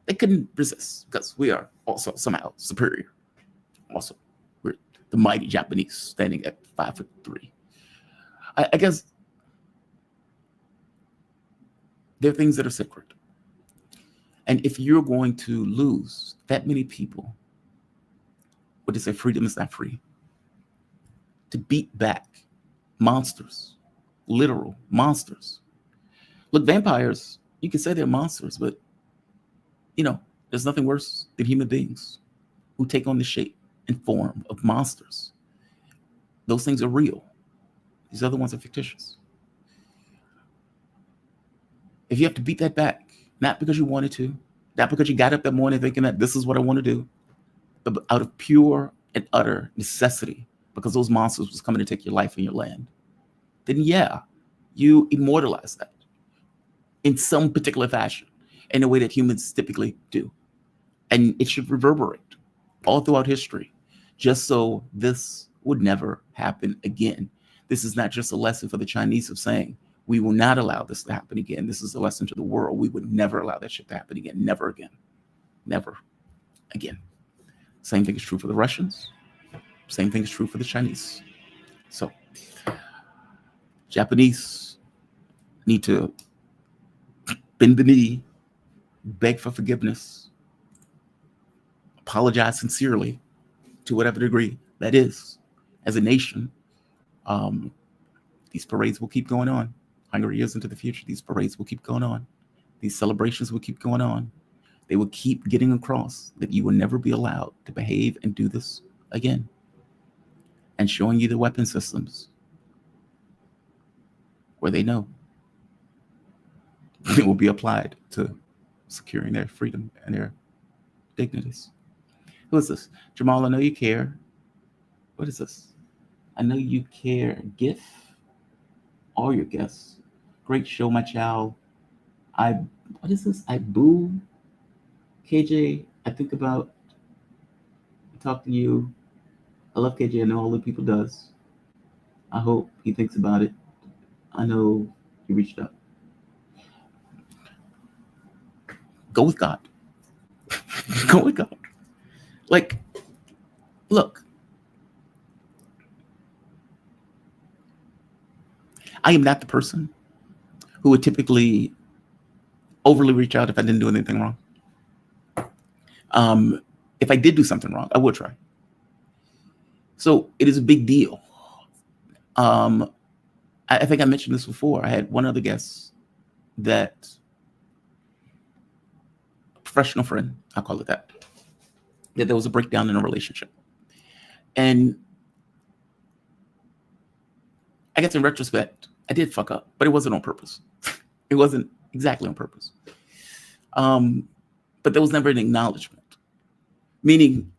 They couldn't resist because we are also somehow superior. Also, we're the mighty Japanese standing at 5'3". I guess there are things that are sacred. And if you're going to lose that many people, what they say, freedom is not free, to beat back monsters, literal monsters, Look, vampires, you can say they're monsters, but there's nothing worse than human beings who take on the shape and form of monsters. Those things are real. These other ones are fictitious. If you have to beat that back, not because you wanted to, not because you got up that morning thinking that this is what I want to do, but out of pure and utter necessity, because those monsters was coming to take your life and your land, then yeah, you immortalize that in some particular fashion, in a way that humans typically do. And it should reverberate all throughout history, just so this would never happen again. This is not just a lesson for the Chinese of saying, we will not allow this to happen again. This is a lesson to the world. We would never allow that shit to happen again. Never again. Never again. Same thing is true for the Russians. Same thing is true for the Chinese. So, Japanese need to bend the knee, beg for forgiveness, apologize sincerely to whatever degree that is. As a nation, these parades will keep going on. 100 years into the future, these parades will keep going on. These celebrations will keep going on. They will keep getting across that you will never be allowed to behave and do this again. And showing you the weapon systems where they know it will be applied to securing their freedom and their dignities. Who is this? Jamal, I know you care. What is this? I know you care. GIF. All your guests. Great show, my child. What is this? I boo. KJ, I think about, talk to you. I love KJ. I know all the people does. I hope he thinks about it. I know he reached out. Go with God. Go with God. Like, look. I am not the person who would typically overly reach out if I didn't do anything wrong. If I did do something wrong, I would try. So it is a big deal. I think I mentioned this before. I had one other guest that, a professional friend, I'll call it that there was a breakdown in a relationship. And I guess in retrospect, I did fuck up, but it wasn't on purpose. It wasn't exactly on purpose. But there was never an acknowledgement, meaning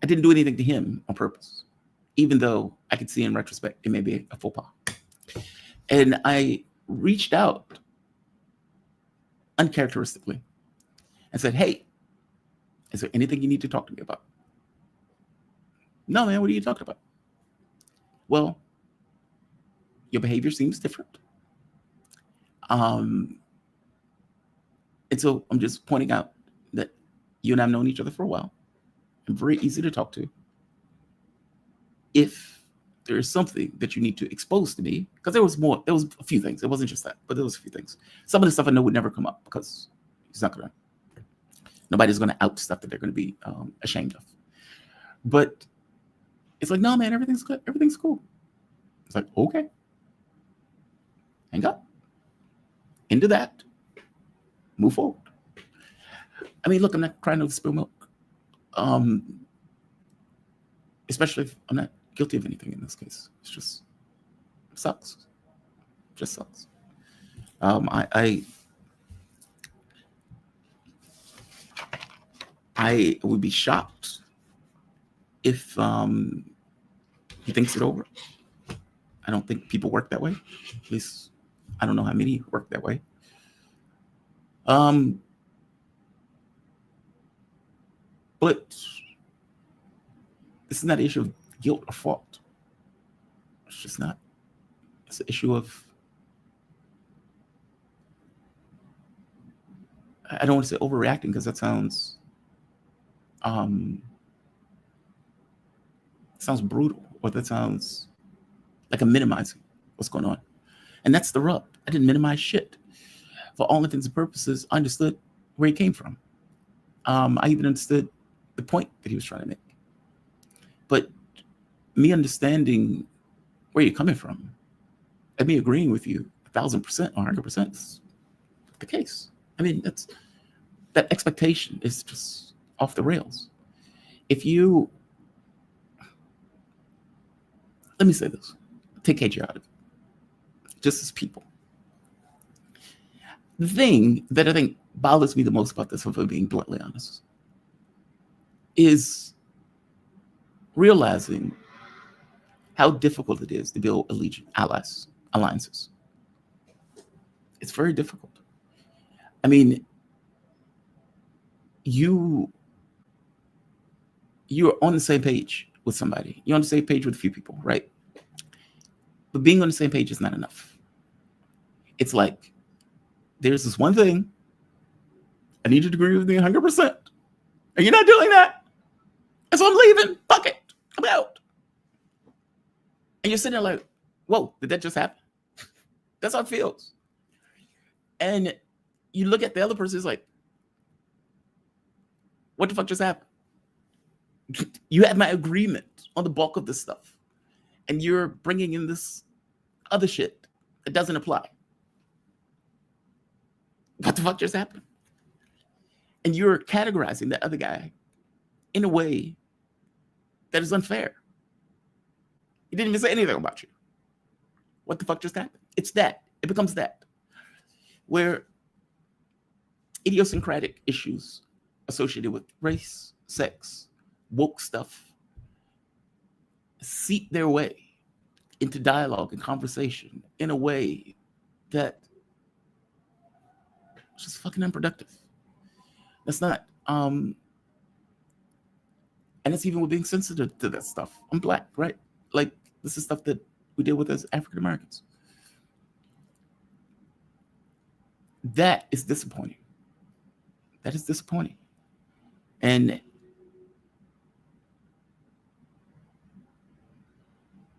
I didn't do anything to him on purpose, even though I could see in retrospect it may be a faux pas. And I reached out uncharacteristically and said, hey, is there anything you need to talk to me about? No, man, what are you talking about? Well, your behavior seems different. And so I'm just pointing out that you and I have known each other for a while. I'm very easy to talk to. If there is something that you need to expose to me, because there was a few things. It wasn't just that, but there was a few things. Some of the stuff I know would never come up because nobody's going to out stuff that they're going to be ashamed of. But it's like, no, man, everything's good. Everything's cool. It's like, okay. Hang up. Into that. Move forward. I mean, look, I'm not trying to spill milk. Especially if I'm not guilty of anything in this case. It's just sucks. Just sucks. I would be shocked if he thinks it over. I don't think people work that way. At least I don't know how many work that way. But this is not an issue of guilt or fault. It's just not. It's an issue of, I don't want to say overreacting because that sounds brutal, or that sounds like I'm minimizing what's going on. And that's the rub. I didn't minimize shit. For all intents and purposes, I understood where he came from. I even understood the point that he was trying to make. But me understanding where you're coming from, and me agreeing with you 1,000% or 100% is the case. I mean, that expectation is just off the rails. Let me say this, take KJ out of it, just as people. The thing that I think bothers me the most about this, if I'm being bluntly honest, is realizing how difficult it is to build alliances. It's very difficult. I mean, you're on the same page with somebody. You're on the same page with a few people, right? But being on the same page is not enough. It's like, there's this one thing, I need you to agree with me 100%. And you're not doing that. And so I'm leaving. Fuck it. I'm out. And you're sitting there like, whoa, did that just happen? That's how it feels. And you look at the other person, it's like, what the fuck just happened? You had my agreement on the bulk of this stuff, and you're bringing in this other shit that doesn't apply. What the fuck just happened? And you're categorizing that other guy in a way that is unfair. He didn't even say anything about you. What the fuck just happened? It's that. It becomes that. Where idiosyncratic issues associated with race, sex, woke stuff seep their way into dialogue and conversation in a way that is just fucking unproductive. That's not, and it's even with being sensitive to that stuff. I'm Black, right? Like, this is stuff that we deal with as African Americans. That is disappointing. That is disappointing. And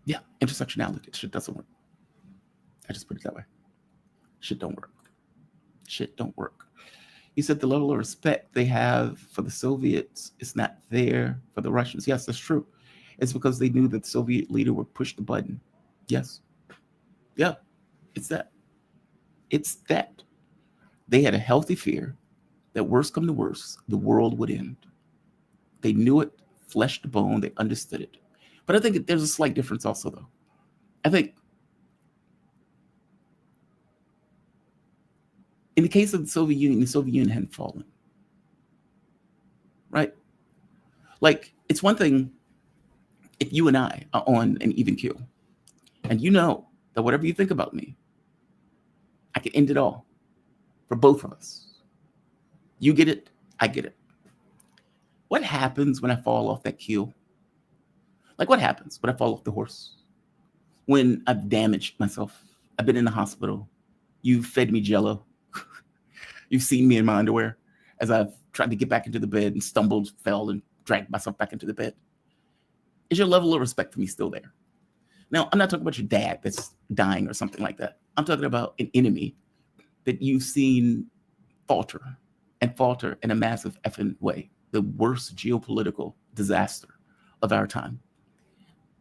yeah, intersectionality, shit doesn't work. I just put it that way. Shit don't work. Shit don't work. You said the level of respect they have for the Soviets is not there for the Russians. Yes, that's true. It's because they knew that the Soviet leader would push the button. Yes. Yeah, it's that. It's that. They had a healthy fear that worst come to worst, the world would end. They knew it, flesh to bone, they understood it. But I think there's a slight difference also, though. I think in the case of the Soviet Union hadn't fallen, right? Like, it's one thing if you and I are on an even keel, and you know that whatever you think about me, I can end it all for both of us. You get it, I get it. What happens when I fall off that keel? Like, what happens when I fall off the horse? When I've damaged myself, I've been in the hospital, you've fed me Jell-O, you've seen me in my underwear as I've tried to get back into the bed and stumbled, fell, and dragged myself back into the bed. Is your level of respect for me still there? Now, I'm not talking about your dad that's dying or something like that. I'm talking about an enemy that you've seen falter in a massive effing way. The worst geopolitical disaster of our time.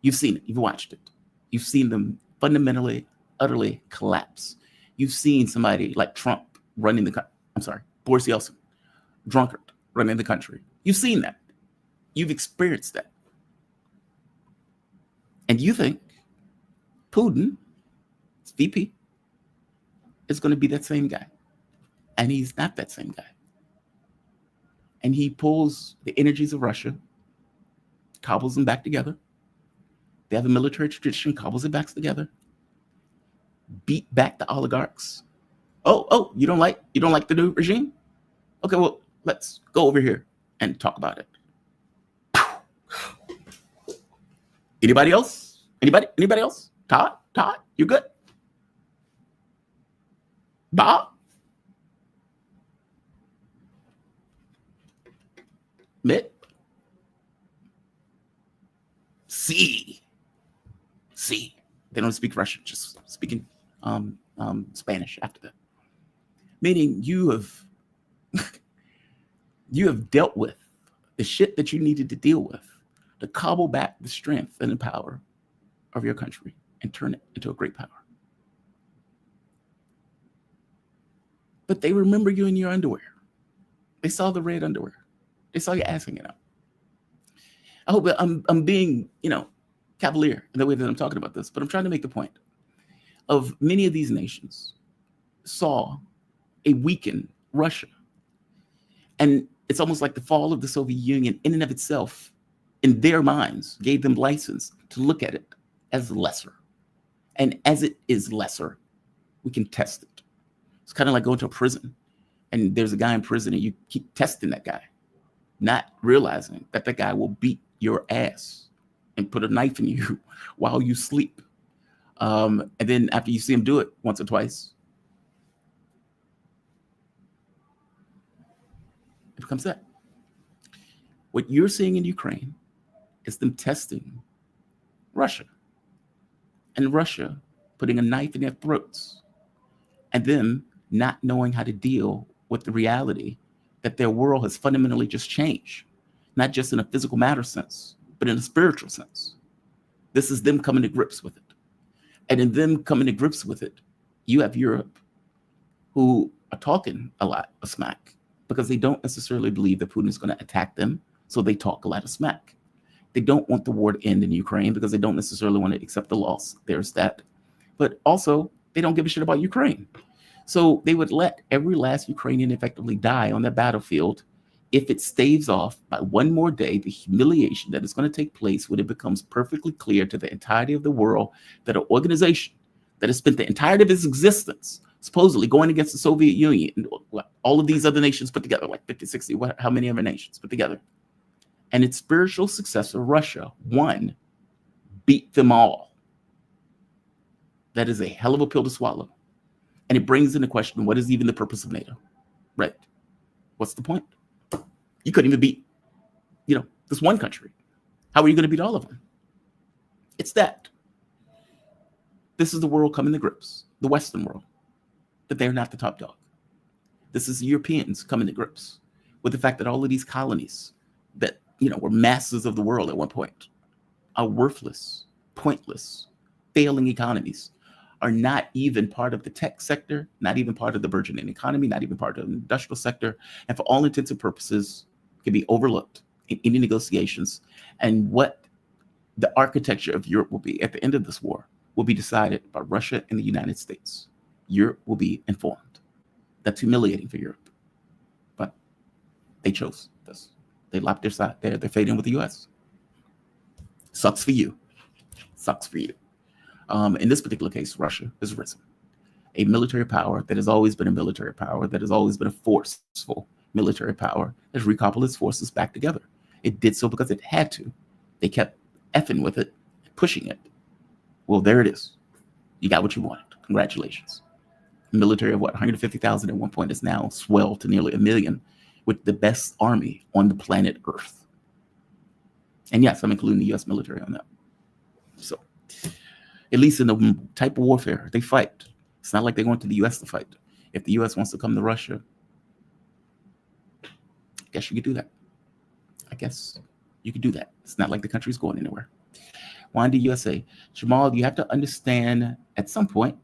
You've seen it. You've watched it. You've seen them fundamentally, utterly collapse. You've seen somebody like Trump running the country. I'm sorry, Boris Yeltsin, drunkard, running the country. You've seen that. You've experienced that. And you think Putin, VP, is going to be that same guy. And he's not that same guy. And he pulls the energies of Russia, cobbles them back together. They have a military tradition, cobbles it back together. Beat back the oligarchs. Oh, you don't like the new regime? Okay, well, let's go over here and talk about it. Anybody else? Anybody else? Todd, you good? Bob? Mitt? C. They don't speak Russian, just speaking Spanish after that. Meaning you have dealt with the shit that you needed to deal with to cobble back the strength and the power of your country and turn it into a great power. But they remember you in your underwear. They saw the red underwear. They saw your ass hanging out. I hope I'm being, cavalier in the way that I'm talking about this, but I'm trying to make the point of many of these nations saw a weakened Russia. And it's almost like the fall of the Soviet Union in and of itself, in their minds, gave them license to look at it as lesser. And as it is lesser, we can test it. It's kind of like going to a prison and there's a guy in prison and you keep testing that guy, not realizing that the guy will beat your ass and put a knife in you while you sleep. And then after you see him do it once or twice, it becomes that. What you're seeing in Ukraine is them testing Russia, and Russia putting a knife in their throats, and them not knowing how to deal with the reality that their world has fundamentally just changed, not just in a physical matter sense, but in a spiritual sense. This is them coming to grips with it. And in them coming to grips with it, you have Europe who are talking a lot of smack because they don't necessarily believe that Putin is going to attack them. So they talk a lot of smack. They don't want the war to end in Ukraine because they don't necessarily want to accept the loss. There's that. But also, they don't give a shit about Ukraine. So they would let every last Ukrainian effectively die on that battlefield if it staves off by one more day the humiliation that is going to take place when it becomes perfectly clear to the entirety of the world that an organization that has spent the entirety of its existence supposedly going against the Soviet Union, all of these other nations put together, like 50, 60, how many other nations put together, and its spiritual successor, Russia, one, beat them all. That is a hell of a pill to swallow. And it brings into question, what is even the purpose of NATO? Right? What's the point? You couldn't even beat, this one country. How are you going to beat all of them? It's that. This is the world coming to grips, the Western world, that they're not the top dog. This is the Europeans coming to grips with the fact that all of these colonies that, were masters of the world at one point are worthless, pointless, failing economies, are not even part of the tech sector, not even part of the burgeoning economy, not even part of the industrial sector, and for all intents and purposes can be overlooked in any negotiations. And what the architecture of Europe will be at the end of this war will be decided by Russia and the United States. Europe will be informed. That's humiliating for Europe. But they chose this. They locked their side. They're fading with the US. Sucks for you. Sucks for you. In this particular case, Russia has risen. A military power that has always been a military power, that has always been a forceful military power, has recoupled its forces back together. It did so because it had to. They kept effing with it, pushing it. Well, there it is. You got what you wanted. Congratulations. A military of 150,000 at one point is now swelled to nearly 1 million with the best army on the planet Earth. And yes, I'm including the US military on that. So, at least in the type of warfare they fight, it's not like they're going to the US to fight. If the US wants to come to Russia, I guess you could do that. I guess you could do that. It's not like the country's going anywhere. Morandi USA. Jamal, you have to understand at some point,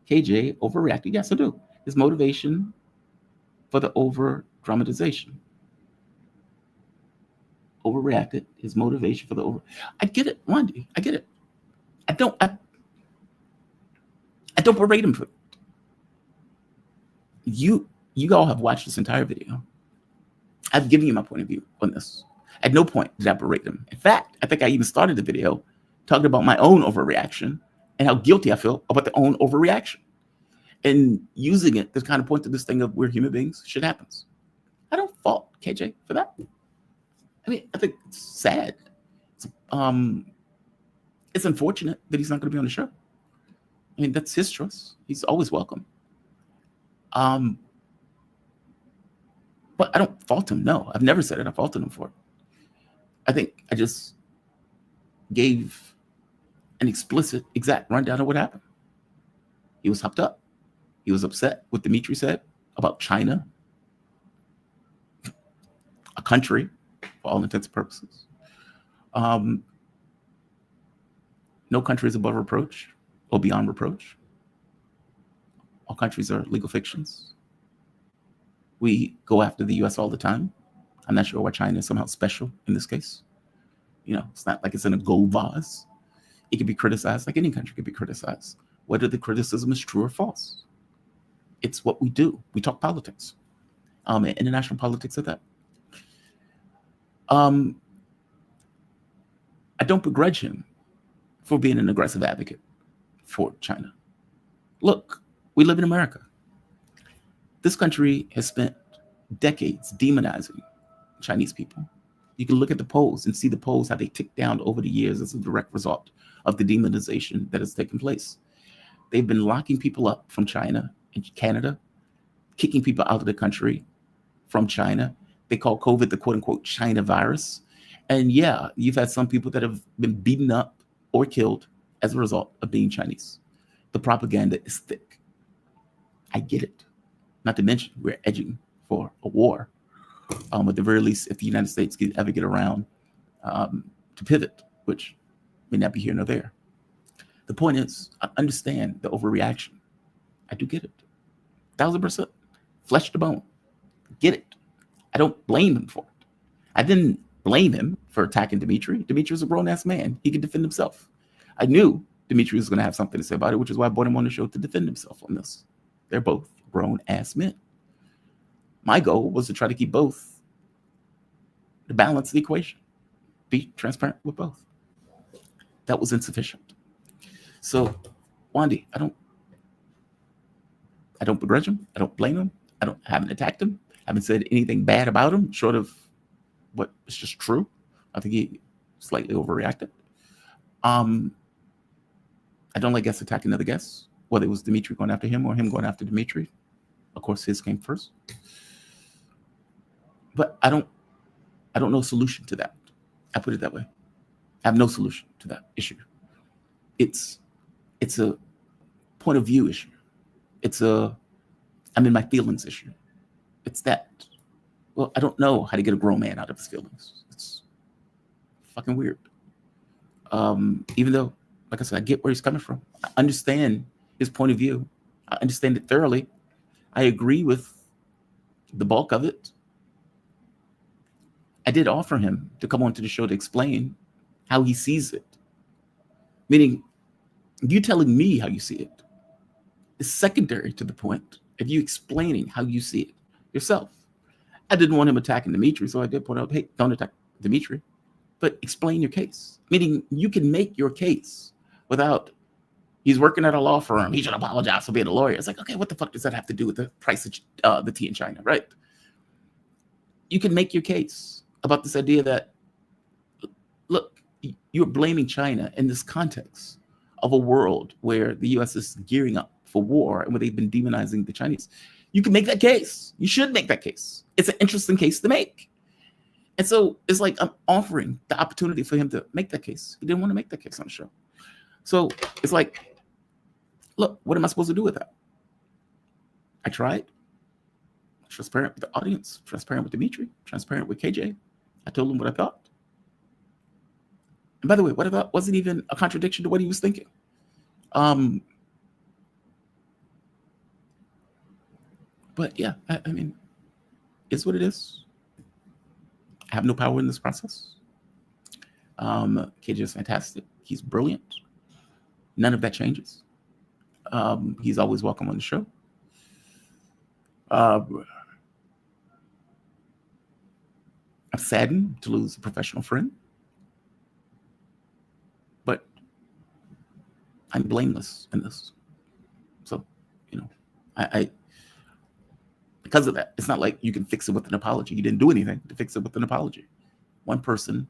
KJ overreacted. Yes, I do. His motivation for the over-dramatization. Overreacted. His motivation for the over. I get it, Morandi. I get it. I don't berate him for it. You all have watched this entire video. I've given you my point of view on this. At no point did I berate him. In fact, I think I even started the video talking about my own overreaction and how guilty I feel about the own overreaction and using it to kind of point to this thing of we're human beings, shit happens. I don't fault KJ for that. I mean, I think it's sad. It's unfortunate that he's not going to be on the show. I mean, that's his choice. He's always welcome. But I don't fault him. No, I've never said it. I faulted him for it. I think I just gave an explicit, exact rundown of what happened. He was hopped up. He was upset with Dimitri said about China, a country, for all intents and purposes. No country is above reproach or beyond reproach. All countries are legal fictions. We go after the US all the time. I'm not sure why China is somehow special in this case. It's not like it's in a gold vase. It can be criticized like any country can be criticized, whether the criticism is true or false. It's what we do. We talk politics, and international politics at that. I don't begrudge him for being an aggressive advocate for China. Look, we live in America. This country has spent decades demonizing Chinese people. You can look at the polls and see the polls, how they tick down over the years as a direct result of the demonization that has taken place. They've been locking people up from China and Canada, kicking people out of the country from China. They call COVID the quote unquote China virus. And yeah, you've had some people that have been beaten up or killed as a result of being Chinese. The propaganda is thick. I get it. Not to mention, we're edging for a war. At the very least, if the United States can ever get around to pivot, which may not be here nor there. The point is, I understand the overreaction. I do get it. 1,000%. Flesh to bone. Get it. I don't blame him for it. I didn't blame him for attacking Dimitri. Dimitri was a grown-ass man. He could defend himself. I knew Dimitri was going to have something to say about it, which is why I brought him on the show to defend himself on this. They're both grown-ass men. My goal was to try to keep both, to balance the equation, be transparent with both. That was insufficient. So, Wandy, I don't begrudge him. I don't blame him. I haven't attacked him. I haven't said anything bad about him, short of what is just true. I think he slightly overreacted. I don't like guests attacking other guests, whether it was Dimitri going after him or him going after Dimitri. Of course, his came first. But I don't know a solution to that. I put it that way. I have no solution to that issue. It's a point of view issue. It's I'm in my feelings issue. It's that. Well, I don't know how to get a grown man out of his feelings. It's fucking weird. Even though, like I said, I get where he's coming from. I understand his point of view. I understand it thoroughly. I agree with the bulk of it. I did offer him to come onto the show to explain how he sees it. Meaning, you telling me how you see it is secondary to the point of you explaining how you see it yourself. I didn't want him attacking Dimitri, so I did point out, hey, don't attack Dimitri, but explain your case. Meaning, you can make your case without, he's working at a law firm, he should apologize for being a lawyer. It's like, okay, what the fuck does that have to do with the price of the tea in China, right? You can make your case about this idea that, look, you're blaming China in this context of a world where the US is gearing up for war and where they've been demonizing the Chinese. You can make that case. You should make that case. It's an interesting case to make. And so it's like I'm offering the opportunity for him to make that case. He didn't want to make that case on the show. So it's like, look, what am I supposed to do with that? I tried. Transparent with the audience, transparent with Dimitri, transparent with KJ. I told him what I thought. And by the way, what I thought wasn't even a contradiction to what he was thinking. But yeah, I mean, it's what it is. I have no power in this process. KJ is fantastic. He's brilliant. None of that changes. He's always welcome on the show. I'm saddened to lose a professional friend, but I'm blameless in this. So, I because of that, it's not like you can fix it with an apology. You didn't do anything to fix it with an apology. One person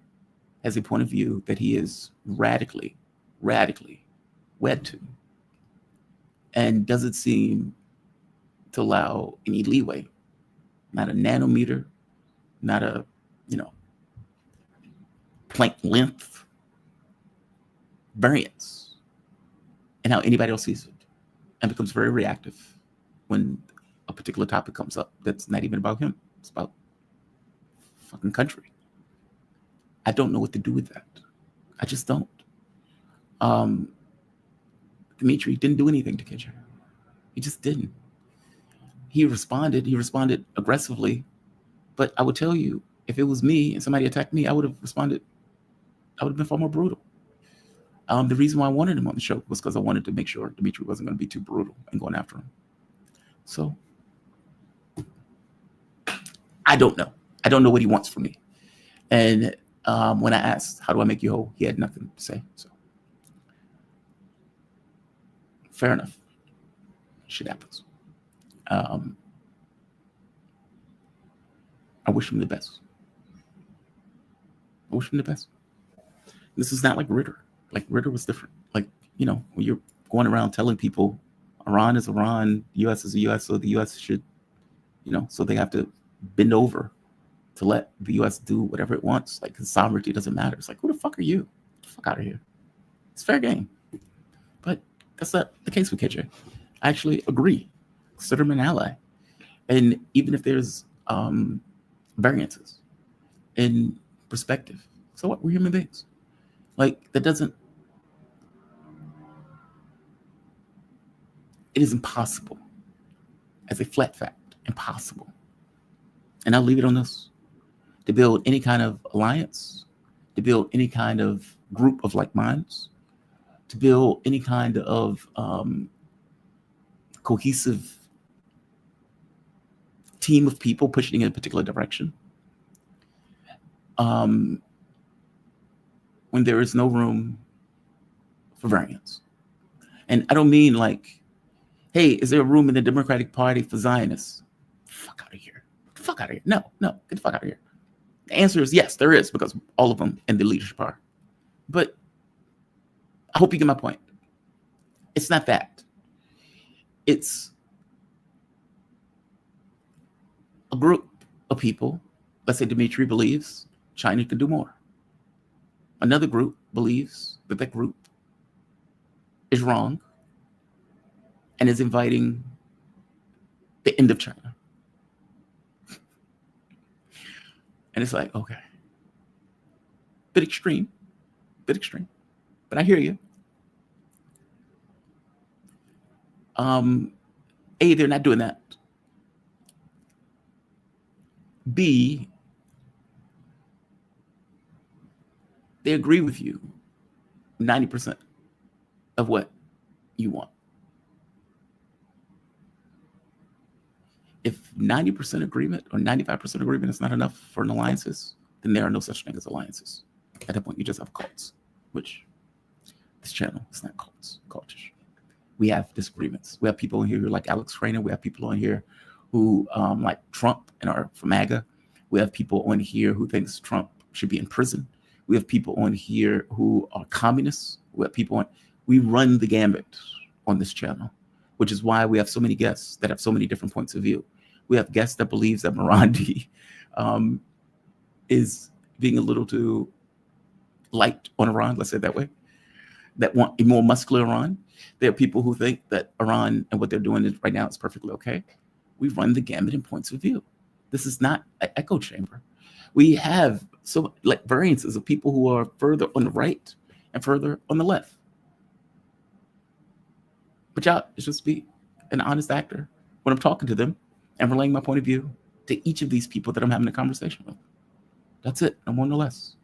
has a point of view that he is radically wed to, and doesn't seem to allow any leeway, not a nanometer, not a Planck length variance in how anybody else sees it, and becomes very reactive when a particular topic comes up that's not even about him. It's about fucking country. I don't know what to do with that. I just don't. Dimitri didn't do anything to KJ. He just didn't. he responded aggressively. But I would tell you, if it was me and somebody attacked me, I would have responded. I would have been far more brutal. The reason why I wanted him on the show was because I wanted to make sure Dimitri wasn't going to be too brutal and going after him. So I don't know. I don't know what he wants from me. And when I asked, how do I make you whole? He had nothing to say. So fair enough. Shit happens. I wish him the best. I wish him the best. This is not like Ritter. Like Ritter was different. Like, you know, when you're going around telling people Iran is Iran, US is the US, so the US should, you know, so they have to bend over to let the US do whatever it wants. Like, his sovereignty doesn't matter. It's like, who the fuck are you? Get the fuck out of here. It's fair game. But that's not the case with KJ. I actually agree. Consider him an ally. And even if there's variances in perspective, so what? We're human beings. Like, that doesn't, it is impossible, as a flat fact, impossible. And I'll leave it on this, to build any kind of alliance, to build any kind of group of like minds, to build any kind of cohesive team of people pushing in a particular direction, when there is no room for variance. And I don't mean like, hey, is there a room in the Democratic Party for Zionists? Fuck out of here. Get the fuck out of here. No, get the fuck out of here. The answer is yes, there is, because all of them in the leadership are. But I hope you get my point. It's not that. It's a group of people. Let's say Dimitri believes China can do more. Another group believes that that group is wrong and is inviting the end of China. And it's like, okay, bit extreme, but I hear you. A, they're not doing that. B, they agree with you 90% of what you want. If 90% agreement or 95% agreement is not enough for an alliances, then there are no such thing as alliances. At that point, you just have cults, which this channel is not cults, cultish. We have disagreements. We have people in here who are like Alex Craner. We have people on here who like Trump and are for MAGA. We have people on here who thinks Trump should be in prison. We have people on here who are communists. We have people on, we run the gambit on this channel, which is why we have so many guests that have so many different points of view. We have guests that believes that Marandi is being a little too light on Iran, let's say it that way, that want a more muscular Iran. There are people who think that Iran and what they're doing right now is perfectly okay. We run the gamut in points of view. This is not an echo chamber. We have so like variances of people who are further on the right and further on the left. But y'all, it's just be an honest actor when I'm talking to them and relaying my point of view to each of these people that I'm having a conversation with. That's it, no more, no less.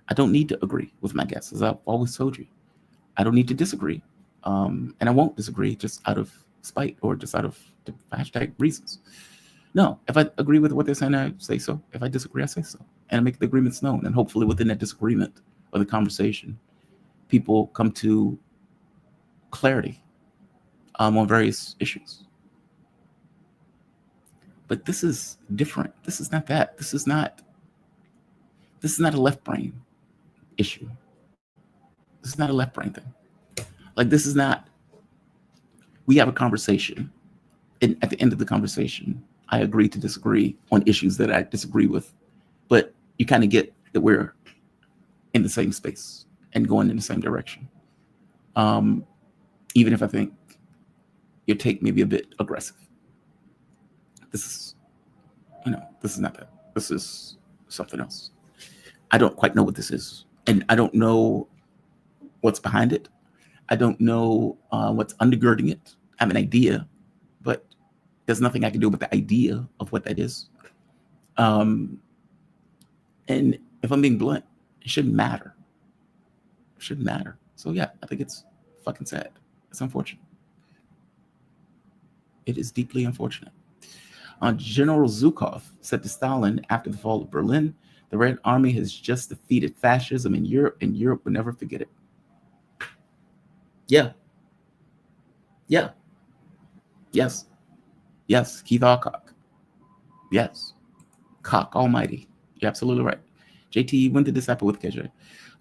I don't need to agree with my guests, as I've always told you. I don't need to disagree. And I won't disagree just out of spite or just out of hashtag reasons. No, if I agree with what they're saying, I say so. If I disagree, I say so. And I make the agreements known. And hopefully within that disagreement or the conversation, people come to clarity on various issues. But this is different. This is not that. This is not a left brain issue. This is not a left brain thing. Like, this is not, we have a conversation, and at the end of the conversation, I agree to disagree on issues that I disagree with, but you kind of get that we're in the same space and going in the same direction. Even if I think your take may be a bit aggressive. This is, this is not that. This is something else. I don't quite know what this is. And I don't know what's behind it. I don't know what's undergirding it. I have an idea, but There's nothing I can do with the idea of what that is. And if I'm being blunt, it shouldn't matter. It shouldn't matter. So yeah, I think it's fucking sad. It's unfortunate. It is deeply unfortunate. General Zhukov said to Stalin after the fall of Berlin, the Red Army has just defeated fascism in Europe, and Europe will never forget it. Yeah. Yeah. Yes. Yes. Keith Alcock. Yes. Cock Almighty. You're absolutely right. JT, when did this happen with KJ?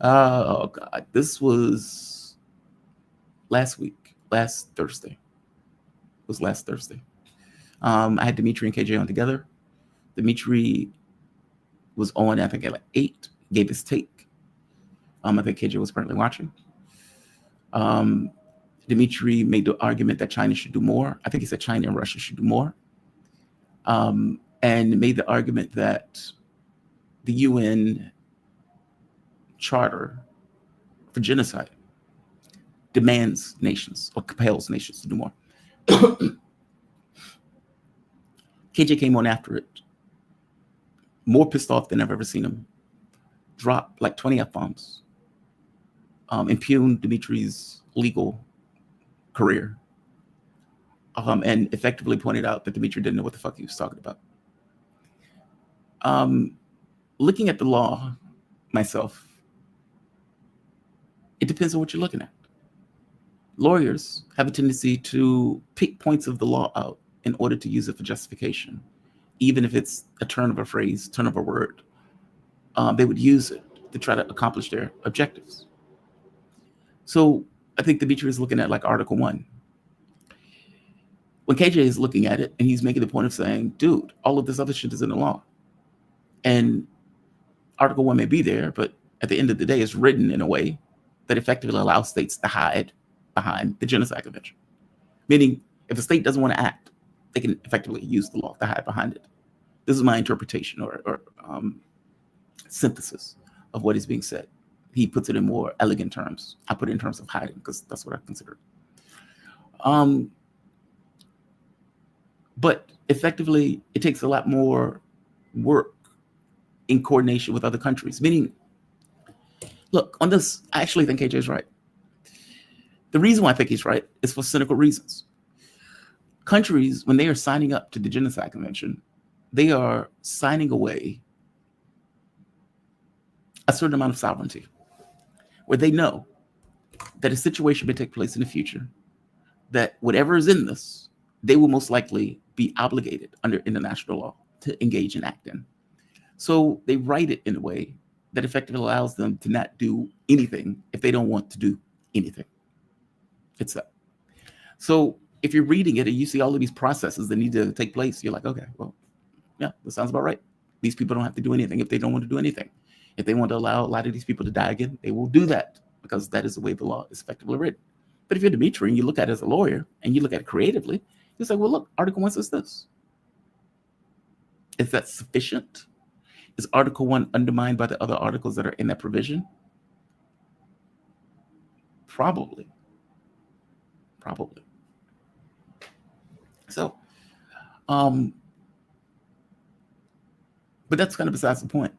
Oh, God. This was last week. Last Thursday. It was last Thursday. I had Dimitri and KJ on together. Dimitri was on, I think, at like 8, gave his take. I think KJ was currently watching. Dimitri made the argument that China should do more. I think he said China and Russia should do more. And made the argument that the UN charter for genocide demands nations or compels nations to do more. KJ came on after it, more pissed off than I've ever seen him, drop like 20 F-bombs, impugn Dimitri's legal career, and effectively pointed out that Dimitri didn't know what the fuck he was talking about. Looking at the law myself, it depends on what you're looking at. Lawyers have a tendency to pick points of the law out in order to use it for justification, even if it's a turn of a phrase, turn of a word. They would use it to try to accomplish their objectives. So I think Dimitri is looking at like Article 1. When KJ is looking at it and he's making the point of saying, dude, all of this other shit is in the law. And Article 1 may be there, but at the end of the day, it's written in a way that effectively allows states to hide behind the Genocide Convention. Meaning, if a state doesn't want to act, they can effectively use the law to hide behind it. This is my interpretation or synthesis of what is being said. He puts it in more elegant terms. I put it in terms of hiding because that's what I consider. But effectively, it takes a lot more work in coordination with other countries. Meaning, look, on this, I actually think KJ is right. The reason why I think he's right is for cynical reasons. Countries, when they are signing up to the Genocide Convention, they are signing away a certain amount of sovereignty, where they know that a situation may take place in the future, that whatever is in this, they will most likely be obligated under international law to engage and act in. So they write it in a way that effectively allows them to not do anything if they don't want to do anything. It's that. So if you're reading it and you see all of these processes that need to take place, you're like, okay, well, yeah, that sounds about right. These people don't have to do anything if they don't want to do anything. If they want to allow a lot of these people to die again, they will do that because that is the way the law is effectively written. But if you're Dimitri and you look at it as a lawyer and you look at it creatively, you say, well, look, Article 1 says this. Is that sufficient? Is Article 1 undermined by the other articles that are in that provision? Probably. Probably. So, but that's kind of besides the point.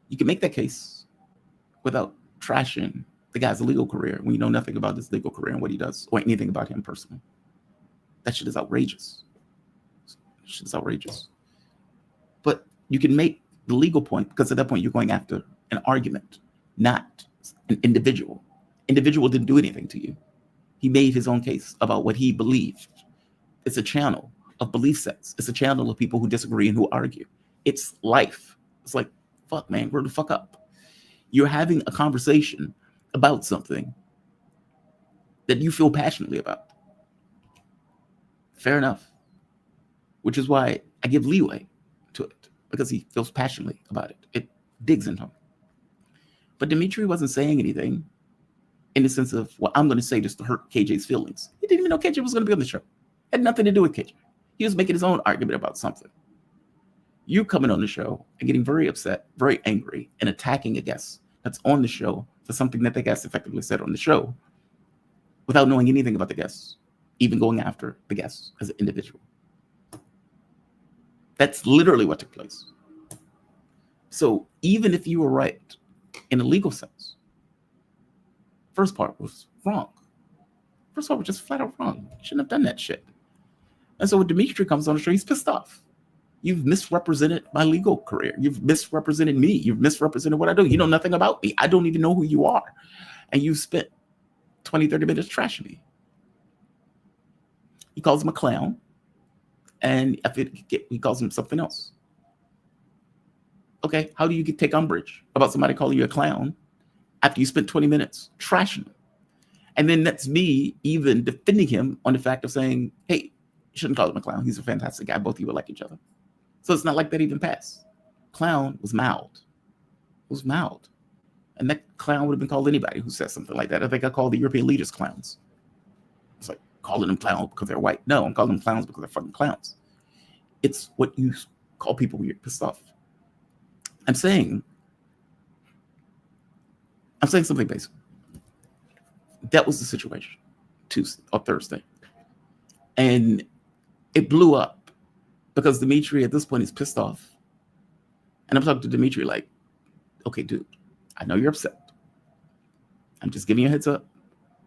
You can make that case without trashing the guy's legal career when you know nothing about his legal career and what he does or anything about him personally. That shit is outrageous. That shit is outrageous. But you can make the legal point because at that point you're going after an argument, not an individual. Individual didn't do anything to you. He made his own case about what he believed. It's a channel of belief sets. It's a channel of people who disagree and who argue. It's life. It's like, fuck, man, grow the fuck up. You're having a conversation about something that you feel passionately about. Fair enough. Which is why I give leeway to it, because he feels passionately about it. It digs into him. But Dimitri wasn't saying anything in the sense of, well, I'm going to say this to hurt KJ's feelings. He didn't even know KJ was going to be on the show. It had nothing to do with KJ. He was making his own argument about something. You coming on the show and getting very upset, very angry, and attacking a guest that's on the show for something that the guest effectively said on the show without knowing anything about the guests, even going after the guests as an individual. That's literally what took place. So even if you were right in a legal sense, first part was wrong. First part was just flat out wrong. Shouldn't have done that shit. And so when Dimitri comes on the show, he's pissed off. You've misrepresented my legal career. You've misrepresented me. You've misrepresented what I do. You know nothing about me. I don't even know who you are. And you spent 20, 30 minutes trashing me. He calls him a clown. And he calls him something else. Okay, how do you take umbrage about somebody calling you a clown after you spent 20 minutes trashing him? And then that's me even defending him on the fact of saying, hey, you shouldn't call him a clown. He's a fantastic guy. Both of you would like each other. So it's not like that even passed. Clown was mild. It was mild. And that clown would have been called anybody who says something like that. I think I called the European leaders clowns. It's like calling them clowns because they're white. No, I'm calling them clowns because they're fucking clowns. It's what you call people when you're pissed off. I'm saying something basic. That was the situation Tuesday or Thursday. And it blew up because Dimitri at this point is pissed off. And I'm talking to Dimitri like, okay, dude, I know you're upset. I'm just giving you a heads up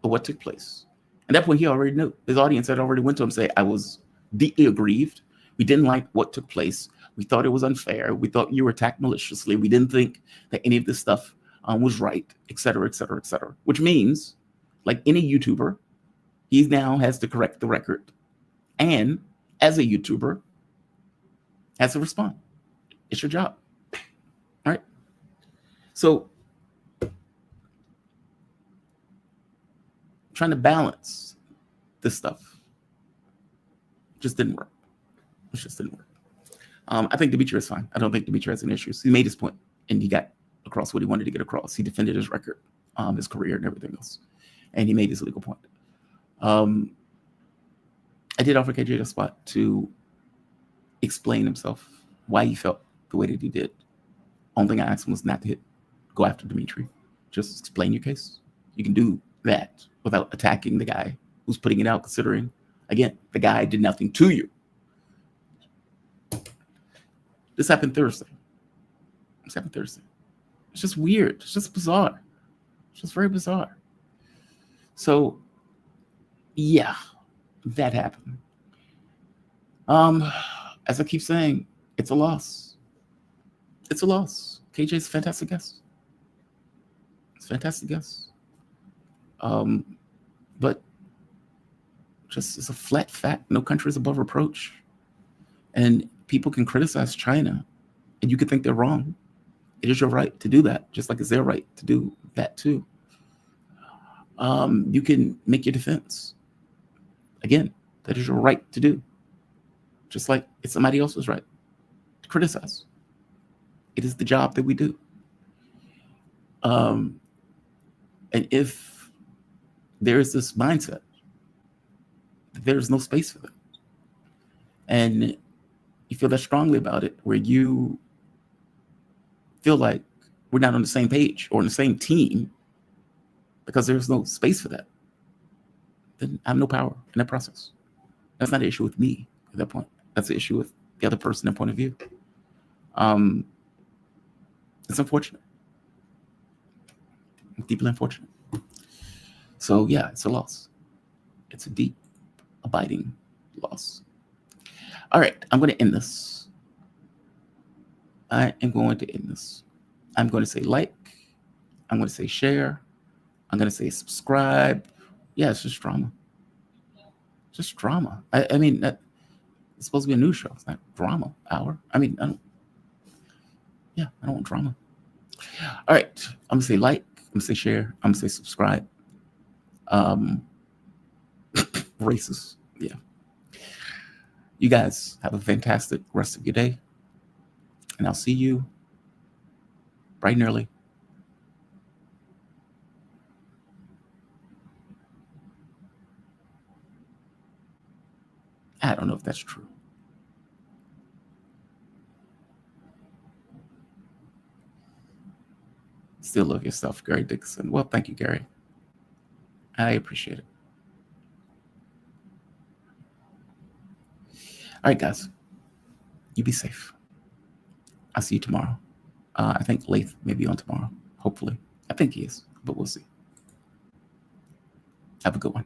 of what took place. At that point, he already knew. His audience had already went to him and say, I was deeply aggrieved. We didn't like what took place. We thought it was unfair. We thought you were attacked maliciously. We didn't think that any of this stuff was right, et cetera, et cetera, et cetera. Which means, like any YouTuber, he now has to correct the record. And as a YouTuber, has to respond. It's your job. All right? So, trying to balance this stuff just didn't work. It just didn't work. I think Dimitri is fine. I don't think Dimitri has any issues. He made his point, and he got across what he wanted to get across. He defended his record, his career, and everything else. And he made his legal point. I did offer KJ a spot to explain himself, why he felt the way that he did. Only thing I asked him was not to go after Dimitri. Just explain your case. You can do that without attacking the guy who's putting it out, considering, again, the guy did nothing to you. This happened Thursday. It's just weird. It's just bizarre. It's just very bizarre. So, yeah, that happened. As I keep saying, it's a loss. It's a loss. KJ's a fantastic guest. It's a fantastic guest. But just as a flat fact, no country is above reproach. And people can criticize China, and you can think they're wrong. It is your right to do that, just like it's their right to do that too. You can make your defense. Again, that is your right to do. Just like it's somebody else's right to criticize. It is the job that we do. And if there is this mindset, there is no space for that. And you feel that strongly about it, where you feel like we're not on the same page or on the same team because there's no space for that, then I have no power in that process. That's not an issue with me at that point. That's the issue with the other person and point of view. It's unfortunate. Deeply unfortunate. So yeah, it's a loss. It's a deep, abiding loss. All right, I'm going to end this. I'm going to say like. I'm going to say share. I'm going to say subscribe. Yeah, it's just drama. Just drama. I mean, it's supposed to be a news show. It's not drama hour. I mean, I don't want drama. All right, I'm going to say like. I'm going to say share. I'm going to say subscribe. Racist. Yeah. You guys have a fantastic rest of your day. And I'll see you bright and early. I don't know if that's true. Still love your stuff, Gary Dixon. Well, thank you, Gary. I appreciate it. All right, guys. You be safe. I'll see you tomorrow. I think Lath may be on tomorrow, hopefully. I think he is, but we'll see. Have a good one.